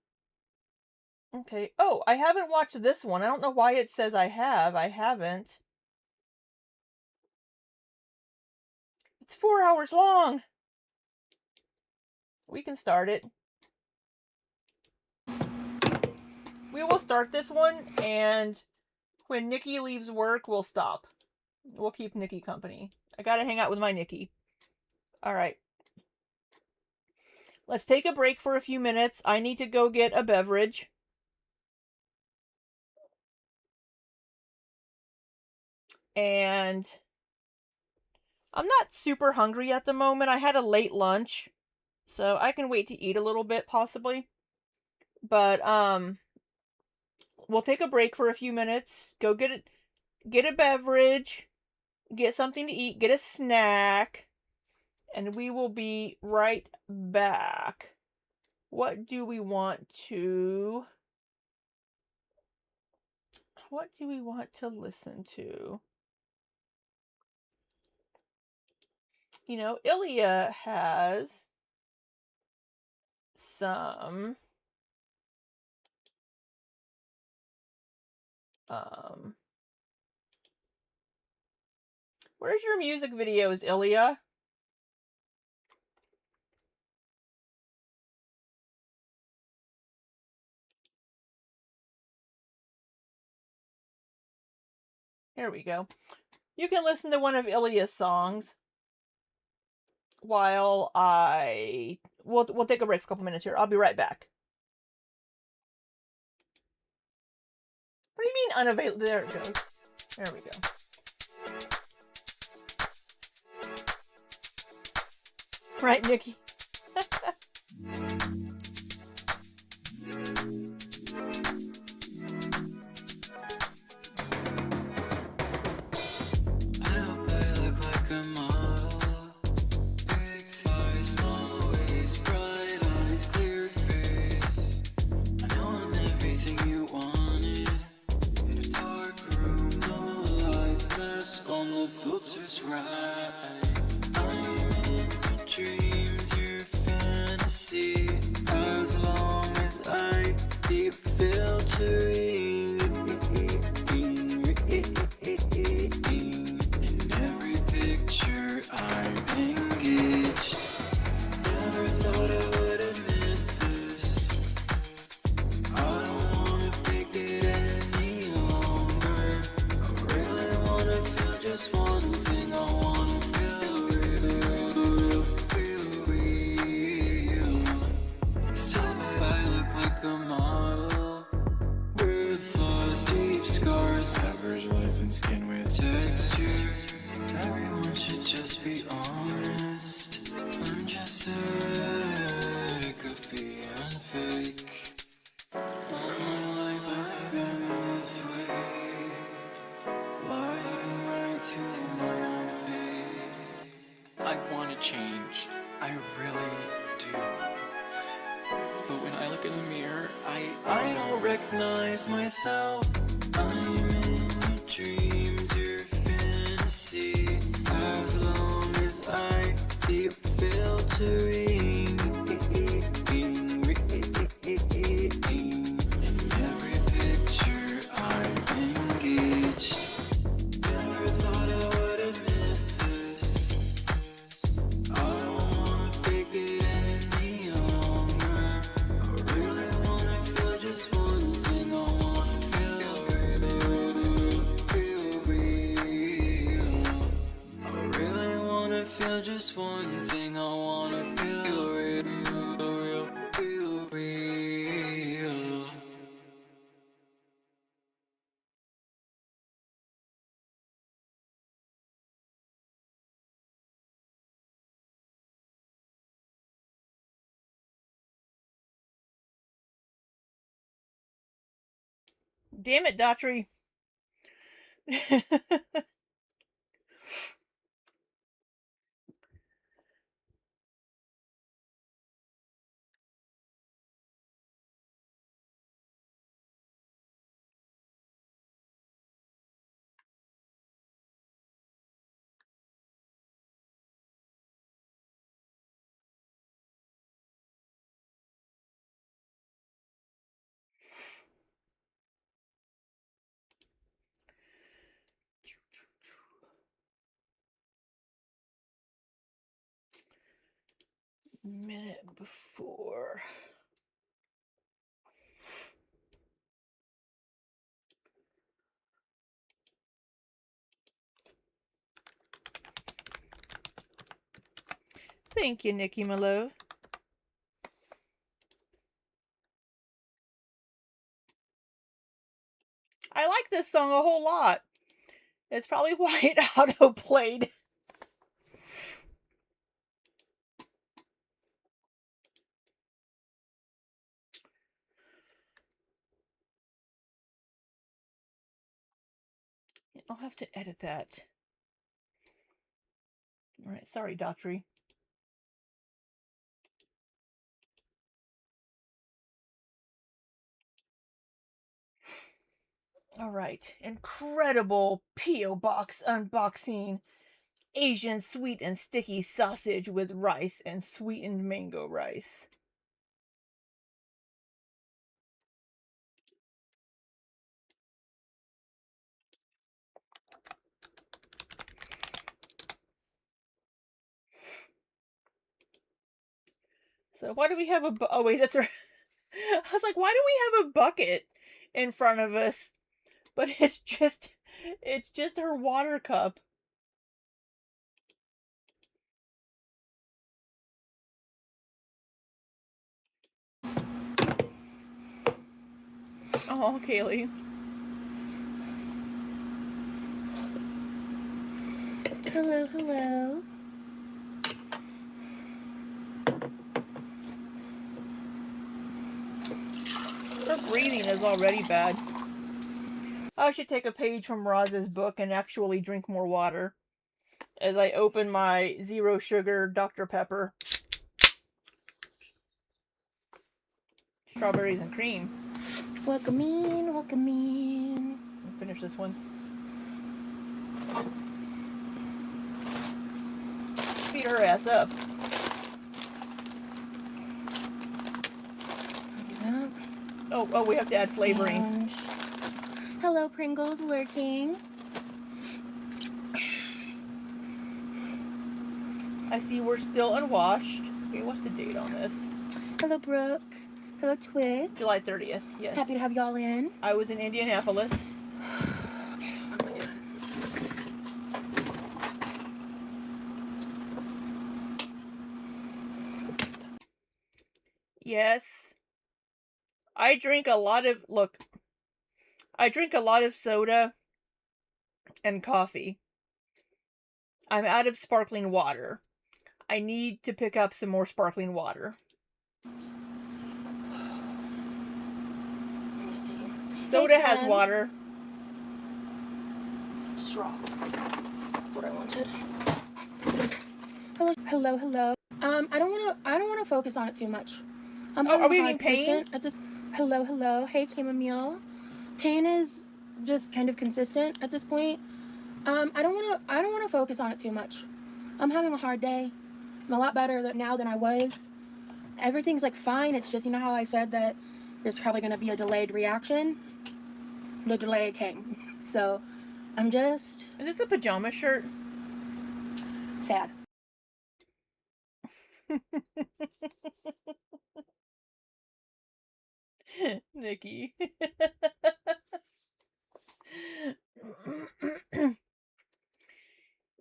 Okay. Oh, I haven't watched this one. I don't know why it says I have. I haven't. It's 4 hours long. We can start it. We will start this one, and when Nikki leaves work, we'll stop. We'll keep Nikki company. I gotta hang out with my Nikki. Alright. Let's take a break for a few minutes. I need to go get a beverage. And I'm not super hungry at the moment. I had a late lunch, so I can wait to eat a little bit, possibly. But, we'll take a break for a few minutes. Go get a beverage, get something to eat, get a snack, and we will be right back. What do we want to listen to? You know, Ilya has some where's your music videos, Ilya? Here we go. You can listen to one of Ilya's songs while we'll take a break for a couple minutes here. I'll be right back. What do you mean unavailable? There it goes. There we go. Right, Nikki? Myself, I'm in your dreams, your fantasy. As long as I keep filtering, in every picture I'm engaged. Never thought I would admit this. I don't wanna fake it any longer. I really wanna feel just one thing. Just one thing I wanna feel. Damn it, Daughtry. Minute before. Thank you, Nikki, my love. I like this song a whole lot. It's probably why it auto-played. I'll have to edit that. Alright, sorry, Daughtry. Alright, incredible P.O. Box unboxing. Asian sweet and sticky sausage with rice and sweetened mango rice. So why do we have a oh wait, that's right. I was like, why do we have a bucket in front of us? But it's just her water cup. Oh, Kaylee. Hello, hello. Her breathing is already bad. I should take a page from Roz's book and actually drink more water. As I open my zero sugar Dr. Pepper. Strawberries and cream. Welcome in, welcome in. I'll finish this one. Beat her ass up. Oh, we have to add flavoring. And hello, Pringles lurking. I see we're still unwashed. Okay, what's the date on this? Hello, Brooke. Hello, Twig. July 30th, yes. Happy to have y'all in. I was in Indianapolis. Okay, what am I doing? Yes. I drink a lot of soda and coffee. I'm out of sparkling water. I need to pick up some more sparkling water. Let me see. Soda Hey, has Ken. water. Straw. That's what I wanted. Hello, hello, hello. I don't wanna focus on it too much. Are we getting pain? At this. Hello, hello. Hey, chamomile. Pain is just kind of consistent at this point. I don't wanna focus on it too much. I'm having a hard day. I'm a lot better now than I was. Everything's like fine. It's just, you know how I said that there's probably gonna be a delayed reaction? The delay came. So I'm just Is this a pajama shirt? sad. Nikki.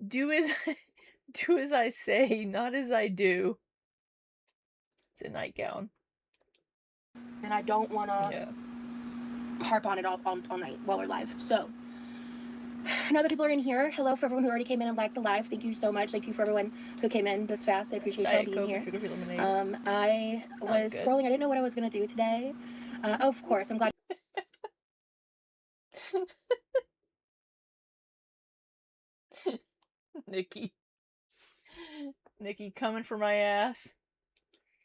do as I say, not as I do. It's a nightgown. And I don't want to harp on it all night while we're live. So, now that people are in here, hello for everyone who already came in and liked the live. Thank you so much. Thank you for everyone who came in this fast. I appreciate y'all being here. I was scrolling. I didn't know what I was going to do today. Of course, I'm glad Nikki coming for my ass.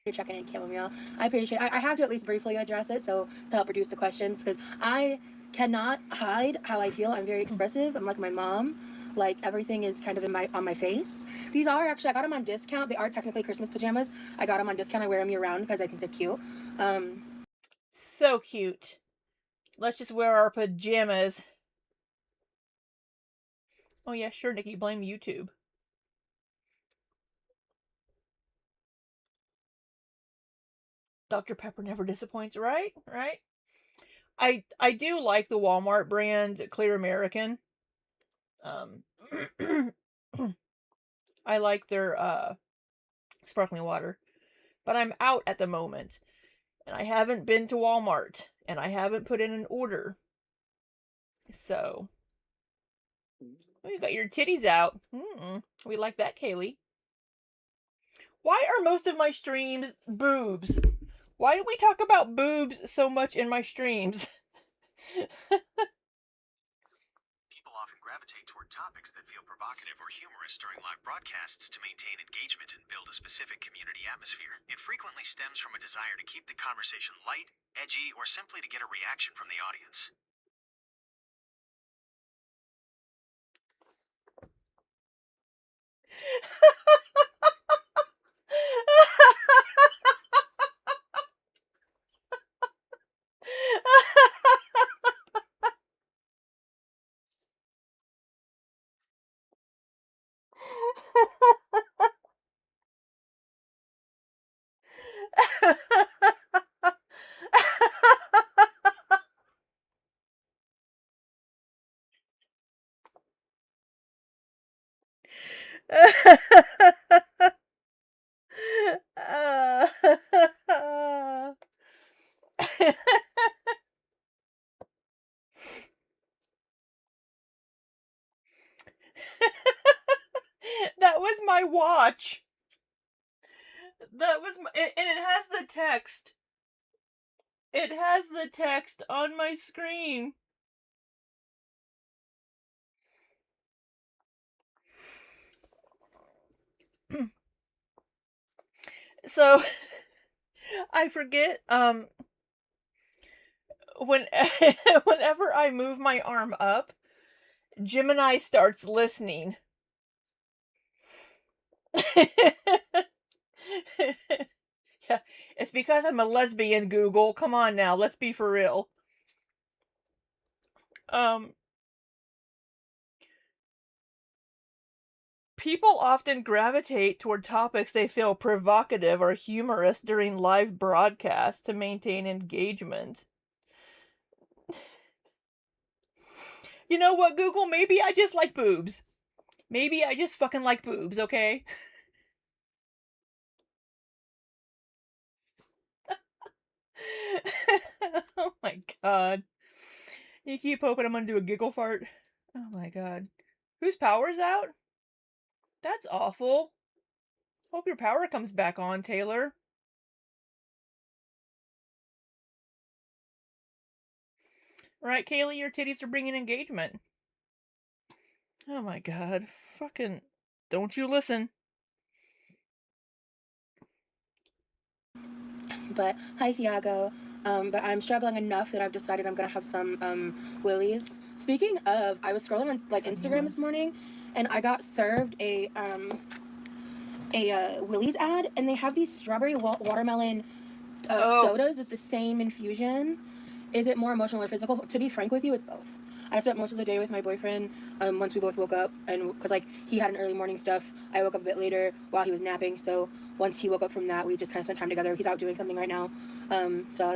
You're checking in, Chamomile. I appreciate it. I have to at least briefly address it, so to help reduce the questions, because I cannot hide how I feel. I'm very expressive. I'm like my mom. Like, everything is kind of on my face. These are actually, I got them on discount. They are technically Christmas pajamas. I got them on discount. I wear them year round because I think they're cute. So cute. Let's just wear our pajamas. Oh yeah, sure, Nikki. Blame YouTube. Dr. Pepper never disappoints, right? Right? I do like the Walmart brand Clear American. I like their sparkling water. But I'm out at the moment. And I haven't been to Walmart. And I haven't put in an order. So. Oh, you got your titties out. We like that, Kaylee. Why are most of my streams boobs? Why do we talk about boobs so much in my streams? People often gravitate toward topics that feel provocative or humorous during live broadcasts to maintain engagement and build a specific community atmosphere. It frequently stems from a desire to keep the conversation light, edgy, or simply to get a reaction from the audience. That was my watch. That was my, and it has the text. It has the text on my screen. So I forget whenever I move my arm up, Gemini starts listening. Yeah, it's because I'm a lesbian, Google. Come on now, let's be for real. People often gravitate toward topics they feel provocative or humorous during live broadcasts to maintain engagement. You know what, Google? Maybe I just like boobs. Maybe I just fucking like boobs, okay? Oh my god. You keep hoping I'm gonna do a giggle fart. Oh my god. Whose power's out? That's awful. Hope your power comes back on, Taylor. Right, Kaylee, your titties are bringing engagement. Oh my god. Fucking... Don't you listen. But, hi, Thiago. But I'm struggling enough that I've decided I'm gonna have some, Willies. Speaking of, I was scrolling on, like, Instagram this morning, and I got served a Willies ad, and they have these strawberry watermelon sodas with the same infusion. Is it more emotional or physical? To be frank with you, it's both. I spent most of the day with my boyfriend once we both woke up, and because like he had an early morning stuff, I woke up a bit later while he was napping. So once he woke up from that, we just kind of spent time together. He's out doing something right now, so I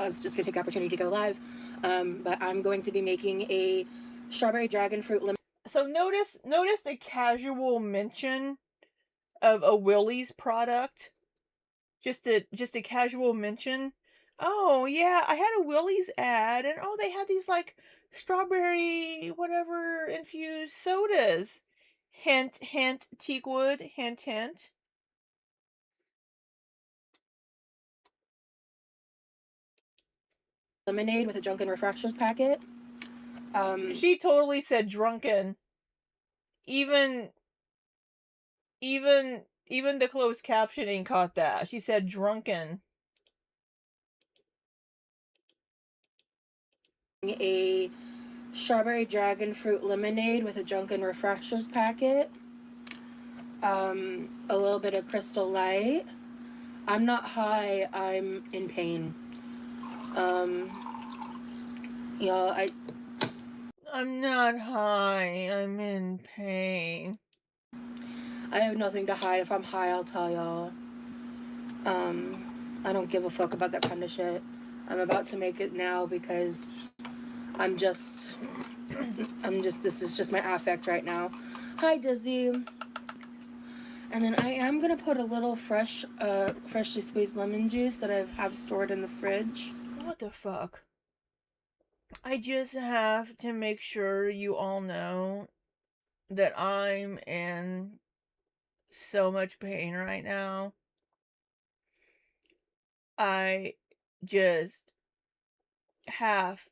was just gonna take the opportunity to go live. But I'm going to be making a strawberry dragon fruit lemon. So notice the casual mention of a Willie's product. Just a casual mention. Oh yeah, I had a Willie's ad, and oh, they had these like strawberry whatever infused sodas. Hint, hint, Teakwood, hint, hint. Lemonade with a Drunken Refreshers packet. She totally said drunken. Even Even the closed captioning caught that. She said drunken. A strawberry dragon fruit lemonade with a Drunken Refreshers packet. A little bit of Crystal Light. I'm not high, I'm in pain. I'm not high, I'm in pain. I have nothing to hide. If I'm high, I'll tell y'all. I don't give a fuck about that kind of shit. I'm about to make it now because this is just my affect right now. Hi, Dizzy. And then I am gonna put a little freshly squeezed lemon juice that I have stored in the fridge. What the fuck? I just have to make sure you all know that I'm in so much pain right now. I just have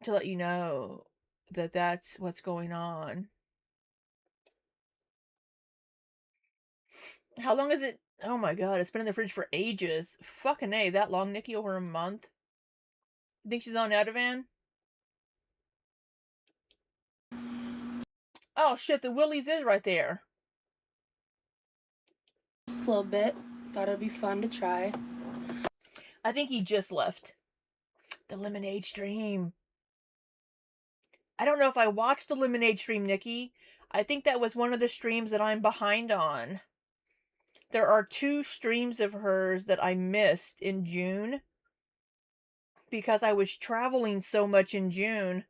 to let you know that that's what's going on. How long is it? Oh my god, it's been in the fridge for ages. Fucking A, that long, Nikki? Over a month? You think she's on Ativan? Oh shit, the Willie's is right there. Just a little bit. Thought it'd be fun to try. I think he just left. The Lemonade stream. I don't know if I watched the Lemonade stream, Nikki. I think that was one of the streams that I'm behind on. There are 2 streams of hers that I missed in June because I was traveling so much in June.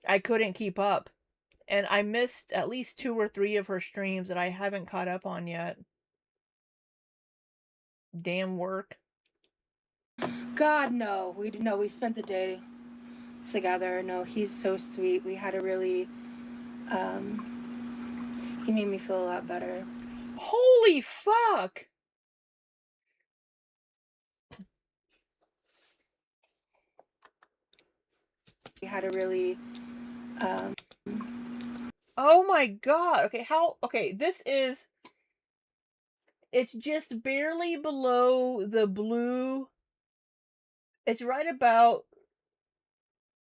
I couldn't keep up. And I missed at least 2 or 3 of her streams that I haven't caught up on yet. Damn work. God, no. We spent the day together. No, he's so sweet. We had a really, he made me feel a lot better. Holy fuck! We had a really, Oh my god. Okay, this is... It's just barely below the blue. It's right about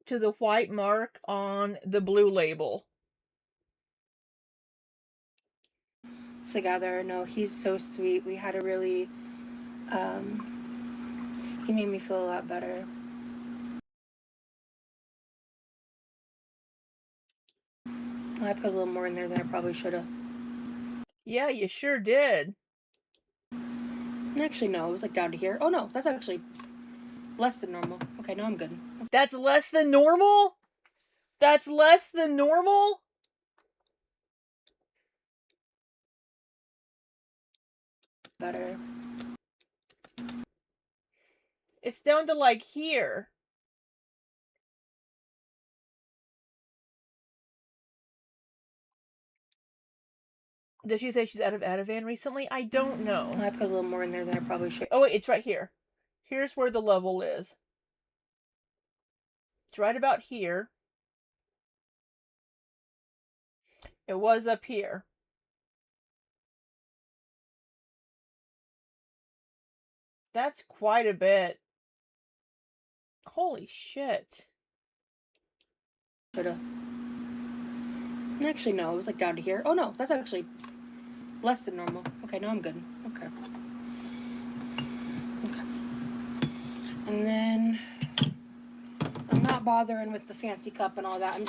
to the white mark on the blue label. together. No, he's so sweet. We had a really, he made me feel a lot better. I put a little more in there than I probably should have. Yeah, you sure did. Actually, no, it was like down to here. Oh no, that's actually less than normal. Okay, no, I'm good. That's less than normal? That's less than normal? Better. It's down to like here. Did she say she's out of Ativan recently? I don't know. I put a little more in there than I probably should. Oh wait, it's right here. Here's where the level is. It's right about here. It was up here. That's quite a bit. Holy shit. Shoulda. Actually, no, it was like down to here. Oh no, that's actually less than normal. Okay, no, I'm good. Okay. Okay. And then I'm not bothering with the fancy cup and all that. I'm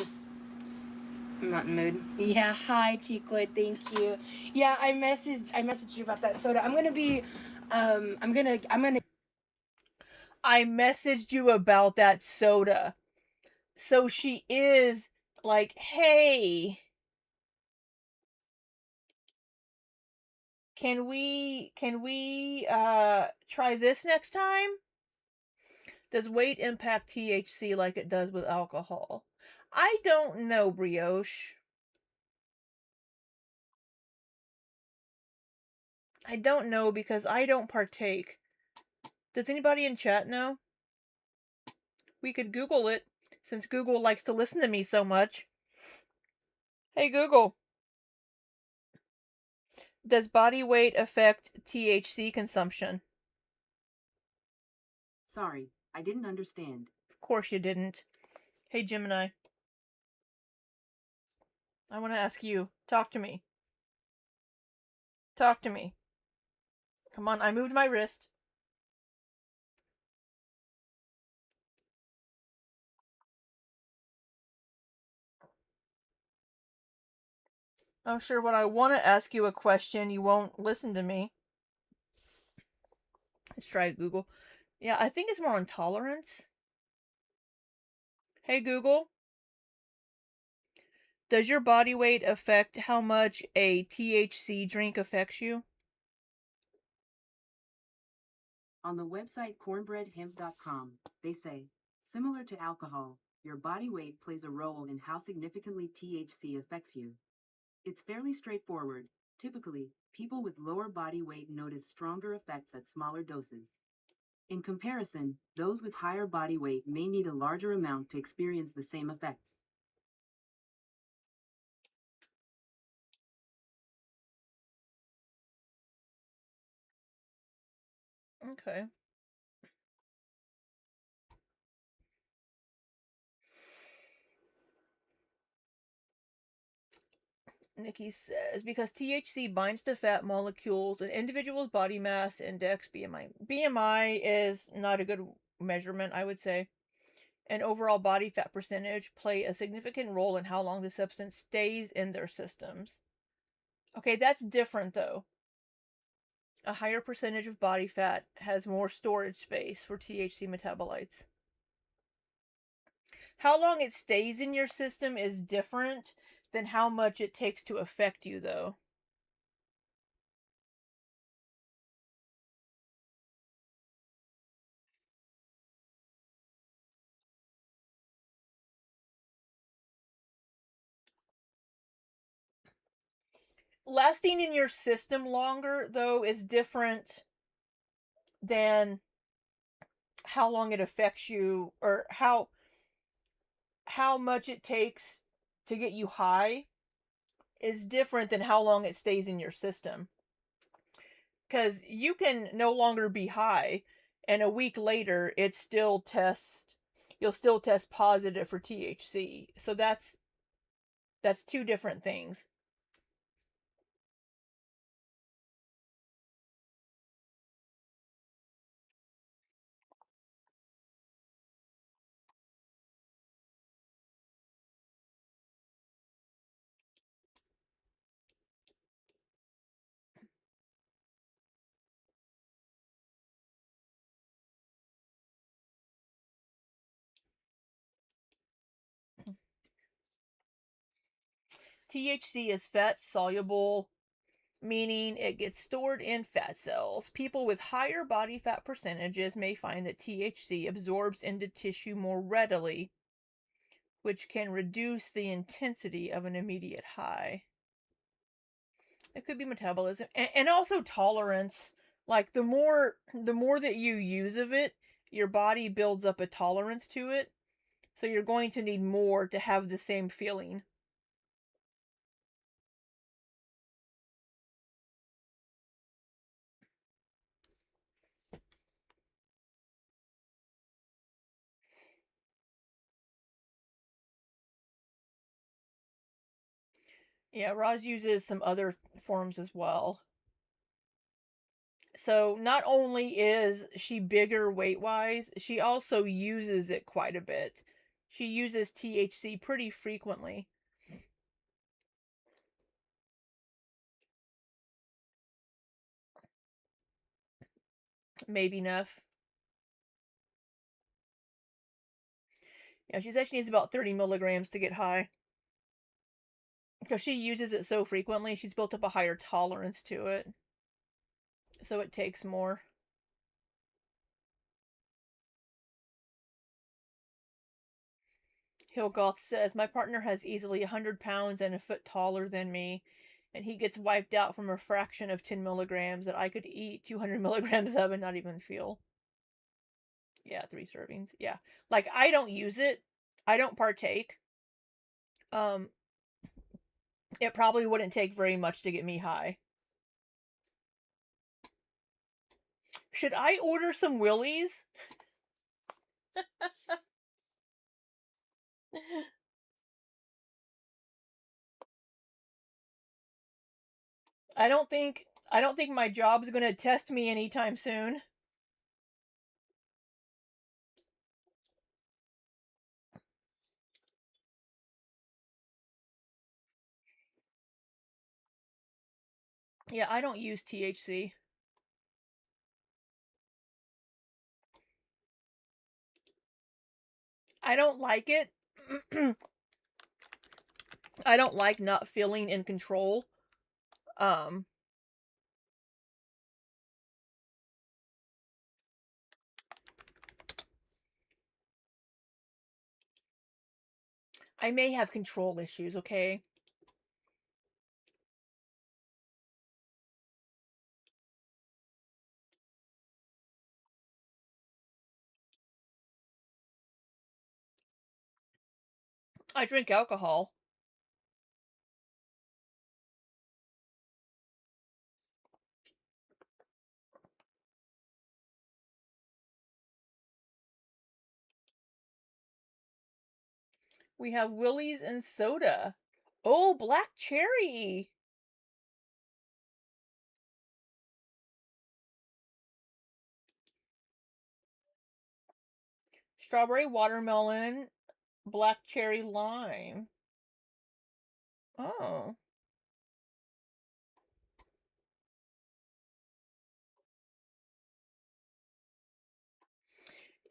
not in the mood. Yeah, hi T-Quid, thank you. Yeah, I messaged you about that soda. I'm gonna I messaged you about that soda. So she is like, hey, can we try this next time? Does weight impact THC like it does with alcohol? I don't know, Brioche. I don't know because I don't partake. Does anybody in chat know? We could Google it, since Google likes to listen to me so much. Hey, Google. Does body weight affect THC consumption? Sorry, I didn't understand. Of course you didn't. Hey, Gemini. I want to ask you. Talk to me. Talk to me. Come on, I moved my wrist. Oh, sure, when I want to ask you a question, you won't listen to me. Let's try Google. Yeah, I think it's more on tolerance. Hey, Google. Does your body weight affect how much a THC drink affects you? On the website cornbreadhemp.com, they say, similar to alcohol, your body weight plays a role in how significantly THC affects you. It's fairly straightforward. Typically, people with lower body weight notice stronger effects at smaller doses. In comparison, those with higher body weight may need a larger amount to experience the same effects. Okay. Nikki says, because THC binds to fat molecules, an individual's body mass index, BMI. BMI is not a good measurement, I would say. And overall body fat percentage play a significant role in how long the substance stays in their systems. Okay, that's different though. A higher percentage of body fat has more storage space for THC metabolites. How long it stays in your system is different than how much it takes to affect you, though. Lasting in your system longer, though, is different than how long it affects you or how much it takes to get you high is different than how long it stays in your system. Because you can no longer be high, and a week later, you'll still test positive for THC. So that's two different things. THC is fat soluble, meaning it gets stored in fat cells. People with higher body fat percentages may find that THC absorbs into tissue more readily, which can reduce the intensity of an immediate high. It could be metabolism and also tolerance. Like the more that you use of it, your body builds up a tolerance to it. So you're going to need more to have the same feeling. Yeah, Roz uses some other forms as well. So not only is she bigger weight-wise, she also uses it quite a bit. She uses THC pretty frequently. Maybe enough. Yeah, she said she needs about 30 milligrams to get high. Because she uses it so frequently, she's built up a higher tolerance to it. So it takes more. Hilgoth says, my partner has easily 100 pounds and a foot taller than me, and he gets wiped out from a fraction of 10 milligrams that I could eat 200 milligrams of and not even feel. Yeah, 3 servings. Yeah. Like, I don't use it. I don't partake. It probably wouldn't take very much to get me high. Should I order some Willies? I don't think my job's gonna test me anytime soon. Yeah, I don't use THC. I don't like it. I don't like not feeling in control. I may have control issues, okay? I drink alcohol. We have Willies and soda. Oh, black cherry. Strawberry watermelon, black cherry lime. Oh.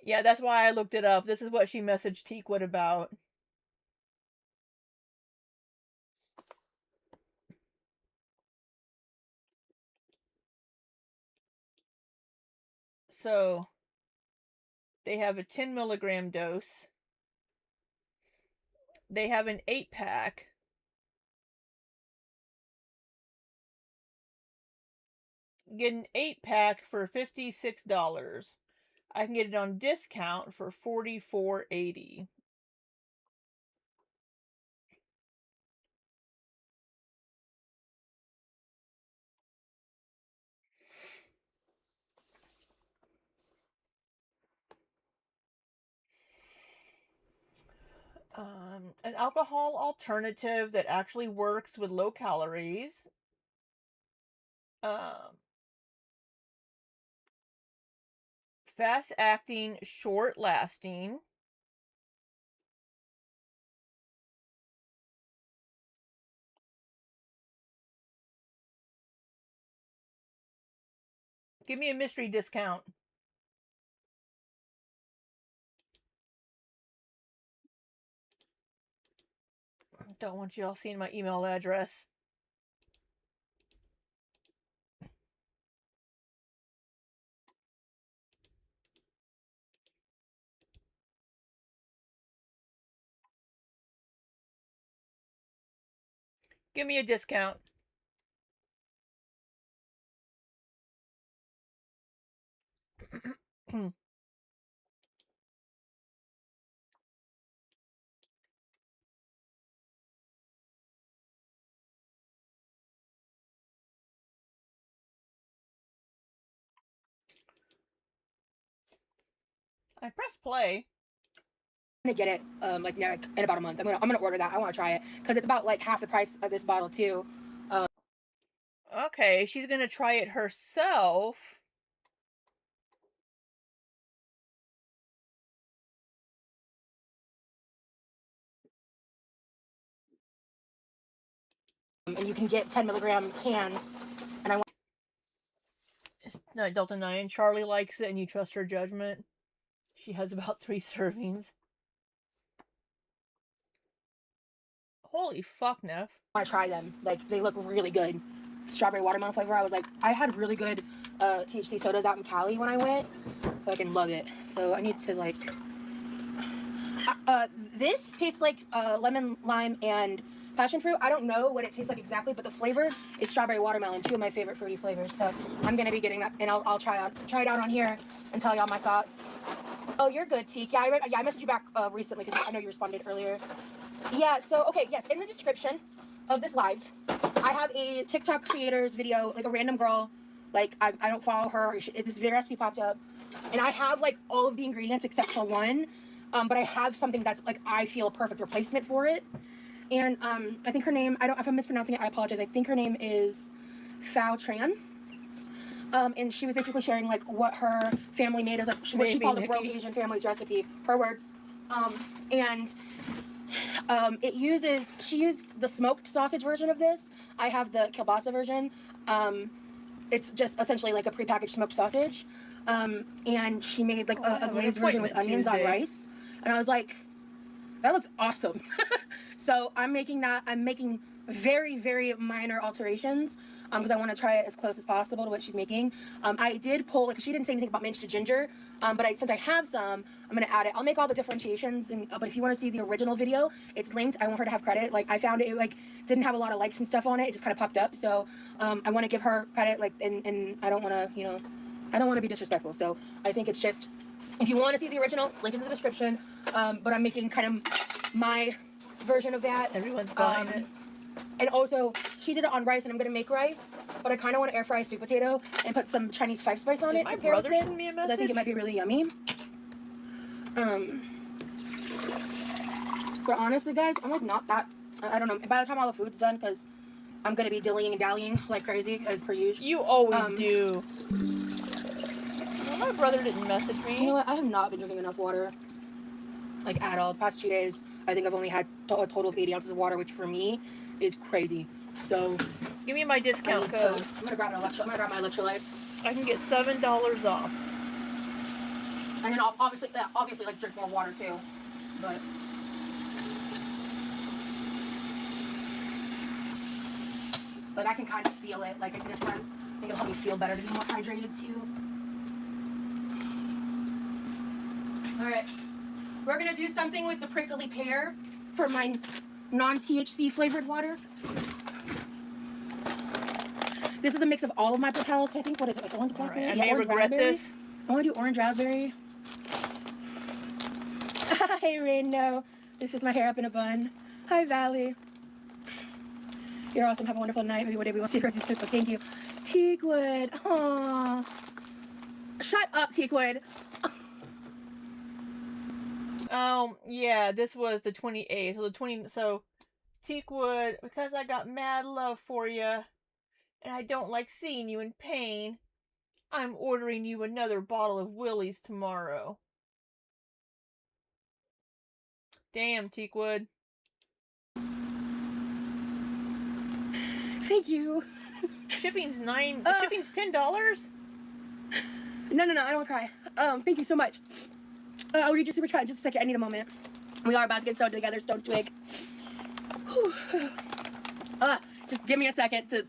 Yeah, that's why I looked it up. This is what she messaged Teakwood about. So, they have a 10 milligram dose. They have an 8-pack. Get an 8-pack for $56. I can get it on discount for $44.80. An alcohol alternative that actually works with low calories. Fast acting, short lasting. Give me a mystery discount. Don't want you all seeing my email address. Give me a discount. I press play. I'm gonna get it like now in about a month. I'm gonna order that. I want to try it because it's about like half the price of this bottle too. Okay, she's gonna try it herself. And you can get 10 milligram cans. And I want. No, Delta 9. Charlie likes it and you trust her judgment. She has about 3 servings. Holy fuck, Neff. I want to try them. Like, they look really good. Strawberry watermelon flavor. I was like, I had really good THC sodas out in Cali when I went. I can love it. So I need to like. This tastes like lemon, lime, and passion fruit. I don't know what it tastes like exactly, but the flavor is strawberry watermelon. 2 of my favorite fruity flavors. So I'm gonna be getting that, and I'll try it out on here and tell y'all my thoughts. Oh, you're good, Teak. Yeah, I messaged you back recently because I know you responded earlier. Yeah. So okay, yes. In the description of this live, I have a TikTok creators video, like a random girl, Like, I don't follow her. This video recipe popped up. And I have, like, all of the ingredients except for one. But I have something that's, like, I feel a perfect replacement for it. And I think her name, if I'm mispronouncing it, I apologize. I think her name is Phao Tran. And she was basically sharing, like, what her family made as, like, what she called a broke Asian family's recipe. Her words. She used the smoked sausage version of this. I have the kielbasa version. It's just essentially like a prepackaged smoked sausage. And she made, like, a glazed version with onions on rice. And I was like, that looks awesome. So I'm making that. I'm making very, very minor alterations because I want to try it as close as possible to what she's making. I did pull, like, she didn't say anything about minced ginger, but since I have some, I'm going to add it. I'll make all the differentiations, but if you want to see the original video, it's linked. I want her to have credit. Like, I found it, like, didn't have a lot of likes and stuff on it. It just kind of popped up. So I want to give her credit, like, and I don't want to, you know, I don't want to be disrespectful. So I think it's just, if you want to see the original, it's linked in the description. But I'm making kind of my version of that. Everyone's buying it. And also, she did it on rice, and I'm gonna make rice, but I kind of want to air fry a sweet potato and put some Chinese 5 spice on it to pair with this. Send me a message? I think it might be really yummy. But honestly, guys, I'm like not that. I don't know. By the time all the food's done, because I'm gonna be dillying and dallying like crazy as per usual. You always do. Well, my brother didn't message me. You know what? I have not been drinking enough water, like, at all. The past 2 days, I think I've only had a total of 80 ounces of water, which for me is crazy. So give me my discount code. I'm gonna grab my electrolytes. I can get $7 off. And then I'll obviously like drink more water too. But I can kind of feel it. Like, this one, I think it'll help me feel better to be more hydrated too. All right, we're gonna do something with the prickly pear for my non-THC flavored water. This is a mix of all of my Propels. So I think, what is it, like orange blackberry? Right, I may regret this. I want to do orange raspberry. Hi, Reno. This is my hair up in a bun. Hi, Valley. You're awesome. Have a wonderful night. Maybe one day we will see Rosie's cookbook. Thank you. Teakwood. Aww. Shut up, Teakwood. Yeah, this was the 28th. So Teakwood, because I got mad love for you, and I don't like seeing you in pain, I'm ordering you another bottle of Willie's tomorrow. Damn, Teakwood. Thank you. Shipping's shipping's $10? No, I don't want to cry. Thank you so much. I'll read your super chat in just a second. I need a moment. We are about to get stoned together, Stone Twig. Just give me a second to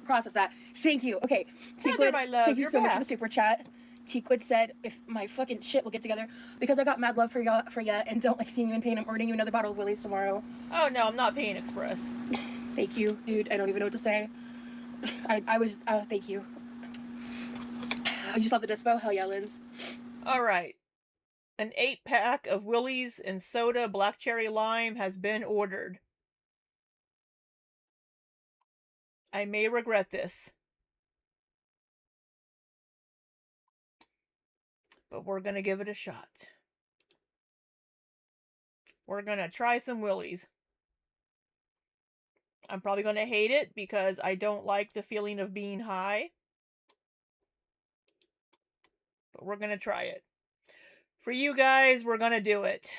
process that. Thank you. Okay, Teakwood, thank you so much for the super chat. Teakwood said, if my fucking shit will get together, because I got mad love for ya and don't like seeing you in pain, I'm ordering you another bottle of Willie's tomorrow. Oh no, I'm not paying express. Thank you, dude. I don't even know what to say. I was, thank you. You just love the dispo? Hell yeah, Linz. Alright. An 8-pack of Willie's and soda black cherry lime has been ordered. I may regret this. But we're gonna give it a shot. We're gonna try some Willie's. I'm probably gonna hate it because I don't like the feeling of being high. But we're gonna try it. For you guys, we're gonna do it.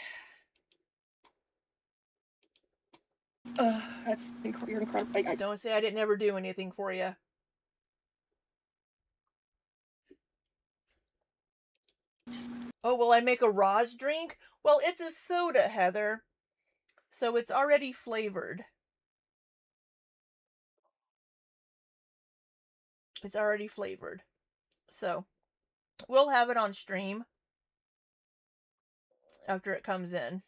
You're incredible. Don't say I didn't ever do anything for you. Oh, will I make a Raj drink? Well, it's a soda, Heather. So it's already flavored. It's already flavored. So we'll have it on stream after it comes in.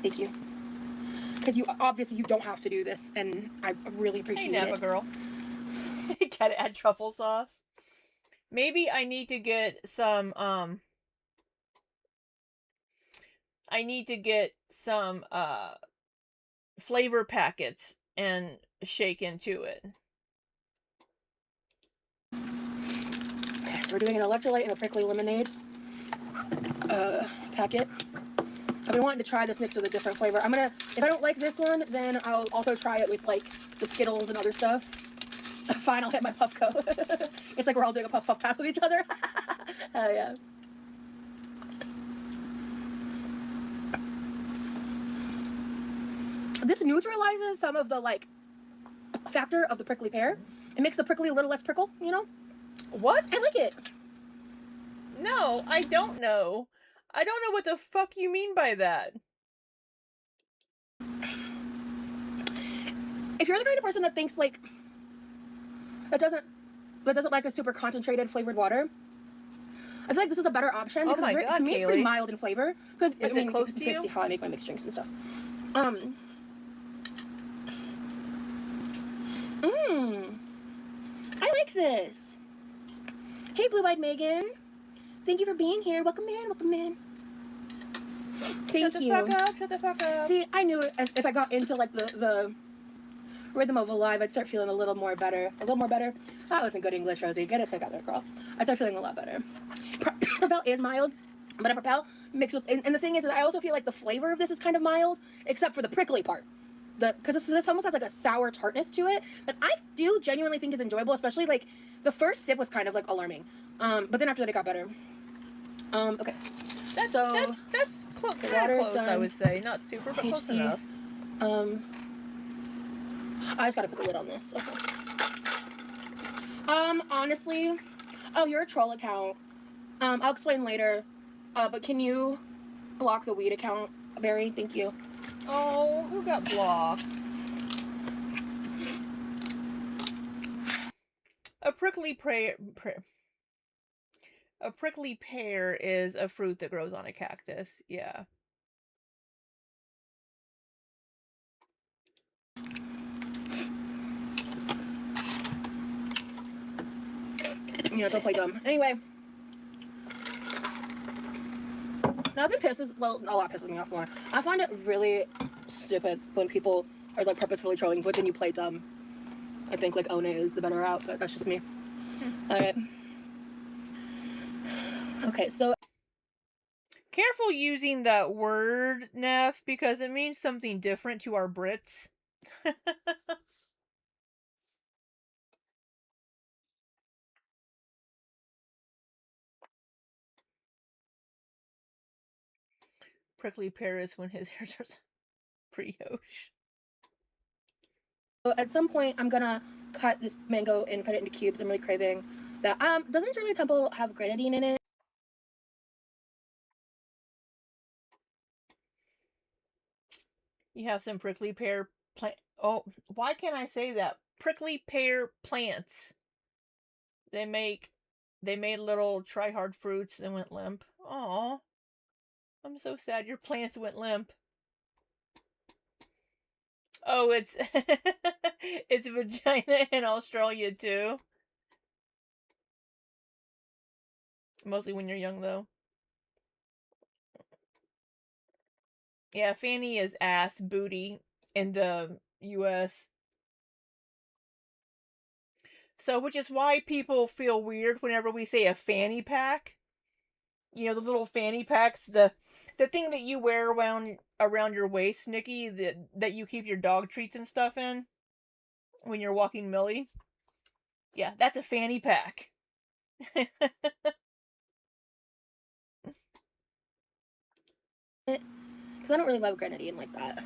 Thank you. Because obviously you don't have to do this, and I really appreciate it. Hey, Napa girl. Gotta add truffle sauce. Maybe I need to get some, flavor packets and shake into it. Okay, so we're doing an electrolyte and a prickly lemonade packet. I've been wanting to try this mixed with a different flavor. I'm gonna, if I don't like this one, then I'll also try it with like the Skittles and other stuff. Fine, I'll hit my Puffco. It's like we're all doing a puff pass with each other. Hell yeah. This neutralizes some of the like factor of the prickly pear. It makes the prickly a little less prickle, you know? What? I like it. No, I don't know. I don't know what the fuck you mean by that. If you're the kind of person that thinks like that doesn't like a super concentrated flavored water, I feel like this is a better option because to me it's pretty mild in flavor. Because is it close to you? See how I make my mixed drinks and stuff. I like this. Hey, Blue-Eyed Megan. Thank you for being here. Welcome in. Welcome in. Thank you. Shut the fuck up. Shut the fuck up. See, I knew as if I got into like the rhythm of a live, I'd start feeling a little more better. A little more better. That wasn't good English, Rosie. Get it together, girl. I'd start feeling a lot better. Propel is mild, but a Propel mixed with, and the thing is I also feel like the flavor of this is kind of mild, except for the prickly part. Because this almost has like a sour tartness to it, but I do genuinely think it's enjoyable, especially like the first sip was kind of like alarming, but then after that it got better. Okay, that's close, the water's done. I would say not super, but close enough. I just gotta put the lid on this. Okay. Honestly, oh, you're a troll account. I'll explain later. But can you block the weed account, Barry? Thank you. Oh, who got blocked? A prickly pear is a fruit that grows on a cactus. Yeah. Yeah, don't play dumb. Anyway. Nothing pisses, well, a lot pisses me off more. I find it really stupid when people are like purposefully trolling, but then you play dumb. I think like Ona is the better route, but that's just me. Alright. Okay, so. Careful using that word, Neff, because it means something different to our Brits. Prickly pear is when his hair starts brioche. So at some point, I'm gonna cut this mango and cut it into cubes. I'm really craving that. Doesn't Shirley Temple have grenadine in it? You have some prickly pear plant. Oh, why can't I say that? Prickly pear plants. They made little try hard fruits and went limp. Aw. I'm so sad your plants went limp. Oh, it's it's vagina in Australia too. Mostly when you're young though. Yeah, fanny is ass, booty in the US. So, which is why people feel weird whenever we say a fanny pack. You know, the little fanny packs, the thing that you wear around your waist, Nikki, that you keep your dog treats and stuff in when you're walking Millie. Yeah, that's a fanny pack. Because I don't really love grenadine like that.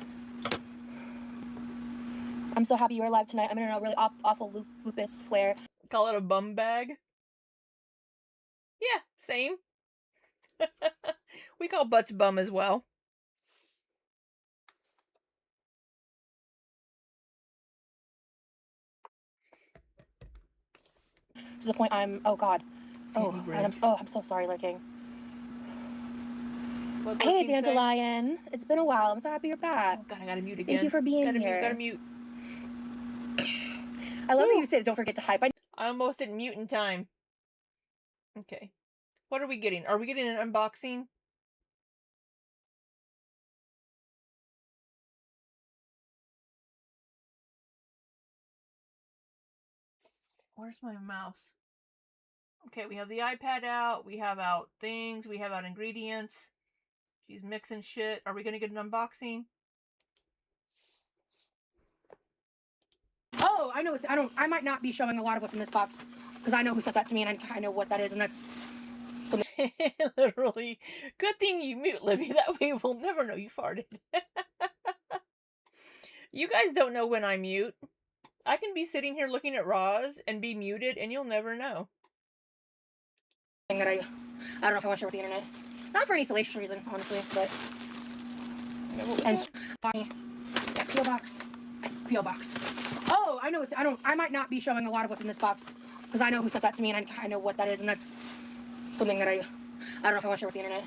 I'm so happy you're alive tonight. I'm in a really awful lupus flare. Call it a bum bag? Yeah, same. We call butts bum as well. To the point oh god. Oh, and I'm so sorry, Lurking. Hey, Dandelion. It's been a while. I'm so happy you're back. Oh god, I gotta mute again. Thank you for being here. Gotta mute. I love that you say don't forget to hype. I almost didn't mute in time. Okay. What are we getting? Are we getting an unboxing? Where's my mouse? Okay, we have the iPad out. We have out things. We have out ingredients. She's mixing shit. Are we gonna get an unboxing? Oh, I know it's. I might not be showing a lot of what's in this box because I know who sent that to me and I know what that is, and that's something. Literally. Good thing you mute, Libby. That way we'll never know you farted. You guys don't know when I mute. I can be sitting here looking at Roz and be muted, and you'll never know. That I don't know if I want to share with the internet. Not for any salacious reason, honestly, but. And yeah, PO box. PO box. Oh, I know it's. I might not be showing a lot of what's in this box because I know who sent that to me and I know what that is, and that's something that I don't know if I want to share with the internet.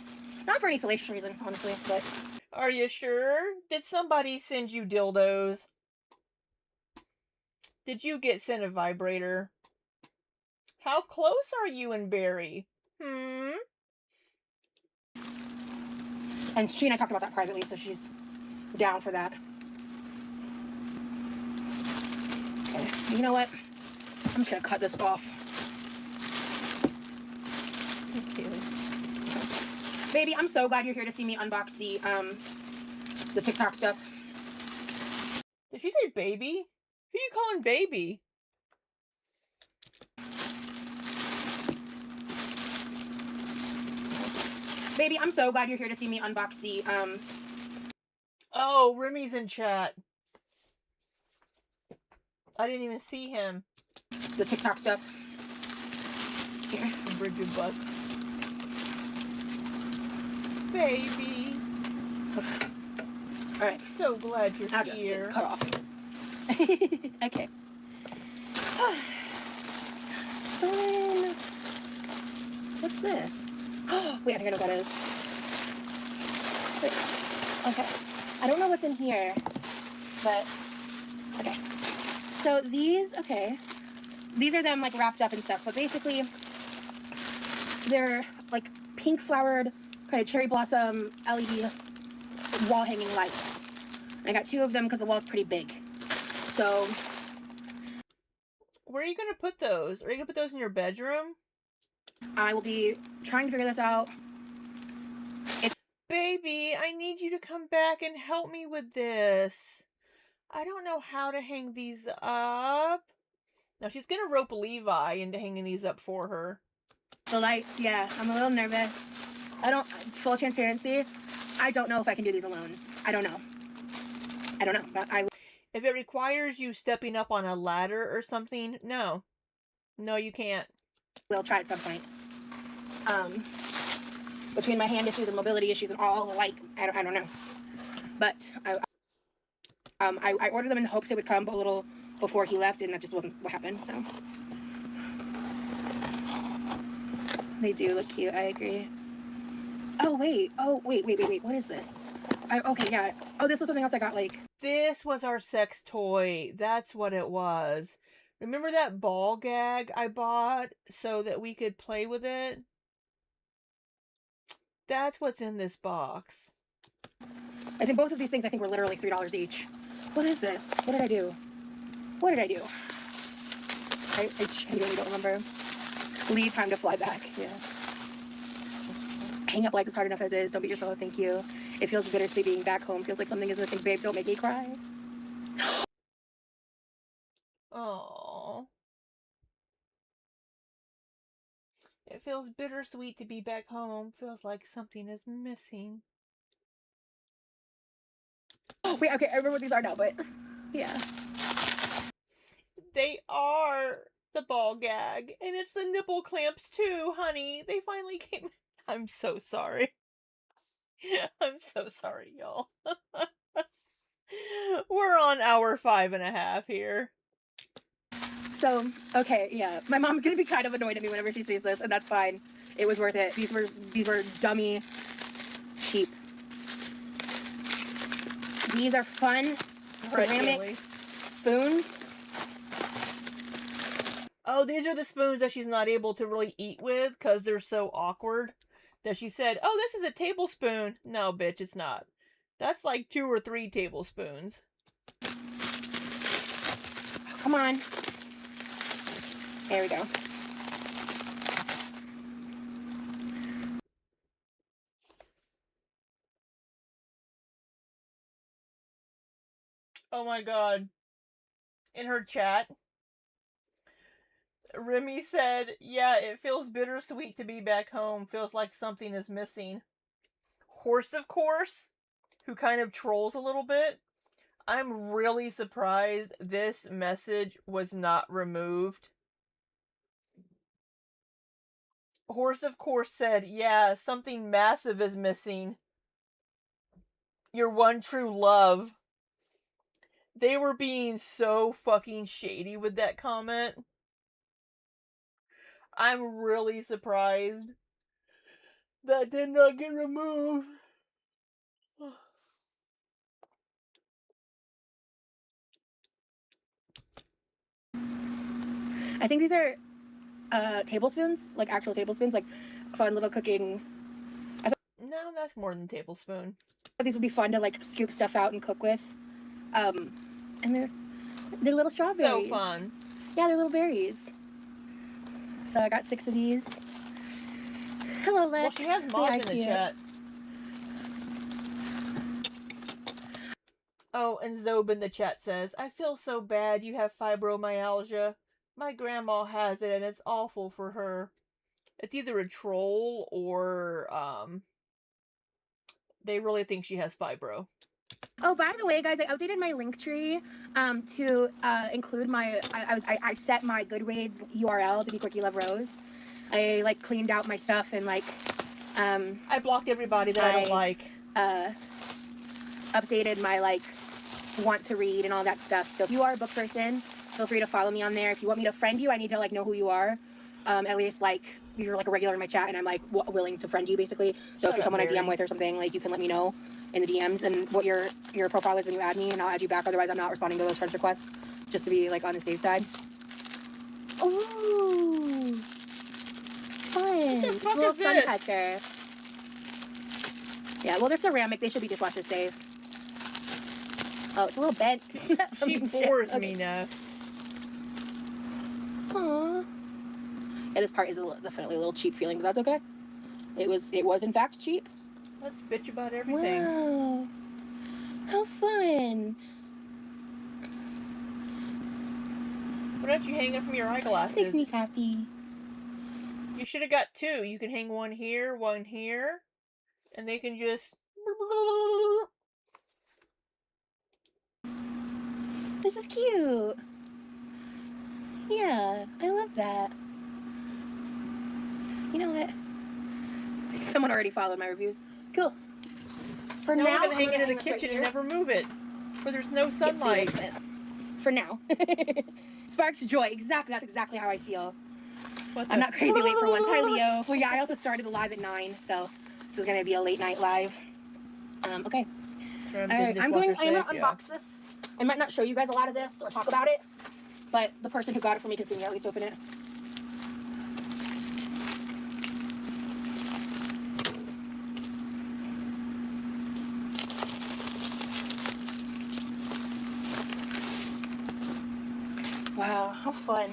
Not for any salacious reason, honestly, but. Are you sure? Did somebody send you dildos? Did you get sent a vibrator? How close are you and Barry? And she and I talked about that privately, so she's down for that. Okay, you know what? I'm just gonna cut this off. Okay. Baby, I'm so glad you're here to see me unbox the TikTok stuff. Did she say baby? Who you calling baby? Baby, I'm so glad you're here to see me unbox the Oh, Remy's in chat. I didn't even see him. The TikTok stuff. Here. Bridget Bucks. Baby. Alright. So glad you're I'll just get here. this cut off. Okay. What's this? Wait, I think I know what that is. Wait. Okay. I don't know what's in here, but okay. So these, okay. These are them like wrapped up and stuff, but basically they're like pink flowered kind of cherry blossom LED wall hanging lights. I got 2 of them because the wall's pretty big. So where are you gonna put those? Are you gonna put those in your bedroom? I will be trying to figure this out. Baby, I need you to come back and help me with this. I don't know how to hang these up. Now she's gonna rope Levi into hanging these up for her. The lights, yeah. I'm a little nervous. Full transparency, I don't know if I can do these alone. I don't know. But if it requires you stepping up on a ladder or something, no. No, you can't. We'll try at some point. Between my hand issues and mobility issues and all, like, I don't know. But I ordered them in the hopes it would come a little before he left, and that just wasn't what happened, so. They do look cute, I agree. Oh, wait, what is this? Okay, yeah. Oh, this was something else I got, like. This was our sex toy. That's what it was. Remember that ball gag I bought so that we could play with it? That's what's in this box. I think both of these things were literally $3 each. What is this? What did I do? I really don't remember. Lead time to fly back. Yeah. Hang up like it's hard enough as is. Don't beat yourself up. Thank you. It feels bittersweet being back home. Feels like something is missing. Babe, don't make me cry. Oh. It feels bittersweet to be back home. Feels like something is missing. Wait, okay, I remember what these are now, but yeah. They are the ball gag, and it's the nipple clamps too, honey. They finally came. I'm so sorry. I'm so sorry, y'all. We're on hour 5.5 here. So, okay, yeah. My mom's gonna be kind of annoyed at me whenever she sees this, and that's fine. It was worth it. These were dummy cheap. These are fun ceramic spoons. Oh, these are the spoons that she's not able to really eat with because they're so awkward. That she said, oh, this is a tablespoon. No, bitch, it's not. That's like 2 or 3 tablespoons. Come on. Here we go. Oh my god. In her chat, Remy said, yeah, it feels bittersweet to be back home. Feels like something is missing. Horse, of course, who kind of trolls a little bit. I'm really surprised this message was not removed. Horse, of course, said, yeah, something massive is missing. Your one true love. They were being so fucking shady with that comment. I'm really surprised that did not get removed. I think these are tablespoons, like actual tablespoons, like fun little cooking. No, that's more than tablespoon. These would be fun to like scoop stuff out and cook with. And they're little strawberries. So fun. Yeah, they're little berries. So I got 6 of these. Hello, Lex. Well, she has mods in the chat. Oh, and Zob in the chat says, I feel so bad you have fibromyalgia. My grandma has it and it's awful for her. It's either a troll or they really think she has fibro. Oh, by the way, guys, I updated my Linktree to include my. I set my Goodreads URL to be Quirky Love Rose. I like cleaned out my stuff and like. I blocked everybody that I don't like. Updated my like want to read and all that stuff. So if you are a book person, feel free to follow me on there. If you want me to friend you, I need to like know who you are. At least like you're like a regular in my chat, and I'm like willing to friend you basically. So if you're someone I DM with or something, like you can let me know in the DMs and what your profile is when you add me, and I'll add you back. Otherwise, I'm not responding to those friends requests, just to be like on the safe side. Ooh, fun! It's a little sun catcher. Yeah, well, they're ceramic. They should be dishwasher safe. Oh, it's a little bent. She bores me now. Aww. Yeah, this part is definitely a little cheap feeling, but that's okay. It was in fact cheap. Let's bitch about everything. Wow. How fun. Why don't you hang it from your eyeglasses? Makes me happy. You should have got 2. You can hang one here, and they can just... This is cute. Yeah, I love that. You know what? Someone already followed my reviews. Cool. For now, now, we're gonna hang it in the this right kitchen here. and never move it, where there's no sunlight. For now. Sparks joy. Exactly. That's exactly how I feel. What I'm the- not crazy late for once. Hi, Leo. Well, yeah, I also started the live at 9, so this is gonna be a late night live. Okay. All right, I'm gonna unbox this. I might not show you guys a lot of this or talk about it, but the person who got it for me can see me at least open it. Wow, how fun.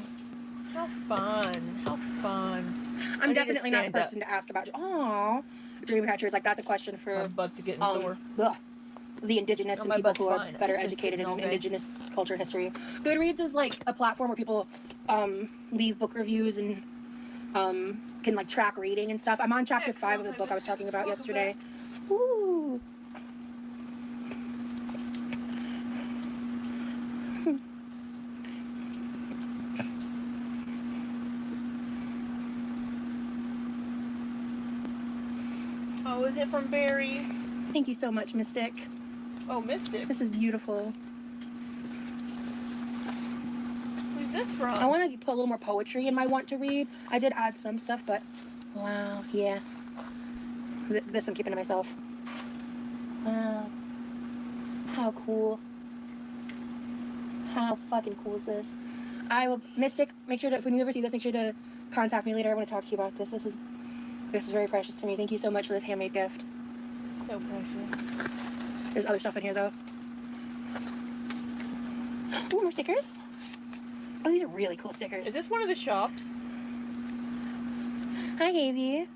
How fun. How fun. I'm definitely not the person to ask about. Oh, Dreamcatchers, like that's a question for My butt's getting sore. The indigenous No, and my people butt's who are fine. better I've just been educated sitting in all day. indigenous culture and history. Goodreads is like a platform where people leave book reviews and can like track reading and stuff. I'm on chapter 5 of the book I was talking about yesterday. Ooh. Oh, is it from Barry? Thank you so much, Mystic. Oh, Mystic. This is beautiful. Who's this from? I want to put a little more poetry in my want to read. I did add some stuff, but wow, yeah. This I'm keeping to myself. Wow. How cool. How fucking cool is this? I will, Mystic, make sure that when you ever see this, make sure to contact me later. I want to talk to you about this. This is very precious to me. Thank you so much for this handmade gift. So precious. There's other stuff in here though. Ooh, more stickers. Oh, these are really cool stickers. Is this one of the shops? Hi, Gaby.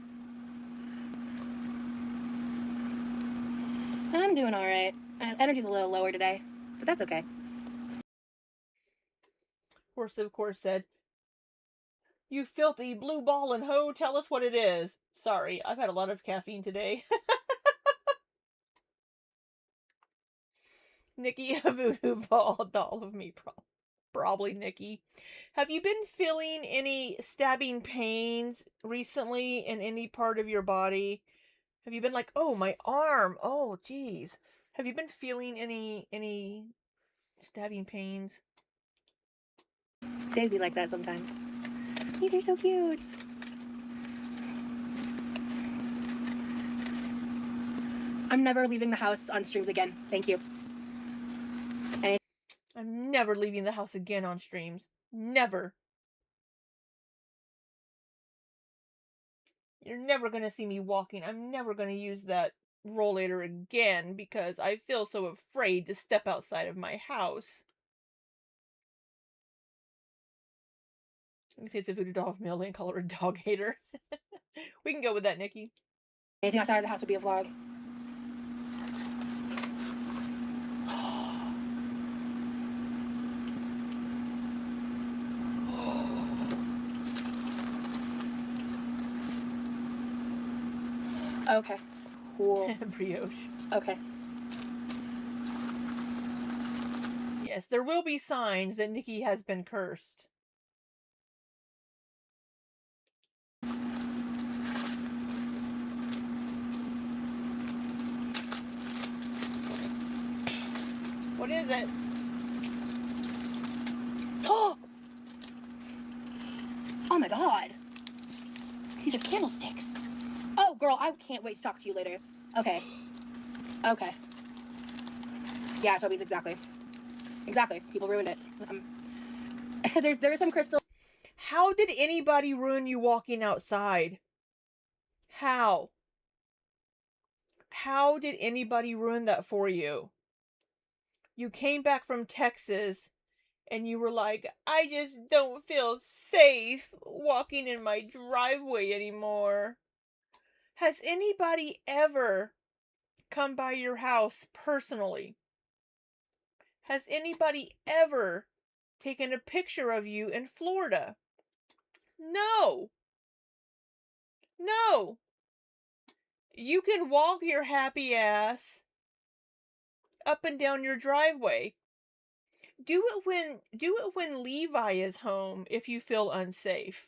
I'm doing all right. Energy's a little lower today, but that's okay. Horse, of course, said, "You filthy blue ball and hoe, tell us what it is." Sorry, I've had a lot of caffeine today. Nikki, a voodoo doll of me, probably Nikki. Have you been feeling any stabbing pains recently in any part of your body? Have you been like, oh, my arm, oh, geez. Have you been feeling any stabbing pains? Days be like that sometimes. These are so cute. I'm never leaving the house on streams again. Thank you. I'm never leaving the house again on streams. Never. You're never going to see me walking. I'm never going to use that rollator again because I feel so afraid to step outside of my house. I say it's a voodoo doll of Millie and call her a dog hater. We can go with that, Nikki. Anything outside of the house would be a vlog. Okay. Cool. Brioche. Okay. Yes, there will be signs that Nikki has been cursed. What is it? Oh my god. These are candlesticks. Oh, girl, I can't wait to talk to you later. Okay. Okay. Yeah, Toby's exactly. Exactly. People ruined it. There's some crystal. How did anybody ruin you walking outside? How? How did anybody ruin that for you? You came back from Texas and you were like, I just don't feel safe walking in my driveway anymore. Has anybody ever come by your house personally? Has anybody ever taken a picture of you in Florida? No. No. You can walk your happy ass up and down your driveway. Do it when Levi is home if you feel unsafe.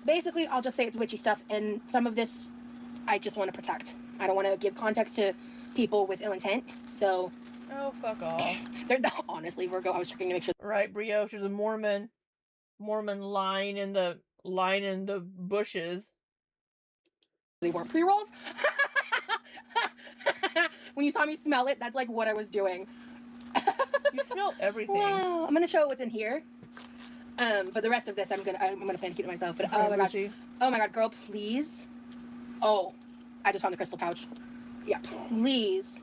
Basically, I'll just say it's witchy stuff, and some of this I just want to protect. I don't want to give context to people with ill intent, so... Oh, fuck off. Honestly, Virgo, I was checking to make sure... Right, Brioche, there's a Mormon lying in the bushes. They weren't pre-rolls? When you saw me smell it, that's like what I was doing. You smell everything. Wow. I'm gonna show what's in here. But the rest of this, I'm gonna plan to keep to myself. But oh my gosh, oh my god, girl, please. Oh, I just found the crystal pouch. Yeah, please.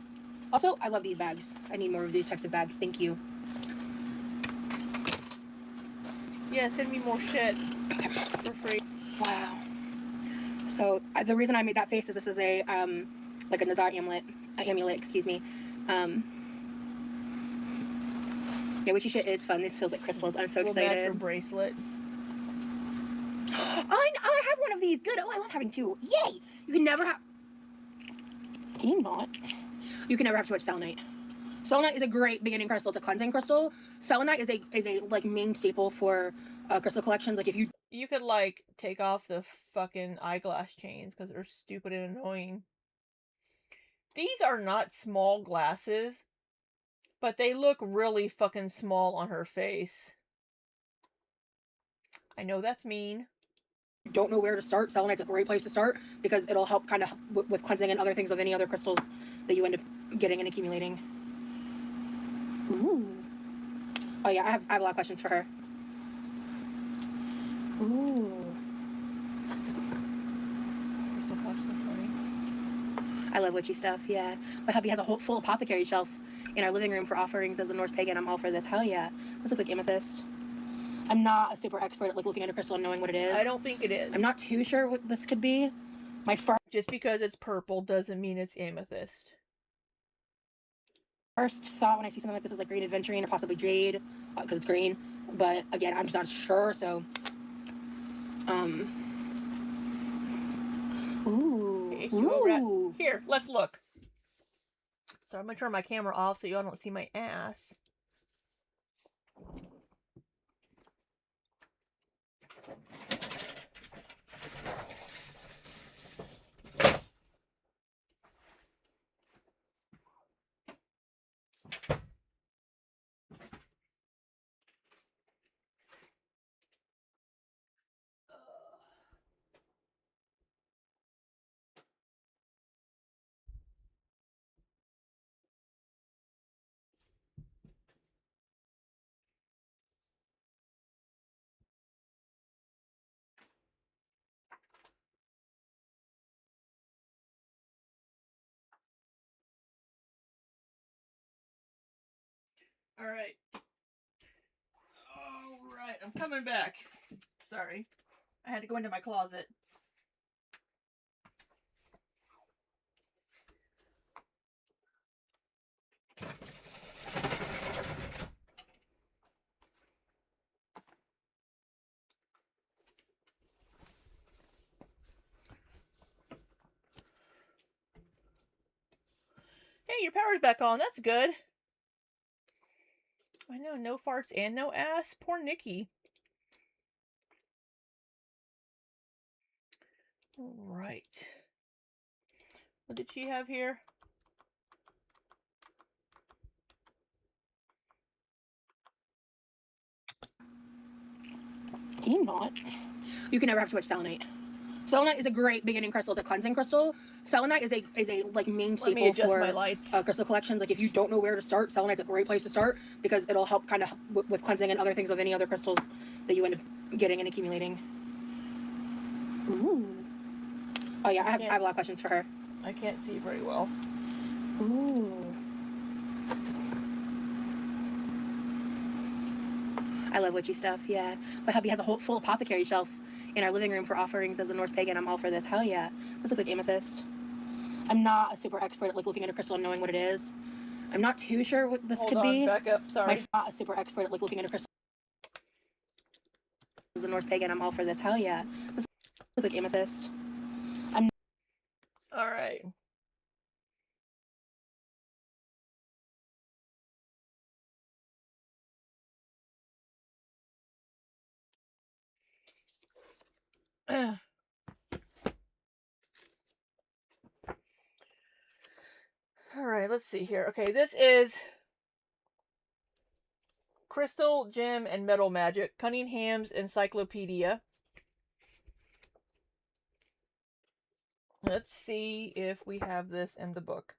Also, I love these bags. I need more of these types of bags. Thank you. Yeah, send me more shit for free. Wow. So the reason I made that face is this is a like a Nazar amulet, excuse me. Yeah, witchy shit is fun. This feels like crystals. I'm so excited. Match your bracelet. I have one of these. Good. Oh, I love having two. Yay! You can never have. Can you not? You can never have too much selenite. Selenite is a great beginning crystal. It's a cleansing crystal. Selenite is a like main staple for crystal collections. Like if you could like take off the fucking eyeglass chains because they're stupid and annoying. These are not small glasses, but they look really fucking small on her face. I know that's mean. Don't know where to start, selenite's a great place to start because it'll help kind of with cleansing and other things of any other crystals that you end up getting and accumulating. Ooh. Oh yeah, I have a lot of questions for her. Ooh. I love love witchy stuff, yeah. My hubby has a whole full apothecary shelf in our living room for offerings as a Norse pagan. I'm all for this. Hell yeah. This looks like amethyst. I'm not a super expert at like looking at a crystal and knowing what it is. I don't think it is. I'm not too sure what this could be. My Just because it's purple doesn't mean it's amethyst. first thought when I see something like this is like green aventurine or possibly jade, because it's green. But again, I'm just not sure, so... Ooh. Okay, Ooh. here, let's look. So I'm gonna turn my camera off so y'all don't see my ass. Alright. Alright, I'm coming back. Sorry. I had to go into my closet. Hey, your power's back on. That's good. I know, no farts and no ass. Poor Nikki. Right. What did she have here? Can you not? You can never have too much selenite. Selenite is a great beginning crystal. It's a cleansing crystal. Selenite is a like main staple for my lights. Crystal collections. Like if you don't know where to start, selenite's a great place to start because it'll help kind of with cleansing and other things of any other crystals that you end up getting and accumulating. Ooh. Oh yeah, I have a lot of questions for her. I can't see very well. Ooh. I love witchy stuff, yeah. My hubby has a whole full apothecary shelf in our living room for offerings as a Norse pagan. I'm all for this. Hell yeah. This looks like amethyst. I'm not a super expert at like looking at a crystal and knowing what it is. I'm not too sure what this could be. Back up. Sorry. I'm not a super expert at like looking at a crystal as a Norse pagan. I'm all for this. Hell yeah. This looks like amethyst. All right. All right, let's see here. Okay, this is Crystal, Gem, and Metal Magic, Cunningham's Encyclopedia. Let's see if we have this in the book.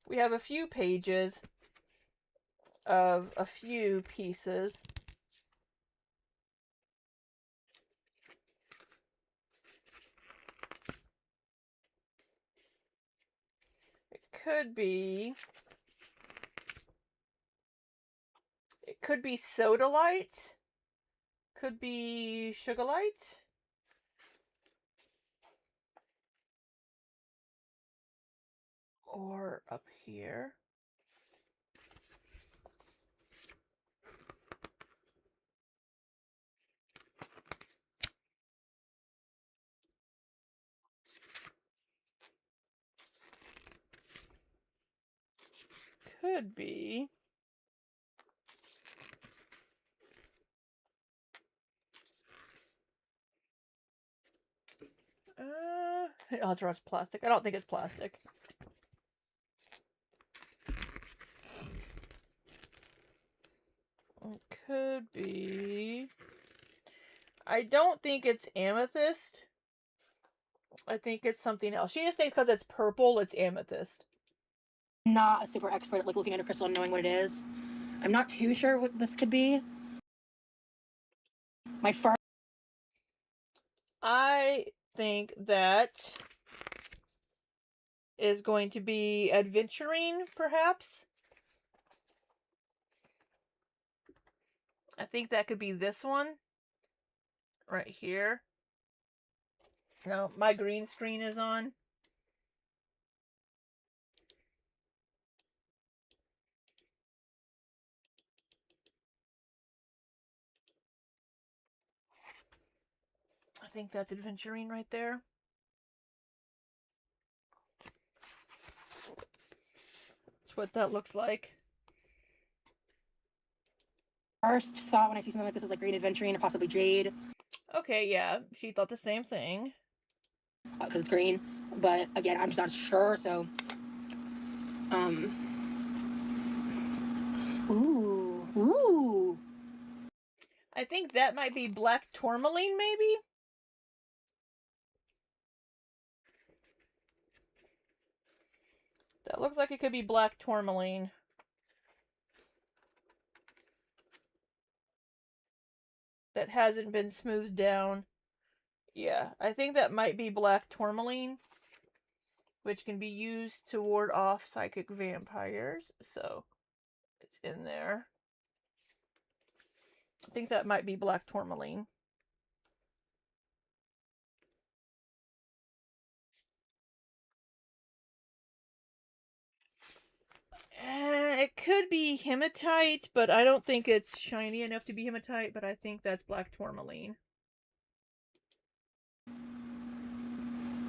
We have a few pages of a few pieces. It could be sodalite, could be sugarlite, or up here. Could be oh, it's plastic. I don't think it's plastic. It could be. I don't think it's amethyst. I think it's something else. She just thinks because it's purple, it's amethyst. Not a super expert at like looking at a crystal and knowing what it is. I'm not too sure what this could be. I think that is going to be adventuring, perhaps. I think that could be this one. Right here. No, my green screen is on. I think that's adventuring right there. That's what that looks like. First thought when I see something like this is like green adventuring or possibly jade. Okay, yeah, she thought the same thing. Because it's green. But again, I'm just not sure, so. Ooh. I think that might be black tourmaline, maybe? That looks like it could be black tourmaline. That hasn't been smoothed down. Yeah, I think that might be black tourmaline, which can be used to ward off psychic vampires. So, it's in there. I think that might be black tourmaline. It could be hematite, but I don't think it's shiny enough to be hematite, but I think that's black tourmaline.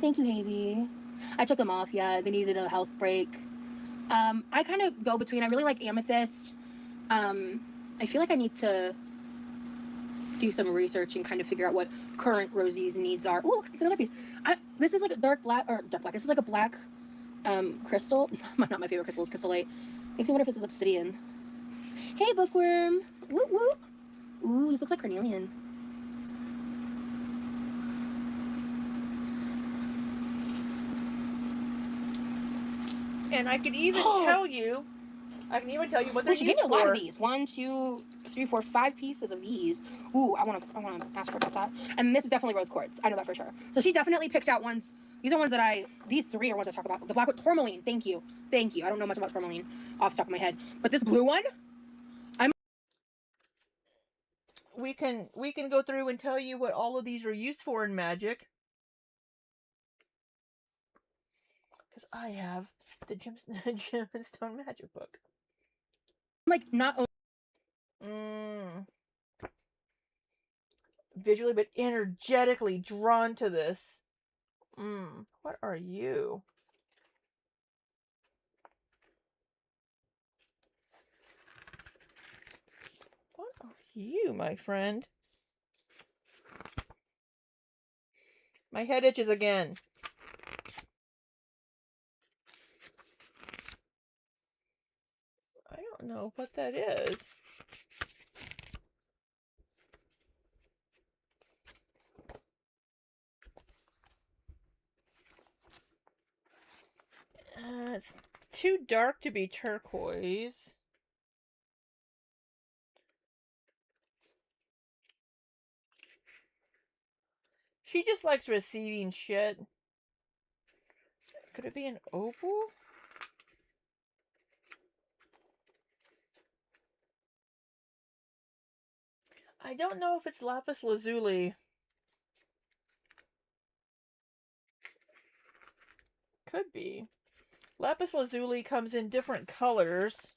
Thank you, Havy. I took them off, yeah. They needed a health break. I kind of go between, I really like amethyst. I feel like I need to do some research and kind of figure out what current Rosie's needs are. Oh, look, it's another piece. This is like a dark black. This is like a black crystal. Not my favorite crystal is crystallite. Makes me wonder if this is obsidian. Hey, bookworm. Whoop whoop. Ooh, this looks like carnelian. And I can even tell you what they're She used gave me a lot of for. these. 1, 2, 3, 4, 5 pieces of these. Ooh, I wanna ask her about that. And this is definitely rose quartz. I know that for sure. So she definitely picked out ones. These are ones that these 3 are ones I talk about. The black with tourmaline. Thank you. I don't know much about tourmaline off the top of my head, but this blue one, We can go through and tell you what all of these are used for in magic. Because I have the Gemstone Magic book. like not visually but energetically drawn to this. What are you? What are you, my friend? My head itches again. I don't know what that is. It's too dark to be turquoise. She just likes receiving shit. Could it be an opal? I don't know if it's lapis lazuli. Could be. Lapis lazuli comes in different colors.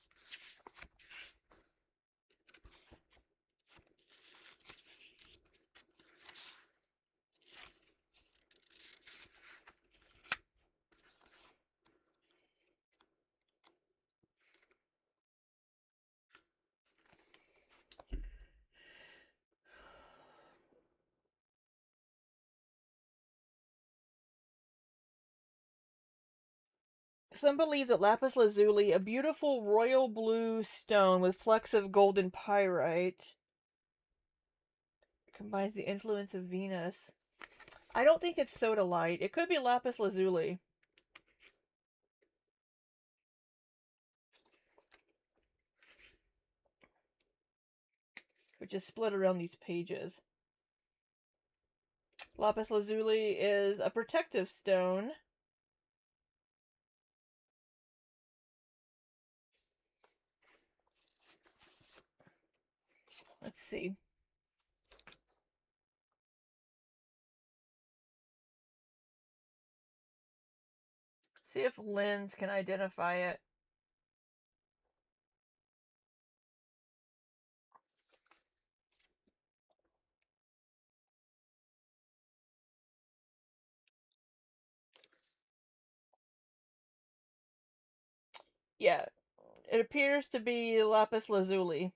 Some believe that lapis lazuli, a beautiful royal blue stone with flecks of golden pyrite, combines the influence of Venus. I don't think it's sodalite. It could be lapis lazuli. Which is split around these pages. Lapis lazuli is a protective stone. Let's see. See if Lens can identify it. Yeah, it appears to be lapis lazuli.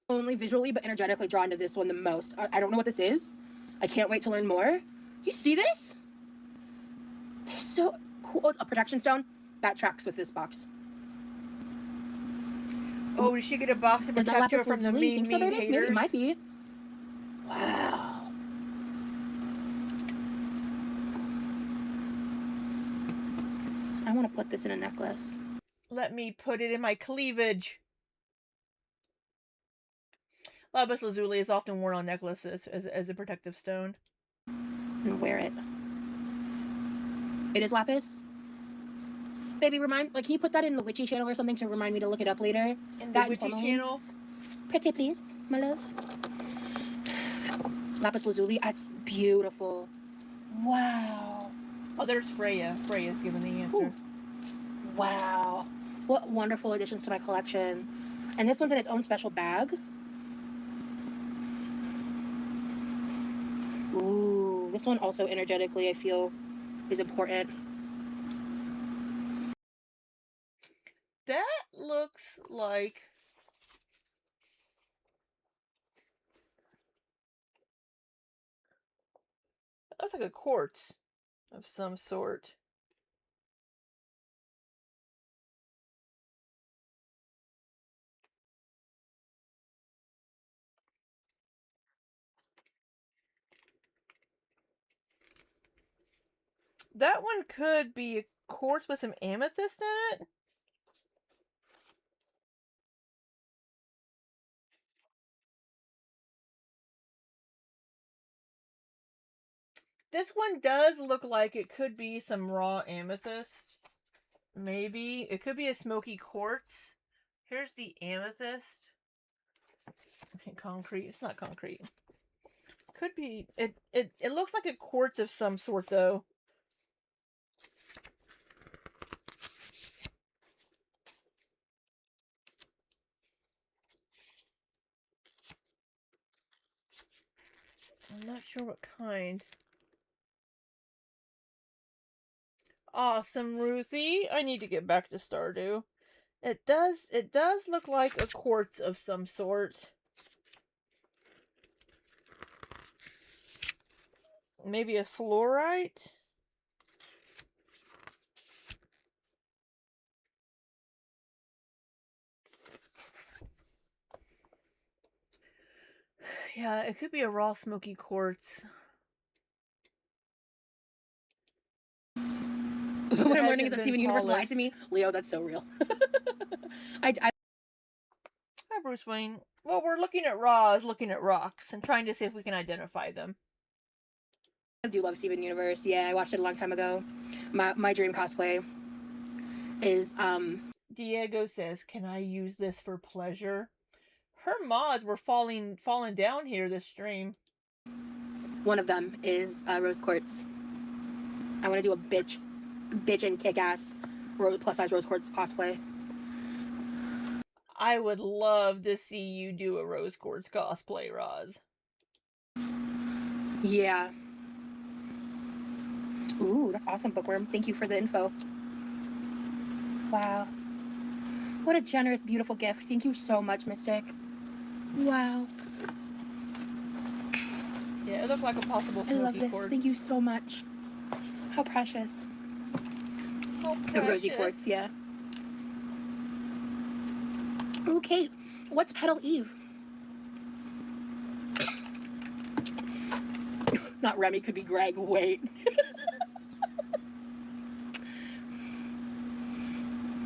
Only visually but energetically drawn to this one the most. I don't know what this is. I can't wait to learn more. You see this? They're so cool. Oh, it's a protection stone. That tracks with this box. Oh, did she get a box to Is that protect her lapis from the lazuli? You mean, think so, mean baby? haters? Maybe it might be. Wow. I want to put this in a necklace. Let me put it in my cleavage. Lapis lazuli is often worn on necklaces as a protective stone. And wear it. It is lapis? Baby, can you put that in the witchy channel or something to remind me to look it up later? In the That witchy tourmaline. channel? Pretty, please, my love. Lapis lazuli, that's beautiful. Wow. Oh, there's Freya. Freya's given the answer. Ooh. Wow. What wonderful additions to my collection. And this one's in its own special bag. Ooh, this one also energetically I feel is important. That looks like... That's like a quartz of some sort. That one could be a quartz with some amethyst in it. This one does look like it could be some raw amethyst. Maybe. It could be a smoky quartz. Here's the amethyst. Concrete. It's not concrete. Could be. It looks like a quartz of some sort, though. I'm not sure what kind. Awesome, Ruthie. I need to get back to Stardew. It does look like a quartz of some sort. Maybe a fluorite? Yeah, it could be a raw smoky quartz. What I'm learning is that Steven Universe lied to me. Leo, that's so real. Hi, Bruce Wayne. Well, we're looking at raws, looking at rocks, and trying to see if we can identify them. I do love Steven Universe. Yeah, I watched it a long time ago. My dream cosplay is Diego says, "Can I use this for pleasure?" Her mods were falling down here this stream. One of them is rose quartz. I want to do a bitch and kick-ass plus size rose quartz cosplay. I would love to see you do a rose quartz cosplay, Roz. Yeah. Ooh, that's awesome, Bookworm. Thank you for the info. Wow. What a generous, beautiful gift. Thank you so much, Mystic. Wow. Yeah, it looks like a possible smoky I love this. quartz. Thank you so much. How precious. How The precious. rosy quartz, yeah. Okay, what's Petal Eve? Not Remy, could be Greg. Wait.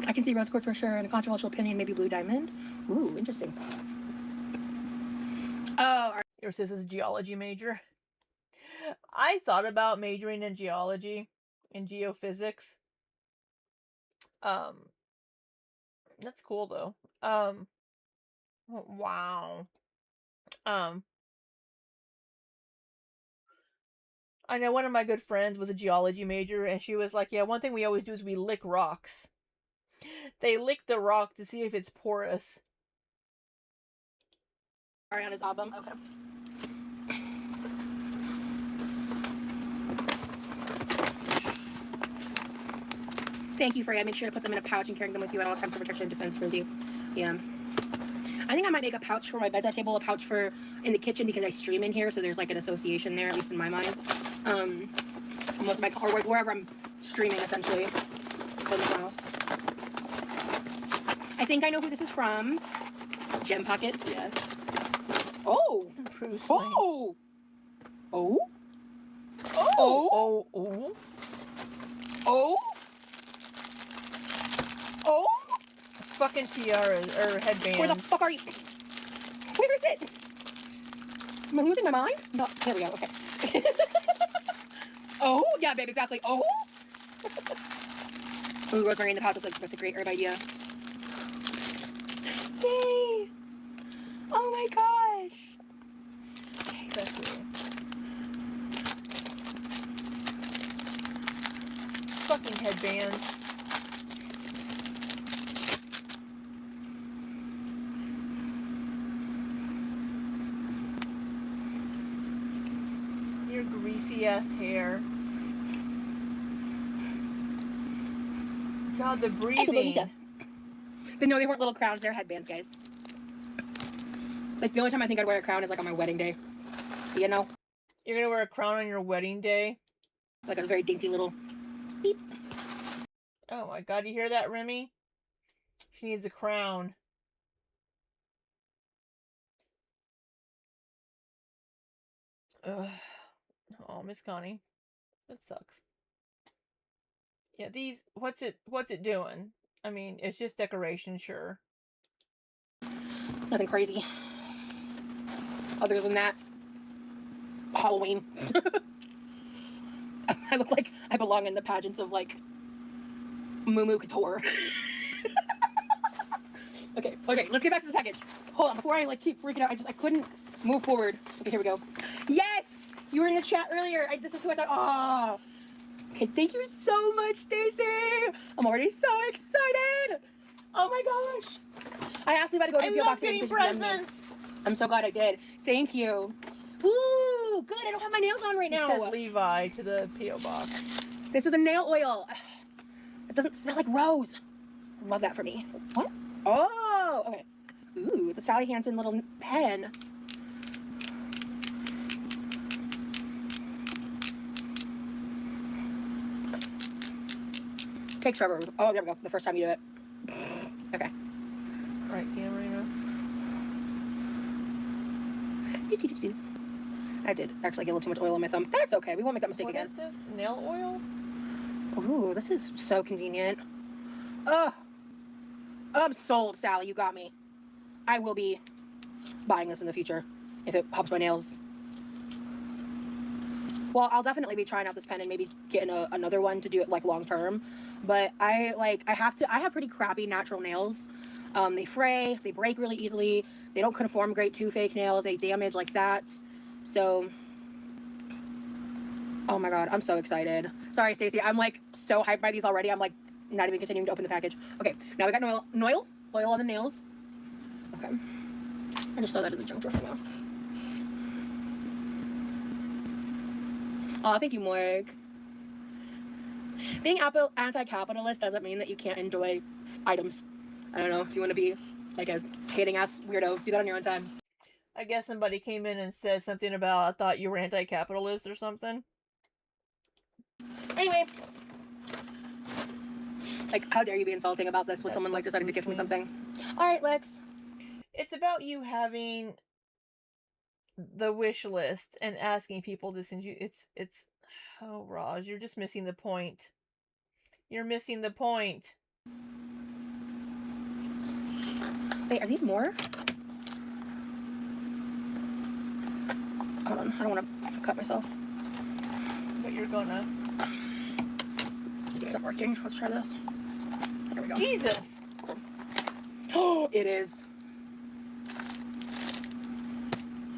I can see rose quartz for sure, and a controversial opinion, maybe blue diamond. Ooh, interesting. Oh, Your sis is a geology major. I thought about majoring in geology, in geophysics. That's cool though. Wow. I know one of my good friends was a geology major, and she was like, yeah, one thing we always do is we lick rocks. They lick the rock to see if it's porous. Ariana's album. Okay. Thank you, Frey. I made sure to put them in a pouch and carrying them with you at all times for protection and defense, Rosie. Yeah. I think I might make a pouch for my bedside table, a pouch for in the kitchen because I stream in here, so there's like an association there, at least in my mind. Most of my, or wherever I'm streaming, essentially, in the house. I think I know who this is from. Gem Pockets, yeah. Oh! Bruce Oh! Oh! Oh! Oh! Oh! Oh! Oh! Fucking tiaras or headbands. Where the fuck are you? Where is it? Am I losing my mind? No, there we go. Okay. Oh, yeah, babe, exactly. Oh. Ooh, rosemary in the pouch. That's a great herb idea. Yay! Oh my gosh. Okay, that's cool. Fucking headbands. Your greasy ass hair. God, the breathing. No, they weren't little crowns. They're headbands, guys. Like, the only time I think I'd wear a crown is, like, on my wedding day. You know? You're gonna wear a crown on your wedding day? Like a very dainty little beep. Oh my god, you hear that, Remy? She needs a crown. Ugh. Oh, Miss Connie. That sucks. Yeah, these, what's it doing? I mean, it's just decoration, sure. Nothing crazy. Other than that, Halloween. I look like I belong in the pageants of, like, Moo Couture. Okay, let's get back to the package. Hold on, before I, like, keep freaking out, I couldn't move forward. Okay, here we go. Yes! You were in the chat earlier. This is who I thought, oh. Okay, thank you so much, Stacy. I'm already so excited. Oh my gosh. I asked you about to go to the PO box. I love getting presents. I'm so glad I did. Thank you. Ooh, good. I don't have my nails on right now. You sent Levi to the P.O. box. This is a nail oil. It doesn't smell like rose. Love that for me. What? Oh, okay. Ooh, it's a Sally Hansen little pen. Takes forever. Oh, there we go. The first time you do it. Okay. Right, Camarina. I did actually get a little too much oil on my thumb. That's okay. We won't make that mistake again. What is this? Nail oil? Ooh, this is so convenient. Ugh. I'm sold, Sally. You got me. I will be buying this in the future if it helps my nails. Well, I'll definitely be trying out this pen and maybe getting another one to do it like long term. But I have pretty crappy natural nails. They fray, they break really easily. They don't conform great to fake nails. They damage like that. So, oh my god, I'm so excited. Sorry, Stacey, I'm like so hyped by these already. I'm like not even continuing to open the package. Okay, now we got oil on the nails. Okay, I just throw that in the junk drawer for now. Oh, thank you, Morg. Being anti-capitalist doesn't mean that you can't enjoy items. I don't know, if you want to be like a hating ass weirdo, do that on your own time. I guess somebody came in and said something about, I thought you were anti-capitalist or something. Anyway. Like, how dare you be insulting about this when someone like decided to gift me something. Alright, Lex. It's about you having the wish list and asking people to send you. It's oh, Raj, you're just missing the point. You're missing the point. Wait, are these more? Hold on, I don't want to cut myself. you're gonna. It's not working. Let's try this. There we go. Jesus! Oh, it is.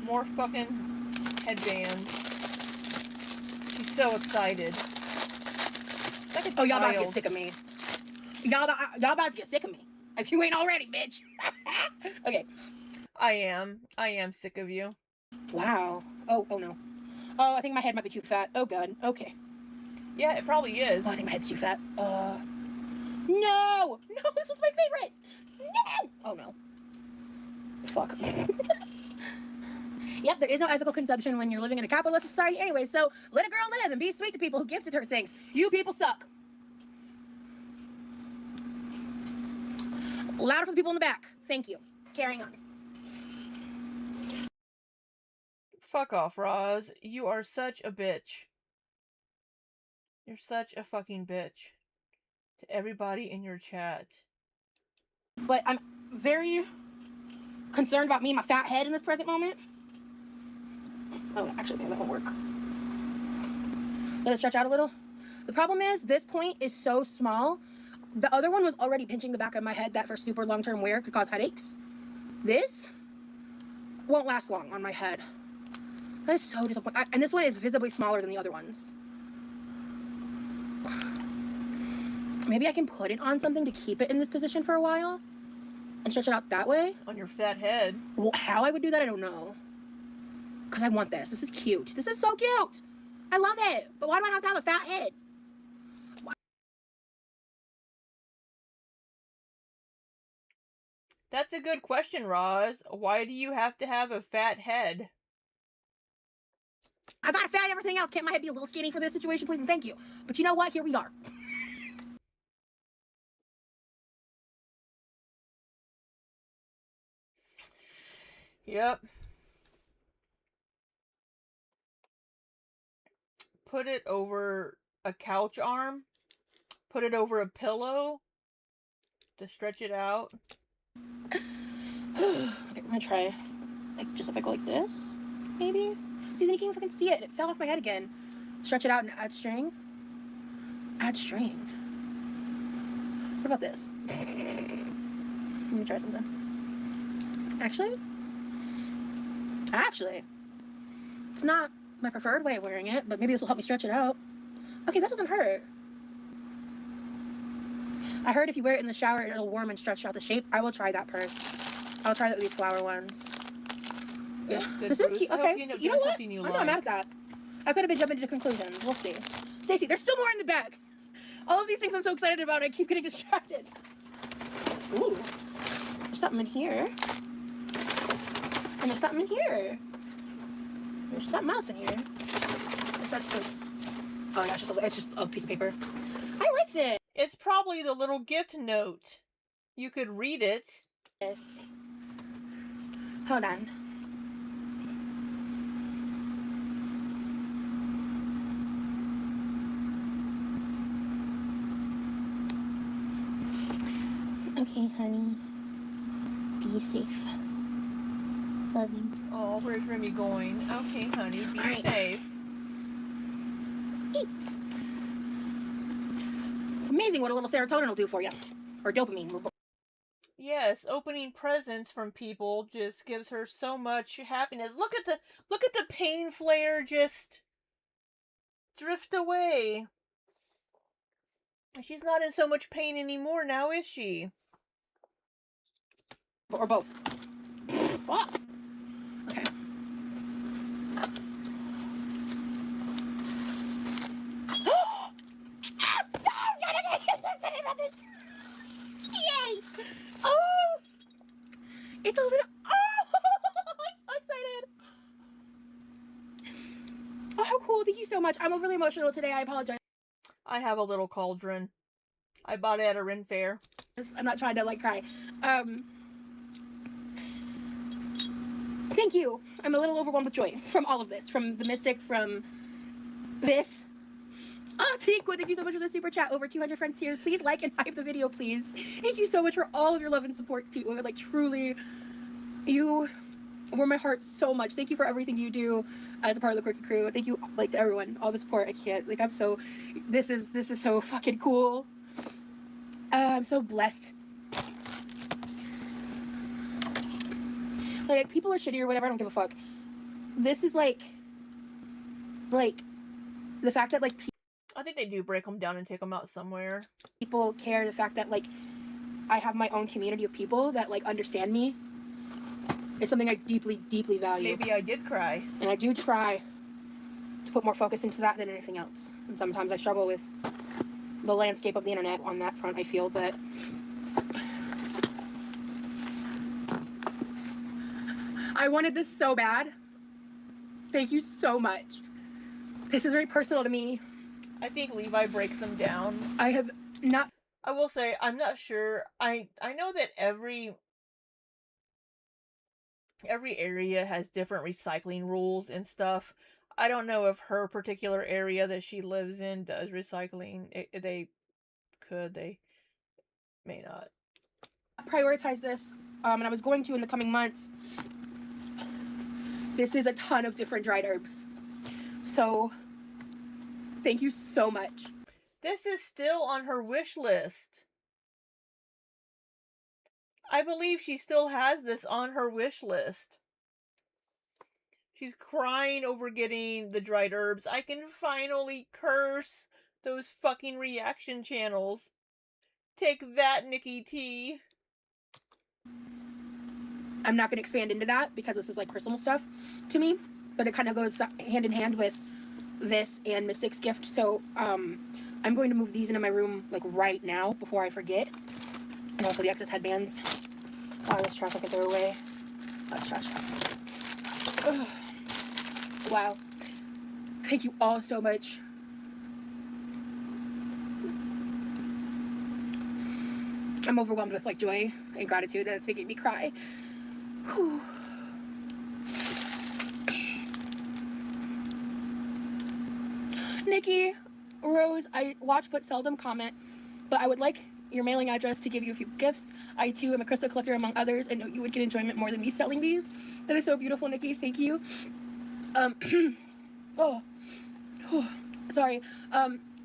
More fucking headbands. She's so excited. Like a Oh, y'all about to get child. sick of me. Y'all about to get sick of me. If you ain't already, bitch. Okay. I am sick of you. Wow. Oh no. Oh, I think my head might be too fat. Oh, God. Okay. Yeah, it probably is. Oh, I think my head's too fat. No! No, this one's my favorite! No! Oh, no. Fuck. Yep, there is no ethical consumption when you're living in a capitalist society anyway, so let a girl live and be sweet to people who gifted her things. You people suck. Louder for the people in the back. Thank you. Carrying on. Fuck off, Roz. You are such a bitch. You're such a fucking bitch. To everybody in your chat. But I'm very concerned about me and my fat head in this present moment. Oh, actually, maybe that won't work. Let it stretch out a little. The problem is, this point is so small. The other one was already pinching the back of my head that for super long-term wear could cause headaches. This won't last long on my head. That is so disappointing. And this one is visibly smaller than the other ones. Maybe I can put it on something to keep it in this position for a while and stretch it out that way. On your fat head. Well, how I would do that, I don't know. Because I want this. This is cute. This is so cute. I love it. But why do I have to have a fat head? That's a good question, Roz. Why do you have to have a fat head? I got a fat and everything else. Can't my head be a little skinny for this situation, please and thank you? But you know what? Here we are. Yep. Put it over a couch arm. Put it over a pillow to stretch it out. Okay, I'm gonna try, like, just if I go like this, maybe? See, then you can't even fucking see it. It fell off my head again. Stretch it out and add string. Add string. What about this? Let me try something. Actually, it's not my preferred way of wearing it, but maybe this will help me stretch it out. Okay, that doesn't hurt. I heard if you wear it in the shower, it'll warm and stretch out the shape. I will try that purse. I'll try that with these flower ones. Yeah, Good, this is Bruce. cute. I hope Okay, you end up you know doing what? something you I'm not mad like. at that. I could have been jumping to conclusions. We'll see. Stacey, there's still more in the bag. All of these things I'm so excited about, I keep getting distracted. Ooh, there's something in here. And there's something in here. There's something else in here. Is that just a... Oh, no, it's just a piece of paper. I like this. It's probably the little gift note. You could read it. Yes. Hold on. Okay, honey. Be safe. Love you. Oh, where's Remy going? Okay, honey, be Alright. safe. It's amazing what a little serotonin will do for you. Or dopamine. Yes, opening presents from people just gives her so much happiness. Look at the pain flare just drift away. She's not in so much pain anymore now, is she? Or both. Fuck. Okay. Yay! Oh! It's a little... Oh! I'm so excited! Oh, how cool. Thank you so much. I'm overly emotional today. I apologize. I have a little cauldron. I bought it at a Ren fair. I'm not trying to, like, cry. Thank you. I'm a little overwhelmed with joy from all of this. From the Mystic, from this. Oh, Teekwood, thank you so much for the super chat. Over 200 friends here. Please like and hype the video, please. Thank you so much for all of your love and support, Teekwood. Like, truly, you warm my heart so much. Thank you for everything you do as a part of the Quirky Crew. Thank you, like, to everyone, all the support. I can't, like, this is so fucking cool. I'm so blessed. Like, people are shitty or whatever, I don't give a fuck. This is like the fact that, like, I think they do break them down and take them out somewhere. people care, the fact that, like, I have my own community of people that, like, understand me is something I deeply, deeply value. Maybe I did cry. And I do try to put more focus into that than anything else. And sometimes I struggle with the landscape of the internet on that front, I feel, but I wanted this so bad. Thank you so much. This is very personal to me. I think Levi breaks them down. I have not... I will say, I'm not sure. I know that every area has different recycling rules and stuff. I don't know if her particular area that she lives in does recycling. They may not. Prioritize this, and I was going to in the coming months. This is a ton of different dried herbs. So, thank you so much. This is still on her wish list. I believe she still has this on her wish list. She's crying over getting the dried herbs. I can finally curse those fucking reaction channels. Take that, Nikki T. I'm not going to expand into that because this is like personal stuff to me, but it kind of goes hand in hand with this and Mystic's gift. So I'm going to move these into my room like right now before I forget. And also the excess headbands. Oh, this trash I can throw away. That's trash. Ugh. Wow. Thank you all so much. I'm overwhelmed with like joy and gratitude, and it's making me cry. Whew. Nikki, Rose, I watch but seldom comment, but I would like your mailing address to give you a few gifts. I too am a crystal collector among others, and know you would get enjoyment more than me selling these. That is so beautiful, Nikki. Thank you. Sorry.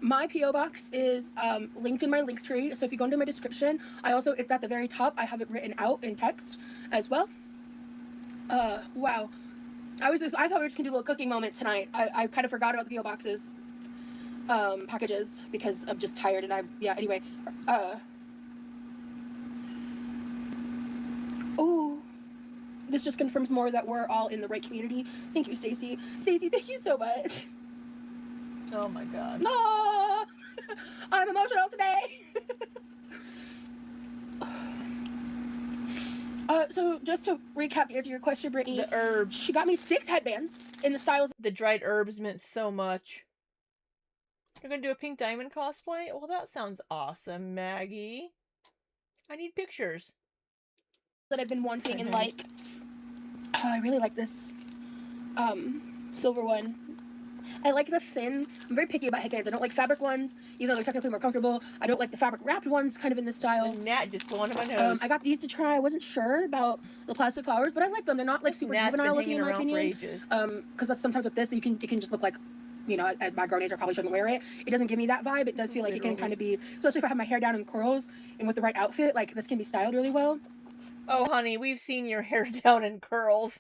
My P.O. box is linked in my link tree. So if you go into my description, it's at the very top. I have it written out in text as well. Wow. I thought we were just gonna do a little cooking moment tonight. I kind of forgot about the P.O. boxes, packages, because I'm just tired and anyway. Oh, this just confirms more that we're all in the right community. Thank you, Stacy. Stacy, thank you so much. Oh my god. No! I'm emotional today. So just to recap to answer your question, Brittany. The herbs. She got me 6 headbands in the styles. The dried herbs meant so much. You're gonna do a Pink Diamond cosplay? Well, that sounds awesome, Maggie. I need pictures. That I've been wanting and like. I really like this silver one. I like the thin. I'm very picky about headbands. I don't like fabric ones, even though they're technically more comfortable. I don't like the fabric wrapped ones, kind of in this style. The gnat just flew onto my nose. I got these to try. I wasn't sure about the plastic flowers, but I like them. They're not like super juvenile looking in my opinion. Because that's sometimes with this, it can just look like, you know, at my grown age, I probably shouldn't wear it. It doesn't give me that vibe. It does feel like it can kind of be, especially if I have my hair down in curls and with the right outfit, like this can be styled really well. Oh, honey, we've seen your hair down in curls.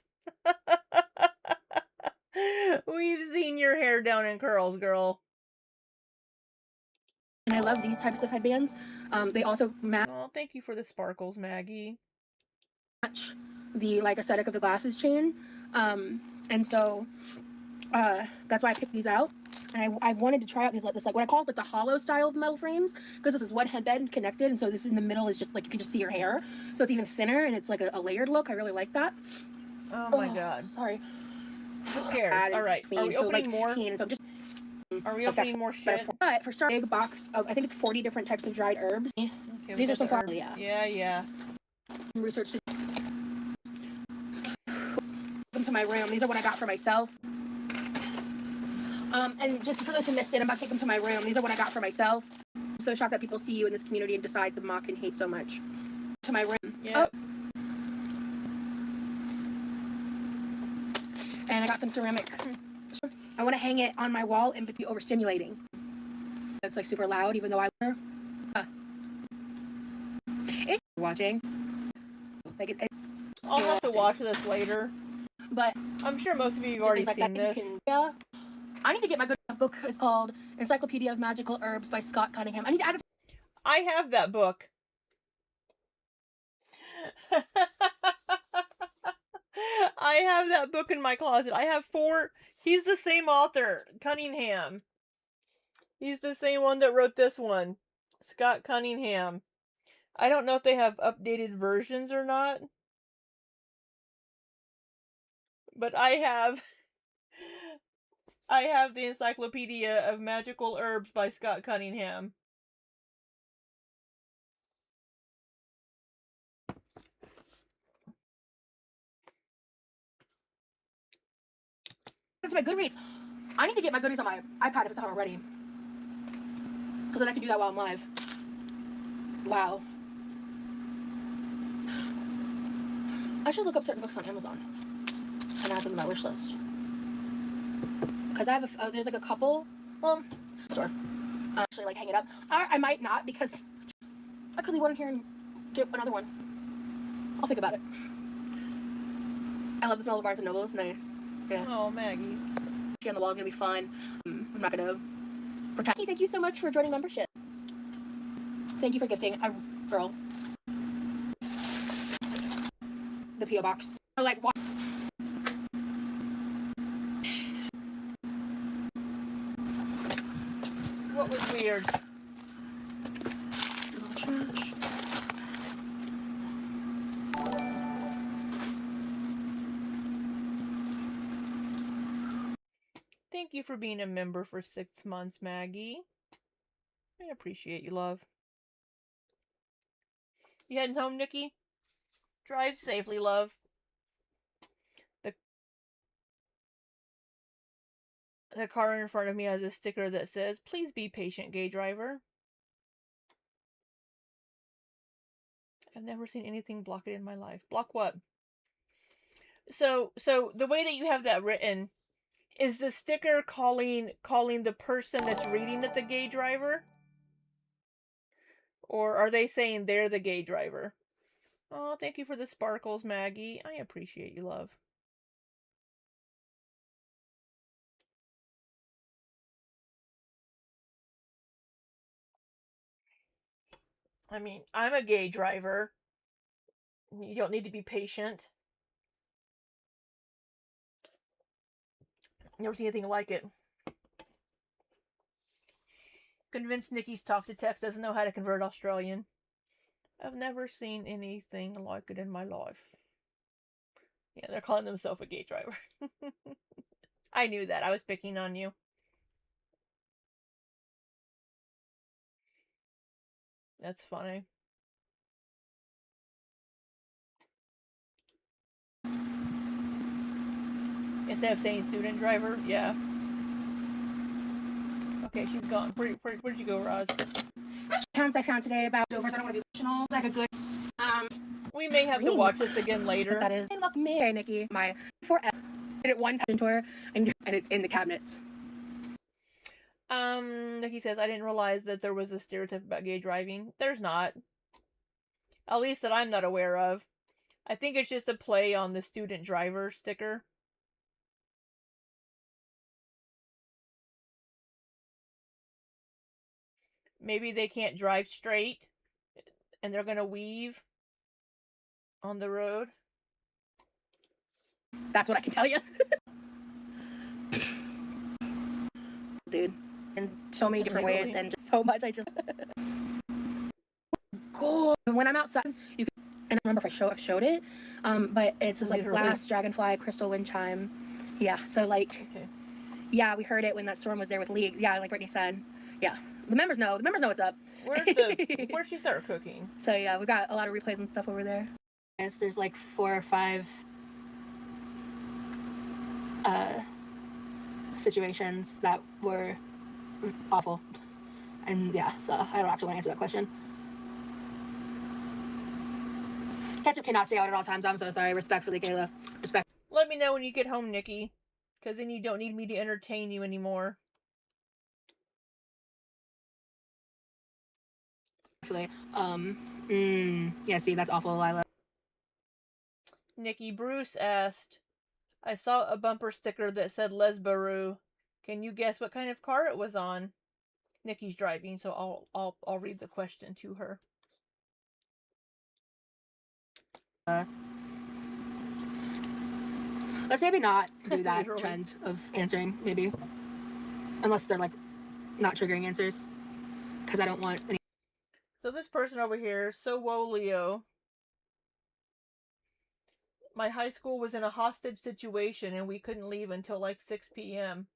We've seen your hair down in curls, girl. And I love these types of headbands. They also match. Oh, thank you for the sparkles, Maggie. Match the like aesthetic of the glasses chain, and so that's why I picked these out. And I wanted to try out this like what I call like the hollow style of metal frames, because this is one headband connected, and so this in the middle is just like you can just see your hair, so it's even thinner and it's like a layered look. I really like that. Oh my god. Sorry. Who cares? All right. Are we opening more? Are we opening more shit? But for start, big box of I think it's 40 different types of dried herbs. Okay, these are some fun. Yeah. Research. Come to my room. These are what I got for myself. And just for those who missed it, I'm about to take them to my room. These are what I got for myself. I'm so shocked that people see you in this community and decide to mock and hate so much. To my room. Yep. got some ceramic. I want to hang it on my wall and be overstimulating. It's like super loud, even though it's watching. Like I'll have to watch this later. But I'm sure most of you have already seen this. Yeah. I need to get my good book. It's called Encyclopedia of Magical Herbs by Scott Cunningham. I need to add it. I have that book. I have that book in my closet. I have 4. He's the same author, Cunningham. He's the same one that wrote this one, Scott Cunningham. I don't know if they have updated versions or not. But I have the Encyclopedia of Magical Herbs by Scott Cunningham. It's my Goodreads. I need to get my Goodreads on my iPad if it's not already. Because then I can do that while I'm live. Wow. I should look up certain books on Amazon and add them to my wish list. Because I have there's like a couple, well, store. I'll actually like hang it up. I might not because I could leave one in here and get another one. I'll think about it. I love the smell of Barnes & Noble. It's nice. Yeah. Oh, Maggie. On the wall is gonna be fun. I'm not gonna protect. Thank you so much for joining membership. Thank you for gifting a girl the PO box. Like what? What was weird? This is all trash. Thank you for being a member for 6 months, Maggie. I appreciate you, love. You heading home, Nikki? Drive safely, love. The car in front of me has a sticker that says, "Please be patient, gay driver." I've never seen anything block it in my life. Block what? So the way that you have that written, is the sticker calling the person that's reading it the gay driver? Or are they saying they're the gay driver? Oh, thank you for the sparkles, Maggie. I appreciate you, love. I mean, I'm a gay driver. You don't need to be patient. Never seen anything like it. Convinced Nikki's talk to text doesn't know how to convert Australian. I've never seen anything like it in my life. Yeah, they're calling themselves a gay driver. I knew that. I was picking on you. That's funny. Instead of saying student driver, yeah. Okay, she's gone. Where'd you go, Roz? Accounts I found today about Dovers. I don't want to be emotional. Like a good. We may have to watch this again later. That is. Welcome me, Nikki. My 4F. Did it one time tour, and it's in the cabinets. Nikki says, I didn't realize that there was a stereotype about gay driving. There's not. At least that I'm not aware of. I think it's just a play on the student driver sticker. Maybe they can't drive straight, and they're gonna weave on the road. That's what I can tell you. Dude. In so many different ways, and just so much. I just cool. When I'm outside, you can, and I remember if I've showed it, but it's this like glass dragonfly crystal wind chime. Yeah, so like, yeah, we heard it when that storm was there with League. Yeah, like Brittany said. Yeah, the members know. The members know what's up. Where'd she start cooking? So yeah, we got a lot of replays and stuff over there. There's like 4 or 5 situations that were awful, and yeah, so I don't actually want to answer that question. Ketchup cannot stay out at all times. I'm so sorry. Respectfully, Kayla. Respect. Let me know when you get home, Nikki. Because then you don't need me to entertain you anymore. Actually, yeah, see, that's awful, Lila. Nikki Bruce asked, I saw a bumper sticker that said Lesbaru. Can you guess what kind of car it was on? Nikki's driving, so I'll read the question to her. Let's maybe not do that trend of answering, maybe. Unless they're, like, not triggering answers. Because I don't want any... So this person over here, So Woe Leo. My high school was in a hostage situation and we couldn't leave until like 6 p.m.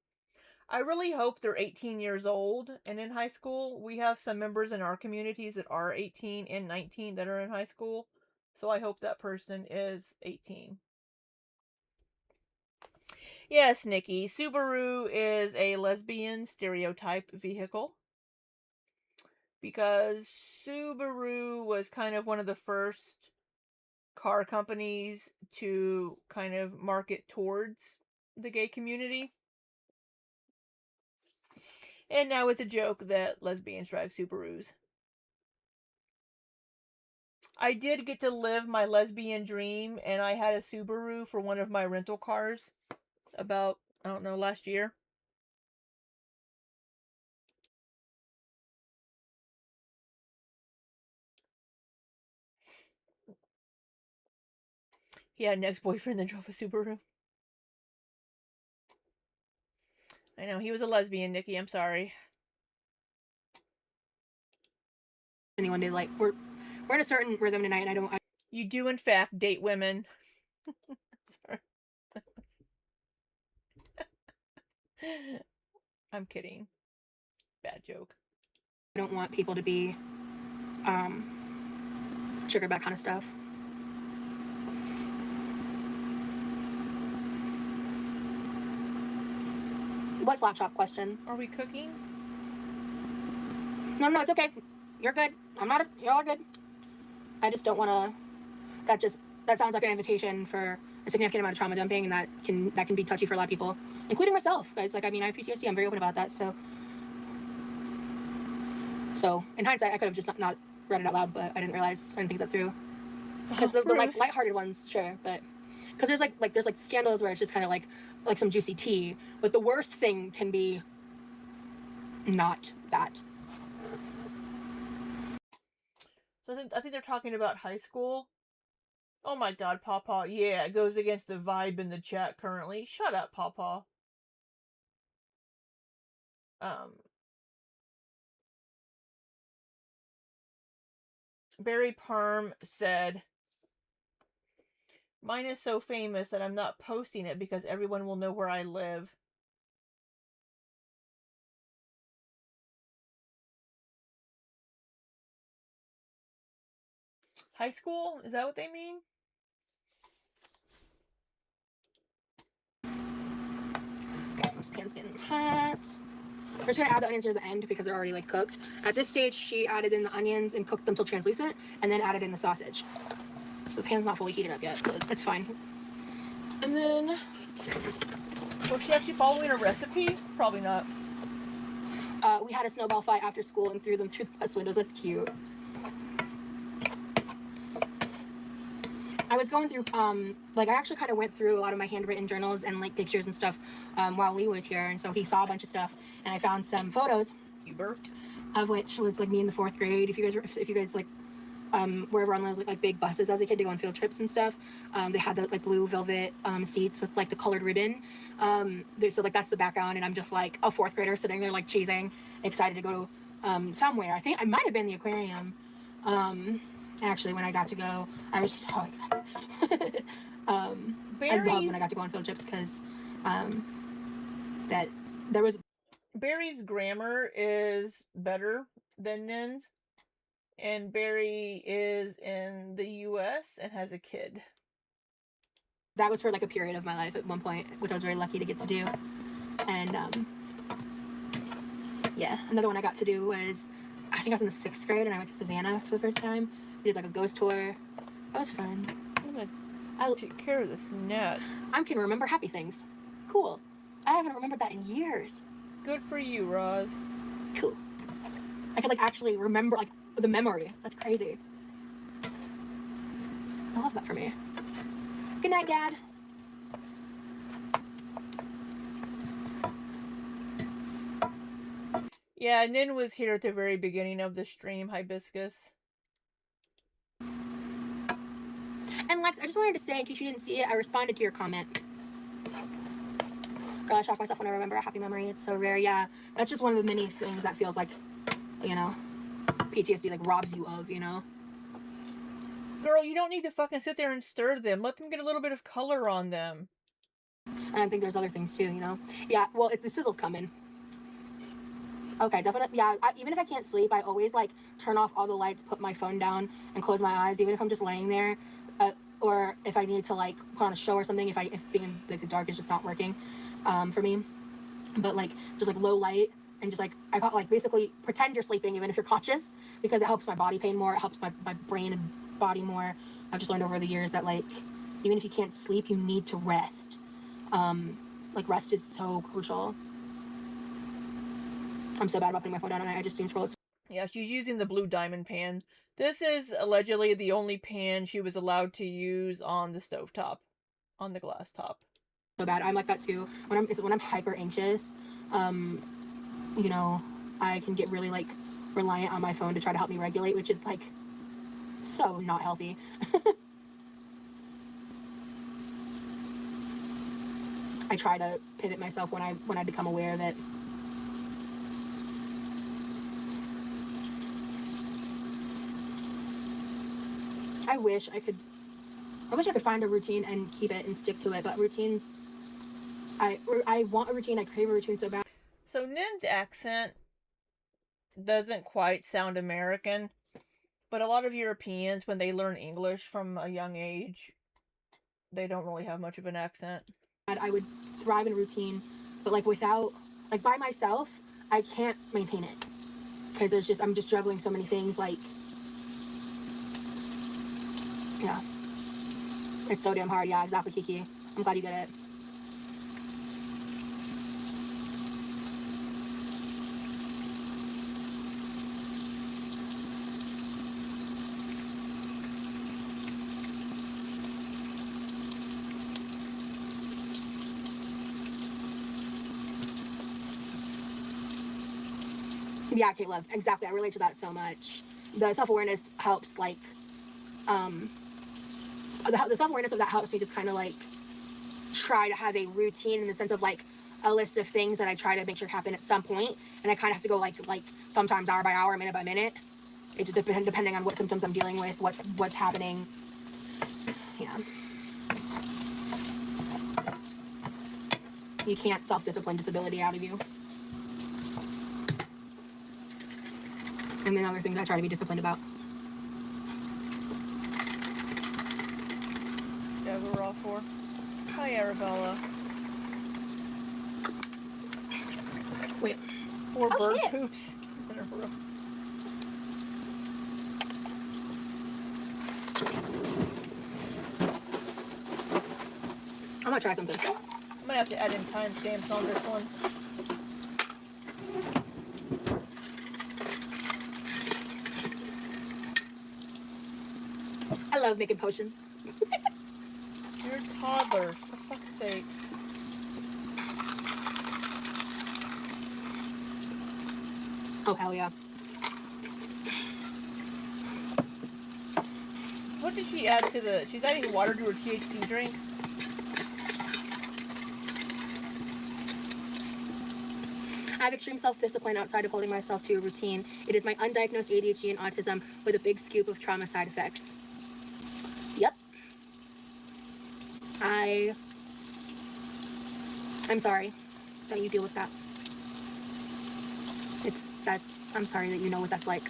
I really hope they're 18 years old and in high school. We have some members in our communities that are 18 and 19 that are in high school. So I hope that person is 18. Yes, Nikki. Subaru is a lesbian stereotype vehicle. Because Subaru was kind of one of the first car companies to kind of market towards the gay community. And now it's a joke that lesbians drive Subarus. I did get to live my lesbian dream, and I had a Subaru for one of my rental cars about, I don't know, last year. He had an ex-boyfriend that drove a Subaru. I know, he was a lesbian, Nikki, I'm sorry. Anyone to, like, we're in a certain rhythm tonight, and You do, in fact, date women. Sorry. I'm kidding. Bad joke. I don't want people to be triggered by that kind of stuff. What's laptop question? Are we cooking? No, it's okay. You're good. You're all good. I just don't want to. That sounds like an invitation for a significant amount of trauma dumping, and that can be touchy for a lot of people, including myself, guys. Like, I mean, I have PTSD. I'm very open about that. So in hindsight, I could have just not read it out loud, but I didn't think that through. Because the like lighthearted ones, sure, but because there's scandals where it's just kind of like some juicy tea, but the worst thing can be not that. So I think they're talking about high school. Oh my god, Pawpaw. Yeah, it goes against the vibe in the chat currently. Shut up, Pawpaw. Barry Parm said, mine is so famous that I'm not posting it because everyone will know where I live. High school? Is that what they mean? Okay, this pan's getting hot. We're just gonna add the onions near the end because they're already like cooked. At this stage, she added in the onions and cooked them till translucent, and then added in the sausage. So the pan's not fully heated up yet, but it's fine. And then, was she actually following a recipe? Probably not. We had a snowball fight after school and threw them through the bus windows. That's cute. I was going through, I actually kind of went through a lot of my handwritten journals and, like, pictures and stuff while Lee was here, and so he saw a bunch of stuff, and I found some photos. You burped? Of which was, like, me in the 4th grade. If you guys, like, were ever on those, like, big buses as a kid to go on field trips and stuff, they had the, like, blue velvet seats with, like, the colored ribbon. So, like, that's the background, and I'm just, like, a 4th grader sitting there, like, cheesing, excited to go somewhere. I think I might have been the aquarium. Actually, when I got to go, I was so excited. I loved when I got to go on field trips because that there was... Barry's grammar is better than Nin's, and Barry is in the U.S. and has a kid. That was for like a period of my life at one point, which I was very lucky to get to do. And yeah, another one I got to do was, I think I was in the 6th grade and I went to Savannah for the first time. We did like a ghost tour. That was fun. I'm gonna take care of this net. I can remember happy things. Cool. I haven't remembered that in years. Good for you, Roz. Cool. I could like actually remember like the memory. That's crazy. I love that for me. Good night, Dad. Yeah, Nin was here at the very beginning of the stream, Hibiscus. And Lex, I just wanted to say, in case you didn't see it, I responded to your comment. Girl, I shock myself when I remember a happy memory. It's so rare. Yeah, that's just one of the many things that feels like, you know, PTSD like robs you of, you know? Girl, you don't need to fucking sit there and stir them. Let them get a little bit of color on them. And I think there's other things too, you know? Yeah, well, if the sizzle's coming. Okay, definitely. Yeah, even if I can't sleep, I always like turn off all the lights, put my phone down, and close my eyes, even if I'm just laying there, or if I need to like put on a show or something. If being like the dark is just not working, for me. But like just like low light and just like I got like basically pretend you're sleeping even if you're conscious, because it helps my body pain more. It helps my brain and body more. I've just learned over the years that like even if you can't sleep, you need to rest. Like rest is so crucial. I'm so bad about putting my phone down, and I just doom scroll. Yeah, she's using the blue diamond pan. This is allegedly the only pan she was allowed to use on the stovetop, on the glass top. So bad. I'm like that too. When I'm hyper anxious, you know, I can get really like reliant on my phone to try to help me regulate, which is like so not healthy. I try to pivot myself when I become aware of it. I wish I could find a routine and keep it and stick to it, but routines, I want a routine, I crave a routine so bad. So Nin's accent doesn't quite sound American, but a lot of Europeans, when they learn English from a young age, they don't really have much of an accent. I would thrive in a routine, but like without, like by myself, I can't maintain it. Because I'm just juggling so many things, like, yeah. It's so damn hard. Yeah, exactly, Kiki. I'm glad you get it. Yeah, Caleb, exactly. I relate to that so much. The self-awareness helps, like, the self-awareness of that helps me just kind of, like, try to have a routine in the sense of, like, a list of things that I try to make sure happen at some point, and I kind of have to go, like sometimes hour by hour, minute by minute. It just depending on what symptoms I'm dealing with, what's happening. Yeah. You can't self-discipline disability out of you. And then other things I try to be disciplined about. Yeah, we're all for. Hi, Arabella. Wait. 4 bird shit. poops in a row. I'm gonna try something. I'm gonna have to add in timestamps on this one. I love making potions. You're a toddler, for fuck's sake. Oh, hell yeah. What did she add to the... She's adding water to her THC drink? I have extreme self-discipline outside of holding myself to a routine. It is my undiagnosed ADHD and autism with a big scoop of trauma side effects. Yep. I'm sorry that you deal with that. I'm sorry that you know what that's like.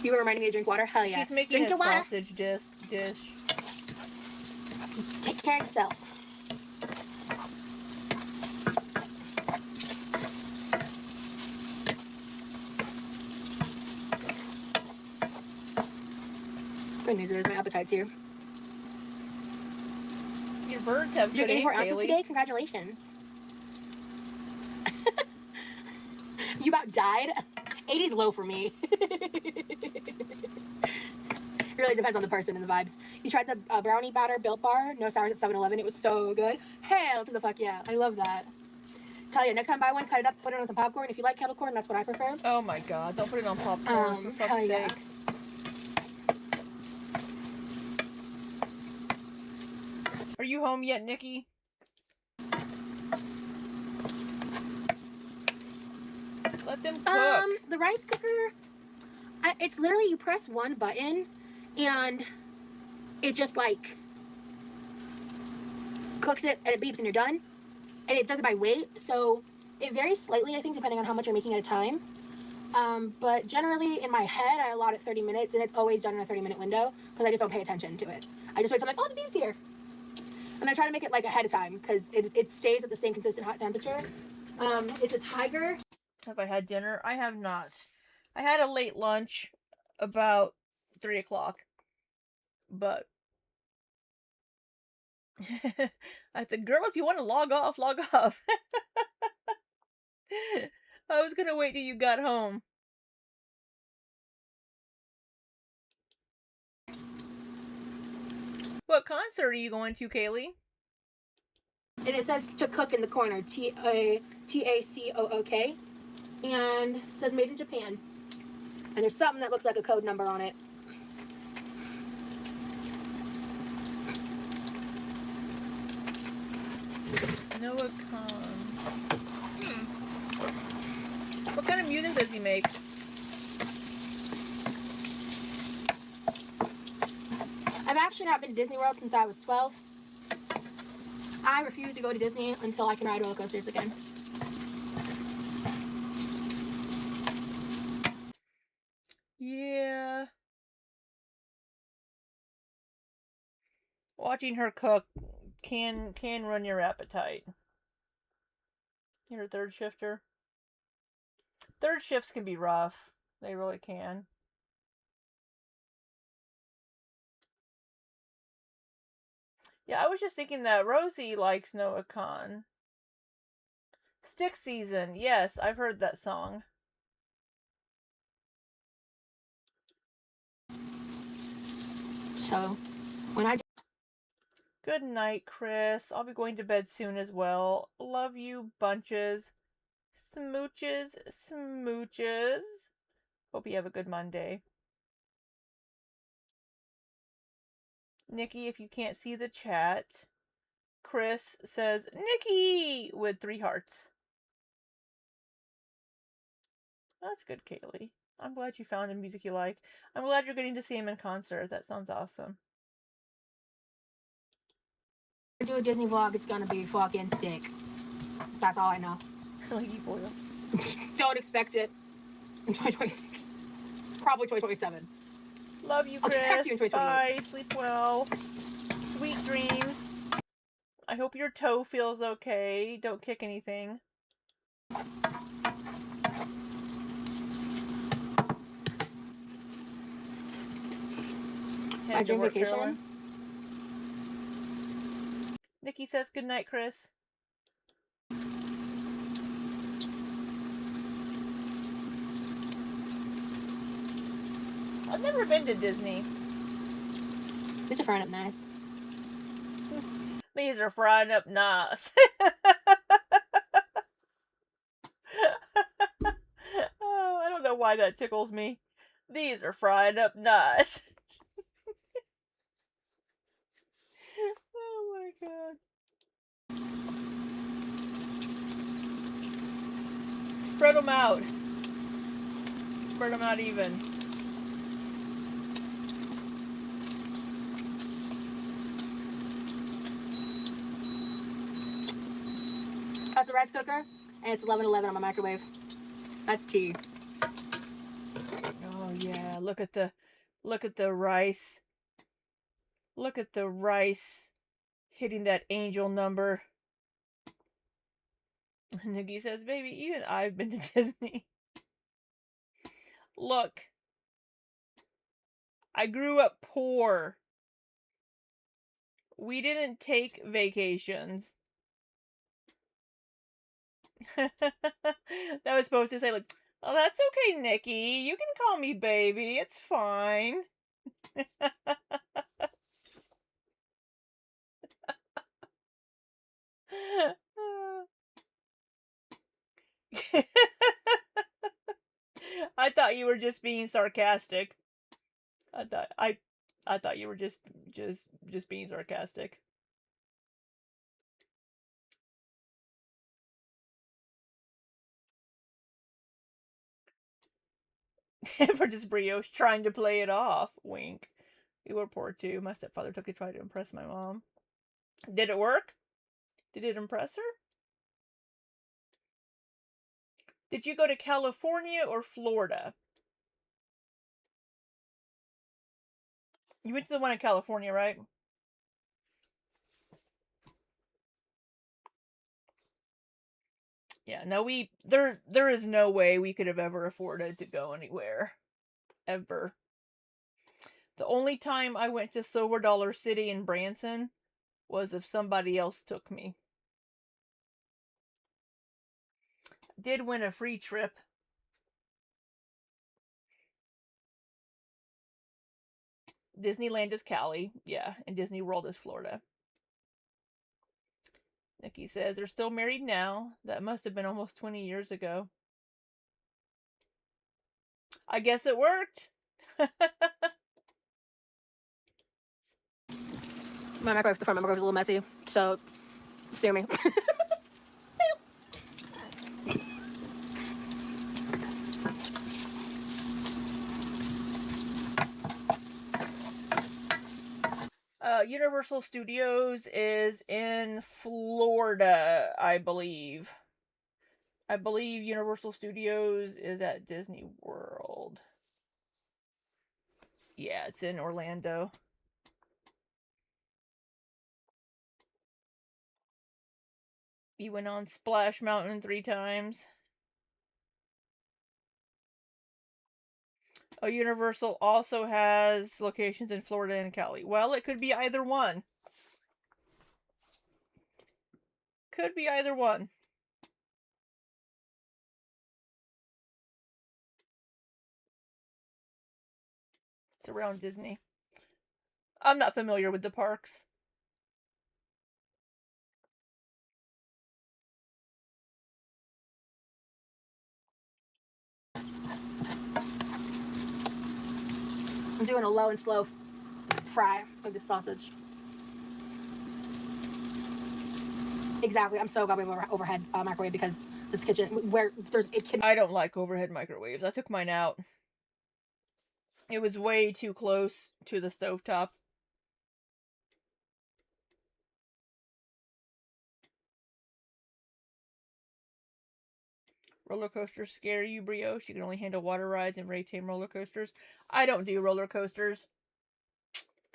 You were reminding me to drink water? Hell yeah. She's making Drink a your water. sausage dish. Take care of yourself. Good news is my appetite's here. You're birds have Did you good aim, 84 ounces Kaylee. today? Congratulations. You about died? 80's low for me. It really depends on the person and the vibes. You tried the brownie batter Built Bar? No sours at 7-Eleven. It was so good. Hell to the fuck yeah. I love that. Tell you, next time buy one, cut it up, put it on some popcorn. If you like kettle corn, that's what I prefer. Oh my god, don't put it on popcorn, for fuck's hell yeah. sake. Are you home yet, Nikki? Let them cook. The rice cooker, it's literally you press one button and it just like cooks it and it beeps and you're done. And it does it by weight, so it varies slightly, I think, depending on how much you're making at a time. But generally, in my head, I allot it 30 minutes, and it's always done in a 30-minute window because I just don't pay attention to it. I just wait till I'm like, oh, the beep's here. And I try to make it like ahead of time because it stays at the same consistent hot temperature. It's a Tiger. Have I had dinner? I have not. I had a late lunch about 3 o'clock. But I said, girl, if you want to log off, log off. I was gonna wait till you got home. What concert are you going to, Kaylee? And it says to cook in the corner, Tacook. And it says made in Japan. And there's something that looks like a code number on it. Noah Khan. What kind of music does he make? I've actually not been to Disney World since I was 12. I refuse to go to Disney until I can ride roller coasters again. Yeah. Watching her cook can run your appetite. You're a third shifter. Third shifts can be rough. They really can. Yeah, I was just thinking that Rosie likes Noah Khan. Stick Season. Yes, I've heard that song. So, when I... Good night, Chris. I'll be going to bed soon as well. Love you, bunches. Smooches, smooches. Hope you have a good Monday. Nikki, if you can't see the chat, Chris says, Nikki! With 3 hearts. That's good, Kaylee. I'm glad you found the music you like. I'm glad you're getting to see him in concert. That sounds awesome. do a Disney vlog, it's gonna be fucking sick. That's all I know. Lady Boyle. Don't expect it in 2026. Probably 2027. Love you, I'll get back to Chris. you in 2028. Bye. Sleep well. Sweet dreams. I hope your toe feels okay. Don't kick anything. My dream vacation? Caroline. Nikki says good night, Chris. I've never been to Disney. These are frying up nice. These are frying up nice. Oh, I don't know why that tickles me. These are frying up nice. Oh my god. Spread them out. Spread them out even. That's the rice cooker, and it's 11:11 on my microwave. That's tea. Oh yeah, look at the rice. Look at the rice hitting that angel number. Nikki says, baby, even I've been to Disney. Look. I grew up poor. We didn't take vacations. That was supposed to say, like, oh, that's okay, Nikki. You can call me baby. It's fine. I thought you were just being sarcastic. I thought you were just being sarcastic. For just brioche trying to play it off. Wink. You were poor too. My stepfather took a try to impress my mom. Did it work? Did it impress her? Did you go to California or Florida? You went to the one in California, right? Yeah, no, there is no way we could have ever afforded to go anywhere. Ever. The only time I went to Silver Dollar City in Branson was if somebody else took me. Did win a free trip. Disneyland is Cali, yeah, and Disney World is Florida. Nikki says they're still married now. That must have been almost 20 years ago. I guess it worked. My microwave, the front of my microwave is a little messy, so sue me. Universal Studios is in Florida, I believe. I believe Universal Studios is at Disney World. Yeah, it's in Orlando. He went on Splash Mountain 3 times. Oh, Universal also has locations in Florida and Cali. Well, it could be either one. Could be either one. It's around Disney. I'm not familiar with the parks. I'm doing a low and slow fry of this sausage. Exactly. I'm so glad we have an overhead microwave because this kitchen, where there's it can. I don't like overhead microwaves. I took mine out. It was way too close to the stovetop. Roller coasters scare you, Brioche? You can only handle water rides and very tame roller coasters. I don't do roller coasters.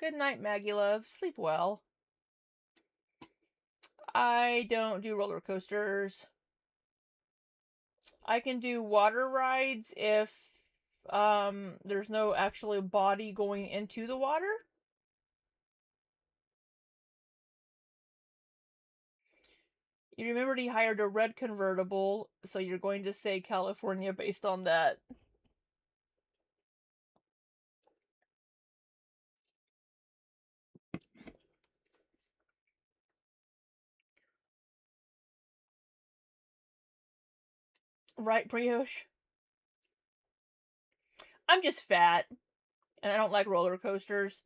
Good night, Maggie Love. Sleep well. I don't do roller coasters. I can do water rides if there's no actual body going into the water. You remembered he hired a red convertible, so you're going to say California based on that. Right, Brioche? I'm just fat, and I don't like roller coasters.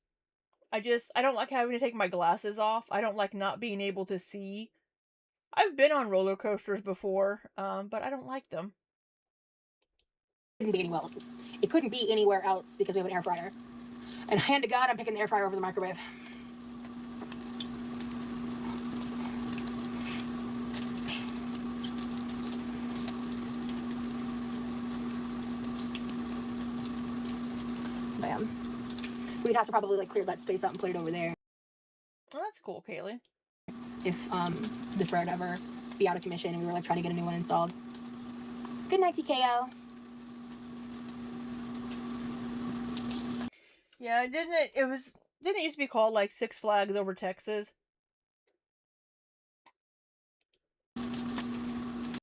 I don't like having to take my glasses off. I don't like not being able to see. I've been on roller coasters before, but I don't like them. It couldn't be anywhere. It couldn't be anywhere else because we have an air fryer. And hand to God, I'm picking the air fryer over the microwave. Bam. We'd have to probably like clear that space out and put it over there. Well, that's cool, Kaylee. If this were to ever be out of commission and we were like trying to get a new one installed. Good night, TKO. Yeah, it Didn't it used to be called like Six Flags Over Texas?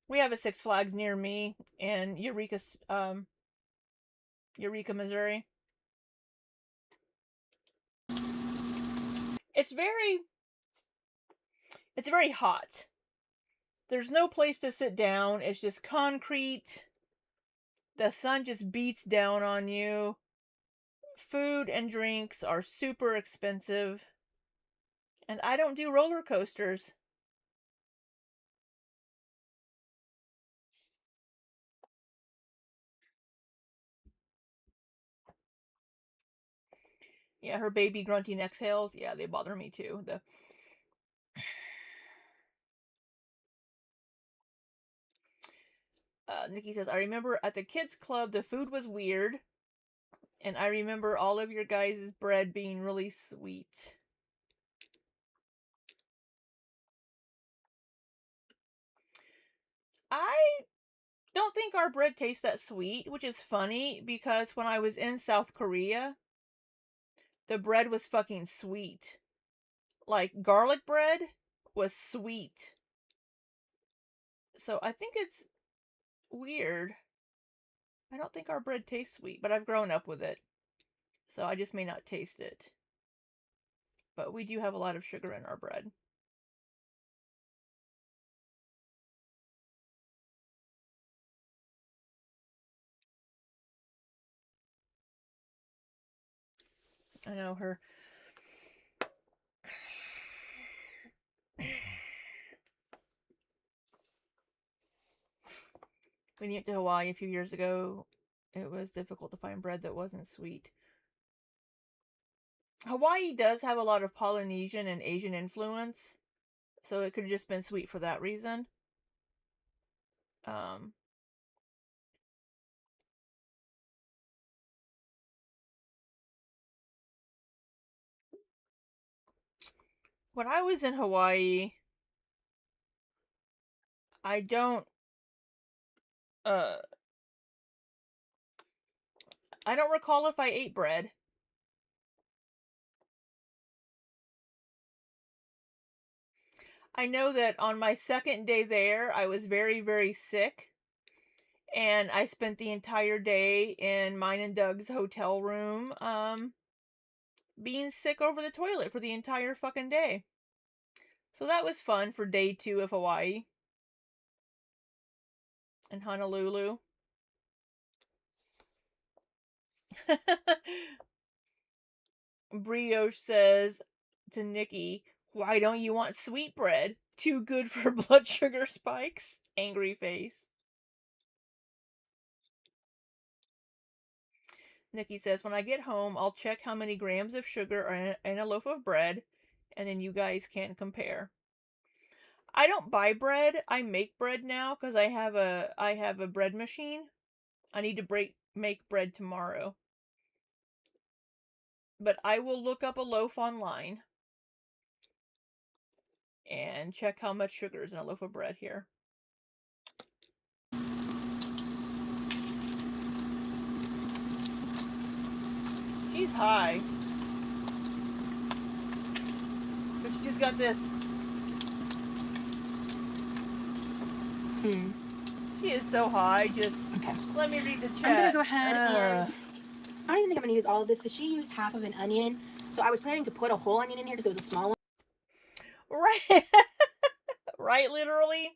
We have a Six Flags near me in Eureka, Missouri. It's very hot. There's no place to sit down. It's just concrete. The sun just beats down on you. Food and drinks are super expensive. And I don't do roller coasters. Yeah, her baby grunting exhales. Yeah, they bother me too. Nikki says, I remember at the kids club the food was weird. And I remember all of your guys' bread being really sweet. I don't think our bread tastes that sweet, which is funny because when I was in South Korea, the bread was fucking sweet. Like, garlic bread was sweet. So I think it's weird. I don't think our bread tastes sweet, but I've grown up with it. So I just may not taste it. But we do have a lot of sugar in our bread. I know her. When you went to Hawaii a few years ago, it was difficult to find bread that wasn't sweet. Hawaii does have a lot of Polynesian and Asian influence, so it could have just been sweet for that reason. When I was in Hawaii, I don't recall if I ate bread. I know that on my second day there, I was very, very sick. And I spent the entire day in mine and Doug's hotel room, being sick over the toilet for the entire fucking day. So that was fun for day 2 of Hawaii. In Honolulu. Brioche says to Nikki, why don't you want sweet bread? Too good for blood sugar spikes? Angry face. Nikki says, when I get home, I'll check how many grams of sugar are in a loaf of bread, and then you guys can compare. I don't buy bread. I make bread now because I have a bread machine. I need to make bread tomorrow. But I will look up a loaf online and check how much sugar is in a loaf of bread here. She's high. But she just got this. She is so high. Just okay. Let me read the chat. I'm gonna go ahead and I don't even think I'm gonna use all of this because she used half of an onion. So I was planning to put a whole onion in here because it was a small one. Right. Right, literally.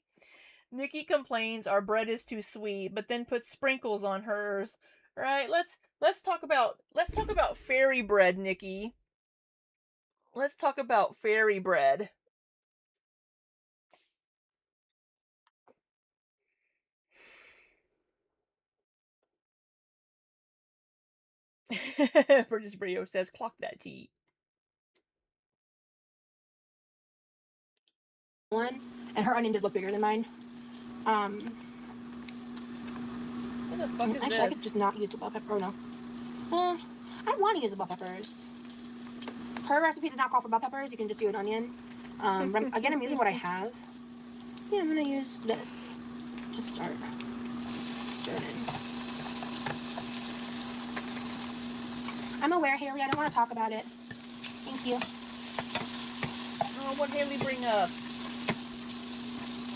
Nikki complains our bread is too sweet, but then puts sprinkles on hers. Right? Let's talk about fairy bread, Nikki. Let's talk about fairy bread. Burgess Brio says, clock that tea. One, and her onion did look bigger than mine. What the fuck is actually, this? I could just not use the bell pepper. Oh no. I want to use the bell peppers. Her recipe did not call for bell peppers. You can just do an onion. Again, I'm using what I have. Yeah, I'm gonna use this. Just stir it in. I'm aware, Haley. I don't want to talk about it. Thank you. Oh, what did we bring up?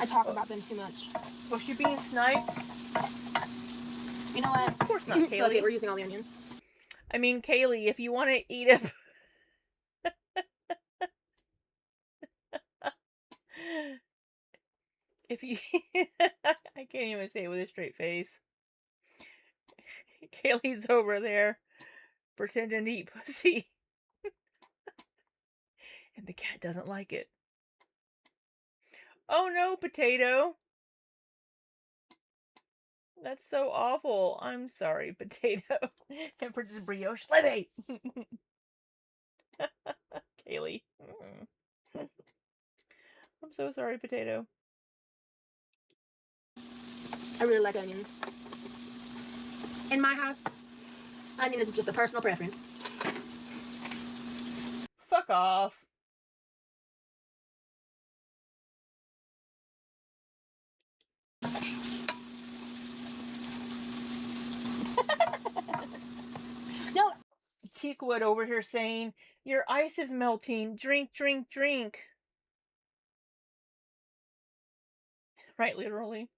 I talk about them too much. Was she being sniped? You know what? Of course not, So, okay, Kaylee. we're using all the onions. I mean, Kaylee, if you want to eat a... if you... I can't even say it with a straight face. Kaylee's over there pretending to eat pussy. And the cat doesn't like it. Oh no, Potato. That's so awful. I'm sorry, Potato. And Princess Brioche. Libby! Kaylee. I'm so sorry, Potato. I really like onions. In my house, onion is just a personal preference. Fuck off. No. Teakwood over here saying, your ice is melting. Drink, drink, drink. Right, literally.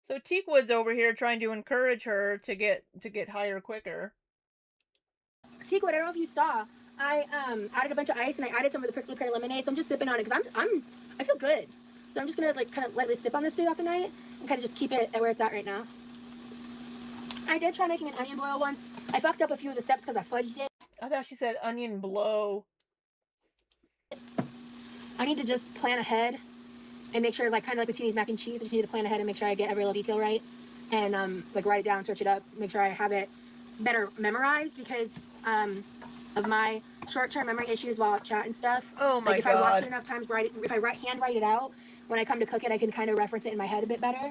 So Teakwood's over here trying to encourage her to get higher quicker. Teakwood, I don't know if you saw, I added a bunch of ice and I added some of the prickly pear lemonade, so I'm just sipping on it because I feel good. So I'm just gonna like kind of lightly sip on this throughout the night and kind of just keep it at where it's at right now. I did try making an onion boil once. I fucked up a few of the steps because I fudged it. I thought she said onion blow. I need to just plan ahead and make sure, like, kind of like with Teeny's mac and cheese, I just need to plan ahead and make sure I get every little detail right. And, like, write it down, search it up, make sure I have it better memorized because of my short-term memory issues while I chat and stuff. Oh my Like, if God. I watch it enough times, if I hand write it out, when I come to cook it, I can kind of reference it in my head a bit better.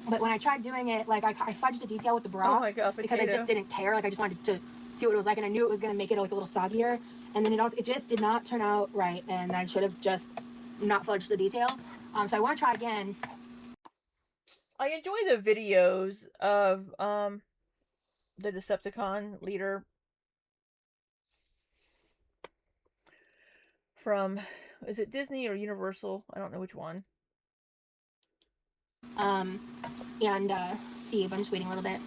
But when I tried doing it, like, I fudged the detail with the broth. Oh my God, because I Potato. just didn't care. Like, I just wanted to see what it was like, and I knew it was going to make it, like, a little soggier. And then it just did not turn out right, and I should have just not fudged the detail. So I want to try again. I enjoy the videos of the Decepticon leader from, is it Disney or Universal? I don't know which one. And Steve, I'm just waiting a little bit.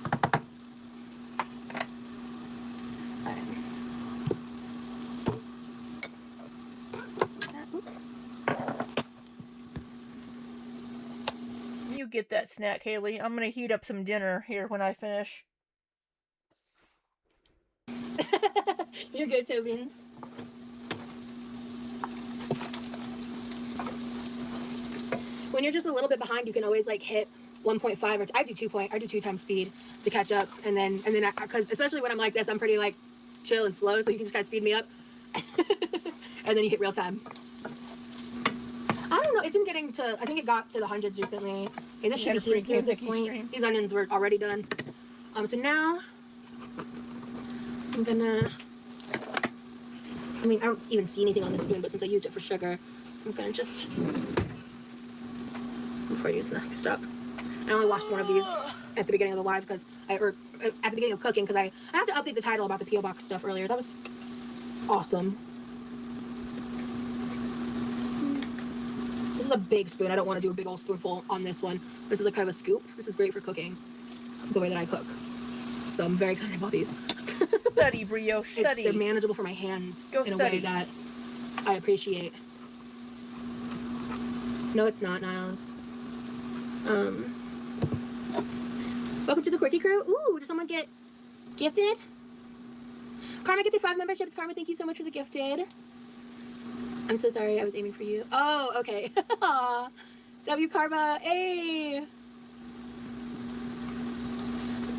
You get that snack, Haley. I'm gonna heat up some dinner here when I finish. You're good, Tobians. When you're just a little bit behind, you can always like hit 1.5 or I do 2 times speed to catch up, and then because especially when I'm like this, I'm pretty like chill and slow, so you can just kind of speed me up, and then you hit real time. I don't know. It's been getting to. I think it got to the hundreds recently. Okay, this should be heated too at this point. These onions were already done. So now I'm gonna. I mean, I don't even see anything on this spoon, but since I used it for sugar, I'm gonna just. Before I use the next step, I only watched one of these at the beginning of the live because at the beginning of cooking because I have to update the title about the P.O. Box stuff earlier. That was awesome. This is a big spoon. I don't want to do a big old spoonful on this one. This is like kind of a scoop. This is great for cooking the way that I cook. So I'm very excited about these. Study, Brioche, study. They're manageable for my hands Go in study. a way that I appreciate. No, it's not, Niles. Welcome to the Quirky Crew. Ooh, did someone get gifted? Karma gets 5 memberships. Karma, thank you so much for the gifted. I'm so sorry, I was aiming for you. Oh, okay. Aw. W Karma, hey.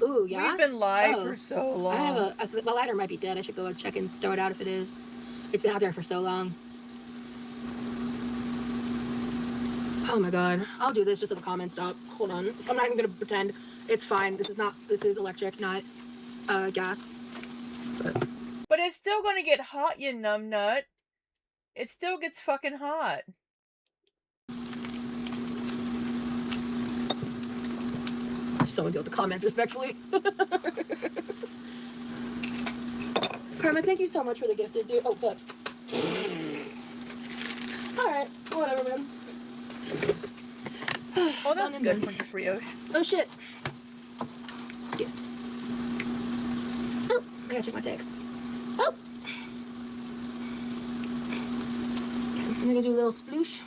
Ooh, yeah? We've been live for so long. I have the lighter might be dead. I should go check and throw it out if it is. It's been out there for so long. Oh my god. I'll do this just so the comments stop. Hold on. I'm not even gonna pretend. It's fine. This is electric, not gas. But it's still gonna get hot, you numbnut. It still gets fucking hot. Karma, Karma, thank you so much for the gifted, dude. Oh, fuck. Alright, whatever, man. Oh, that's good, Princess Brioche. Oh, shit. Yeah. Oh, I gotta check my texts. Oh! I'm gonna do a little sploosh,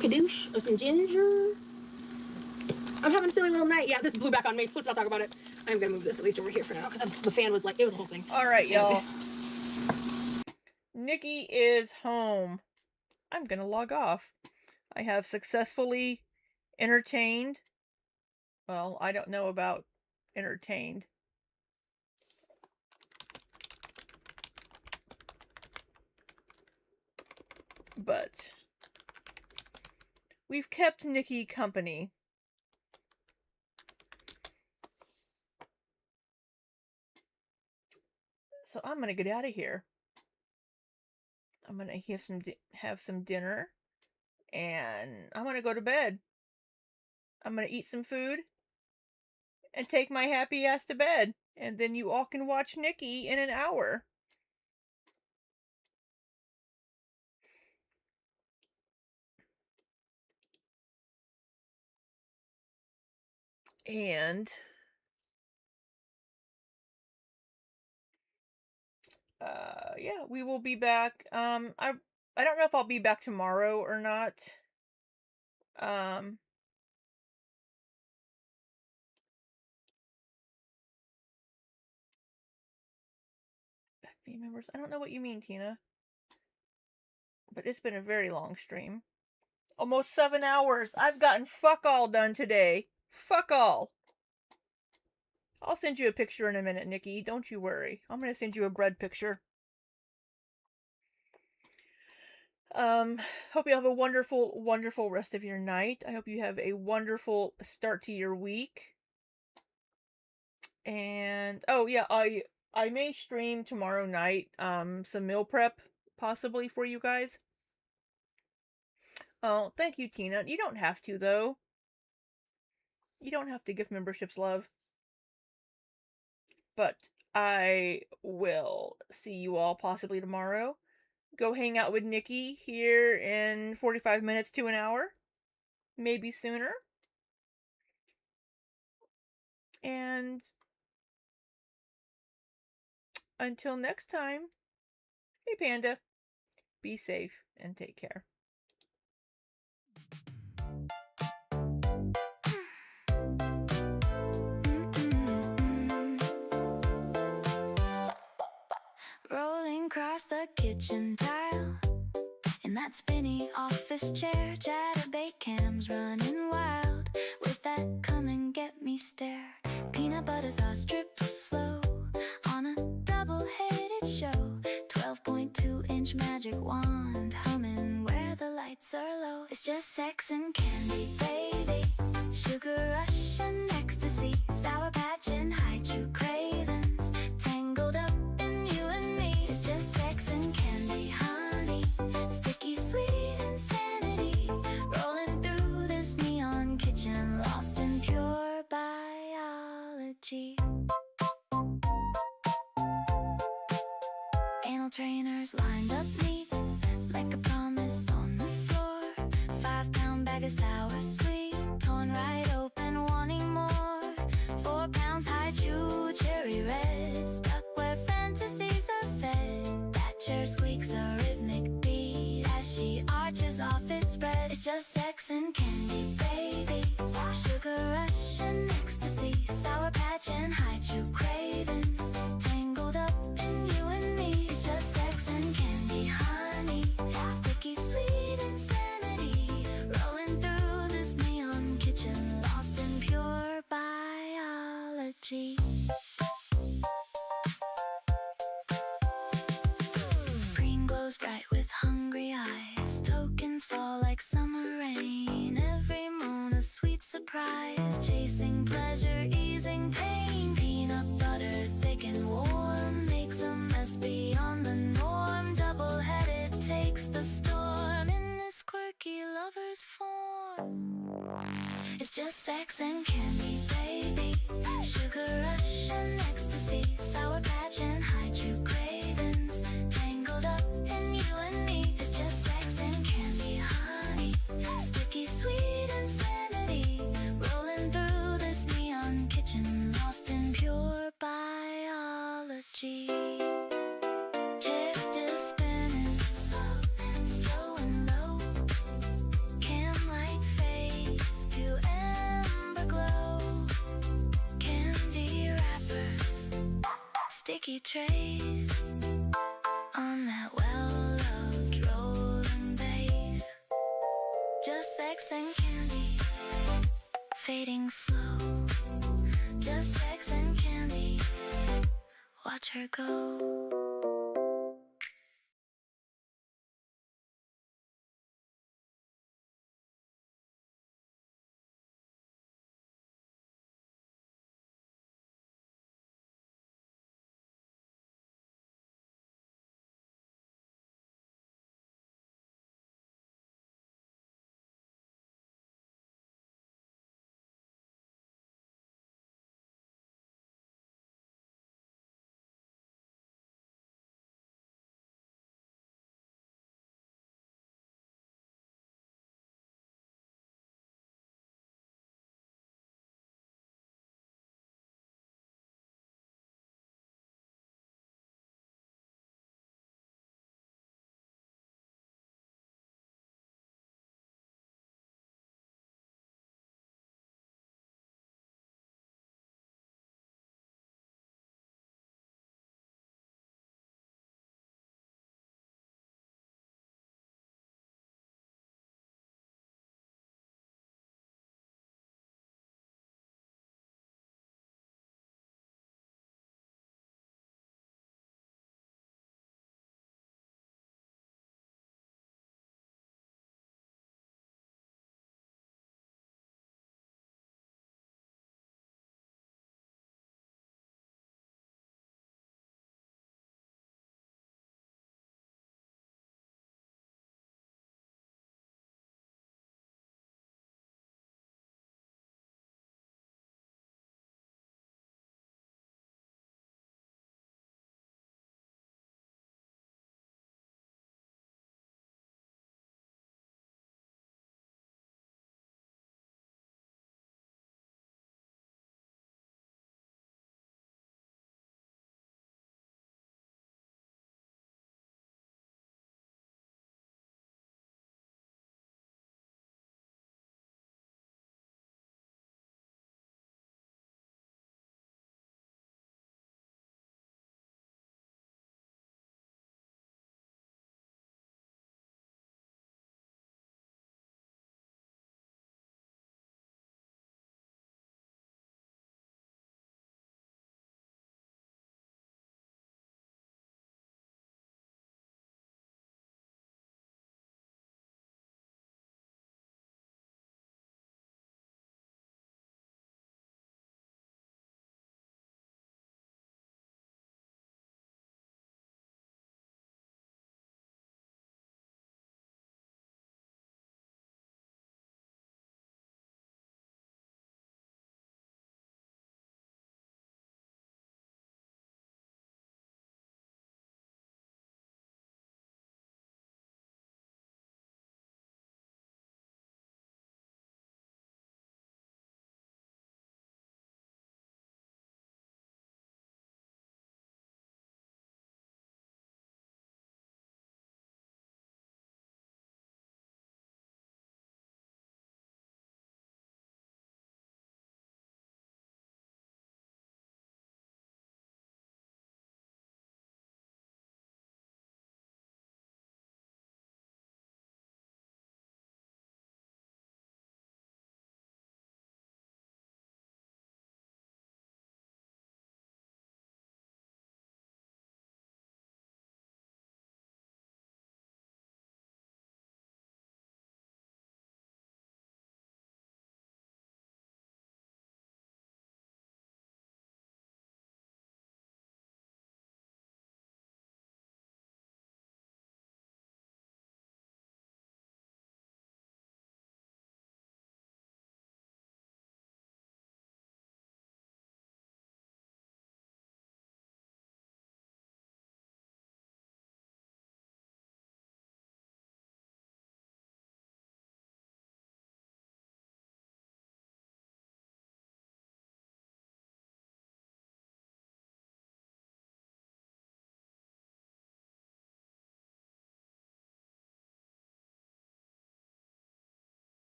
kadoosh of some ginger. I'm having a silly little night. Yeah, this blew back on me. Let's not talk about it. I'm gonna move this at least over here for now because the fan was like, it was a whole thing. All right, y'all. Nikki is home. I'm gonna log off. I have successfully entertained. Well, I don't know about entertained. But we've kept Nikki company. So I'm gonna get out of here. I'm gonna have some dinner, and I'm gonna go to bed. I'm gonna eat some food and take my happy ass to bed, and then you all can watch Nikki in an hour. And yeah, we will be back. I don't know if I'll be back tomorrow or not. Backbeat members. I don't know what you mean, Tina. But it's been a very long stream. Almost 7 hours. I've gotten fuck all done today. Fuck all. I'll send you a picture in a minute, Nikki. Don't you worry. I'm gonna send you a bread picture. Hope you have a wonderful, wonderful rest of your night. I hope you have a wonderful start to your week. And oh yeah, I may stream tomorrow night some meal prep possibly for you guys. Oh, thank you, Tina. You don't have to though. You don't have to give memberships love. But I will see you all possibly tomorrow. Go hang out with Nikki here in 45 minutes to an hour. Maybe sooner. And until next time, hey Panda, be safe and take care. Rolling across the kitchen tile in that spinny office chair, chatterbait cams running wild with that come and get me stare. Peanut butter sauce drips slow on a double-headed show. 12.2-inch magic wand humming where the lights are low. It's just sex and candy, baby. Sugar rush and ecstasy, Sour Patch and high-chew cravings, tangled up in you and me. It's just sex and candy, honey, sticky sweet insanity, rolling through this neon kitchen, lost in pure biology. Anal trainers lined up neat, like a promise on the floor. 5-pound bag of sour sweet, torn right open, wanting more. 4 pounds high chew, cherry red, stuck where fantasies are fed. That chair squeaks a rhythmic beat as she arches off its bread. It's just sex and candy, baby. Sugar rush and ecstasy, Sour Patch and high chew cravings, tangled up in you and me. It's just sex and candy, honey, sticky sweet insanity, rolling through this neon kitchen, lost in pure biology. Screen glows bright with hungry eyes, tokens fall like summer rain. Every moan a sweet surprise, chasing pleasure, easing pain. Peanut butter thick and warm makes a mess beyond the norm. Double-headed takes the storm in this quirky lover's form. It's just sex and candy, baby. Sugar rush and ecstasy, Sour Patch and high chew craving. sticky trace on that well-loved rolling bass. Just sex and candy, fading slow. Just sex and candy, watch her go.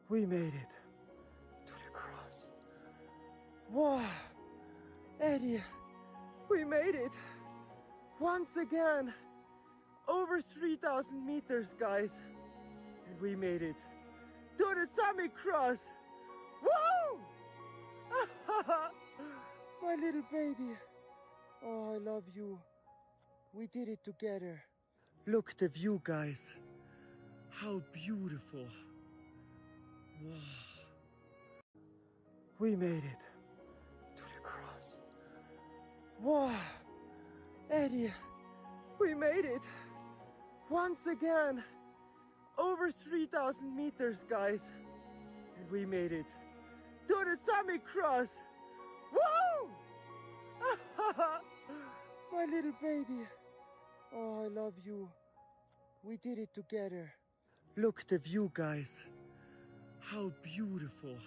We made it to the cross. Wow! Eddie, we made it! Once again! Over 3,000 meters, guys! And we made it to the summit cross! Woo! My little baby. Oh, I love you. We did it together. Look at the view, guys. How beautiful. Wow. We made it to the cross. Wow. Eddie, we made it. Once again. Over 3,000 meters, guys. And we made it to the summit cross. Woo! My little baby. Oh, I love you. We did it together. Look at the view, guys. How beautiful.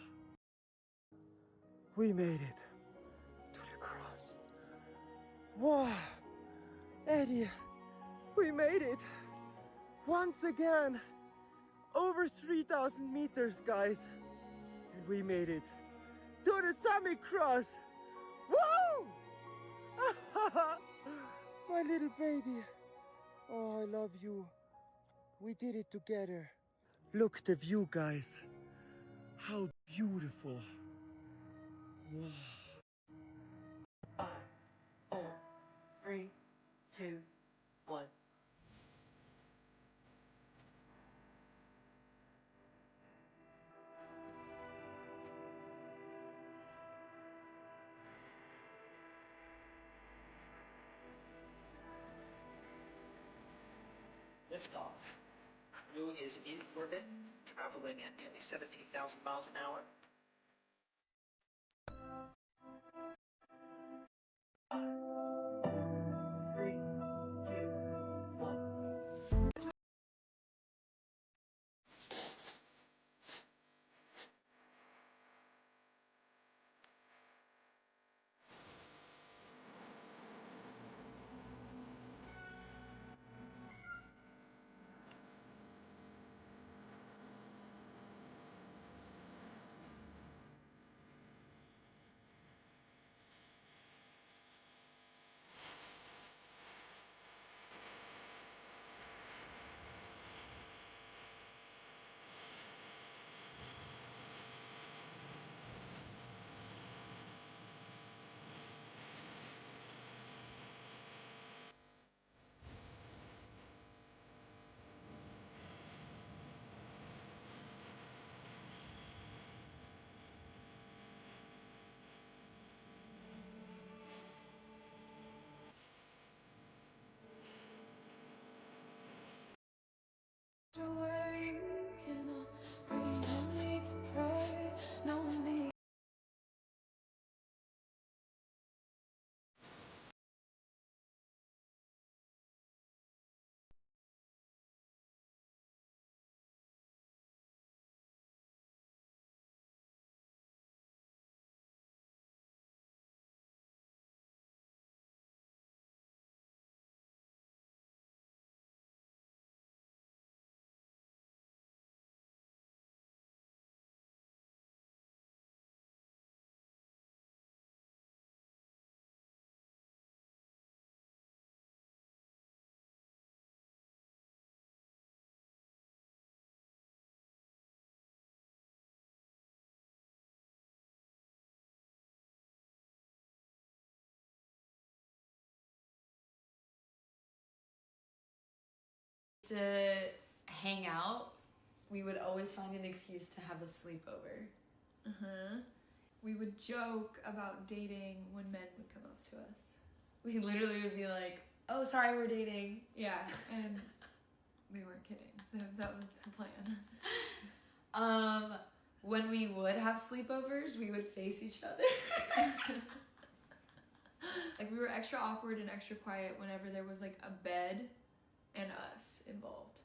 We made it to the cross. Wow. Eddie, we made it. Once again. Over 3,000 meters, guys. And we made it to the summit cross. Woo! My little baby. Oh, I love you. We did it together. Look at the view, guys. How beautiful. Wow. 5, 4, 3, 2, 1. Liftoff. Crew is in orbit, traveling at nearly 17,000 miles an hour. 5, 4, 3, 2, 1. To hang out, we would always find an excuse to have a sleepover. We would joke about dating when men would come up to us. We literally would be like, oh, sorry, we're dating. Yeah, and we weren't kidding. That was the plan. When we would have sleepovers, we would face each other. Like, we were extra awkward and extra quiet whenever there was like a bed and us involved.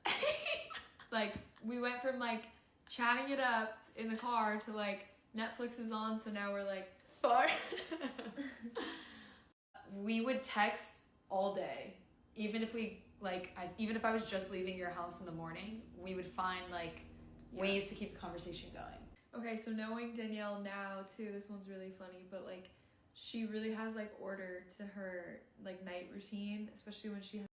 Like, we went from like chatting it up in the car to like Netflix is on, so now we're like far. We would text all day, even if we even if I was just leaving your house in the morning, we would find like ways to keep the conversation going. Okay, so knowing Danielle now too, this one's really funny, but like she really has like order to her like night routine, especially when she has